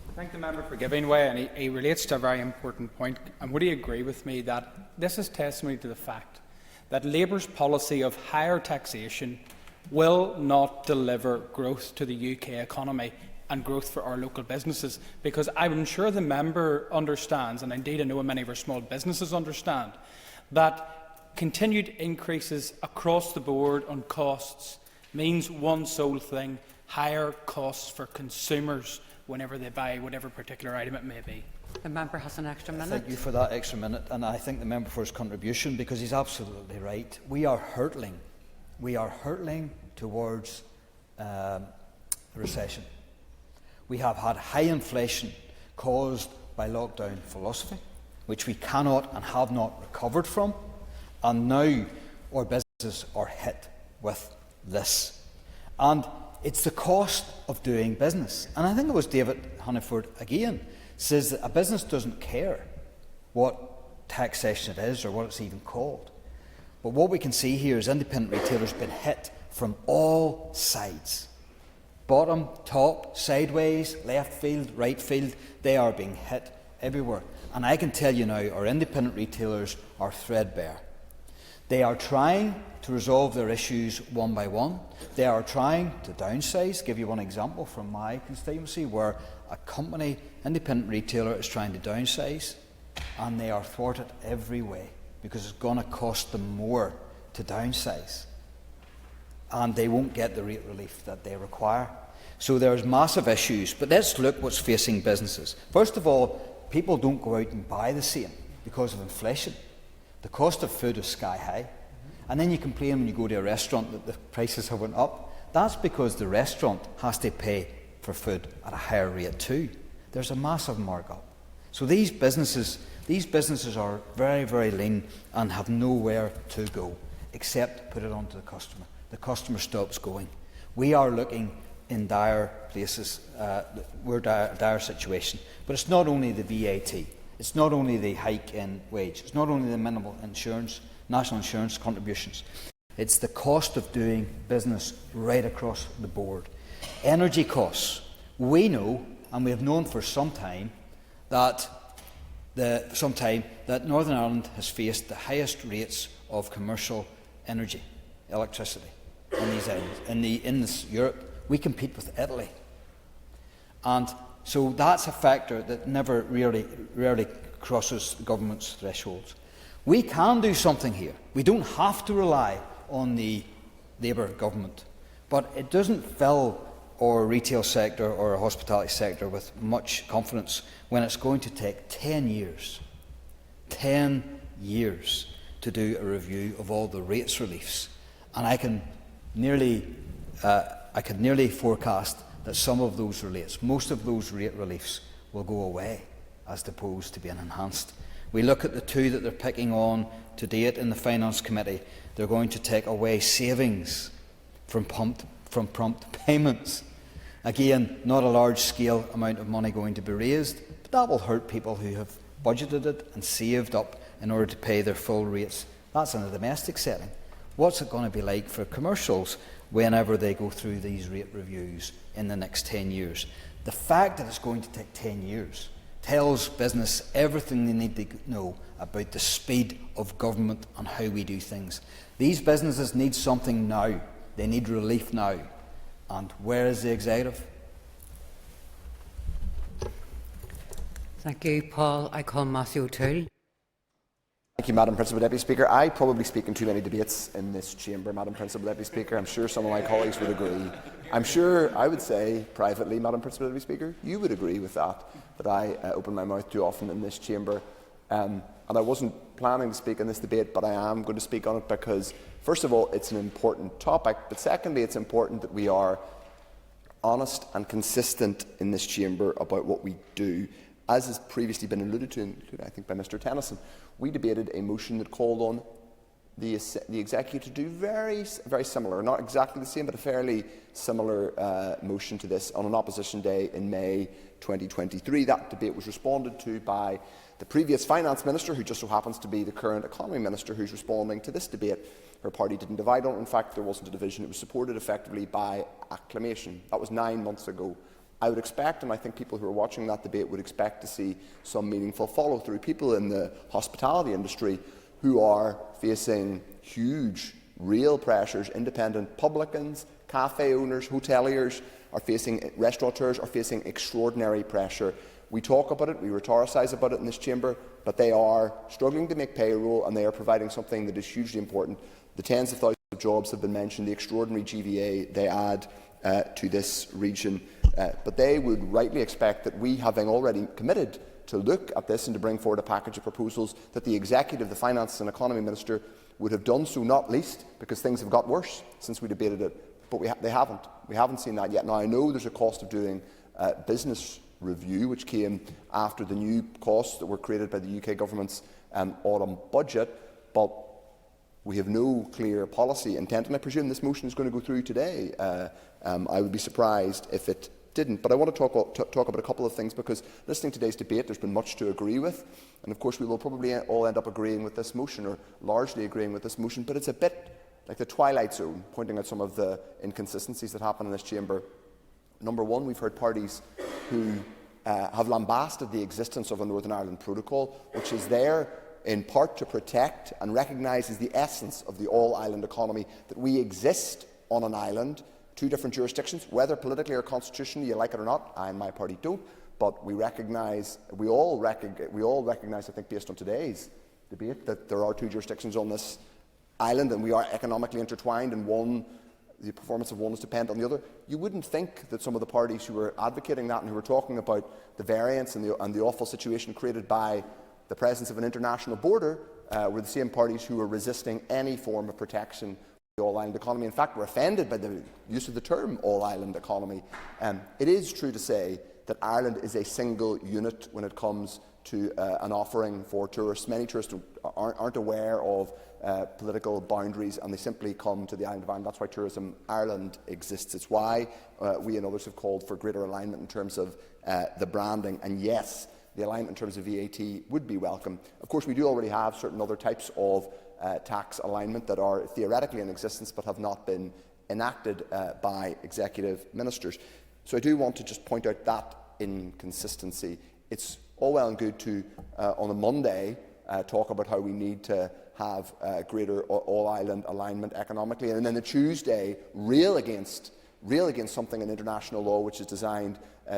J: I thank the member for giving way, and he relates to a very important point. And would he agree with me that this is testimony to the fact that Labour's policy of higher taxation will not deliver growth to the UK economy and growth for our local businesses? Because I'm sure the member understands, and indeed I know many of our small businesses understand, that continued increases across the board on costs means one sole thing: higher costs for consumers whenever they buy whatever particular item it may be.
D: The member has an extra minute.
N: Thank you for that extra minute, and I thank the member for his contribution, because he's absolutely right. We are hurtling. We are hurtling towards a recession. We have had high inflation caused by lockdown philosophy, which we cannot and have not recovered from. And now our businesses are hit with this. And it's the cost of doing business. And I think it was David Honeyford again says that a business doesn't care what taxation it is or what it's even called. But what we can see here is independent retailers been hit from all sides. Bottom, top, sideways, left field, right field, they are being hit everywhere. And I can tell you now, our independent retailers are threadbare. They are trying to resolve their issues one by one. They are trying to downsize. Give you one example from my constituency where a company, independent retailer, is trying to downsize, and they are thwarted every way because it's going to cost them more to downsize, and they won't get the rate relief that they require. So there's massive issues, but let's look what's facing businesses. First of all, people don't go out and buy the same because of inflation. The cost of food is sky high, and then you complain when you go to a restaurant that the prices have went up. That's because the restaurant has to pay for food at a higher rate too. There's a massive markup. So these businesses are very, very lean and have nowhere to go except put it onto the customer. The customer stops going. We are looking in dire places, dire situation. But it's not only the VAT, it's not only the hike in wage, it's not only the minimal insurance, national insurance contributions, it's the cost of doing business right across the board. Energy costs. We know, and we have known for some time, that Northern Ireland has faced the highest rates of commercial energy, electricity, in these islands. In this Europe, we compete with Italy. And so that's a factor that never rarely crosses the government's thresholds. We can do something here. We don't have to rely on the Labour government. But it doesn't fill our retail sector or our hospitality sector with much confidence when it's going to take 10 years to do a review of all the rates reliefs. And I can nearly forecast that some of those most of those rate reliefs will go away as opposed to being enhanced. We look at the two that they're picking on to date in the Finance Committee. They're going to take away savings from prompt payments. Again, not a large-scale amount of money going to be raised, but that will hurt people who have budgeted it and saved up in order to pay their full rates. That's in a domestic setting. What's it going to be like for commercials whenever they go through these rate reviews in the next 10 years? The fact that it's going to take 10 years tells business everything they need to know about the speed of government and how we do things. These businesses need something now. They need relief now. And where is the executive?
D: Thank you, Paul. I call Matthew O'Toole.
Y: Thank you, Madam Principal Deputy Speaker. I probably speak in too many debates in this chamber, Madam Principal Deputy Speaker. I'm sure some of my colleagues would agree. I'm sure I would say privately, Madam Principal Deputy Speaker, you would agree with that I open my mouth too often in this chamber. And I wasn't planning to speak in this debate, but I am going to speak on it because, first of all, it's an important topic, but secondly, it's important that we are honest and consistent in this chamber about what we do. As has previously been alluded to, I think by Mr Tennyson, we debated a motion that called on the executive to do very similar, not exactly the same, but a fairly similar motion to this on an opposition day in May 2023. That debate was responded to by the previous finance minister, who just so happens to be the current economy minister, who's responding to this debate. Her party didn't divide on it. In fact, there wasn't a division. It was supported effectively by acclamation. That was 9 months ago. I would expect, and I think people who are watching that debate would expect to see some meaningful follow-through. People in the hospitality industry who are facing huge, real pressures, independent publicans, cafe owners, hoteliers, restaurateurs are facing extraordinary pressure. We talk about it, we rhetoricise about it in this chamber, but they are struggling to make payroll and they are providing something that is hugely important. The tens of thousands of jobs have been mentioned, the extraordinary GVA they add to this region. But they would rightly expect that we, having already committed to look at this and to bring forward a package of proposals, that the Executive, the Finance and Economy Minister, would have done so, not least because things have got worse since we debated it. But they haven't. We haven't seen that yet. Now, I know there's a cost of doing business review, which came after the new costs that were created by the UK Government's autumn budget, but we have no clear policy intent, and I presume this motion is going to go through today. I would be surprised if it didn't. But I want to talk about a couple of things, because listening to today's debate, there's been much to agree with, and of course we will probably all end up agreeing with this motion, or largely agreeing with this motion, but it's a bit like the Twilight Zone, pointing out some of the inconsistencies that happen in this chamber. Number one, we've heard parties who have lambasted the existence of a Northern Ireland Protocol, which is there in part to protect and recognises the essence of the all-island economy, that we exist on an island, two different jurisdictions, whether politically or constitutionally you like it or not. I and my party don't, but we all recognise, I think, based on today's debate, that there are two jurisdictions on this island and we are economically intertwined, and the performance of one is dependent on the other. You wouldn't think that some of the parties who were advocating that and who were talking about the variance and the awful situation created by the presence of an international border were the same parties who were resisting any form of protection of the all-island economy. In fact, were offended by the use of the term all-island economy. It is true to say that Ireland is a single unit when it comes to an offering for tourists. Many tourists aren't aware of political boundaries, and they simply come to the island of Ireland. That's why Tourism Ireland exists. It's why we and others have called for greater alignment in terms of the branding. And yes, the alignment in terms of VAT would be welcome. Of course, we do already have certain other types of tax alignment that are theoretically in existence but have not been enacted by executive ministers. So I do want to just point out that inconsistency. It's all well and good to, on a Monday, talk about how we need to have greater all-island alignment economically, and then the Tuesday rail against something in international law which is designed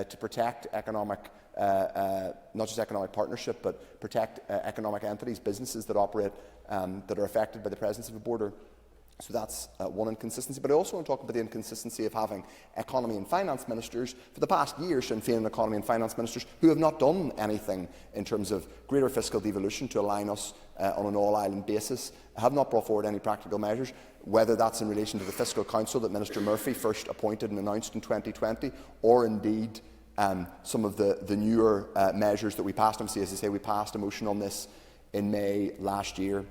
Y: to protect economic, not just economic partnership, but protect economic entities, businesses that operate, that are affected by the presence of a border. So that's one inconsistency. But I also want to talk about the inconsistency of having economy and finance ministers for the past year, Sinn Féin economy and finance ministers, who have not done anything in terms of greater fiscal devolution to align us on an all-island basis, have not brought forward any practical measures, whether that's in relation to the Fiscal Council that Minister Murphy first appointed and announced in 2020, or indeed some of the newer measures that we passed. Obviously, as I say, we passed a motion on this in May last year.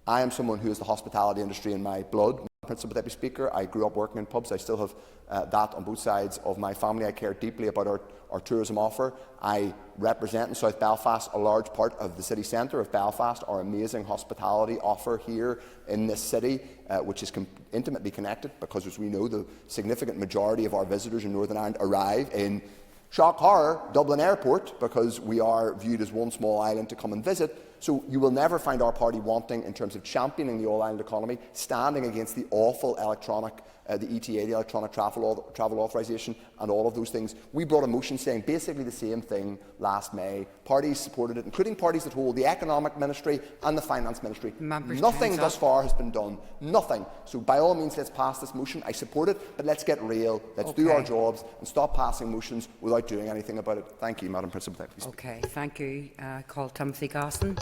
Y: I am someone who has the hospitality industry in my blood. Principal Deputy Speaker, I grew up working in pubs. I still have that on both sides of my family. I care deeply about our tourism offer. I represent in South Belfast a large part of the city centre of Belfast, our amazing hospitality offer here in this city, which is intimately connected because, as we know, the significant majority of our visitors in Northern Ireland arrive in, shock horror, Dublin Airport, because we are viewed as one small island to come and visit. So you will never find our party wanting, in terms of championing the all-island economy, standing against the awful electronic, the ETA, the electronic travel authorisation, and all of those things. We brought a motion saying basically the same thing last May. Parties supported it, including parties that hold the Economic Ministry and the Finance Ministry. Nothing thus far has been done. Nothing. So by all means, let's pass this motion. I support it, but let's get real. Let's do our jobs and stop passing motions without doing anything about it. Thank you, Madam Principal Deputy Speaker.
D: Okay, thank you. Call Timothy Gosson.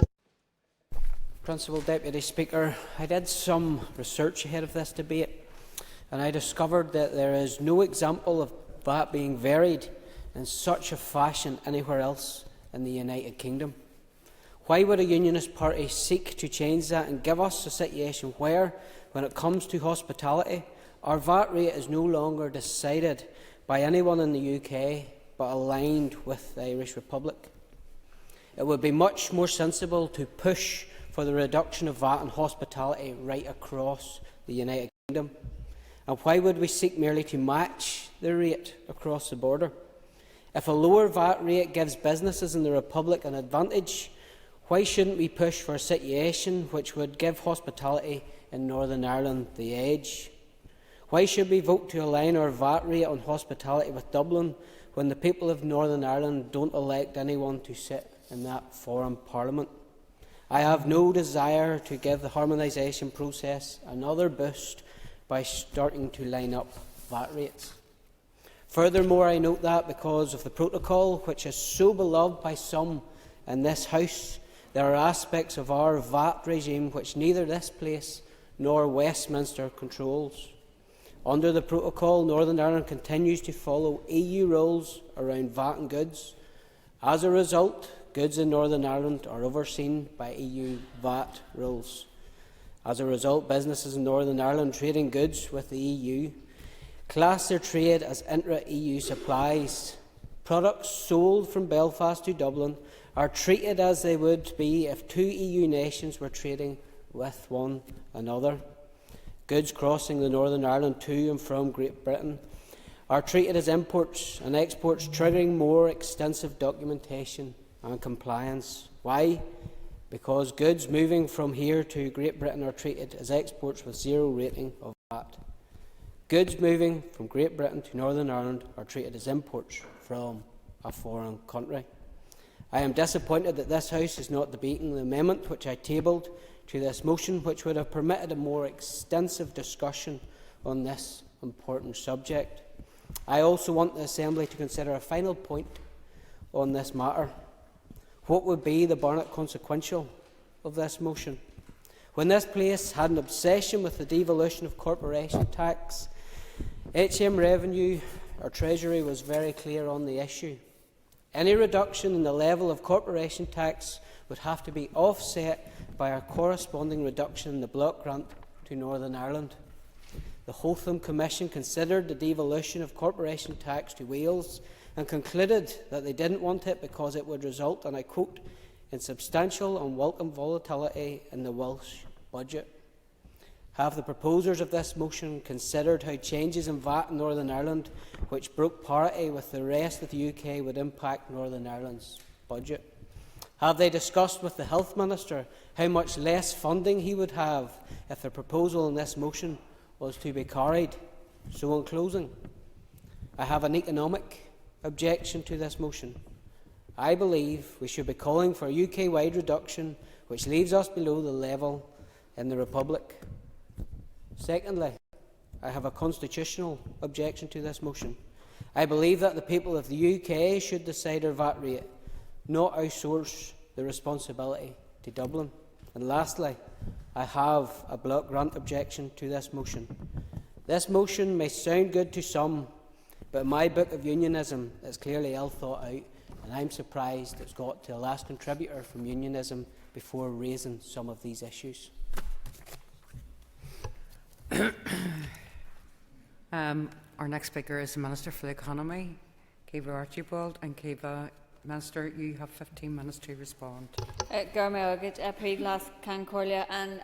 O: Principal Deputy Speaker, I did some research ahead of this debate, and I discovered that there is no example of VAT being varied in such a fashion anywhere else in the United Kingdom. Why would a unionist party seek to change that and give us a situation where, when it comes to hospitality, our VAT rate is no longer decided by anyone in the UK but aligned with the Irish Republic? It would be much more sensible to push for the reduction of VAT and hospitality right across the United Kingdom. And why would we seek merely to match the rate across the border? If a lower VAT rate gives businesses in the Republic an advantage, why shouldn't we push for a situation which would give hospitality in Northern Ireland the edge? Why should we vote to align our VAT rate on hospitality with Dublin when the people of Northern Ireland don't elect anyone to sit in that foreign parliament? I have no desire to give the harmonisation process another boost by starting to line up VAT rates. Furthermore, I note that because of the protocol, which is so beloved by some in this House, there are aspects of our VAT regime which neither this place nor Westminster controls. Under the protocol, Northern Ireland continues to follow EU rules around VAT and goods. As a result, goods in Northern Ireland are overseen by EU VAT rules. As a result, businesses in Northern Ireland trading goods with the EU class their trade as intra-EU supplies. Products sold from Belfast to Dublin are treated as they would be if two EU nations were trading with one another. Goods crossing the Northern Ireland to and from Great Britain are treated as imports and exports, triggering more extensive documentation and compliance. Why? because goods moving from here to Great Britain are treated as exports with 0 rating of VAT. Goods moving from Great Britain to Northern Ireland are treated as imports from a foreign country. I am disappointed that this House is not debating the amendment which I tabled to this motion, which would have permitted a more extensive discussion on this important subject. I also want the Assembly to consider a final point on this matter. What would be the Barnett consequential of this motion? When this place had an obsession with the devolution of corporation tax, HM Revenue, our Treasury, was very clear on the issue. Any reduction in the level of corporation tax would have to be offset by a corresponding reduction in the block grant to Northern Ireland. The Hotham Commission considered the devolution of corporation tax to Wales and concluded that they didn't want it because it would result, and I quote, in substantial unwelcome volatility in the Welsh budget. Have the proposers of this motion considered how changes in VAT in Northern Ireland, which broke parity with the rest of the UK, would impact Northern Ireland's budget? Have they discussed with the Health Minister how much less funding he would have if the proposal in this motion was to be carried? So, in closing, I have an economic objection to this motion. I believe we should be calling for a UK-wide reduction which leaves us below the level in the Republic. Secondly, I have a constitutional objection to this motion. I believe that the people of the UK should decide their VAT rate, not outsource the responsibility to Dublin. And lastly, I have a block grant objection to this motion. This motion may sound good to some, but in my book of unionism, it's clearly ill thought out, and I'm surprised it's got to the last contributor from unionism before raising some of these issues.
D: Our next speaker is the Minister for the Economy, Caoimhe Archibald. And Caoimhe, Minister, you have 15 minutes to respond.
Q: And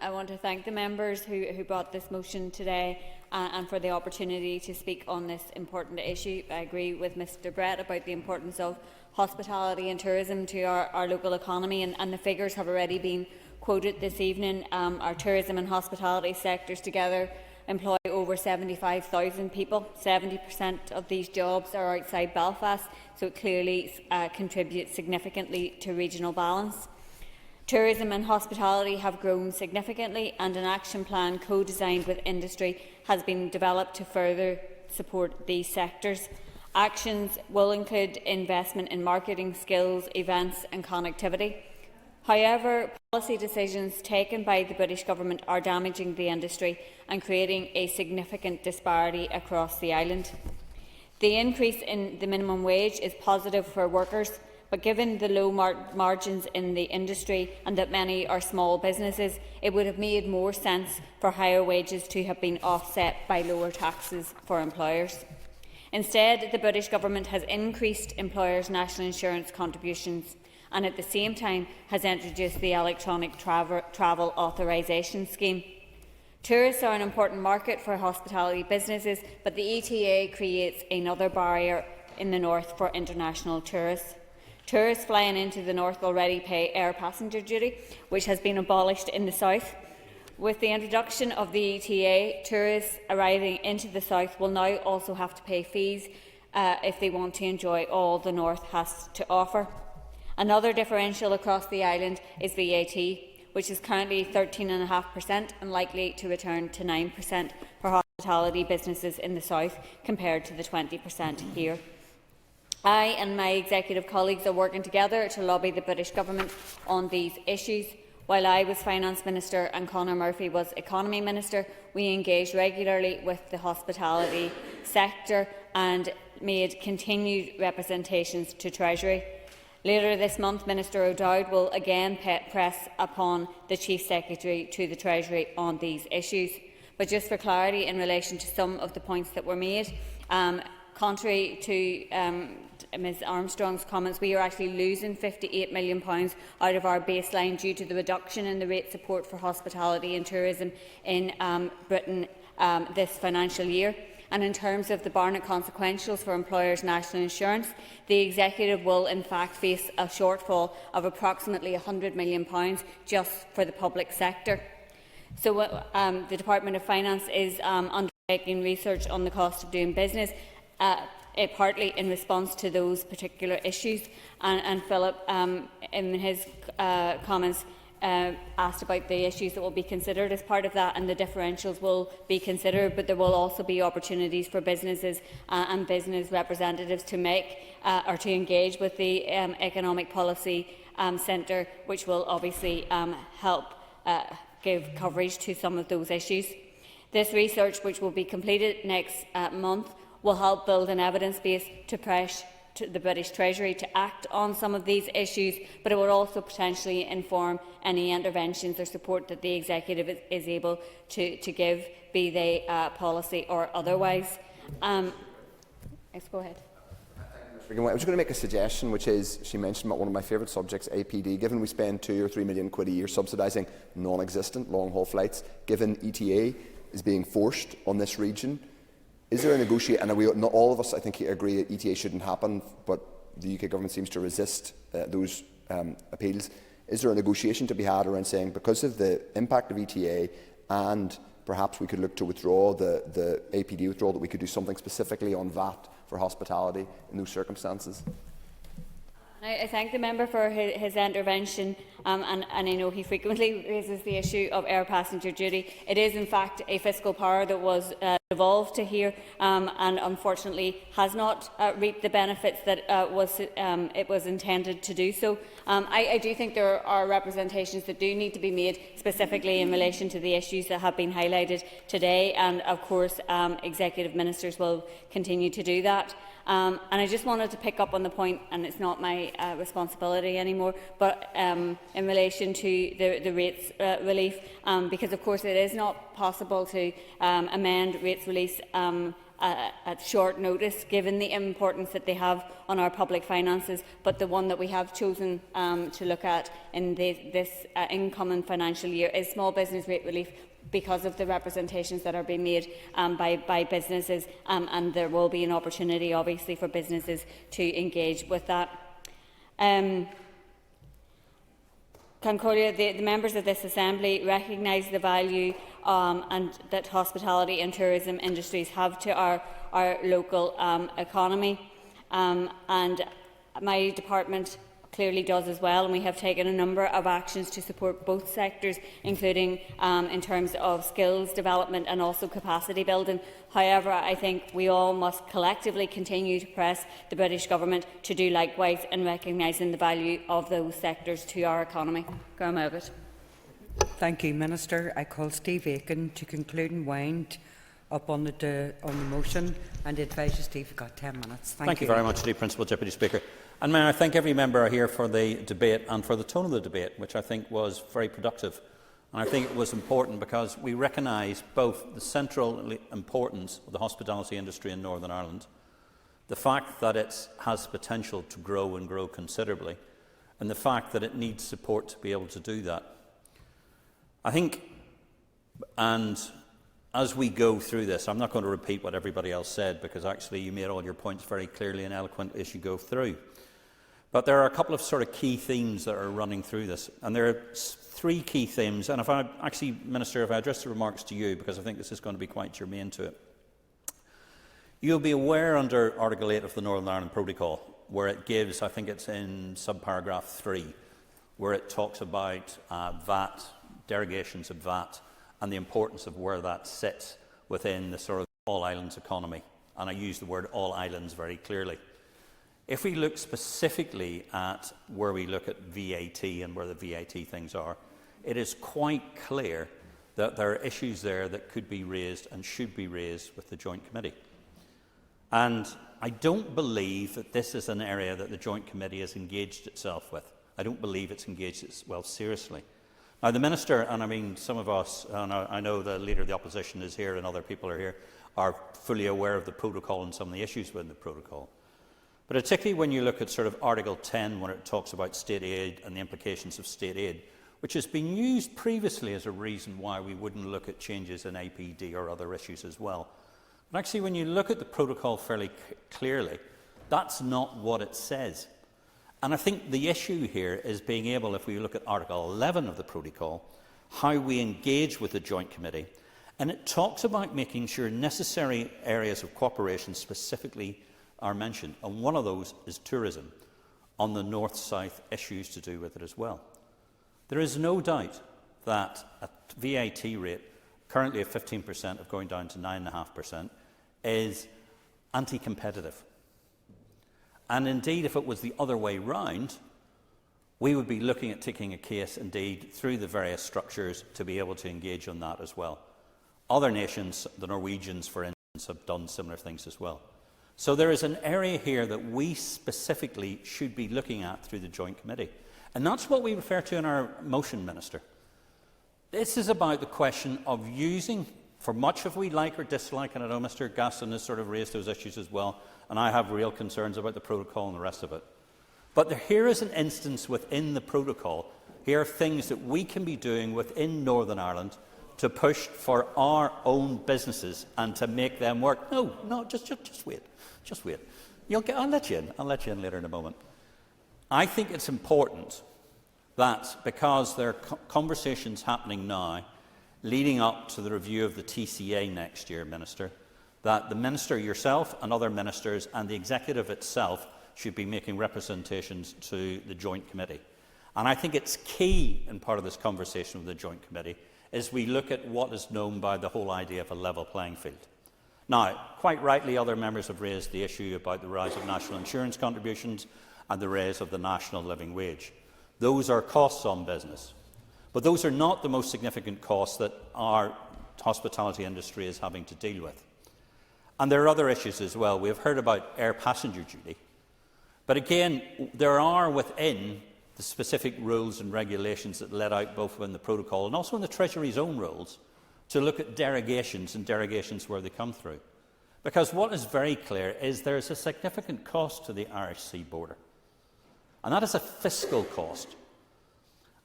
Q: I want to thank the members who brought this motion today and for the opportunity to speak on this important issue. I agree with Mr Brett about the importance of hospitality and tourism to our local economy, and the figures have already been quoted this evening. Our tourism and hospitality sectors together employ over 75,000 people. 70% of these jobs are outside Belfast, so it clearly contributes significantly to regional balance. Tourism and hospitality have grown significantly, and an action plan co-designed with industry has been developed to further support these sectors. Actions will include investment in marketing skills, events and connectivity. However, policy decisions taken by the British Government are damaging the industry and creating a significant disparity across the island. The increase in the minimum wage is positive for workers, but given the low margins in the industry and that many are small businesses, it would have made more sense for higher wages to have been offset by lower taxes for employers. Instead, the British Government has increased employers' national insurance contributions and at the same time has introduced the electronic travel authorisation scheme. Tourists are an important market for hospitality businesses, but the ETA creates another barrier in the north for international tourists. Tourists flying into the north already pay air passenger duty, which has been abolished in the south. With the introduction of the ETA, tourists arriving into the south will now also have to pay fees if they want to enjoy all the north has to offer. Another differential across the island is VAT, which is currently 13.5% and likely to return to 9% for hospitality businesses in the south, compared to the 20% here. I and my executive colleagues are working together to lobby the British Government on these issues. While I was Finance Minister and Conor Murphy was Economy Minister, we engaged regularly with the hospitality sector and made continued representations to Treasury. Later this month, Minister O'Dowd will again press upon the Chief Secretary to the Treasury on these issues. But just for clarity in relation to some of the points that were made, contrary to Ms Armstrong's comments, we are actually losing £58 million out of our baseline due to the reduction in the rate support for hospitality and tourism in Britain this financial year. and in terms of the Barnett consequentials for employers' national insurance, the Executive will in fact face a shortfall of approximately £100 million just for the public sector. So the Department of Finance is undertaking research on the cost of doing business, partly in response to those particular issues. And Philip, in his comments, asked about the issues that will be considered as part of that, and the differentials will be considered, but there will also be opportunities for businesses and business representatives to make or to engage with the Economic Policy Centre, which will obviously help give coverage to some of those issues. This research, which will be completed next month, will help build an evidence base to press to the British Treasury to act on some of these issues, but it will also potentially inform any interventions or support that the Executive is able to give, be they policy or otherwise. Let's go ahead.
Y: I was going to make a suggestion, which is, she mentioned one of my favourite subjects, APD. Given we spend £2 or £3 million a year subsidising non-existent long-haul flights, given ETA is being forced on this region, is there a negotiation? And not all of us, I think, agree that ETA shouldn't happen, but the UK government seems to resist those appeals. Is there a negotiation to be had around saying, because of the impact of ETA, and perhaps we could look to withdraw the APD withdrawal, that we could do something specifically on VAT for hospitality in those circumstances?
Q: I thank the member for his intervention, and I know he frequently raises the issue of air passenger duty. It is in fact a fiscal power that was devolved to here, and unfortunately has not reaped the benefits that it was intended to do so. I do think there are representations that do need to be made, specifically in relation to the issues that have been highlighted today, and of course executive ministers will continue to do that. And I just wanted to pick up on the point, and it's not my responsibility anymore, but in relation to the rates relief, because of course it is not possible to amend rates release at short notice, given the importance that they have on our public finances. But the one that we have chosen to look at in this incoming financial year is small business rate relief, because of the representations that are being made by businesses, and there will be an opportunity, obviously, for businesses to engage with that. Concordia, the members of this Assembly recognise the value and that hospitality and tourism industries have to our local economy, and my department clearly does as well, and we have taken a number of actions to support both sectors, including in terms of skills development and also capacity building. However, I think we all must collectively continue to press the British Government to do likewise in recognising the value of those sectors to our economy.
D: Thank you, Minister. I call Steve Aiken to conclude and wind up on the motion, and advise you, Steve, you've got 10 minutes.
C: Thank you very much, Principal Deputy Speaker. And may I thank every member here for the debate and for the tone of the debate, which I think was very productive. And I think it was important because we recognise both the central importance of the hospitality industry in Northern Ireland, the fact that it has potential to grow and grow considerably, and the fact that it needs support to be able to do that. I think, and as we go through this, I'm not going to repeat what everybody else said, because actually you made all your points very clearly and eloquently as you go through. But there are a couple of sort of key themes that are running through this, and there are three key themes. And if I actually, Minister, if I address the remarks to you, because I think this is going to be quite germane to it, you'll be aware under Article 8 of the Northern Ireland Protocol, where it gives, I think it's in subparagraph 3, where it talks about VAT, derogations of VAT, and the importance of where that sits within the sort of all-islands economy. And I use the word all islands very clearly. If we look specifically at where we look at VAT and where the VAT things are, it is quite clear that there are issues there that could be raised and should be raised with the Joint Committee. And I don't believe that this is an area that the Joint Committee has engaged itself with. I don't believe it's engaged itself seriously. Now, the Minister, and I mean some of us, and I know the Leader of the Opposition is here and other people are here, are fully aware of the protocol and some of the issues within the protocol. But particularly when you look at sort of Article 10, when it talks about state aid and the implications of state aid, which has been used previously as a reason why we wouldn't look at changes in APD or other issues as well. But actually, when you look at the protocol fairly clearly, that's not what it says. And I think the issue here is being able, if we look at Article 11 of the protocol, how we engage with the Joint Committee. And it talks about making sure necessary areas of cooperation specifically are mentioned. And one of those is tourism, on the north-south issues to do with it as well. There is no doubt that a VAT rate, currently at 15% of going down to 9.5%, is anti-competitive. And indeed, if it was the other way round, we would be looking at taking a case, indeed, through the various structures to be able to engage on that as well. Other nations, the Norwegians, for instance, have done similar things as well. So there is an area here that we specifically should be looking at through the Joint Committee. And that's what we refer to in our motion, Minister. This is about the question of using, for much of we like or dislike, and I know Mr Gaston has sort of raised those issues as well, and I have real concerns about the protocol and the rest of it. But here is an instance within the protocol. Here are things that we can be doing within Northern Ireland to push for our own businesses and to make them work. No, just wait. Just wait. I'll let you in. I'll let you in later in a moment. I think it's important that, because there are conversations happening now leading up to the review of the TCA next year, Minister, that the Minister, yourself and other ministers and the Executive itself should be making representations to the Joint Committee. And I think it's key in part of this conversation with the Joint Committee is we look at what is known by the whole idea of a level playing field. Now, quite rightly, other members have raised the issue about the rise of national insurance contributions and the rise of the national living wage. Those are costs on business. But those are not the most significant costs that our hospitality industry is having to deal with. And there are other issues as well. We have heard about air passenger duty. But again, there are within the specific rules and regulations that let out both in the protocol and also in the Treasury's own rules to look at derogations and derogations where they come through. Because what is very clear is there is a significant cost to the Irish Sea border. And that is a fiscal cost.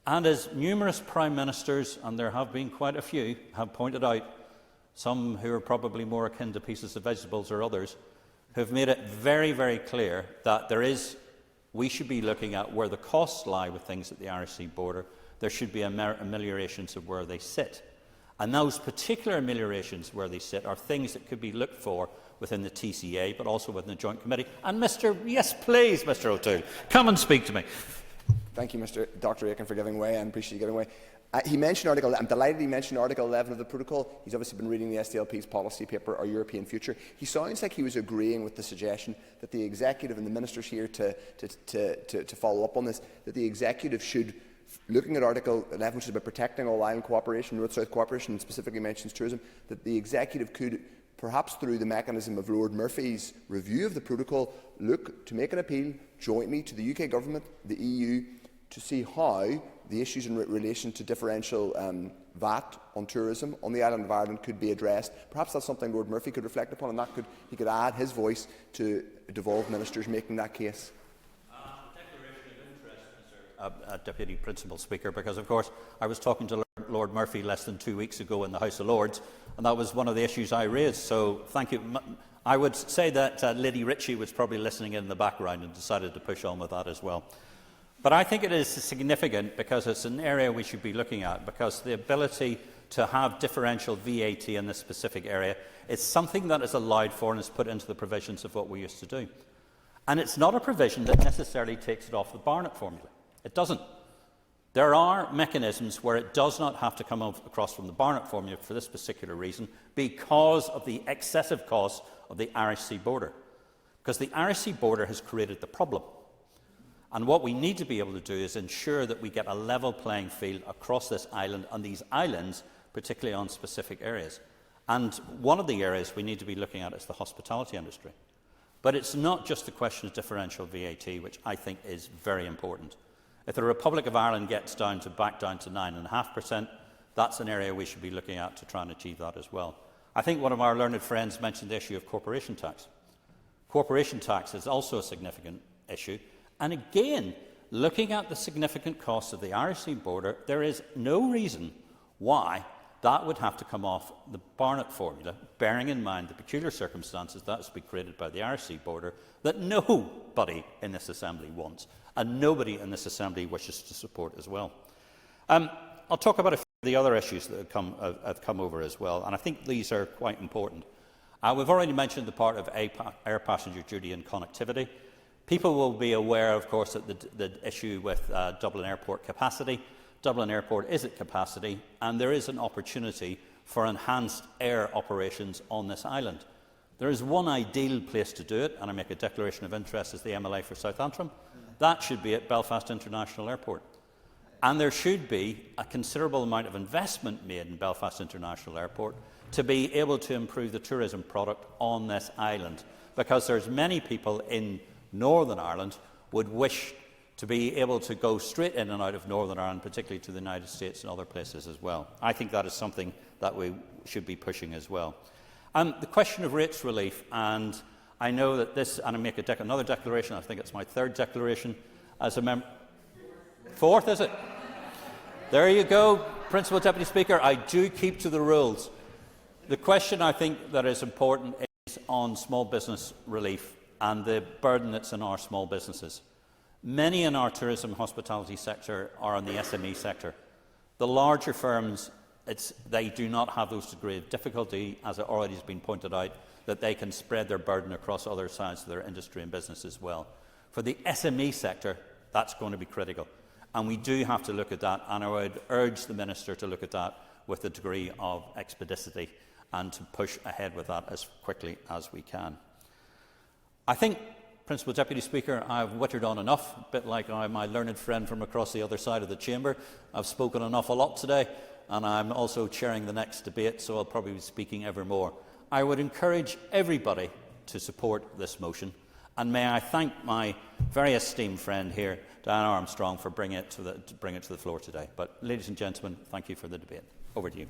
C: And as numerous Prime Ministers, and there have been quite a few, have pointed out, some who are probably more akin to pieces of vegetables or others, who have made it very, very clear that we should be looking at where the costs lie with things at the Irish Sea border. There should be ameliorations of where they sit. And those particular ameliorations where they sit are things that could be looked for within the TCA, but also within the Joint Committee. And yes, please, Mr O'Toole, come and speak to me.
Y: Thank you, Dr Aiken, for giving way. I appreciate you giving way. He mentioned I'm delighted he mentioned Article 11 of the protocol. He's obviously been reading the SDLP's policy paper, Our European Future. He sounds like he was agreeing with the suggestion that the Executive and the Ministers here to follow up on this, that the Executive should, looking at Article 11, which is about protecting all island cooperation, North-South cooperation, and specifically mentions tourism, that the Executive could, perhaps through the mechanism of Lord Murphy's review of the protocol, look to make an appeal jointly to the UK Government, the EU, to see how the issues in relation to differential VAT on tourism on the island of Ireland could be addressed. Perhaps that's something Lord Murphy could reflect upon, and he could add his voice to devolved ministers making that case.
C: Deputy Principal Speaker, because of course I was talking to Lord Murphy less than 2 weeks ago in the House of Lords, and that was one of the issues I raised. So thank you. I would say that Lady Ritchie was probably listening in the background and decided to push on with that as well. But I think it is significant because it's an area we should be looking at, because the ability to have differential VAT in this specific area is something that is allowed for and is put into the provisions of what we used to do. And it's not a provision that necessarily takes it off the Barnett formula. It doesn't. There are mechanisms where it does not have to come across from the Barnett formula for this particular reason, because of the excessive cost of the Irish Sea border. Because the Irish Sea border has created the problem. And what we need to be able to do is ensure that we get a level playing field across this island and these islands, particularly on specific areas. And one of the areas we need to be looking at is the hospitality industry. But it's not just a question of differential VAT, which I think is very important. If the Republic of Ireland gets back down to 9.5%, that's an area we should be looking at to try and achieve that as well. I think one of our learned friends mentioned the issue of corporation tax. Corporation tax is also a significant issue. And again, looking at the significant costs of the Irish Sea border, there is no reason why that would have to come off the Barnett formula, bearing in mind the peculiar circumstances that has been created by the Irish border that nobody in this Assembly wants and nobody in this Assembly wishes to support as well. I'll talk about a few of the other issues that have come over as well, and I think these are quite important. We've already mentioned the part of air passenger duty and connectivity. People will be aware, of course, that the issue with Dublin Airport capacity. Dublin Airport is at capacity, and there is an opportunity for enhanced air operations on this island. There is one ideal place to do it, and I make a declaration of interest as the MLA for South Antrim. That should be at Belfast International Airport. And there should be a considerable amount of investment made in Belfast International Airport to be able to improve the tourism product on this island, because there's many people in Northern Ireland would wish to be able to go straight in and out of Northern Ireland, particularly to the United States and other places as well. I think that is something that we should be pushing as well. The question of rates relief, and I know that this, and I make another declaration, I think it's my third declaration as a member. Fourth, is it? There you go, Principal Deputy Speaker. I do keep to the rules. The question I think that is important is on small business relief and the burden that's in our small businesses. Many in our tourism and hospitality sector are in the SME sector. The larger firms, they do not have those degree of difficulty, as it already has been pointed out, that they can spread their burden across other sides of their industry and business as well. For the SME sector, that's going to be critical. And we do have to look at that, and I would urge the Minister to look at that with a degree of expedicity and to push ahead with that as quickly as we can. I think, Principal Deputy Speaker, I've wittered on enough, a bit like my learned friend from across the other side of the chamber. I've spoken an awful lot today, and I'm also chairing the next debate, so I'll probably be speaking ever more. I would encourage everybody to support this motion, and may I thank my very esteemed friend here, Diana Armstrong, for bringing it to the floor today. But, ladies and gentlemen, thank you for the debate. Over to you.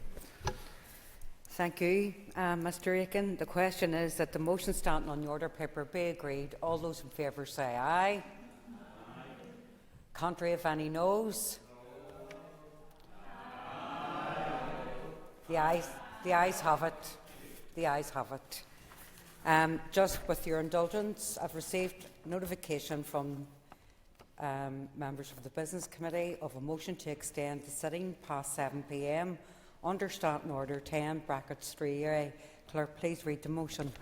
D: Thank you, Mr. Aiken. The question is that the motion standing on the order paper be agreed. All those in favour say aye. Aye. Contrary, if any, noes. The ayes have it. The ayes have it. Just with your indulgence, I've received notification from members of the Business Committee of a motion to extend the sitting past 7 p.m. under Standing Order 10 (3A). Clerk, please read the motion.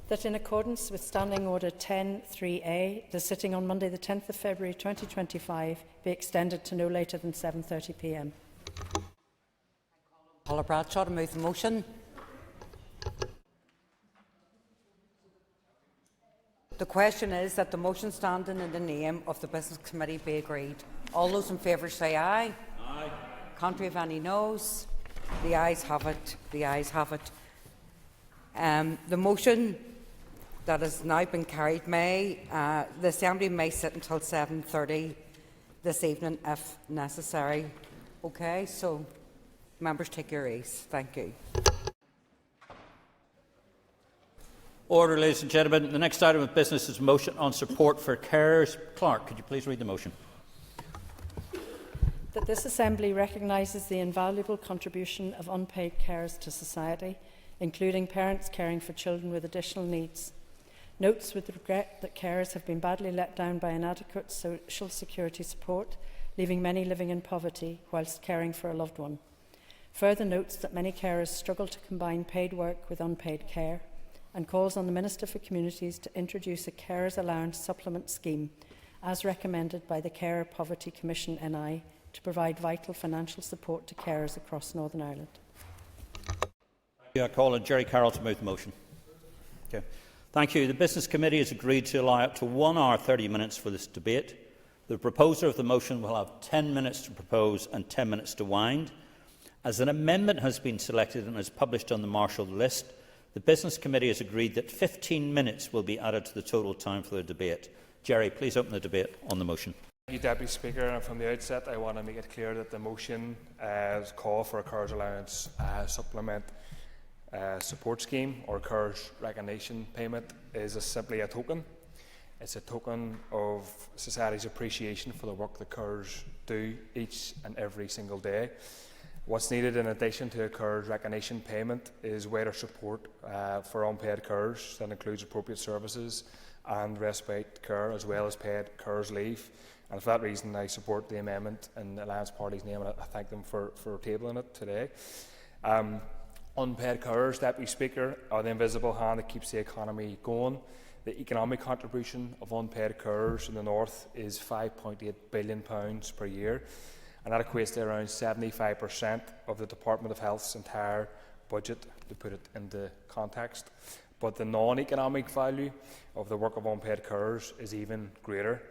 A: That in accordance with Standing Order 10(3)A, the sitting on Monday the 10th of February 2025 be extended to no later than 7:30 p.m.
D: Paula Bradshaw to move the motion. The question is that the motion standing in the name of the Business Committee be agreed. All those in favour say aye. Aye. Contrary, if any, noes. The ayes have it. The ayes have it. The motion that has now been carried the Assembly may sit until 7:30 this evening if necessary. Okay, so members take your ease. Thank you.
C: Order, ladies and gentlemen. The next item of business is a motion on support for carers. Clerk, could you please read the motion?
A: That this Assembly recognises the invaluable contribution of unpaid carers to society, including parents caring for children with additional needs. Notes with regret that carers have been badly let down by inadequate social security support, leaving many living in poverty whilst caring for a loved one. Further notes that many carers struggle to combine paid work with unpaid care, and calls on the Minister for Communities to introduce a carers allowance supplement scheme, as recommended by the Carer Poverty Commission NI, to provide vital financial support to carers across Northern Ireland.
C: I call on Jerry Carroll to move the motion. Okay. Thank you. The Business Committee has agreed to allow up to 1 hour 30 minutes for this debate. The proposer of the motion will have 10 minutes to propose and 10 minutes to wind. As an amendment has been selected and is published on the marshalled list, the Business Committee has agreed that 15 minutes will be added to the total time for the debate. Jerry, please open the debate on the motion.
L: Thank you, Deputy Speaker. And from the outset, I want to make it clear that the motion call for a carers allowance supplement support scheme or carers recognition payment is simply a token. It's a token of society's appreciation for the work that carers do each and every single day. What's needed in addition to a CARES recognition payment is wider support for unpaid CARES that includes appropriate services and respite care as well as paid CARES leave. And for that reason I support the amendment in the Alliance Party's name, and I thank them for tabling it today. Unpaid CARES, Deputy Speaker, are the invisible hand that keeps the economy going. The economic contribution of unpaid CARES in the North is £5.8 billion per year, and that equates to around 75% of the Department of Health's entire budget, to put it into context. But the non-economic value of the work of unpaid CARES is even greater.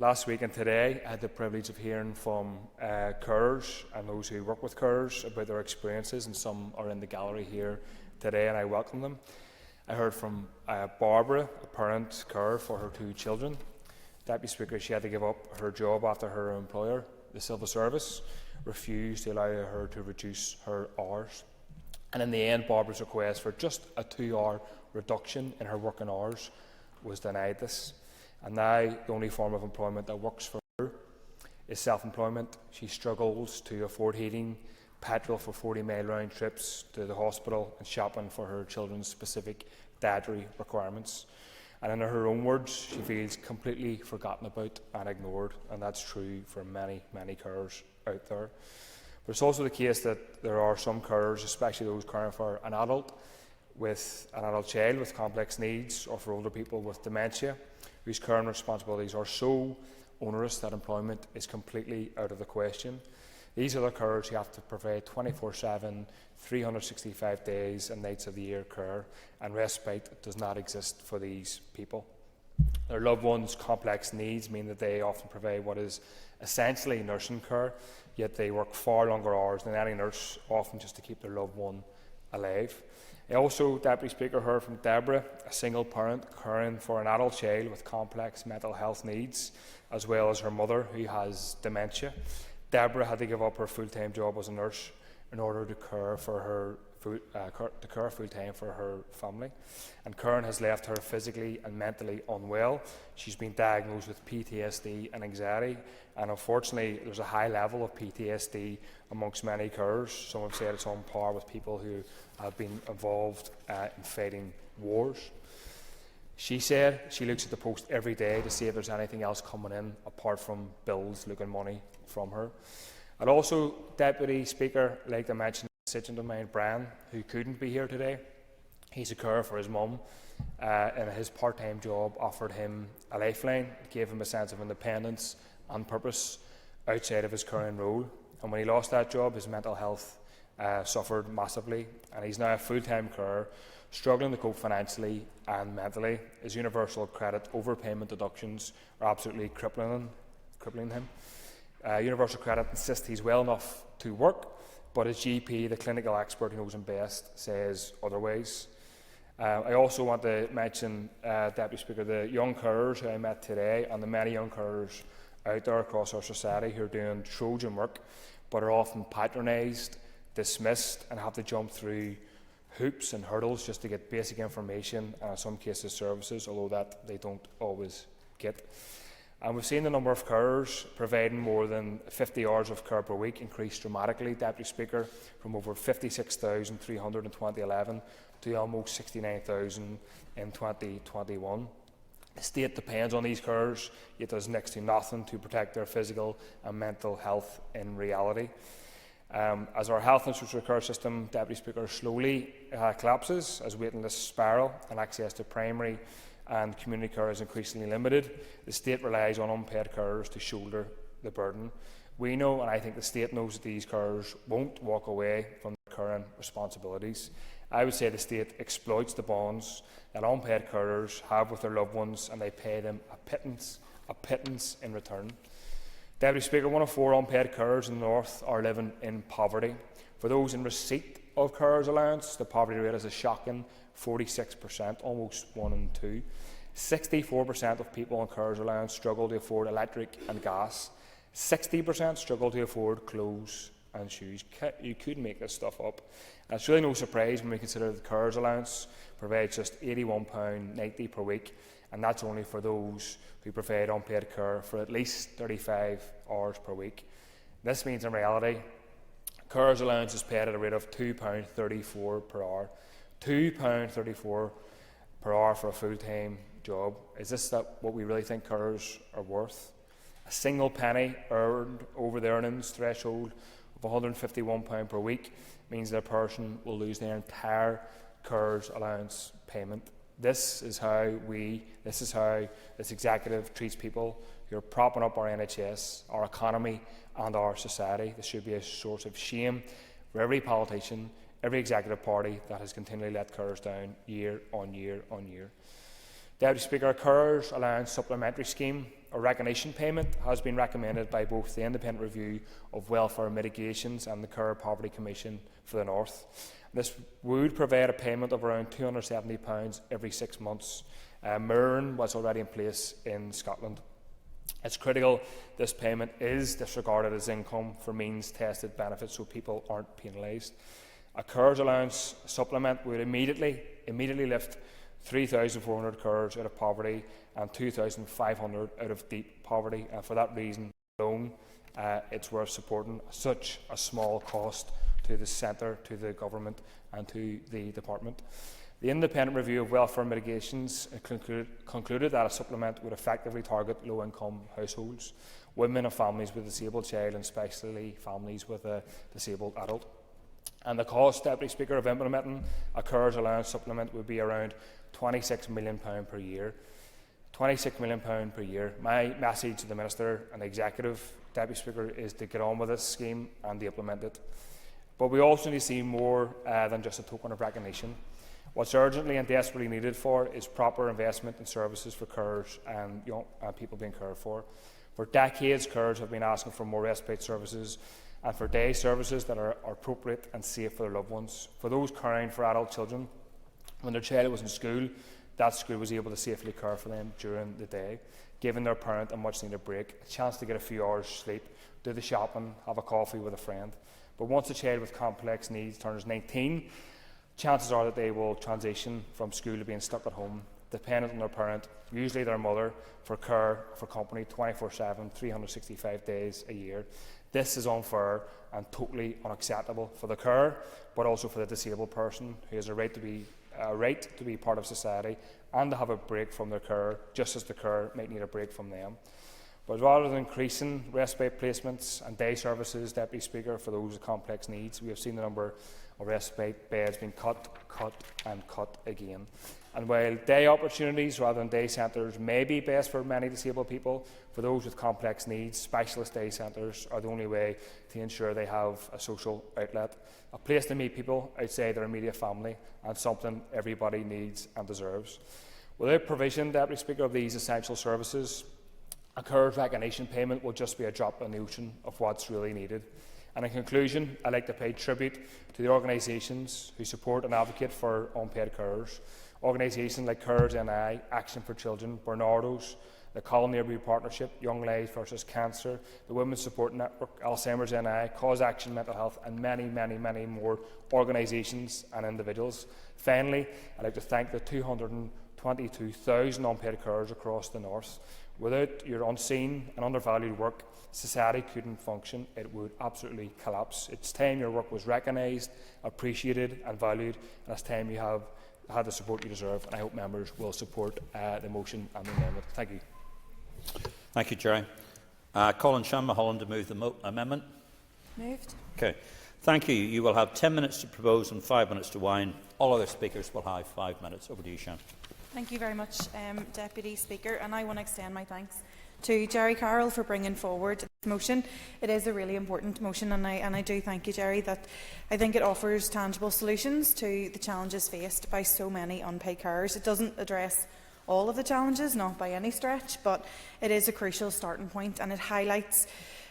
L: Last week and today, I had the privilege of hearing from carers and those who work with carers about their experiences, and some are in the gallery here today, and I welcome them. I heard from Barbara, a parent carer for her 2 children. Deputy Speaker, she had to give up her job after her employer, the Civil Service, refused to allow her to reduce her hours. And in the end, Barbara's request for just a 2-hour reduction in her working hours was denied this. And now the only form of employment that works for her is self-employment. She struggles to afford heating, petrol for 40-mile round trips to the hospital, and shopping for her children's specific dietary requirements. And in her own words, she feels completely forgotten about and ignored, and that's true for many, many carers out there. But it's also the case that there are some carers, especially those caring for an adult child with complex needs, or for older people with dementia, whose care and responsibilities are so onerous that employment is completely out of the question. These are the carers who have to provide 24/7, 365 days and nights of the year care, and respite does not exist for these people. Their loved ones' complex needs mean that they often provide what is essentially nursing care, yet they work far longer hours than any nurse, often just to keep their loved one alive. I also, Deputy Speaker, heard from Deborah, a single parent caring for an adult child with complex mental health needs, as well as her mother, who has dementia. Deborah had to give up her full-time job as a nurse in order to care full-time for her family. And Karen has left her physically and mentally unwell. She's been diagnosed with PTSD and anxiety, and unfortunately there's a high level of PTSD amongst many carers. Some have said it's on par with people who have been involved in fighting wars. She said she looks at the post every day to see if there's anything else coming in apart from bills looking money from her. I'd also, Deputy Speaker, like to mention a constituent of mine, Brian, who couldn't be here today. He's a carer for his mum, and his part-time job offered him a lifeline, gave him a sense of independence and purpose outside of his current role. And when he lost that job, his mental health suffered massively, and he's now a full-time carer, struggling to cope financially and mentally. His universal credit overpayment deductions are absolutely crippling him. Universal credit insists he's well enough to work, but his GP, the clinical expert who knows him best, says otherwise. I also want to mention, Deputy Speaker, the young carers who I met today, and the many young carers out there across our society who are doing Trojan work, but are often patronised, dismissed, and have to jump through hoops and hurdles just to get basic information, and in some cases services, although that they don't always get. And we've seen the number of carers providing more than 50 hours of care per week increase dramatically, Deputy Speaker, from over 56,300 in 2011 to almost 69,000 in 2021. The state depends on these carers, yet does next to nothing to protect their physical and mental health in reality. As our health and social care system, Deputy Speaker, slowly collapses as waiting lists spiral and access to primary and community care is increasingly limited, the state relies on unpaid carers to shoulder the burden. We know, and I think the state knows, that these carers won't walk away from their current responsibilities. I would say the state exploits the bonds that unpaid carers have with their loved ones, and they pay them a pittance in return. Deputy Speaker, 1 of 4 unpaid carers in the North are living in poverty. For those in receipt of carers allowance, the poverty rate is a shocking 46%, almost 1 in 2. 64% of people on carers allowance struggle to afford electric and gas. 60% struggle to afford clothes and shoes. You couldn't make this stuff up. And it's really no surprise when we consider that the carers allowance provides just £81.90 per week, and that's only for those who provide unpaid care for at least 35 hours per week. This means in reality, carers allowance is paid at a rate of £2.34 per hour. £2.34 per hour for a full-time job. Is this what we really think carers are worth? A single penny earned over the earnings threshold of £151 per week means that a person will lose their entire carers allowance payment. This is how this executive treats people who are propping up our NHS, our economy and our society. This should be a source of shame for every politician, every executive party that has continually let carers down year on year on year. Deputy Speaker, a carers allowance supplementary scheme or recognition payment has been recommended by both the Independent Review of Welfare Mitigations and the Carer Poverty Commission for the North. This would provide a payment of around £270 every 6 months, mirroring what's already in place in Scotland. It's critical this payment is disregarded as income for means-tested benefits so people aren't penalised. A carers allowance supplement would immediately lift 3,400 carers out of poverty and 2,500 out of deep poverty. And for that reason alone, it's worth supporting such a small cost to the centre, to the government and to the department. The Independent Review of Welfare Mitigations concluded that a supplement would effectively target low-income households, women and families with a disabled child, and especially families with a disabled adult. And the cost, Deputy Speaker, of implementing a carers allowance supplement would be around £26 million per year. £26 million per year. My message to the Minister and the Executive, Deputy Speaker, is to get on with this scheme and to implement it. But we also need to see more than just a token of recognition. What's urgently and desperately needed for is proper investment in services for carers and people being cared for. For decades, carers have been asking for more respite services and for day services that are appropriate and safe for their loved ones. For those caring for adult children, when their child was in school, that school was able to safely care for them during the day, giving their parent a much-needed break, a chance to get a few hours sleep, do the shopping, have a coffee with a friend. But once a child with complex needs turns 19, chances are that they will transition from school to being stuck at home, dependent on their parent, usually their mother, for care, for company 24/7, 365 days a year. This is unfair and totally unacceptable for the carer, but also for the disabled person who has a right to be part of society and to have a break from their carer, just as the carer might need a break from them. But rather than increasing respite placements and day services, Deputy Speaker, for those with complex needs, we have seen the number of respite beds being cut and cut again. And while day opportunities rather than day centres may be best for many disabled people, for those with complex needs, specialist day centres are the only way to ensure they have a social outlet, a place to meet people outside their immediate family, and something everybody needs and deserves. Without provision, Deputy Speaker, of these essential services, a carers recognition payment will just be a drop in the ocean of what's really needed. And in conclusion, I'd like to pay tribute to the organisations who support and advocate for unpaid carers. Organisations like Carers NI, Action for Children, Bernardo's, the Colony Review Partnership, Young Lives vs Cancer, the Women's Support Network, Alzheimer's NI, Cause Action Mental Health, and many, many, many more organisations and individuals. Finally, I'd like to thank the 222,000 unpaid carers across the North. Without your unseen and undervalued work, society couldn't function. It would absolutely collapse. It's time your work was recognised, appreciated and valued, and it's time you have had the support you deserve. And I hope members will support the motion and the amendment. Thank you.
C: Thank you, Jerry. Colin Shanmulholland to move the amendment.
V: Moved.
C: Okay. Thank you. You will have 10 minutes to propose and 5 minutes to whine. All other speakers will have 5 minutes. Over to you, Shan.
K: Thank you very much, Deputy Speaker, and I want to extend my thanks to Jerry Carroll for bringing forward this motion. It is a really important motion, and I do thank you, Jerry, that I think it offers tangible solutions to the challenges faced by so many unpaid carers. It doesn't address all of the challenges, not by any stretch, but it is a crucial starting point, and it highlights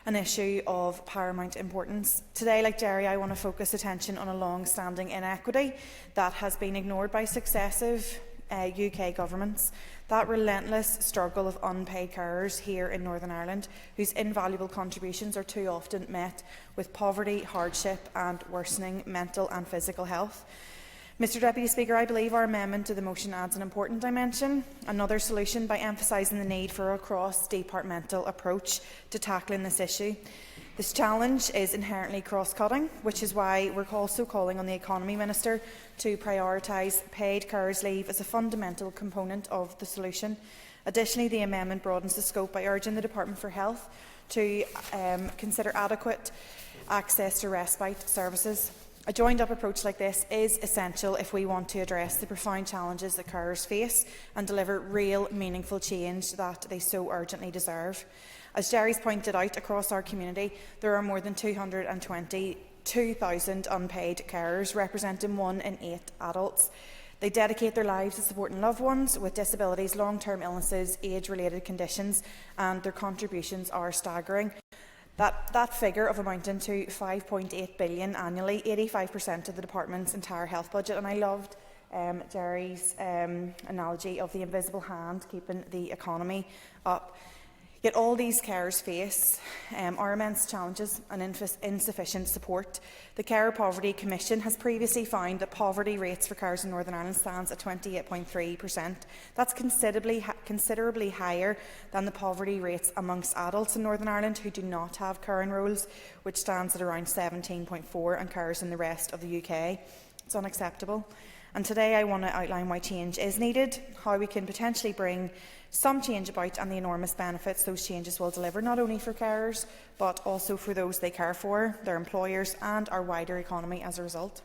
K: an issue of paramount importance. Today, like Jerry, I want to focus attention on a long-standing inequity that has been ignored by successive UK governments, that relentless struggle of unpaid carers here in Northern Ireland, whose invaluable contributions are too often met with poverty, hardship and worsening mental and physical health. Mr Deputy Speaker, I believe our amendment to the motion adds an important dimension, another solution, by emphasising the need for a cross-departmental approach to tackling this issue.
B: This challenge is inherently cross-cutting, which is why we're also calling on the Economy Minister to prioritise paid carers' leave as a fundamental component of the solution. Additionally, the amendment broadens the scope by urging the Department for Health to consider adequate access to respite services. A joined-up approach like this is essential if we want to address the profound challenges that carers face and deliver real, meaningful change that they so urgently deserve. As Jerry's pointed out, across our community, there are more than 222,000 unpaid carers, representing 1 in 8 adults. They dedicate their lives to supporting loved ones with disabilities, long-term illnesses, age-related conditions, and their contributions are staggering. That figure of amounting to $5.8 billion annually, 85% of the department's entire health budget, and I loved Jerry's analogy of the invisible hand keeping the economy up. Yet all these carers face are immense challenges and insufficient support. The Carer Poverty Commission has previously found that poverty rates for carers in Northern Ireland stands at 28.3%. That's considerably higher than the poverty rates amongst adults in Northern Ireland who do not have caring roles, which stands at around 17.4%, and carers in the rest of the UK. It's unacceptable. And today I want to outline why change is needed, how we can potentially bring some change about, and the enormous benefits those changes will deliver, not only for carers, but also for those they care for, their employers, and our wider economy as a result.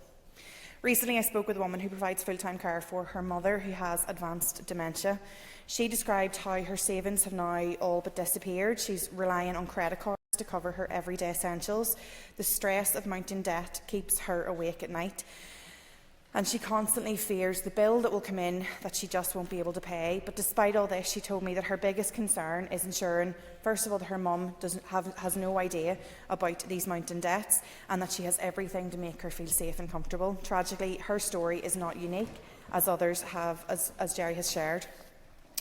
B: Recently, I spoke with a woman who provides full-time care for her mother, who has advanced dementia. She described how her savings have now all but disappeared. She's relying on credit cards to cover her everyday essentials. The stress of mounting debt keeps her awake at night, and she constantly fears the bill that will come in that she just won't be able to pay. But despite all this, she told me that her biggest concern is ensuring, first of all, that her mum has no idea about these mounting debts, and that she has everything to make her feel safe and comfortable. Tragically, her story is not unique, as others have, as Jerry has shared.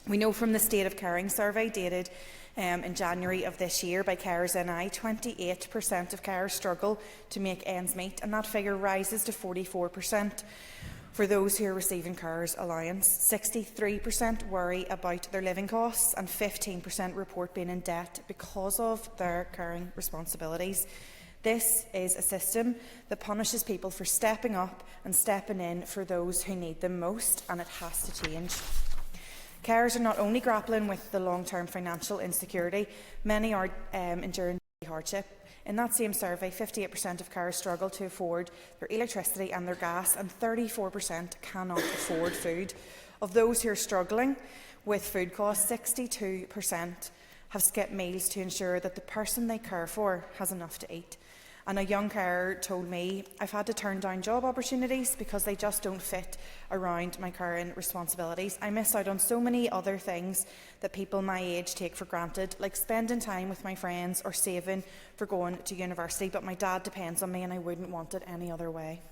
B: We know from the State of Caring survey dated in January of this year by Carers NI, 28% of carers struggle to make ends meet, and that figure rises to 44% for those who are receiving carers allowance. 63% worry about their living costs, and 15% report being in debt because of their caring responsibilities. This is a system that punishes people for stepping up and stepping in for those who need them most, and it has to change. Carers are not only grappling with the long-term financial insecurity, many are enduring hardship. In that same survey, 58% of carers struggle to afford their electricity and their gas, and 34% cannot afford food. Of those who are struggling with food costs, 62% have skipped meals to ensure that the person they care for has enough to eat. And a young carer told me, "I've had to turn down job opportunities because they just don't fit around my caring responsibilities. I miss out on so many other things that people my age take for granted, like spending time with my friends or saving for going to university, but my dad depends on me and I wouldn't want it any other way."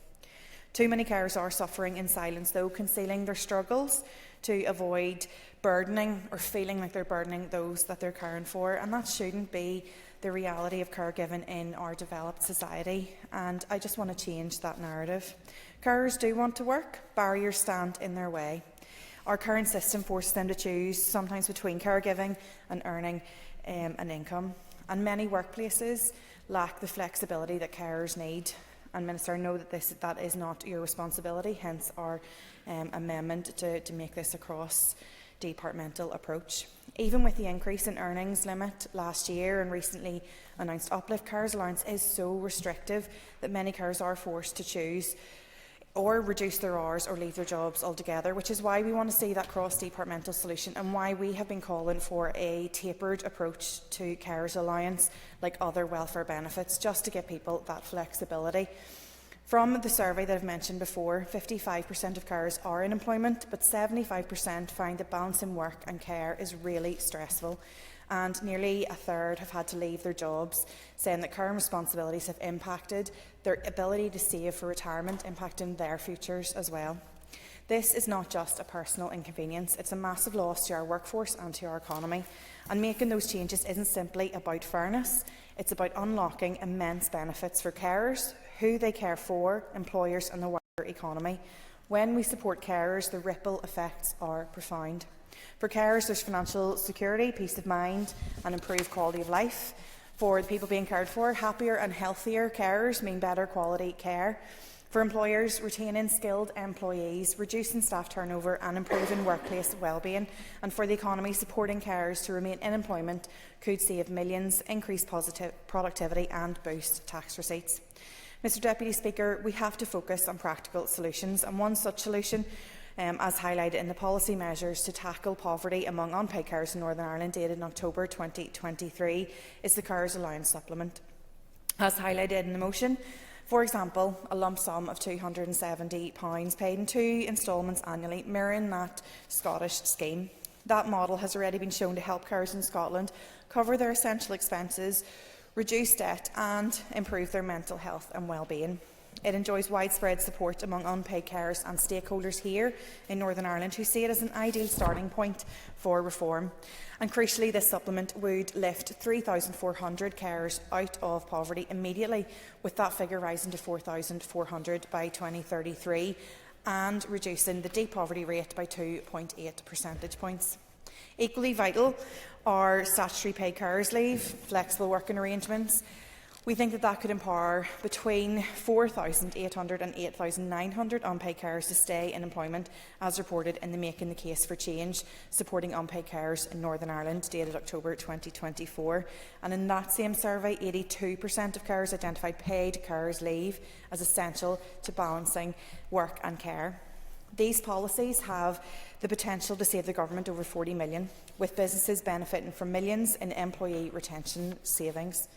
B: Too many carers are suffering in silence, though, concealing their struggles to avoid burdening or feeling like they're burdening those that they're caring for, and that shouldn't be the reality of caregiving in our developed society, and I just want to change that narrative. Carers do want to work, barriers stand in their way. Our current system forces them to choose, sometimes between caregiving and earning an income, and many workplaces lack the flexibility that carers need. And Minister, I know that that is not your responsibility, hence our amendment to make this a cross-departmental approach. Even with the increase in earnings limit last year and recently announced uplift, carers allowance is so restrictive that many carers are forced to choose or reduce their hours or leave their jobs altogether, which is why we want to see that cross-departmental solution and why we have been calling for a tapered approach to carers allowance like other welfare benefits, just to give people that flexibility. From the survey that I've mentioned before, 55% of carers are in employment, but 75% find that balancing work and care is really stressful, and nearly a third have had to leave their jobs, saying that caring responsibilities have impacted their ability to save for retirement, impacting their futures as well. This is not just a personal inconvenience, it's a massive loss to our workforce and to our economy, and making those changes isn't simply about fairness, it's about unlocking immense benefits for carers, who they care for, employers and the wider economy. When we support carers, the ripple effects are profound. For carers, there's financial security, peace of mind and improved quality of life. For the people being cared for, happier and healthier carers mean better quality care. For employers, retaining skilled employees, reducing staff turnover and improving workplace wellbeing. And for the economy, supporting carers to remain in employment could save millions, increase productivity and boost tax receipts. Mr Deputy Speaker, we have to focus on practical solutions, and one such solution, as highlighted in the policy measures to tackle poverty among unpaid carers in Northern Ireland dated in October 2023, is the Carers Allowance Supplement. As highlighted in the motion, for example, a lump sum of £270 paid in 2 instalments annually, mirroring that Scottish scheme. That model has already been shown to help carers in Scotland cover their essential expenses, reduce debt and improve their mental health and well-being. It enjoys widespread support among unpaid carers and stakeholders here in Northern Ireland who see it as an ideal starting point for reform. And crucially, this supplement would lift 3,400 carers out of poverty immediately, with that figure rising to 4,400 by 2033 and reducing the deep poverty rate by 2.8 percentage points. Equally vital are statutory paid carers leave, flexible working arrangements. We think that could empower between 4,800 and 8,900 unpaid carers to stay in employment, as reported in the Making the Case for Change, supporting unpaid carers in Northern Ireland, dated October 2024. And in that same survey, 82% of carers identified paid carers leave as essential to balancing work and care. These policies have the potential to save the government over 40 million, with businesses benefiting from millions in employee retention savings.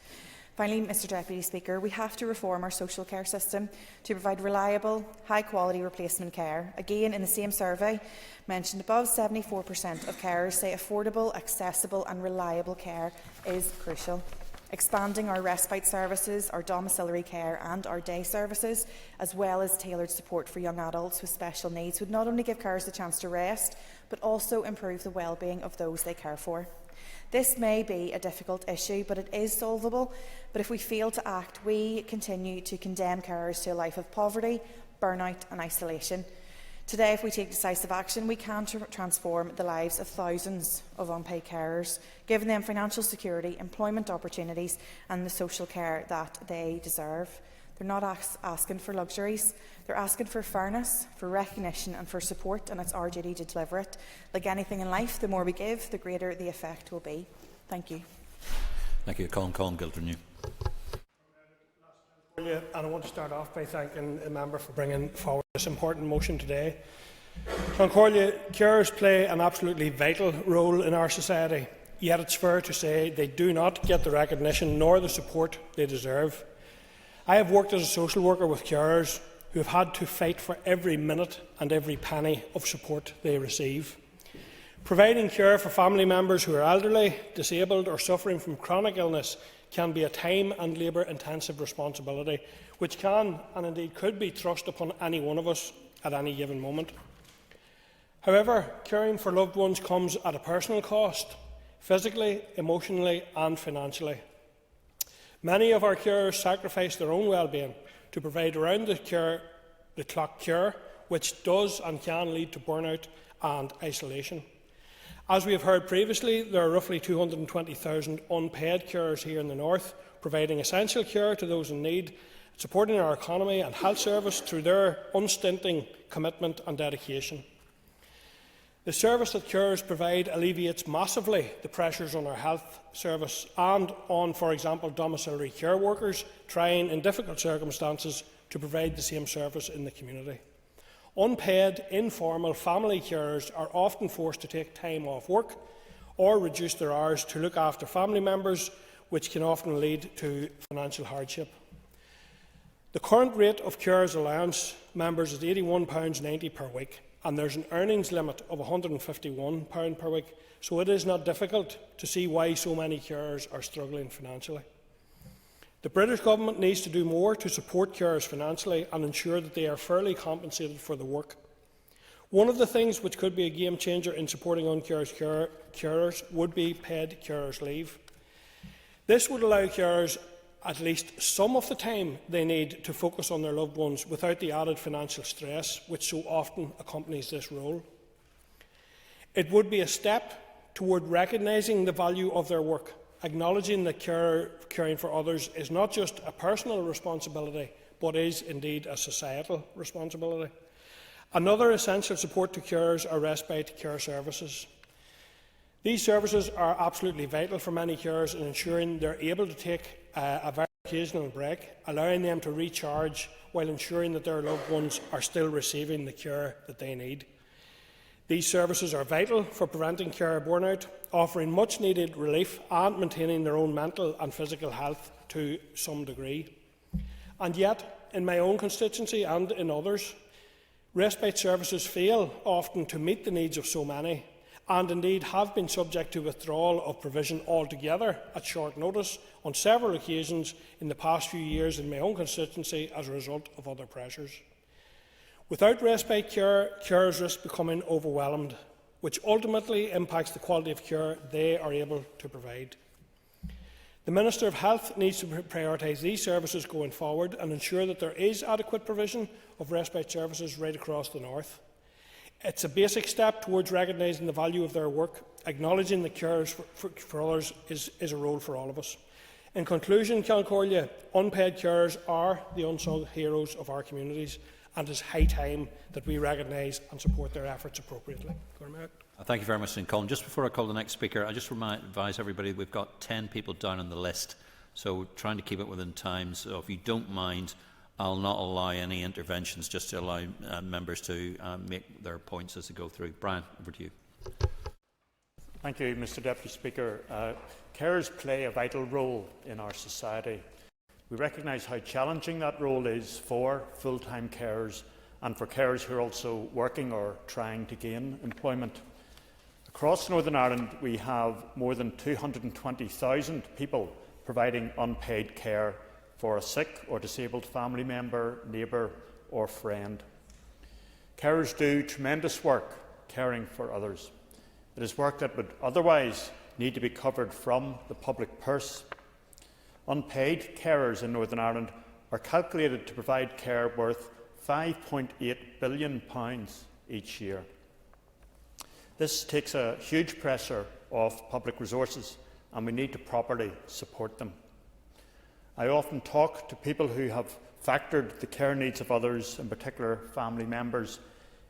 B: Finally, Mr Deputy Speaker, we have to reform our social care system to provide reliable, high-quality replacement care. Again, in the same survey mentioned above, 74% of carers say affordable, accessible and reliable care is crucial. Expanding our respite services, our domiciliary care and our day services, as well as tailored support for young adults with special needs, would not only give carers the chance to rest, but also improve the well-being of those they care for. This may be a difficult issue, but it is solvable. But if we fail to act, we continue to condemn carers to a life of poverty, burnout and isolation. Today, if we take decisive action, we can transform the lives of thousands of unpaid carers, giving them financial security, employment opportunities and the social care that they deserve. They're not asking for luxuries. They're asking for fairness, for recognition and for support, and it's our duty to deliver it. Like anything in life, the more we give, the greater the effect will be. Thank you.
C: Thank you. Colin Gildernew.
H: And I want to start off by thanking the member for bringing forward this important motion today. Concordia, carers play an absolutely vital role in our society, yet it's fair to say they do not get the recognition nor the support they deserve. I have worked as a social worker with carers who have had to fight for every minute and every penny of support they receive. Providing care for family members who are elderly, disabled or suffering from chronic illness can be a time and labour-intensive responsibility, which can and indeed could be thrust upon any one of us at any given moment. However, caring for loved ones comes at a personal cost, physically, emotionally and financially. Many of our carers sacrifice their own well-being to provide around-the-clock care, which does and can lead to burnout and isolation. As we have heard previously, there are roughly 220,000 unpaid carers here in the north, providing essential care to those in need, supporting our economy and health service through their unstinting commitment and dedication. The service that carers provide alleviates massively the pressures on our health service and on, for example, domiciliary care workers trying in difficult circumstances to provide the same service in the community. Unpaid, informal family carers are often forced to take time off work or reduce their hours to look after family members, which can often lead to financial hardship. The current rate of carers allowance members is £81.90 per week, and there is an earnings limit of £151 per week, so it is not difficult to see why so many carers are struggling financially. The British Government needs to do more to support carers financially and ensure that they are fairly compensated for the work. One of the things which could be a game changer in supporting uncared carers would be paid carers leave. This would allow carers at least some of the time they need to focus on their loved ones without the added financial stress which so often accompanies this role. It would be a step toward recognising the value of their work acknowledging that caring for others is not just a personal responsibility, but is indeed a societal responsibility. Another essential support to carers are respite care services. These services are absolutely vital for many carers in ensuring they are able to take a very occasional break, allowing them to recharge while ensuring that their loved ones are still receiving the care that they need. These services are vital for preventing carer burnout, offering much needed relief and maintaining their own mental and physical health to some degree. And yet, in my own constituency and in others, respite services fail often to meet the needs of so many, and indeed have been subject to withdrawal of provision altogether at short notice on several occasions in the past few years in my own constituency as a result of other pressures. Without respite care, carers risk becoming overwhelmed, which ultimately impacts the quality of care they are able to provide. The Minister of Health needs to prioritise these services going forward and ensure that there is adequate provision of respite services right across the North. It's a basic step towards recognising the value of their work. Acknowledging that carers for others is a role for all of us. In conclusion, Ceann unpaid carers are the unsung heroes of our communities, and it is high time that we recognise and support their efforts appropriately.
C: Thank you very much, Colin. Just before I call the next speaker, I just advise everybody we've got 10 people down on the list, so we're trying to keep it within time. So if you don't mind, I'll not allow any interventions, just to allow members to make their points as they go through. Brian, over to you.
G: Thank you, Mr Deputy Speaker. Carers play a vital role in our society. We recognise how challenging that role is for full-time carers and for carers who are also working or trying to gain employment. Across Northern Ireland, we have more than 220,000 people providing unpaid care for a sick or disabled family member, neighbour or friend. Carers do tremendous work caring for others. It is work that would otherwise need to be covered from the public purse. Unpaid carers in Northern Ireland are calculated to provide care worth £5.8 billion each year. This takes a huge pressure off public resources, and we need to properly support them. I often talk to people who have factored the care needs of others, in particular family members,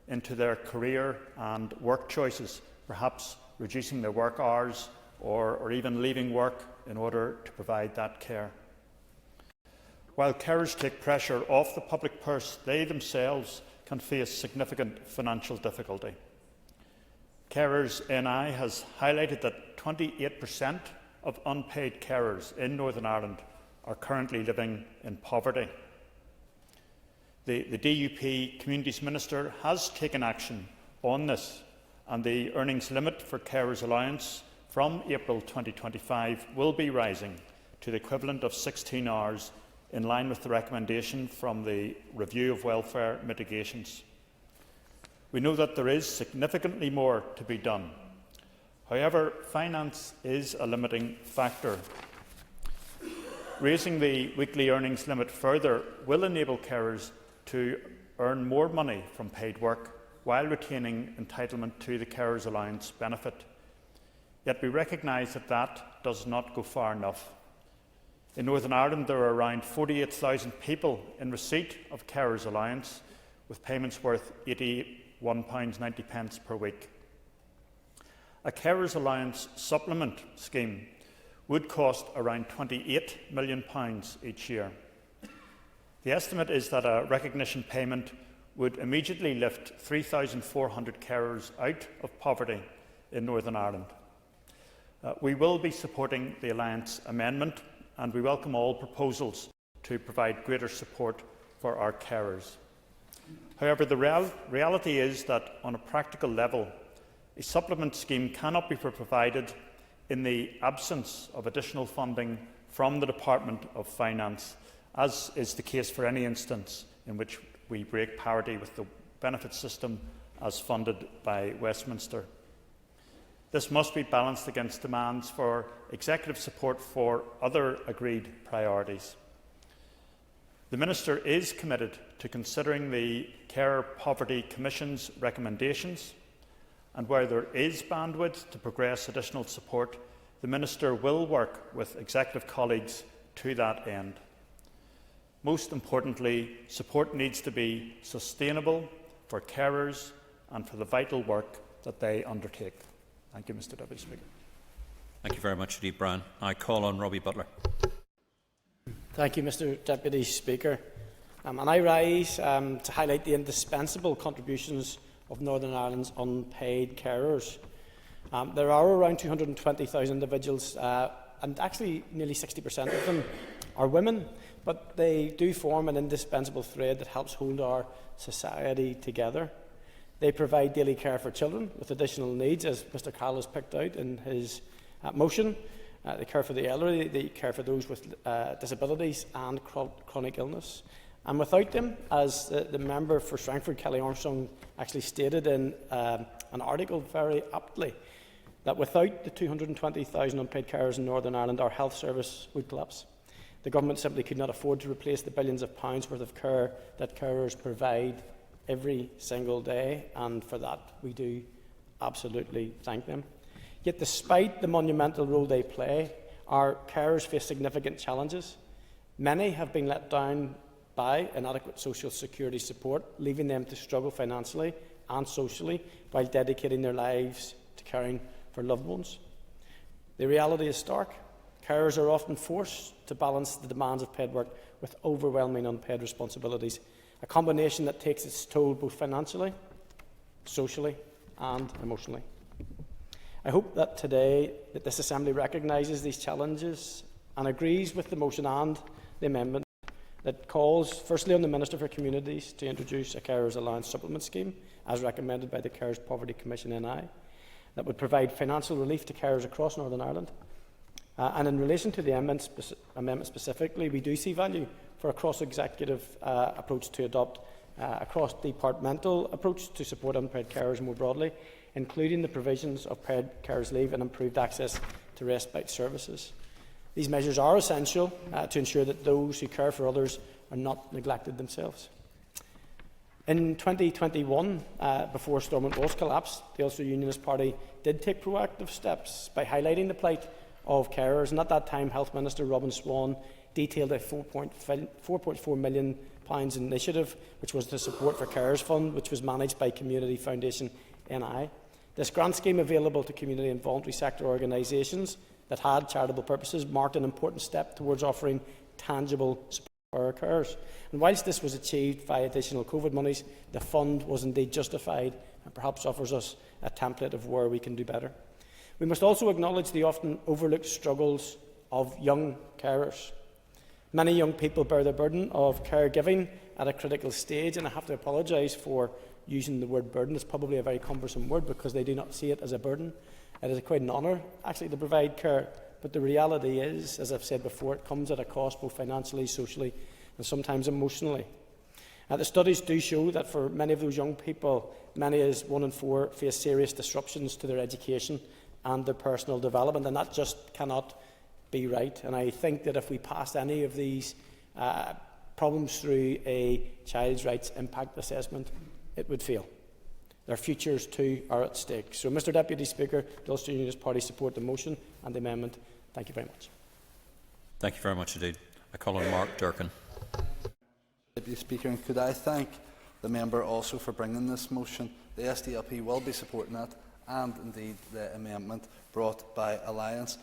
G: into their career and work choices, perhaps reducing their work hours or even leaving work in order to provide that care. While carers take pressure off the public purse, they themselves can face significant financial difficulty. Carers NI has highlighted that 28% of unpaid carers in Northern Ireland are currently living in poverty. The DUP Communities Minister has taken action on this, and the earnings limit for carers allowance from April 2025 will be rising to the equivalent of 16 hours, in line with the recommendation from the Review of Welfare Mitigations. We know that there is significantly more to be done. However, finance is a limiting factor. Raising the weekly earnings limit further will enable carers to earn more money from paid work while retaining entitlement to the carers allowance benefit. Yet we recognise that that does not go far enough. In Northern Ireland, there are around 48,000 people in receipt of carers allowance, with payments worth £81.90 per week. A carers allowance supplement scheme would cost around £28 million each year. The estimate is that a recognition payment would immediately lift 3,400 carers out of poverty in Northern Ireland. We will be supporting the Alliance amendment, and we welcome all proposals to provide greater support for our carers. However, the reality is that on a practical level, a supplement scheme cannot be provided in the absence of additional funding from the Department of Finance, as is the case for any instance in which we break parity with the benefit system as funded by Westminster. This must be balanced against demands for executive support for other agreed priorities. The Minister is committed to considering the Care Poverty Commission's recommendations, and where there is bandwidth to progress additional support, The Minister will work with executive colleagues to that end. Most importantly, support needs to be sustainable for carers and for the vital work that they undertake. Thank you, Mr Deputy Speaker.
C: Thank you very much indeed, Brian. I call on Robbie Butler.
P: Thank you, Mr Deputy Speaker. And I rise to highlight the indispensable contributions of Northern Ireland's unpaid carers. There are around 220,000 individuals, and actually nearly 60% of them are women, but they do form an indispensable thread that helps hold our society together. They provide daily care for children with additional needs, as Mr Carroll has picked out in his motion. They care for the elderly, they care for those with disabilities and chronic illness. And without them, as the member for Strangford, Kelly Armstrong, actually stated in an article very aptly, that without the 220,000 unpaid carers in Northern Ireland, our health service would collapse. The government simply could not afford to replace the billions of pounds worth of care that carers provide every single day, and for that we do absolutely thank them. Yet despite the monumental role they play, our carers face significant challenges. Many have been let down by inadequate social security support, leaving them to struggle financially and socially while dedicating their lives to caring for loved ones. The reality is stark. Carers are often forced to balance the demands of paid work with overwhelming unpaid responsibilities, a combination that takes its toll both financially, socially and emotionally. I hope that today that this Assembly recognises these challenges and agrees with the motion and the amendment that calls firstly on the Minister for Communities to introduce a Carers Allowance Supplement Scheme as recommended by the Carers Poverty Commission NI that would provide financial relief to carers across Northern Ireland. And in relation to the amendment specifically, we do see value for a cross-executive approach to adopt a cross-departmental approach to support unpaid carers more broadly, including the provisions of paid carers leave and improved access to respite services. These measures are essential to ensure that those who care for others are not neglected themselves. In 2021, before Stormont was collapsed, the Ulster Unionist Party did take proactive steps by highlighting the plight of carers, and at that time Health Minister Robin Swan detailed a £4.4 million initiative, which was the Support for Carers Fund, which was managed by Community Foundation NI. This grant scheme, available to community and voluntary sector organisations that had charitable purposes, marked an important step towards offering tangible support for our carers. And whilst this was achieved via additional COVID monies, the fund was indeed justified and perhaps offers us a template of where we can do better. We must also acknowledge the often overlooked struggles of young carers. Many young people bear the burden of caregiving at a critical stage, and I have to apologise for using the word burden. It's probably a very cumbersome word because they do not see it as a burden. It is quite an honour, actually, to provide care. But the reality is, as I've said before, it comes at a cost both financially, socially and sometimes emotionally. The studies do show that for many of those young people, many as 1 in 4 face serious disruptions to their education and their personal development, and that just cannot be right. And I think that if we passed any of these problems through a child's rights impact assessment, it would fail. Their futures too are at stake. So, Mr Deputy Speaker, the Ulster Unionist Party support the motion and the amendment. Thank you very much.
C: Thank you very much indeed. I call on Mark Durkin.
T: Deputy Speaker, and could I thank the member also for bringing this motion. The SDLP will be supporting that, and indeed the amendment brought by Alliance.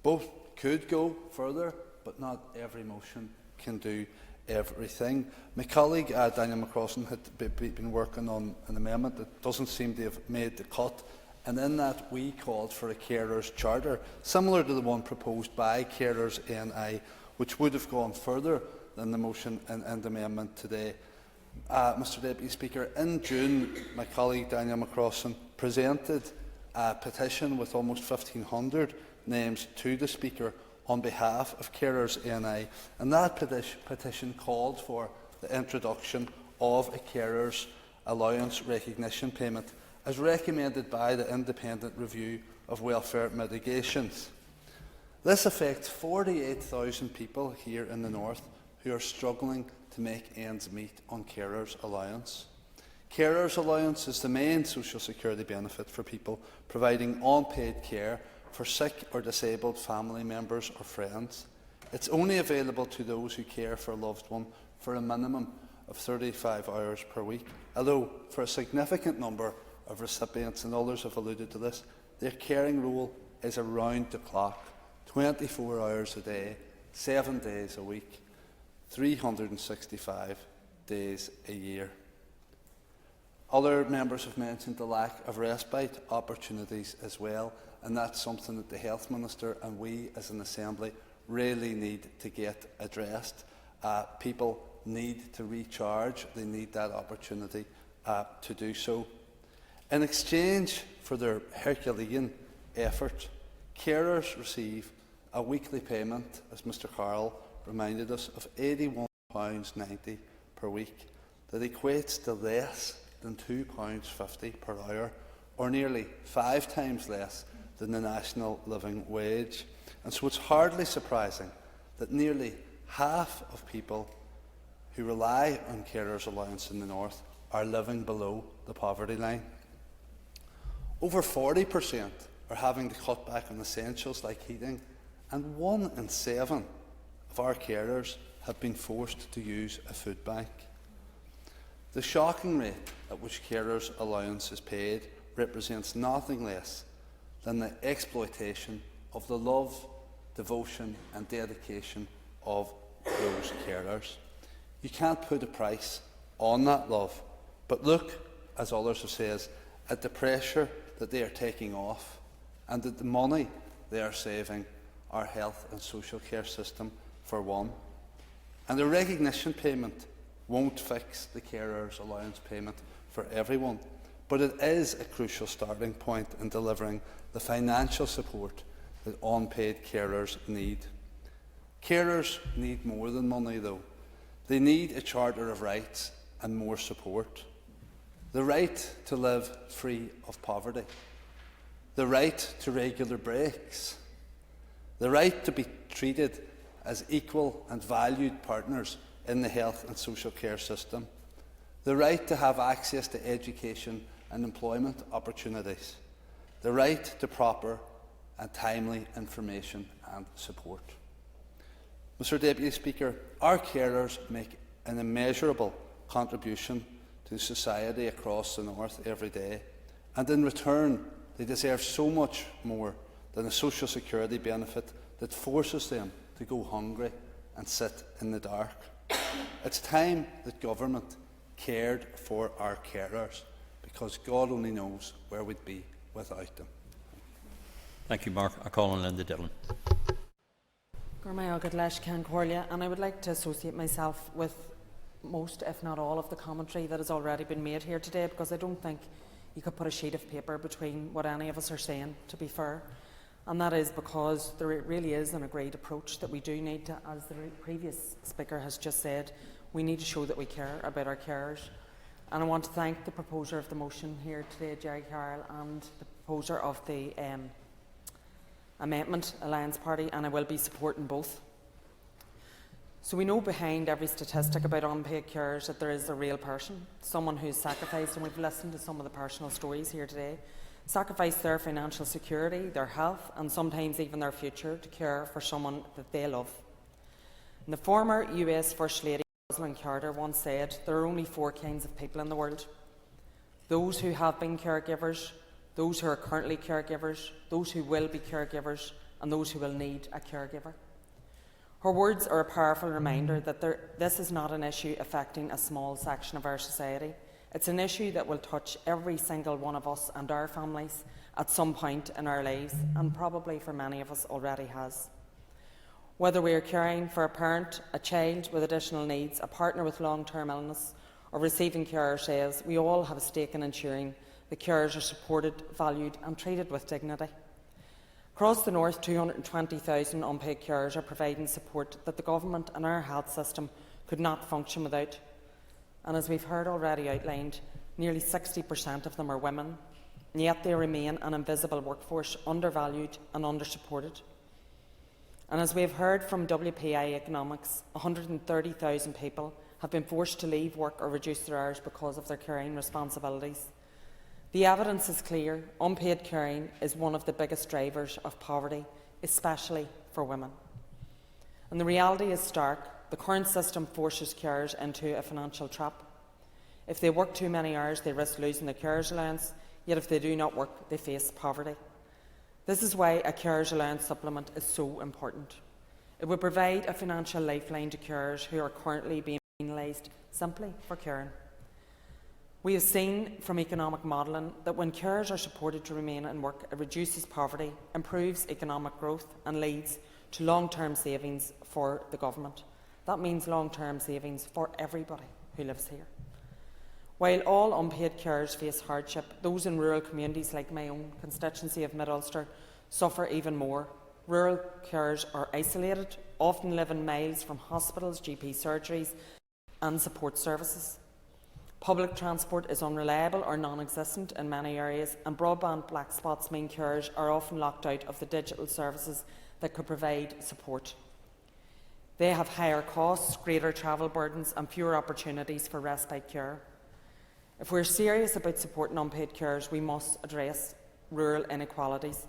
T: Both could go further, but not every motion can do everything. My colleague Daniel McCrossan had been working on an amendment that doesn't seem to have made the cut, and in that we called for a carers charter, similar to the one proposed by Carers NI, which would have gone further than the motion and amendment today. Mr Deputy Speaker, in June, my colleague Daniel McCrossan presented a petition with almost 1,500 names to the Speaker on behalf of Carers NI, and that petition called for the introduction of a Carers Allowance Recognition Payment, as recommended by the Independent Review of Welfare Mitigations. This affects 48,000 people here in the North who are struggling to make ends meet on Carers Allowance. Carers Allowance is the main social security benefit for people providing unpaid care for sick or disabled family members or friends. It's only available to those who care for a loved one for a minimum of 35 hours per week, although for a significant number of recipients, and others have alluded to this, their caring role is around the clock, 24 hours a day, 7 days a week, 365 days a year. Other members have mentioned the lack of respite opportunities as well, and that's something that the Health Minister and we as an Assembly really need to get addressed. People need to recharge, they need that opportunity to do so. In exchange for their Herculean effort, carers receive a weekly payment, as Mr Carroll reminded us, of £81.90 per week. That equates to less than £2.50 per hour, or nearly 5 times less than the national living wage. And so it's hardly surprising that nearly half of people who rely on carers' allowance in the North are living below the poverty line. Over 40% are having to cut back on essentials like heating, and 1 in 7 of our carers have been forced to use a food bank. The shocking rate at which carers' allowance is paid represents nothing less than the exploitation of the love, devotion and dedication of those carers. You can't put a price on that love, but look, as others have said, at the pressure that they are taking off and at the money they are saving our health and social care system for one. And the recognition payment won't fix the carers' allowance payment for everyone, but it is a crucial starting point in delivering the financial support that unpaid carers need. Carers need more than money, though. They need a charter of rights and more support. The right to live free of poverty, the right to regular breaks, the right to be treated as equal and valued partners in the health and social care system, the right to have access to education and employment opportunities, the right to proper and timely information and support. Mr Deputy Speaker, our carers make an immeasurable contribution to society across the North every day, and in return they deserve so much more than a social security benefit that forces them to go hungry and sit in the dark. It's time that government cared for our carers, because God only knows where we'd be without them.
C: Thank you, Mark. I call on Linda Dillon.
I: And I would like to associate myself with most, if not all, of the commentary that has already been made here today, because I don't think you could put a sheet of paper between what any of us are saying, to be fair. And that is because there really is an agreed approach that we do need to, as the previous speaker has just said, we need to show that we care about our carers. And I want to thank the proposer of the motion here today, Jerry Carroll, and the proposer of the Amendment Alliance Party, and I will be supporting both. So we know behind every statistic about unpaid carers that there is a real person, someone who's sacrificed, and we've listened to some of the personal stories here today, sacrificed their financial security, their health, and sometimes even their future to care for someone that they love. And the former US First Lady, Rosalind Carter, once said, there are only 4 kinds of people in the world: those who have been caregivers, those who are currently caregivers, those who will be caregivers, and those who will need a caregiver. Her words are a powerful reminder that this is not an issue affecting a small section of our society. It's an issue that will touch every single one of us and our families at some point in our lives, and probably for many of us already has. Whether we are caring for a parent, a child with additional needs, a partner with long-term illness, or receiving care ourselves, we all have a stake in ensuring the carers are supported, valued and treated with dignity. Across the North, 220,000 unpaid carers are providing support that the Government and our health system could not function without. And as we've heard already outlined, nearly 60% of them are women, and yet they remain an invisible workforce, undervalued and under-supported. And as we have heard from WPI Economics, 130,000 people have been forced to leave work or reduce their hours because of their caring responsibilities. The evidence is clear. Unpaid caring is one of the biggest drivers of poverty, especially for women. And the reality is stark. The current system forces carers into a financial trap. If they work too many hours, they risk losing their carers allowance, yet if they do not work, they face poverty. This is why a carers allowance supplement is so important. It would provide a financial lifeline to carers who are currently being penalised simply for caring. We have seen from economic modelling that when carers are supported to remain in work, it reduces poverty, improves economic growth and leads to long-term savings for the government. That means long-term savings for everybody who lives here. While all unpaid carers face hardship, those in rural communities like my own constituency of Mid-Ulster suffer even more. Rural carers are isolated, often living miles from hospitals, GP surgeries and support services. Public transport is unreliable or non-existent in many areas, and broadband black spots mean carers are often locked out of the digital services that could provide support. They have higher costs, greater travel burdens and fewer opportunities for respite care. If we are serious about supporting unpaid carers, we must address rural inequalities.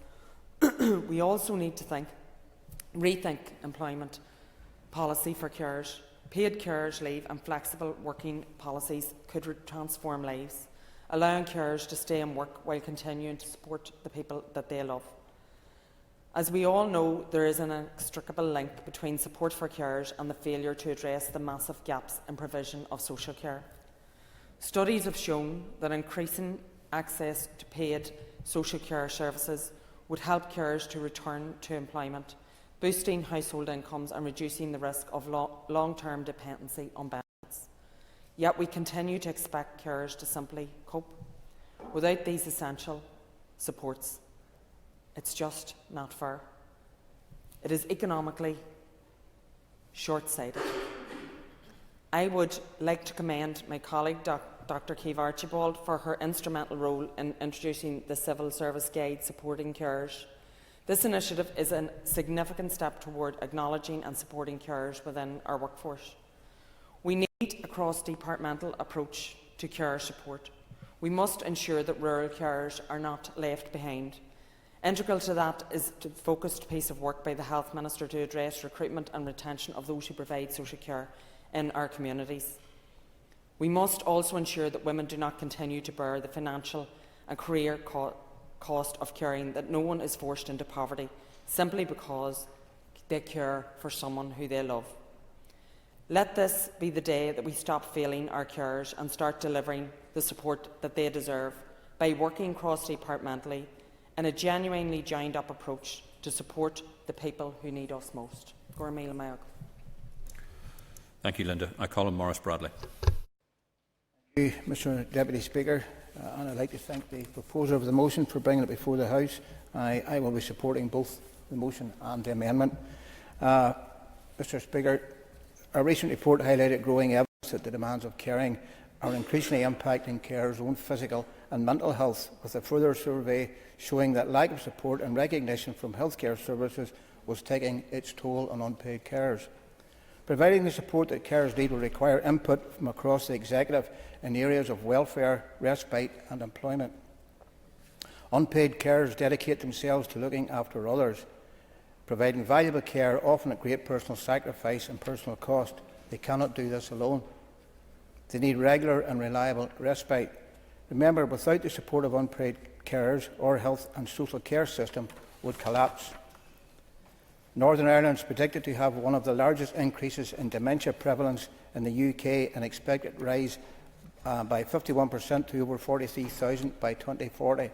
I: We also need to rethink employment policy for carers. Paid carers leave and flexible working policies could transform lives, allowing carers to stay in work while continuing to support the people that they love. As we all know, there is an inextricable link between support for carers and the failure to address the massive gaps in provision of social care. Studies have shown that increasing access to paid social care services would help carers to return to employment, boosting household incomes and reducing the risk of long-term dependency on benefits. Yet we continue to expect carers to simply cope. Without these essential supports, it's just not fair. It is economically short-sighted. I would like to commend my colleague Dr. Keeve Archibald for her instrumental role in introducing the Civil Service Guide supporting carers. This initiative is a significant step toward acknowledging and supporting carers within our workforce. We need a cross-departmental approach to carer support. We must ensure that rural carers are not left behind. Integral to that is the focused piece of work by the Health Minister to address recruitment and retention of those who provide social care in our communities. We must also ensure that women do not continue to bear the financial and career cost of caring, that no one is forced into poverty simply because they care for someone who they love. Let this be the day that we stop failing our carers and start delivering the support that they deserve by working cross-departmentally in a genuinely joined-up approach to support the people who need us most.
C: Thank you, Linda. I call on Maurice Bradley.
R: Thank you, Mr. Deputy Speaker. And I'd like to thank the proposer of the motion for bringing it before the House. I will be supporting both the motion and the amendment. Mr. Speaker, a recent report highlighted growing evidence that the demands of caring are increasingly impacting carers' own physical and mental health, with a further survey showing that lack of support and recognition from healthcare services was taking its toll on unpaid carers. Providing the support that carers need will require input from across the executive in areas of welfare, respite and employment. Unpaid carers dedicate themselves to looking after others, providing valuable care, often at great personal sacrifice and personal cost. They cannot do this alone. They need regular and reliable respite. Remember, without the support of unpaid carers, our health and social care system would collapse. Northern Ireland is predicted to have one of the largest increases in dementia prevalence in the UK, and expected to rise by 51% to over 43,000 by 2040.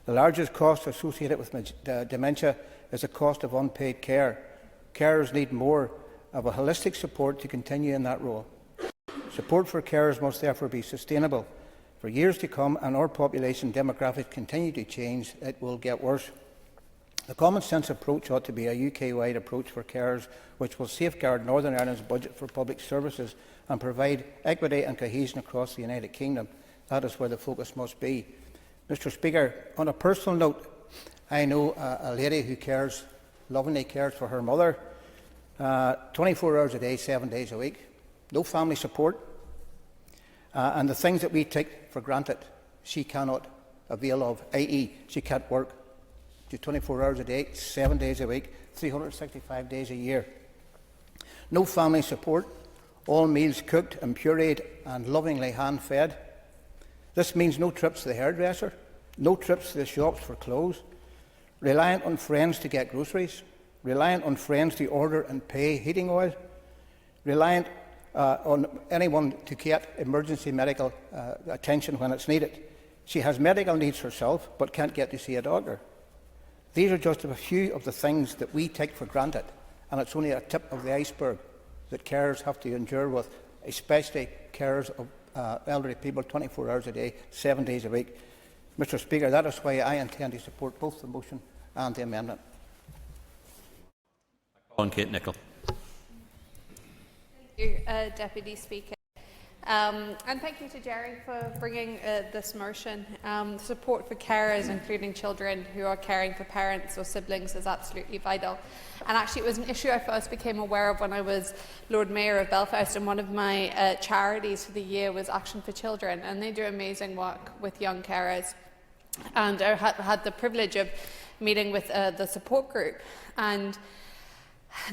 R: The largest cost associated with dementia is the cost of unpaid care. Carers need more of a holistic support to continue in that role. Support for carers must therefore be sustainable. For years to come, and our population demographics continue to change, it will get worse. The common sense approach ought to be a UK-wide approach for carers, which will safeguard Northern Ireland's budget for public services and provide equity and cohesion across the United Kingdom. That is where the focus must be. Mr. Speaker, on a personal note, I know a lady who cares, lovingly cares for her mother, 24 hours a day, 7 days a week, no family support, and the things that we take for granted, she cannot avail of, i.e. she can't work 24 hours a day, 7 days a week, 365 days a year. No family support, all meals cooked and pureed and lovingly hand-fed. This means no trips to the hairdresser, no trips to the shops for clothes, reliant on friends to get groceries, reliant on friends to order and pay heating oil, reliant on anyone to get emergency medical attention when it's needed. She has medical needs herself but can't get to see a doctor. These are just a few of the things that we take for granted, and it's only a tip of the iceberg that carers have to endure with, especially carers of elderly people 24 hours a day, 7 days a week. Mr. Speaker, that is why I intend to support both the motion and the amendment.
C: Kate Nicholl.
F: Thank you, Deputy Speaker. And thank you to Jerry for bringing this motion. Support for carers, including children who are caring for parents or siblings, is absolutely vital. And actually, it was an issue I first became aware of when I was Lord Mayor of Belfast, and one of my charities for the year was Action for Children, and they do amazing work with young carers. And I had the privilege of meeting with the support group, and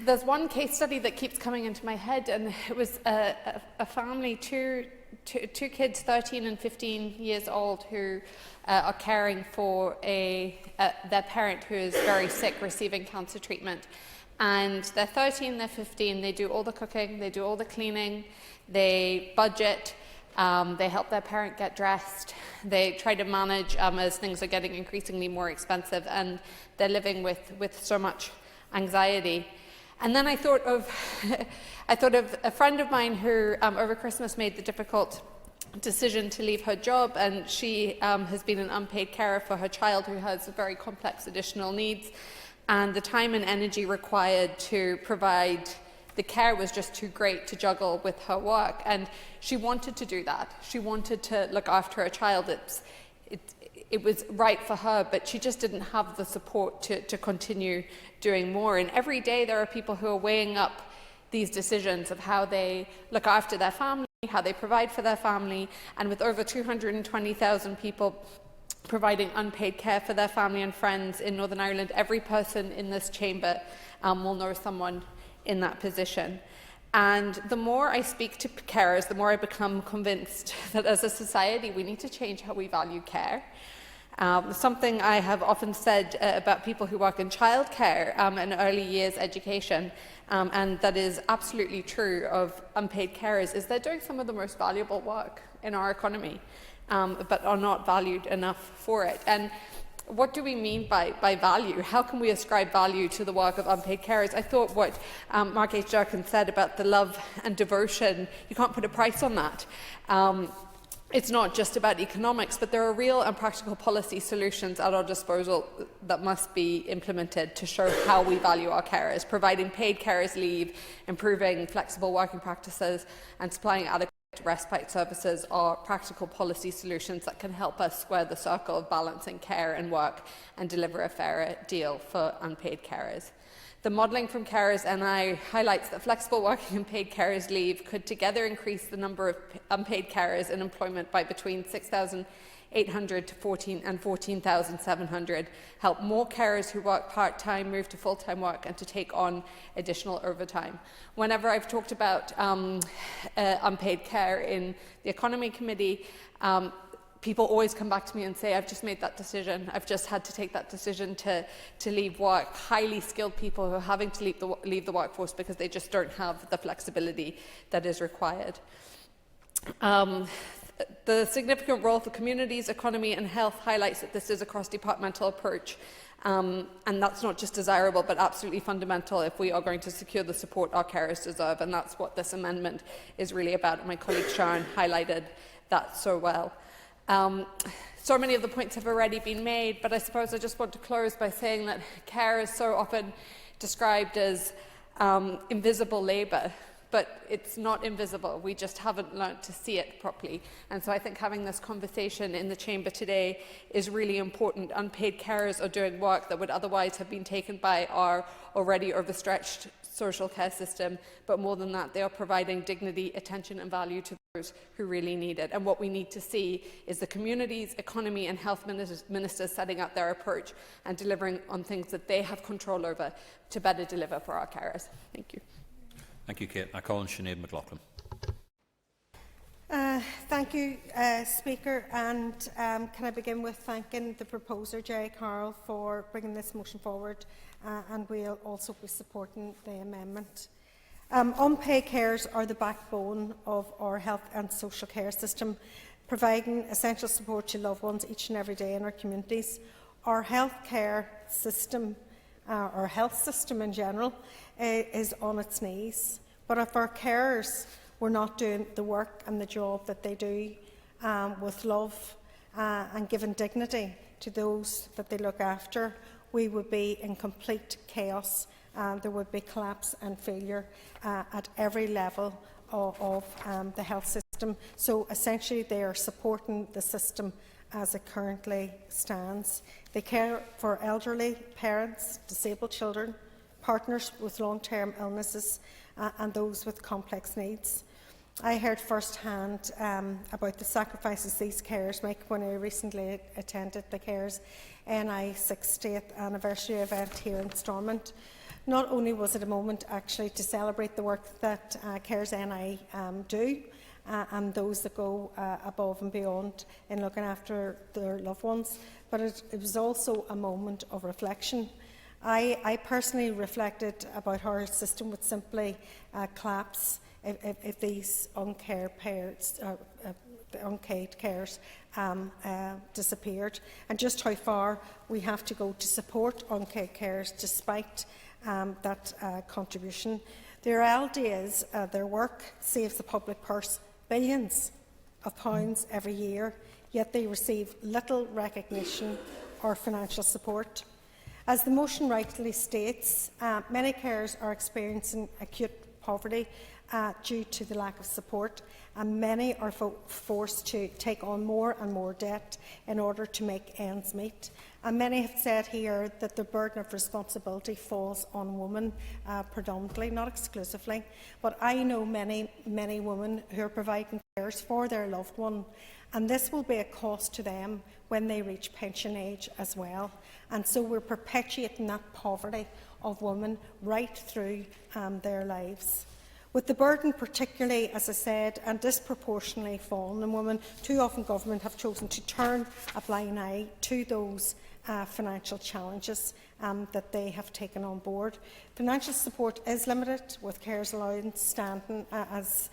F: there's one case study that keeps coming into my head, and it was a family, two kids, 13 and 15 years old, who are caring for their parent who is very sick, receiving cancer treatment. And they're 13, they're 15, they do all the cooking, they do all the cleaning, they budget, they help their parent get dressed, they try to manage as things are getting increasingly more expensive, and they're living with so much anxiety. And then I thought of a friend of mine who over Christmas made the difficult decision to leave her job, and she has been an unpaid carer for her child who has very complex additional needs, and the time and energy required to provide the care was just too great to juggle with her work, and she wanted to do that. She wanted to look after her child. It was right for her, but she just didn't have the support to continue doing more. And every day there are people who are weighing up these decisions of how they look after their family, how they provide for their family, and with over 220,000 people providing unpaid care for their family and friends in Northern Ireland, every person in this chamber will know someone in that position. And the more I speak to carers, the more I become convinced that as a society we need to change how we value care. Something I have often said about people who work in childcare and early years education, and that is absolutely true of unpaid carers, is they're doing some of the most valuable work in our economy, but are not valued enough for it. And what do we mean by value? How can we ascribe value to the work of unpaid carers? I thought what Mark H. Durkin said about the love and devotion, you can't put a price on that. It's not just about economics, but there are real and practical policy solutions at our disposal that must be implemented to show how we value our carers. Providing paid carers leave, improving flexible working practices, and supplying adequate respite services are practical policy solutions that can help us square the circle of balancing care and work and deliver a fairer deal for unpaid carers. The modelling from Carers NI highlights that flexible working and paid carers leave could together increase the number of unpaid carers in employment by between 6,800 to 14,700, help more carers who work part-time move to full-time work and to take on additional overtime. Whenever I've talked about unpaid care in the Economy Committee, people always come back to me and say, I've just made that decision. I've just had to take that decision to leave work. Highly skilled people who are having to leave the workforce because they just don't have the flexibility that is required. The significant role for communities, economy and health highlights that this is a cross-departmental approach. And that's not just desirable, but absolutely fundamental if we are going to secure the support our carers deserve. And that's what this amendment is really about. And my colleague Sharon highlighted that so well. So many of the points have already been made, but I suppose I just want to close by saying that care is so often described as invisible labour, but it's not invisible. We just haven't learnt to see it properly. And so I think having this conversation in the chamber today is really important. Unpaid carers are doing work that would otherwise have been taken by our already overstretched social care system, but more than that, they are providing dignity, attention and value to those who really need it. And what we need to see is the communities, economy and health ministers setting up their approach and delivering on things that they have control over to better deliver for our carers. Thank you.
C: Thank you, Kate. I call on Sinead McLaughlin.
E: Thank you, Speaker, and can I begin with thanking the proposer, Jerry Carroll, for bringing this motion forward, and we'll also be supporting the amendment. Unpaid carers are the backbone of our health and social care system, providing essential support to loved ones each and every day in our communities. Our health care system, our health system in general, is on its knees, but if our carers were not doing the work and the job that they do with love and giving dignity to those that they look after, we would be in complete chaos. There would be collapse and failure at every level of the health system. So essentially they are supporting the system as it currently stands. They care for elderly parents, disabled children, partners with long-term illnesses and those with complex needs. I heard firsthand about the sacrifices these carers make when I recently attended the Carers NI 60th anniversary event here in Stormont. Not only was it a moment actually to celebrate the work that Carers NI do and those that go above and beyond in looking after their loved ones, but it was also a moment of reflection. I personally reflected about how our system would simply collapse if these uncared carers disappeared, and just how far we have to go to support uncared carers despite that contribution. The reality is their work saves the public purse billions of pounds every year, yet they receive little recognition or financial support. As the motion rightly states, many carers are experiencing acute poverty due to the lack of support, and many are forced to take on more and more debt in order to make ends meet. And many have said here that the burden of responsibility falls on women predominantly, not exclusively. But I know many women who are providing cares for their loved one, and this will be a cost to them when they reach pension age as well. And so we're perpetuating that poverty of women right through their lives. With the burden particularly, as I said, and disproportionately fallen on women, too often government have chosen to turn a blind eye to those financial challenges that they have taken on board. Financial support is limited, with carers allowance standing, as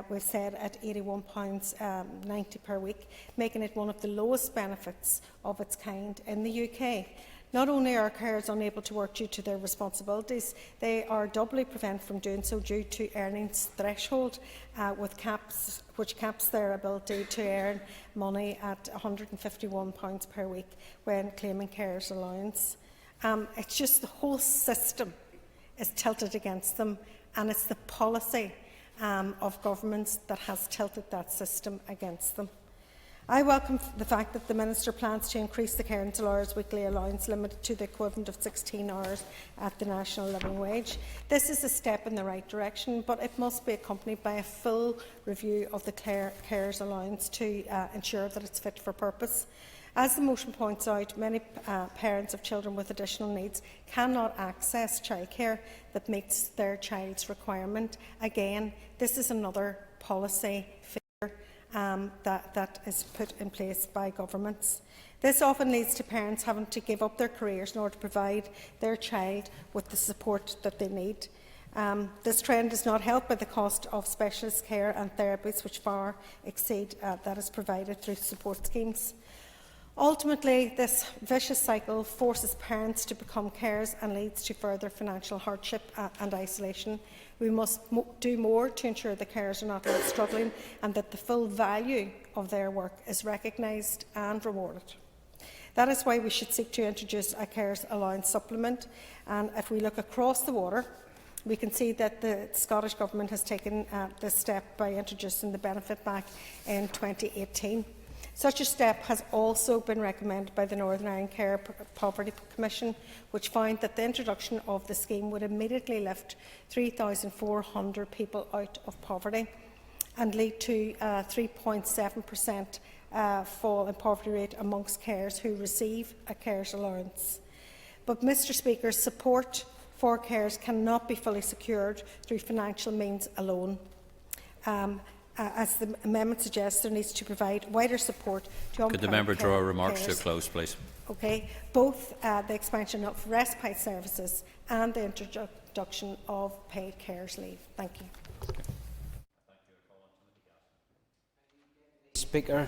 E: we've said, at £81.90 per week, making it one of the lowest benefits of its kind in the UK. Not only are carers unable to work due to their responsibilities, they are doubly prevented from doing so due to earnings threshold, which caps their ability to earn money at £151 per week when claiming carers allowance. It's just the whole system is tilted against them, and it's the policy of governments that has tilted that system against them. I welcome the fact that the Minister plans to increase the Cairns Lawyers' weekly allowance limit to the equivalent of 16 hours at the national living wage. This is a step in the right direction, but it must be accompanied by a full review of the carers allowance to ensure that it's fit for purpose. As the motion points out, many parents of children with additional needs cannot access childcare that meets their child's requirement. Again, this is another policy failure that is put in place by governments. This often leads to parents having to give up their careers in order to provide their child with the support that they need. This trend is not helped by the cost of specialist care and therapies, which far exceed that is provided through support schemes. Ultimately, this vicious cycle forces parents to become carers and leads to further financial hardship and isolation. We must do more to ensure that carers are not left struggling and that the full value of their work is recognised and rewarded. That is why we should seek to introduce a carers allowance supplement. And if we look across the water, we can see that the Scottish Government has taken this step by introducing the benefit back in 2018. Such a step has also been recommended by the Northern Ireland Care Poverty Commission, which found that the introduction of the scheme would immediately lift 3,400 people out of poverty. and lead to a 3.7% fall in poverty rate amongst carers who receive a carers allowance. But, Mr Speaker, support for carers cannot be fully secured through financial means alone. As the amendment suggests, there needs to provide wider support to unpaid.
C: Could the member draw remarks
E: carers.
C: to a close, please?
E: Okay. Both the expansion of respite services and the introduction of paid carers leave. Thank you.
O: Speaker,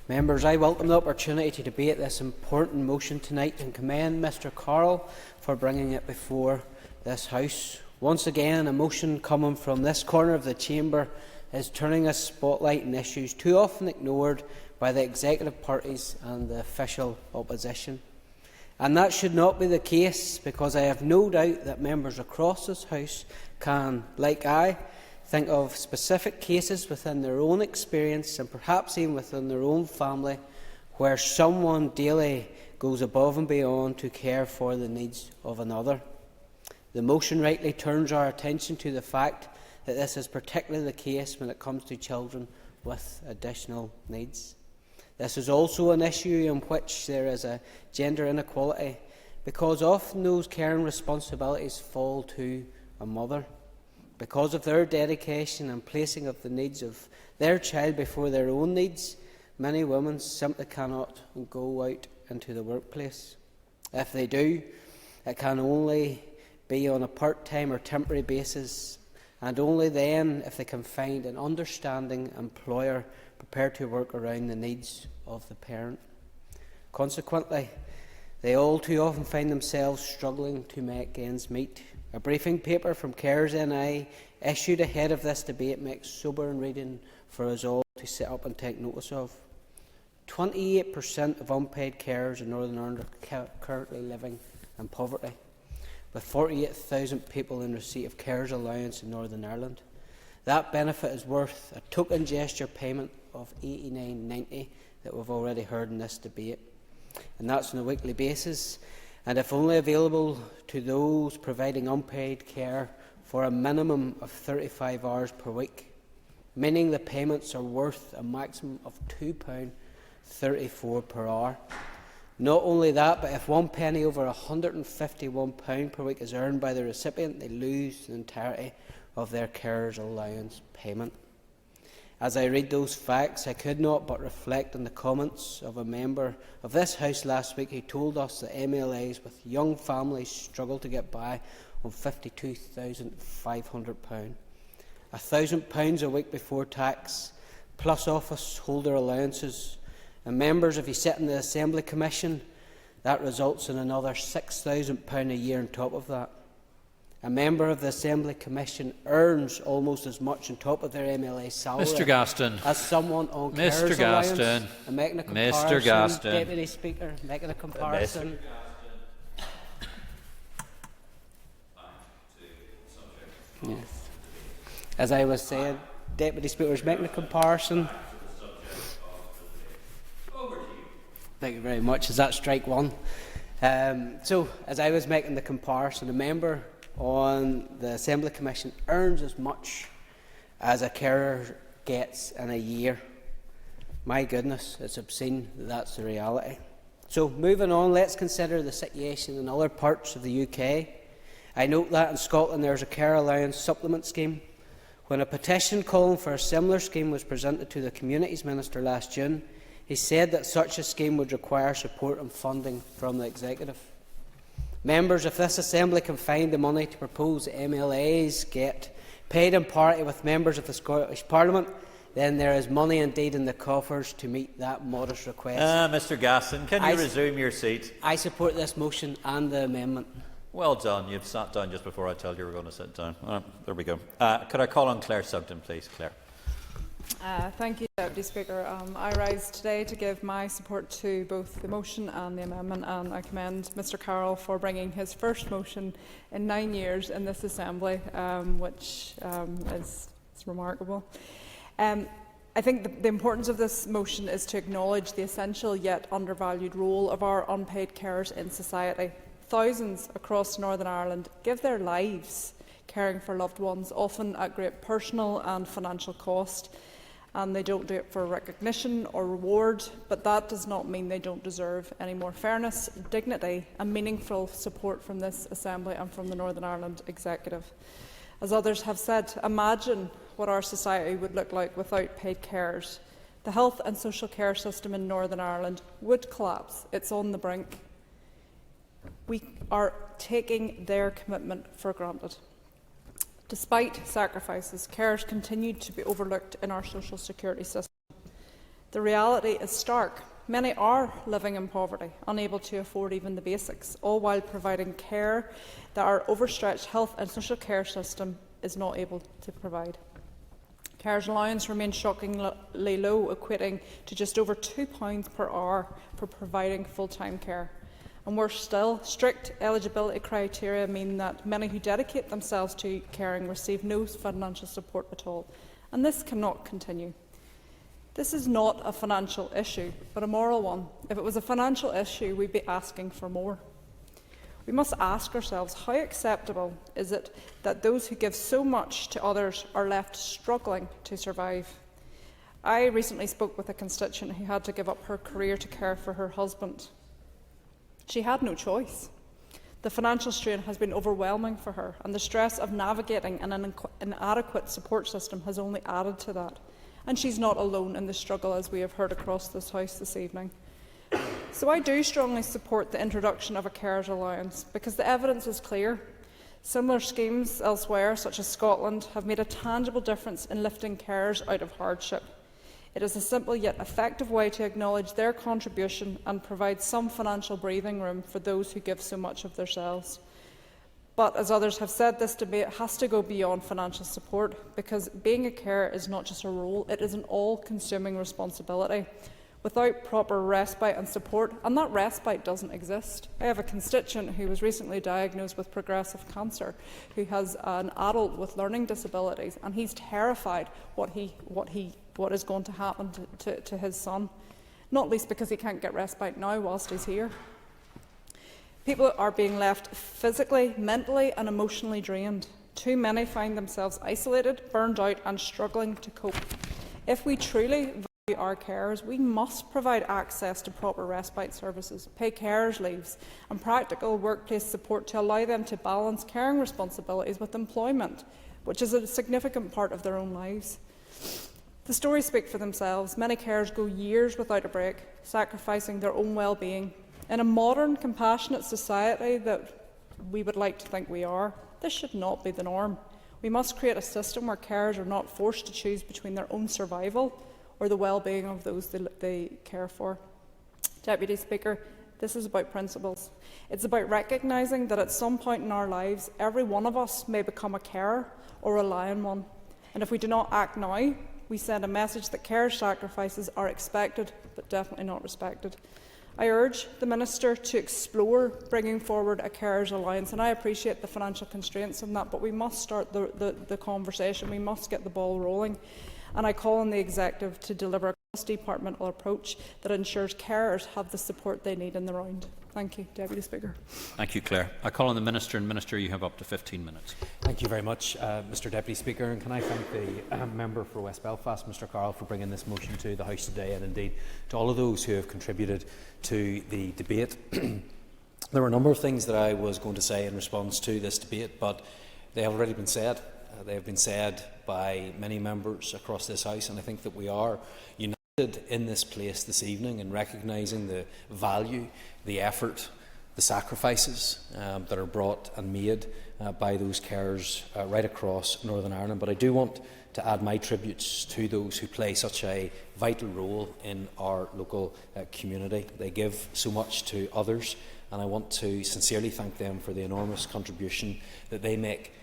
O: members, I welcome the opportunity to debate this important motion tonight and commend Mr Carroll for bringing it before this House. Once again, a motion coming from this corner of the chamber is turning a spotlight on issues too often ignored by the executive parties and the official opposition. And that should not be the case, because I have no doubt that members across this House can, like I, think of specific cases within their own experience and perhaps even within their own family where someone daily goes above and beyond to care for the needs of another. The motion rightly turns our attention to the fact that this is particularly the case when it comes to children with additional needs. This is also an issue in which there is a gender inequality, because often those caring responsibilities fall to a mother. Because of their dedication and placing of the needs of their child before their own needs, many women simply cannot go out into the workplace. If they do, it can only be on a part-time or temporary basis, and only then if they can find an understanding employer prepared to work around the needs of the parent. Consequently, they all too often find themselves struggling to make ends meet. A briefing paper from Carers NI issued ahead of this debate makes sobering reading for us all to sit up and take notice of. 28% of unpaid carers in Northern Ireland are currently living in poverty, with 48,000 people in receipt of carers allowance in Northern Ireland. That benefit is worth a token gesture payment of $89.90 that we've already heard in this debate, and that's on a weekly basis, and if only available to those providing unpaid care for a minimum of 35 hours per week, meaning the payments are worth a maximum of £2.34 per hour. Not only that, but if one penny over £151 per week is earned by the recipient, they lose the entirety of their carers allowance payment. As I read those facts, I could not but reflect on the comments of a member of this House last week who told us that MLAs with young families struggle to get by on £52,500. £1,000 a week before tax, plus office holder allowances. And members, if you sit in the Assembly Commission, that results in another £6,000 a year on top of that. A member of the Assembly Commission earns almost as much on top of their MLA salary
C: Mr. Gaston.
O: as someone on
C: Mr.
O: carers
C: Gaston.
O: allowance. I'm making a comparison,
C: Mr. Gaston.
O: Deputy Speaker, making a comparison. Yes. As I was saying, Deputy Speaker is making a comparison. Thank you very much. Is that strike one? So, as I was making the comparison, a member on the Assembly Commission earns as much as a carer gets in a year. My goodness, it's obscene that that's the reality. So, moving on, let's consider the situation in other parts of the UK. I note that in Scotland there is a care allowance supplement scheme. When a petition calling for a similar scheme was presented to the Communities Minister last June, he said that such a scheme would require support and funding from the Executive. Members, if this Assembly can find the money to propose that MLAs get paid in parity with members of the Scottish Parliament, then there is money indeed in the coffers to meet that modest request.
C: Mr. Gaston, can you resume your seat?
O: I support this motion and the amendment.
C: Well done. You've sat down just before I told you we were going to sit down. There we go. Could I call on Claire Sugden, please? Claire.
M: Thank you, Deputy Speaker. I rise today to give my support to both the motion and the amendment, and I commend Mr Carroll for bringing his first motion in 9 years in this Assembly, which is remarkable. I think the importance of this motion is to acknowledge the essential yet undervalued role of our unpaid carers in society. Thousands across Northern Ireland give their lives caring for loved ones, often at great personal and financial cost. And they don't do it for recognition or reward, but that does not mean they don't deserve any more fairness, dignity and meaningful support from this Assembly and from the Northern Ireland Executive. As others have said, imagine what our society would look like without paid carers. The health and social care system in Northern Ireland would collapse. It's on the brink. We are taking their commitment for granted. Despite sacrifices, carers continue to be overlooked in our social security system. The reality is stark. Many are living in poverty, unable to afford even the basics, all while providing care that our overstretched health and social care system is not able to provide. Carers' allowance remains shockingly low, equating to just over £2 per hour for providing full-time care. And worse still, strict eligibility criteria mean that many who dedicate themselves to caring receive no financial support at all. And this cannot continue. This is not a financial issue, but a moral one. If it was a financial issue, we'd be asking for more. We must ask ourselves, how acceptable is it that those who give so much to others are left struggling to survive? I recently spoke with a constituent who had to give up her career to care for her husband. She had no choice. The financial strain has been overwhelming for her, and the stress of navigating an inadequate support system has only added to that. And she's not alone in the struggle, as we have heard across this House this evening. So I do strongly support the introduction of a carers allowance, because the evidence is clear. Similar schemes elsewhere, such as Scotland, have made a tangible difference in lifting carers out of hardship. It is a simple yet effective way to acknowledge their contribution and provide some financial breathing room for those who give so much of themselves. But as others have said, this debate has to go beyond financial support, because being a carer is not just a role, it is an all-consuming responsibility. Without proper respite and support, and that respite doesn't exist. I have a constituent who was recently diagnosed with progressive cancer, who has an adult with learning disabilities, and he's terrified what is going to happen to his son, not least because he can't get respite now whilst he's here. People are being left physically, mentally and emotionally drained. Too many find themselves isolated, burned out and struggling to cope. If we truly value our carers, we must provide access to proper respite services, pay carers' leaves and practical workplace support to allow them to balance caring responsibilities with employment, which is a significant part of their own lives. The stories speak for themselves. Many carers go years without a break, sacrificing their own well-being. In a modern, compassionate society that we would like to think we are, this should not be the norm. We must create a system where carers are not forced to choose between their own survival or the well-being of those they care for. Deputy Speaker, this is about principles. It's about recognising that at some point in our lives, every one of us may become a carer or rely on one. And if we do not act now, we send a message that care sacrifices are expected, but definitely not respected. I urge the Minister to explore bringing forward a carers allowance, and I appreciate the financial constraints on that, but we must start the conversation, we must get the ball rolling. And I call on the Executive to deliver a cross-departmental approach that ensures carers have the support they need in the round. Thank you, Deputy Speaker.
C: Thank you, Claire. I call on the Minister, and Minister, you have up to 15 minutes.
J: Thank you very much, Mr Deputy Speaker, and can I thank the member for West Belfast, Mr Carroll, for bringing this motion to the House today, and indeed to all of those who have contributed to the debate. There were a number of things that I was going to say in response to this debate, but they have already been said. They have been said by many members across this House, and I think that we are united in this place this evening in recognising the value, the effort, the sacrifices that are brought and made by those carers right across Northern Ireland. But I do want to add my tributes to those who play such a vital role in our local community. They give so much to others, and I want to sincerely thank them for the enormous contribution that they make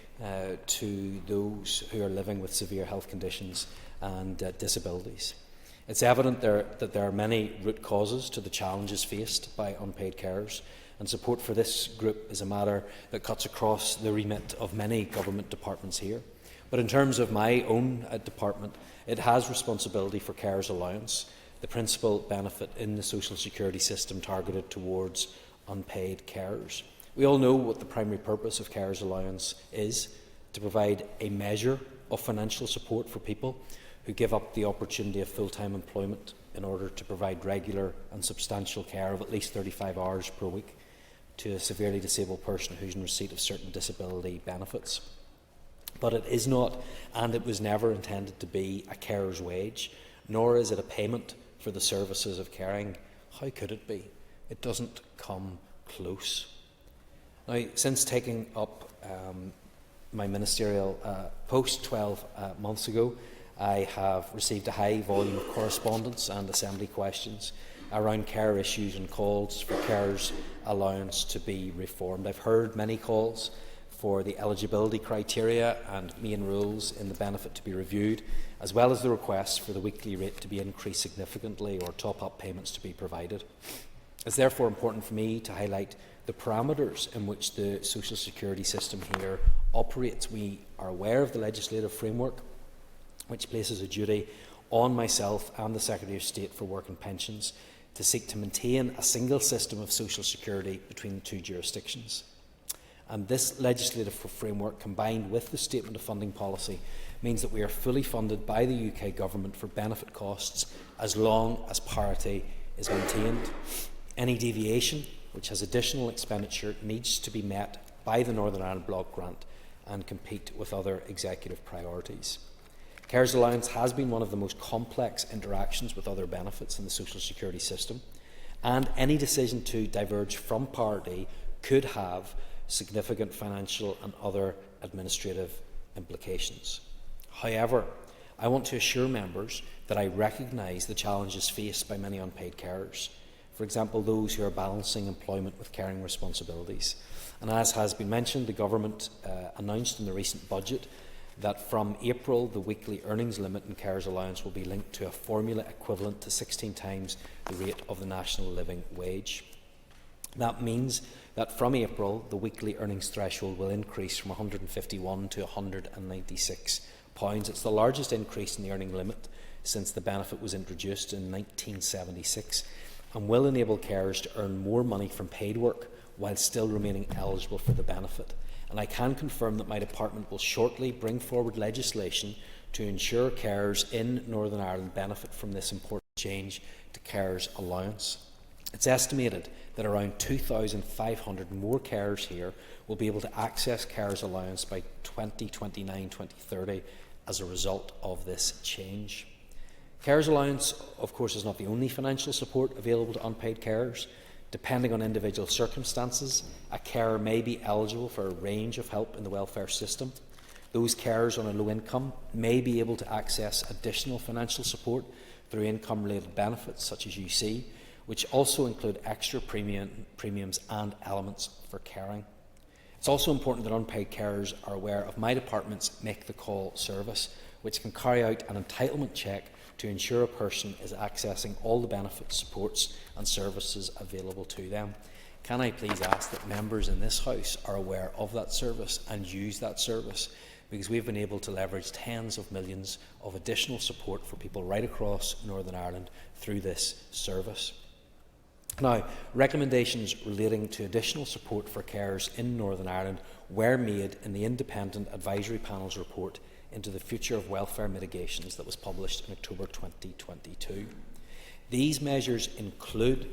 J: to those who are living with severe health conditions and disabilities. It's evident that there are many root causes to the challenges faced by unpaid carers, and support for this group is a matter that cuts across the remit of many government departments here. But in terms of my own department, it has responsibility for carers allowance, the principal benefit in the social security system targeted towards unpaid carers. We all know what the primary purpose of carers allowance is: to provide a measure of financial support for people who give up the opportunity of full-time employment in order to provide regular and substantial care of at least 35 hours per week to a severely disabled person who is in receipt of certain disability benefits. But it is not, and it was never intended to be, a carer's wage, nor is it a payment for the services of caring. How could it be? It doesn't come close. Now, since taking up my ministerial post 12 months ago, I have received a high volume of correspondence and assembly questions around care issues and calls for carers' allowance to be reformed. I've heard many calls for the eligibility criteria and main rules in the benefit to be reviewed, as well as the requests for the weekly rate to be increased significantly or top-up payments to be provided. It's therefore important for me to highlight the parameters in which the social security system here operates. We are aware of the legislative framework, which places a duty on myself and the Secretary of State for Work and Pensions to seek to maintain a single system of social security between the two jurisdictions. And this legislative framework, combined with the Statement of Funding Policy, means that we are fully funded by the UK Government for benefit costs as long as parity is maintained. Any deviation which has additional expenditure needs to be met by the Northern Ireland Block Grant and compete with other executive priorities. Carers allowance has been one of the most complex interactions with other benefits in the social security system, and any decision to diverge from parity could have significant financial and other administrative implications. However, I want to assure members that I recognise the challenges faced by many unpaid carers, for example those who are balancing employment with caring responsibilities. And as has been mentioned, the Government announced in the recent budget that from April the weekly earnings limit in carers allowance will be linked to a formula equivalent to 16 times the rate of the national living wage. That means that from April the weekly earnings threshold will increase from £151 to £196. It's the largest increase in the earning limit since the benefit was introduced in 1976, and will enable carers to earn more money from paid work while still remaining eligible for the benefit. And I can confirm that my department will shortly bring forward legislation to ensure carers in Northern Ireland benefit from this important change to carers allowance. It's estimated that around 2,500 more carers here will be able to access carers allowance by 2029-2030 as a result of this change. Carers allowance, of course, is not the only financial support available to unpaid carers. Depending on individual circumstances, a carer may be eligible for a range of help in the welfare system. Those carers on a low income may be able to access additional financial support through income-related benefits such as UC, which also include extra premiums and elements for caring. It's also important that unpaid carers are aware of my department's Make the Call service, which can carry out an entitlement check to ensure a person is accessing all the benefits, supports and services available to them. Can I please ask that members in this House are aware of that service and use that service, because we've been able to leverage tens of millions of additional support for people right across Northern Ireland through this service. Now, recommendations relating to additional support for carers in Northern Ireland were made in the Independent Advisory Panel's report into the future of welfare mitigations that was published in October 2022. These measures include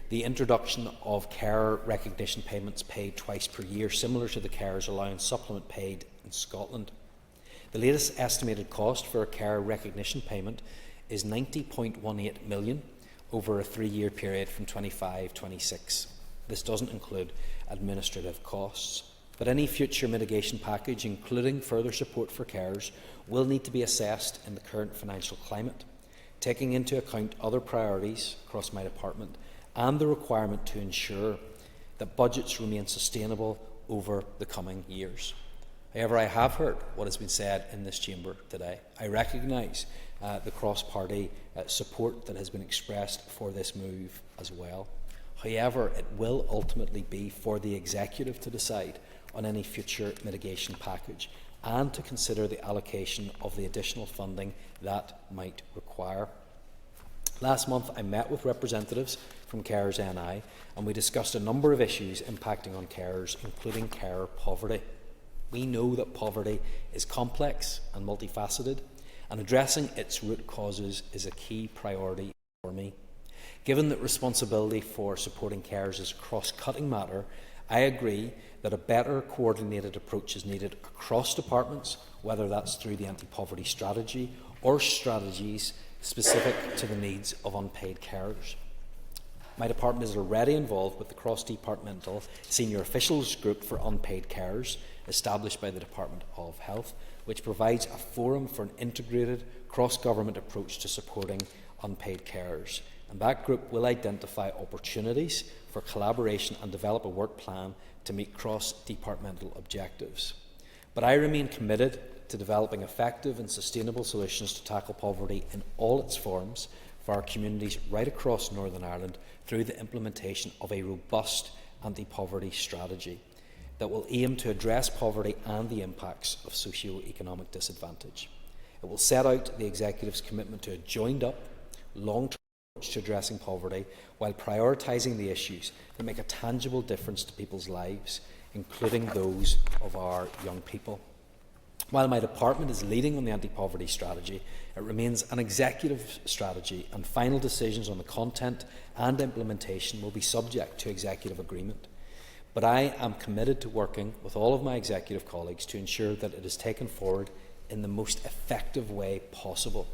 J: the introduction of carer recognition payments paid twice per year, similar to the carers allowance supplement paid in Scotland. The latest estimated cost for a carer recognition payment is £90.18 million over a 3-year period from 25-26. This doesn't include administrative costs. But any future mitigation package, including further support for carers, will need to be assessed in the current financial climate, taking into account other priorities across my department and the requirement to ensure that budgets remain sustainable over the coming years. However, I have heard what has been said in this chamber today. I recognise the cross-party support that has been expressed for this move as well. However, it will ultimately be for the Executive to decide on any future mitigation package and to consider the allocation of the additional funding that might require. Last month I met with representatives from Carers NI and we discussed a number of issues impacting on carers, including carer poverty. We know that poverty is complex and multifaceted, and addressing its root causes is a key priority for me. Given that responsibility for supporting carers is a cross-cutting matter, I agree that a better coordinated approach is needed across departments, whether that's through the anti-poverty strategy or strategies specific to the needs of unpaid carers. My department is already involved with the cross-departmental senior officials group for unpaid carers established by the Department of Health, which provides a forum for an integrated cross-government approach to supporting unpaid carers. And that group will identify opportunities for collaboration and develop a work plan to meet cross-departmental objectives. But I remain committed to developing effective and sustainable solutions to tackle poverty in all its forms for our communities right across Northern Ireland through the implementation of a robust anti-poverty strategy that will aim to address poverty and the impacts of socio-economic disadvantage. It will set out the Executive's commitment to a joined-up, long-term approach to addressing poverty while prioritising the issues that make a tangible difference to people's lives, including those of our young people. While my department is leading on the anti-poverty strategy, it remains an executive strategy, and final decisions on the content and implementation will be subject to executive agreement. But I am committed to working with all of my executive colleagues to ensure that it is taken forward in the most effective way possible.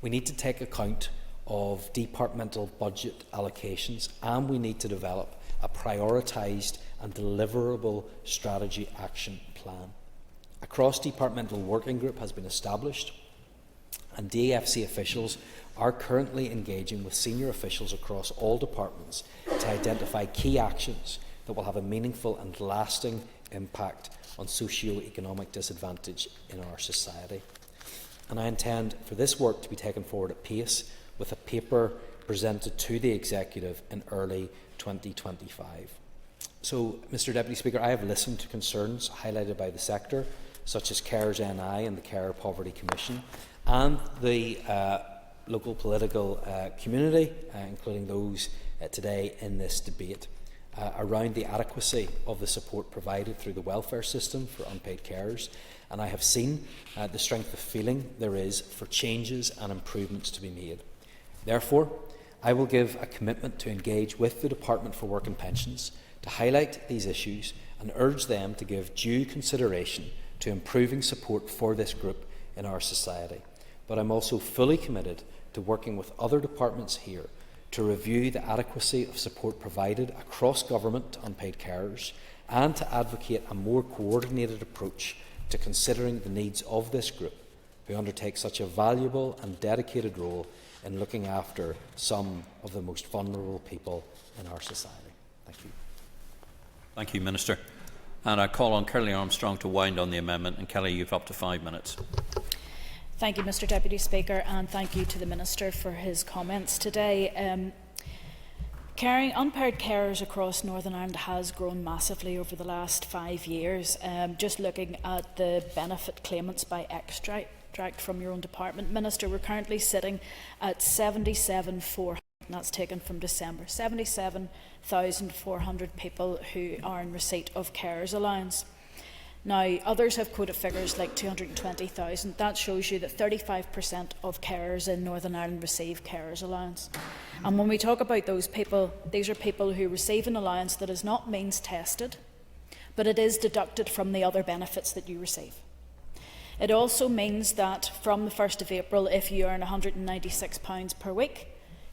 J: We need to take account of departmental budget allocations, and we need to develop a prioritised and deliverable strategy action plan. A cross-departmental working group has been established, and DFC officials are currently engaging with senior officials across all departments to identify key actions that will have a meaningful and lasting impact on socio-economic disadvantage in our society. And I intend for this work to be taken forward at pace, with a paper presented to the Executive in early 2025. So, Mr Deputy Speaker, I have listened to concerns highlighted by the sector, such as Carers NI and the Carer Poverty Commission, and the local political community, including those today in this debate, around the adequacy of the support provided through the welfare system for unpaid carers, and I have seen the strength of feeling there is for changes and improvements to be made. Therefore, I will give a commitment to engage with the Department for Work and Pensions to highlight these issues and urge them to give due consideration to improving support for this group in our society. But I'm also fully committed to working with other departments here to review the adequacy of support provided across government to unpaid carers and to advocate a more coordinated approach to considering the needs of this group, who undertake such a valuable and dedicated role in looking after some of the most vulnerable people in our society. Thank you.
C: Thank you, Minister. And I call on Kelly Armstrong to wind on the amendment. And Kelly, you've up to 5 minutes.
N: Thank you, Mr Deputy Speaker, and thank you to the Minister for his comments today. Unpaid carers across Northern Ireland has grown massively over the last 5 years. Just looking at the benefit claimants by extract from your own department, Minister, we're currently sitting at 77,400, and that's taken from December, 77,400 people who are in receipt of carers allowance. Now, others have quoted figures like 220,000. That shows you that 35% of carers in Northern Ireland receive carers allowance. And when we talk about those people, these are people who receive an allowance that is not means tested, but it is deducted from the other benefits that you receive. It also means that from the 1st of April, if you earn £196 per week,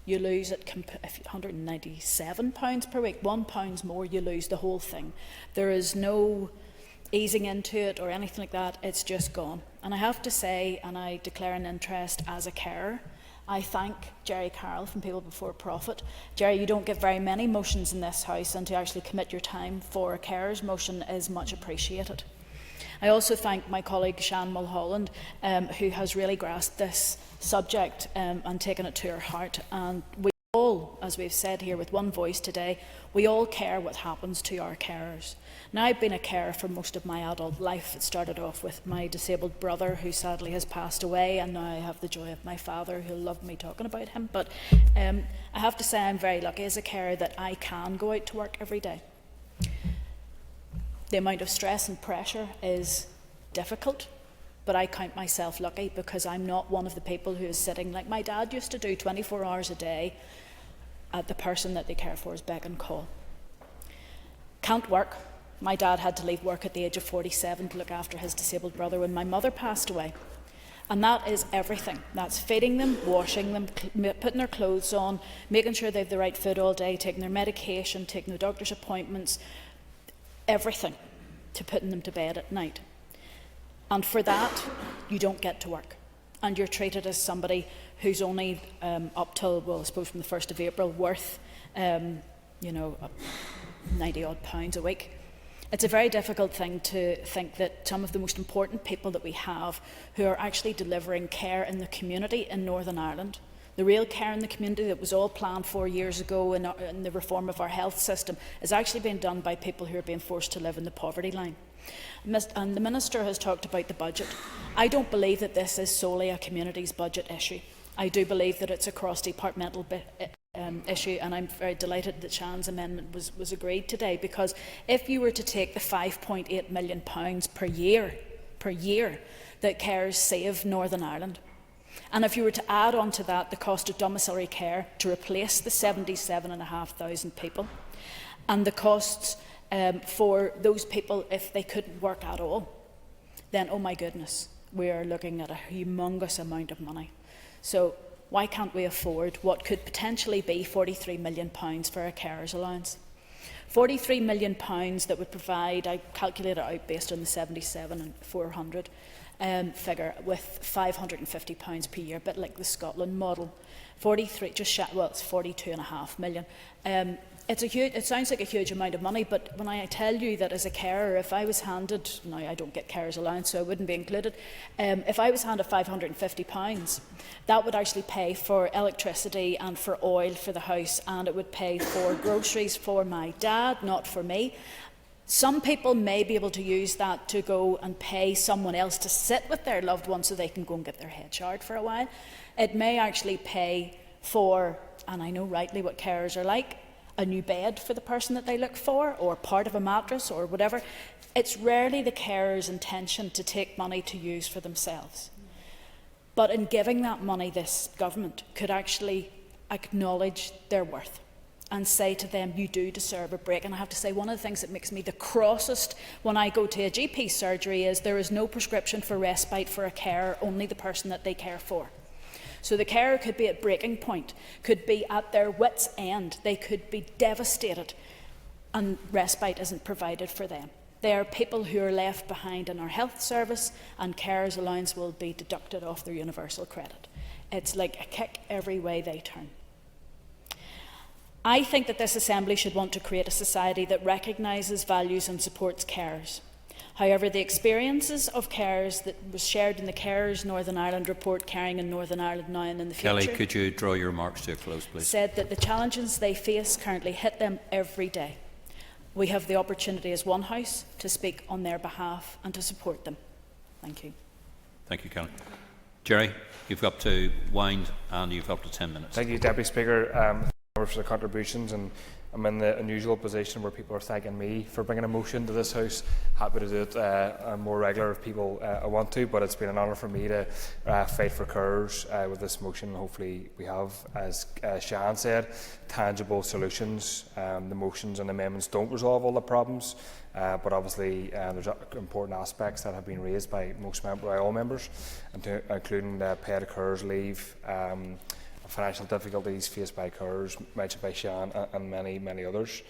N: you lose it. If £197 per week, £1 more, you lose the whole thing. There is no easing into it or anything like that. It's just gone. And I have to say, and I declare an interest as a carer, I thank Jerry Carroll from People Before Profit. Jerry, you don't get very many motions in this House, and to actually commit your time for a carer's motion is much appreciated. I also thank my colleague Shan Mulholland, who has really grasped this subject and taken it to her heart. And we all, as we've said here with one voice today, we all care what happens to our carers. Now, I've been a carer for most of my adult life. It started off with my disabled brother, who sadly has passed away, and now I have the joy of my father, who'll love me talking about him. But I have to say I'm very lucky as a carer that I can go out to work every day. The amount of stress and pressure is difficult, but I count myself lucky because I'm not one of the people who is sitting like my dad used to do 24 hours a day at the person that they care for is beck and call. Can't work. My dad had to leave work at the age of 47 to look after his disabled brother when my mother passed away. And that is everything. That's feeding them, washing them, putting their clothes on, making sure they have the right food all day, taking their medication, taking their doctor's appointments, everything to putting them to bed at night. And for that, you don't get to work. And you're treated as somebody who's only up till, well, I suppose from the 1st of April, worth, 90 odd pounds a week. It's a very difficult thing to think that some of the most important people that we have who are actually delivering care in the community in Northern Ireland, the real care in the community that was all planned for years ago in the reform of our health system, is actually being done by people who are being forced to live in the poverty line. And the Minister has talked about the budget. I don't believe that this is solely a community's budget issue. I do believe that it's a cross-departmental issue, and I'm very delighted that Shan's amendment was agreed today, because if you were to take the £5.8 million per year that carers save Northern Ireland, and if you were to add on to that the cost of domiciliary care to replace the 77,500 people, and the costs for those people if they couldn't work at all, then, oh my goodness, we are looking at a humongous amount of money. So why can't we afford what could potentially be £43 million for a carers allowance? £43 million that would provide, I calculated it out based on the 77,400 figure, with £550 per year, a bit like the Scotland model. 43, it's 42.5 million. It sounds like a huge amount of money, but when I tell you that as a carer, if I was handed, now I don't get carers allowance, so I wouldn't be included, if I was handed £550, that would actually pay for electricity and for oil for the house, and it would pay for groceries for my dad, not for me. Some people may be able to use that to go and pay someone else to sit with their loved one so they can go and get their head showered for a while. It may actually pay for, and I know rightly what carers are like, a new bed for the person that they look for, or part of a mattress, or whatever. It's rarely the carer's intention to take money to use for themselves. But in giving that money, this government could actually acknowledge their worth and say to them, you do deserve a break. And I have to say, one of the things that makes me the crossest when I go to a GP surgery is there is no prescription for respite for a carer, only the person that they care for. So the carer could be at breaking point, could be at their wits' end, they could be devastated, and respite isn't provided for them. They are people who are left behind in our health service, and carers' allowance will be deducted off their universal credit. It's like a kick every way they turn. I think that this Assembly should want to create a society that recognises, values and supports carers. However, the experiences of carers that was shared in the Carers Northern Ireland report, Caring in Northern Ireland Now and in the Future,
C: Kelly, could you draw your remarks to a close, please?
N: Said that the challenges they face currently hit them every day. We have the opportunity as one House to speak on their behalf and to support them. Thank you.
C: Thank you, Kelly. Jerry, you've up to wind and you've up to 10 minutes.
L: Thank you, Deputy Speaker, for the contributions, and I'm in the unusual position where people are thanking me for bringing a motion to this House. Happy to do it more regular if people want to, but it's been an honour for me to fight for carers with this motion. Hopefully we have, as Shan said, tangible solutions. The motions and amendments don't resolve all the problems, but obviously there's important aspects that have been raised by all members, including the paid carers leave, financial difficulties faced by carers, mentioned by Shan and many others.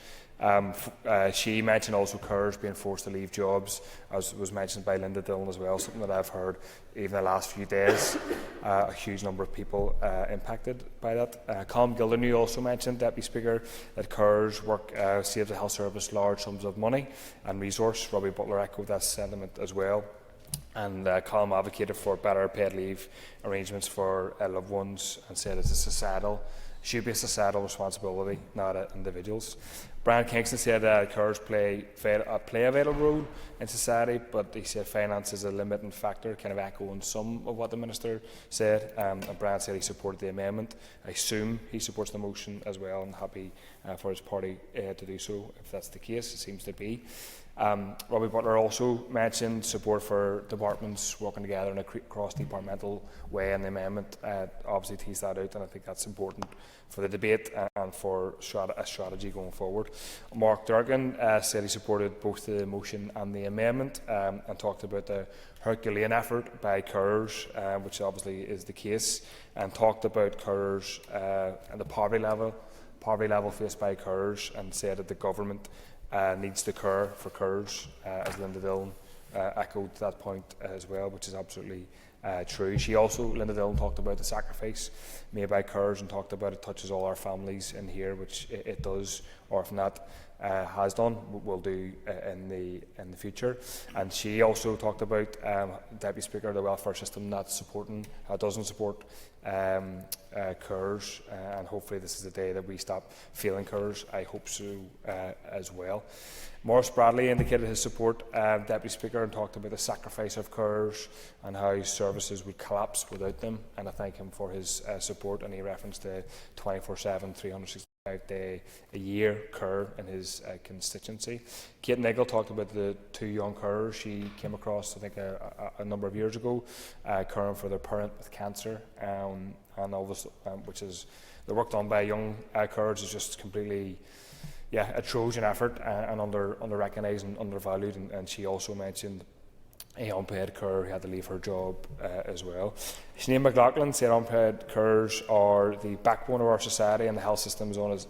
L: She mentioned also carers being forced to leave jobs, as was mentioned by Linda Dillon as well, something that I've heard even the last few days. A huge number of people impacted by that. Colm Gildernew also mentioned, Deputy Speaker, that carers work saves the health service large sums of money and resource. Robbie Butler echoed that sentiment as well. And Colm advocated for better paid leave arrangements for loved ones and said it's should be a societal responsibility, not individuals. Brian Kingston said that carers play a vital role in society, but he said finance is a limiting factor, kind of echoing some of what the Minister said. And Brian said he supported the amendment. I assume he supports the motion as well, and happy for his party to do so if that's the case. It seems to be.
Q: Robbie Butler also mentioned support for departments working together in a cross-departmental way, and the amendment obviously teased that out, and I think that's important for the debate and for a strategy going forward. Mark Durgan said he supported both the motion and the amendment, and talked about the Herculean effort by carers, which obviously is the case, and talked about carers and the poverty level faced by carers, and said that the government needs to care for carers, as Linda Dillon echoed that point as well, which is absolutely true. Linda Dillon talked about the sacrifice made by carers and talked about it touches all our families in here, which it does, or if not, has done, will do in the future. And she also talked about, Deputy Speaker, the welfare system not supporting, doesn't support carers, and hopefully this is the day that we stop failing carers. I hope so as well. Maurice Bradley indicated his support, Deputy Speaker, and talked about the sacrifice of carers and how services would collapse without them, and I thank him for his support, and he referenced the 24/7, 365-day a year care in his constituency. Kate Niggle talked about the 2 young carers she came across, I think, a number of years ago, caring for their parent with cancer, and obviously, which is the work done by young carers is just completely a Trojan effort, and under-recognised and undervalued, and she also mentioned a unpaid carer who had to leave her job as well. Sinead McLaughlin said unpaid carers are the backbone of our society, and the health system is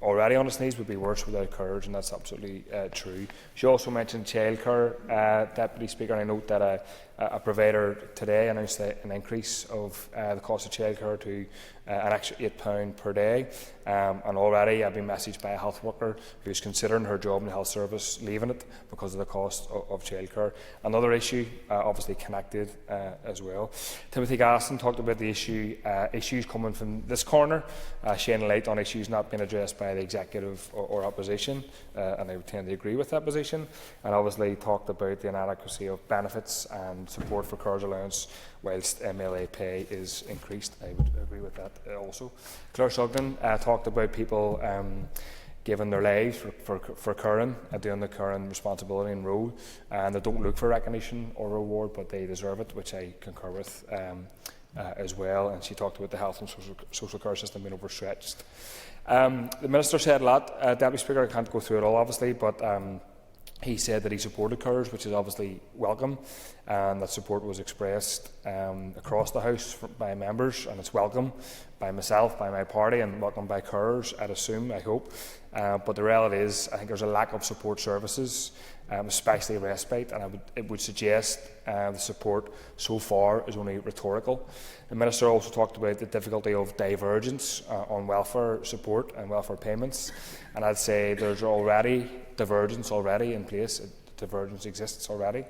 Q: already on its knees, would be worse without carers, and that's absolutely true. She also mentioned childcare, Deputy Speaker, and I note that a provider today announced an increase of the cost of childcare to an extra £8 per day, and already I've been messaged by a health worker who's considering her job in the health service leaving it because of the cost of childcare. Another issue, obviously connected as well. Timothy Gaston talked about the issues coming from this corner, shedding light on issues not being addressed by the executive or opposition, and I tend to agree with that position, and obviously talked about the inadequacy of benefits and support for carers allowance whilst MLA pay is increased. I would agree with that also. Claire Sugden talked about people giving their lives for caring, doing the caring responsibility and role, and they don't look for recognition or reward, but they deserve it, which I concur with as well. And she talked about the health and social care system being overstretched. The Minister said a lot, Deputy Speaker, I can't go through it all obviously, but he said that he supported carers, which is obviously welcome, and that support was expressed across the House by members, and it's welcome by myself, by my party, and welcome by carers, I'd assume, I hope. But the reality is, I think there's a lack of support services, especially respite, and it would suggest the support so far is only rhetorical. The Minister also talked about the difficulty of divergence on welfare support and welfare payments, and I'd say there's already divergence in place. Divergence exists already.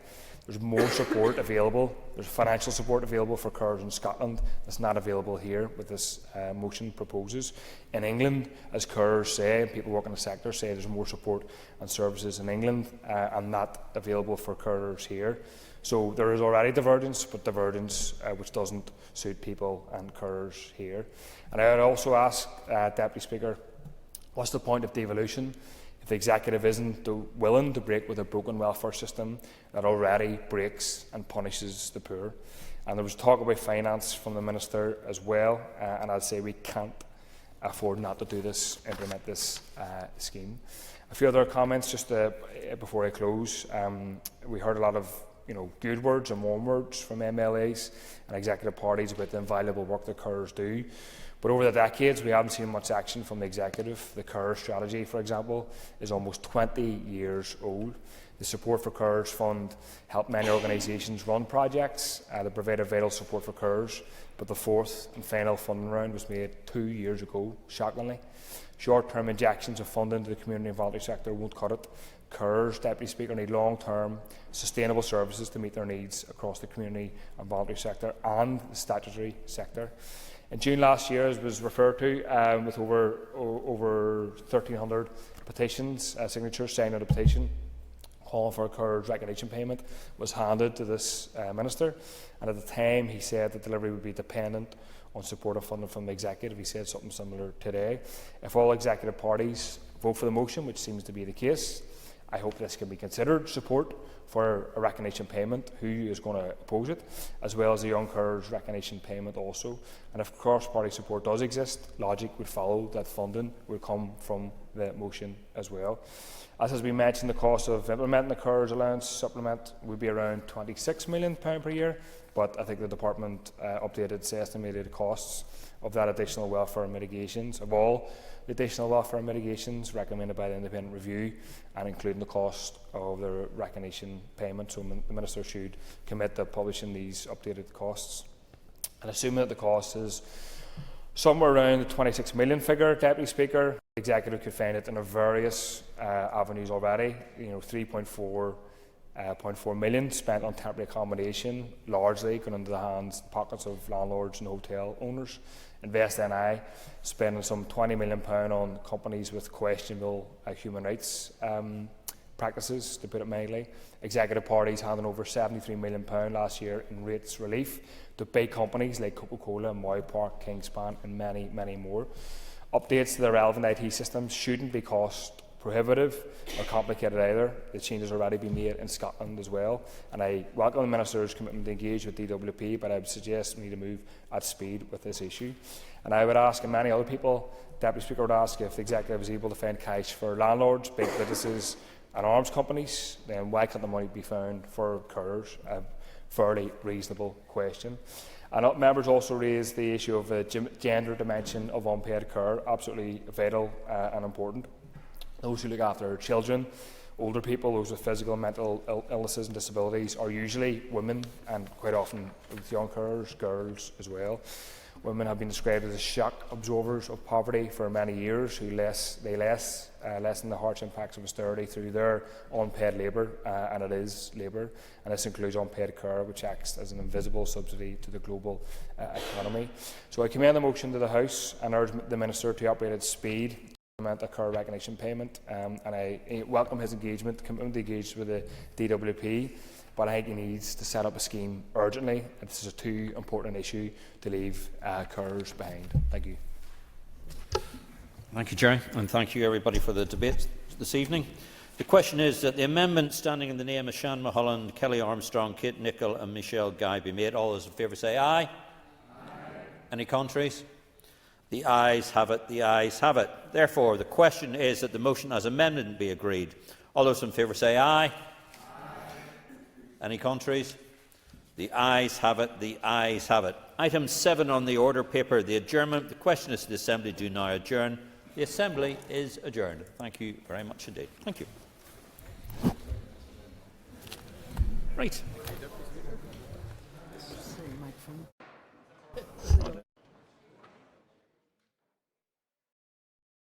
Q: There's more support available. There's financial support available for carers in Scotland that's not available here, with this motion proposes. In England, as carers say, and people working in the sector say, there's more support and services in England and not available for carers here. So there is already divergence, but divergence which doesn't suit people and carers here. And I would also ask, Deputy Speaker, what's the point of devolution if the executive isn't willing to break with a broken welfare system that already breaks and punishes the poor? And there was talk about finance from the Minister as well, and I'd say we can't afford not to do this, implement this scheme. A few other comments just before I close. We heard a lot of good words and warm words from MLAs and executive parties about the invaluable work that carers do. But over the decades, we haven't seen much action from the executive. The carer strategy, for example, is almost 20 years old. The Support for Carers Fund helped many organisations run projects that provided vital support for carers, but the fourth and final funding round was made 2 years ago, shockingly. Short-term injections of funding to the community and voluntary sector won't cut it. Carers, Deputy Speaker, need long-term, sustainable services to meet their needs across the community and voluntary sector and the statutory sector. In June last year, as was referred to, with over 1,300 petitions, signatures signed on a petition calling for a carers recognition payment, was handed to this Minister, and at the time he said that delivery would be dependent on supportive funding from the executive. He said something similar today. If all executive parties vote for the motion, which seems to be the case, I hope this can be considered support for a recognition payment, who is going to oppose it, as well as the young carers recognition payment also. And if cross-party support does exist, logic would follow that funding would come from the motion as well. As has been mentioned, the cost of implementing the carers allowance supplement would be around £26 million per year, but I think the department updated its estimated costs of that additional welfare mitigations, of all the additional welfare mitigations recommended by the independent review, and including the cost of the recognition payment. So the Minister should commit to publishing these updated costs. And assuming that the cost is somewhere around the 26 million figure, Deputy Speaker, the Executive could find it in various avenues already. 3.4 million spent on temporary accommodation, largely going into the hands and pockets of landlords and hotel owners. Invest NI spending some £20 million on companies with questionable human rights practices, to put it mildly. Executive parties handing over £73 million last year in rates relief to big companies like Coca-Cola, Moy Park, Kingspan and many, many more. Updates to the relevant IT systems shouldn't be cost prohibitive or complicated either. The changes have already been made in Scotland as well, and I welcome the Minister's commitment to engage with DWP, but I would suggest we need to move at speed with this issue. And I would ask, and many other people, Deputy Speaker, would ask, if the Executive is able to find cash for landlords, big businesses and arms companies, then why can't the money be found for carers? A fairly reasonable question. And members also raised the issue of the gender dimension of unpaid care, absolutely vital and important. Those who look after children, older people, those with physical and mental illnesses and disabilities are usually women, and quite often with young carers, girls as well. Women have been described as shock absorbers of poverty for many years, who lessen the harsh impacts of austerity through their unpaid labour, and it is labour, and this includes unpaid care, which acts as an invisible subsidy to the global economy. So I commend the motion to the House and urge the Minister to operate at speed implement a care recognition payment, and I welcome his engagement, commitment to engage with the DWP, but I think he needs to set up a scheme urgently. This is a too important issue to leave carers behind. Thank you.
C: Thank you, Jerry, and thank you everybody for the debate this evening. The question is that the amendment standing in the name of Shan Mulholland, Kelly Armstrong, Kate Nicholl and Michelle Guy be made. All those in favour say aye. Aye. Any contraries? The ayes have it. The ayes have it. Therefore, the question is that the motion as amended be agreed. All those in favour say aye. Aye. Any contraries? The ayes have it. The ayes have it. Item 7 on the order paper, the adjournment. The question is, the Assembly do now adjourn. The Assembly is adjourned. Thank you very much indeed. Thank you. Right.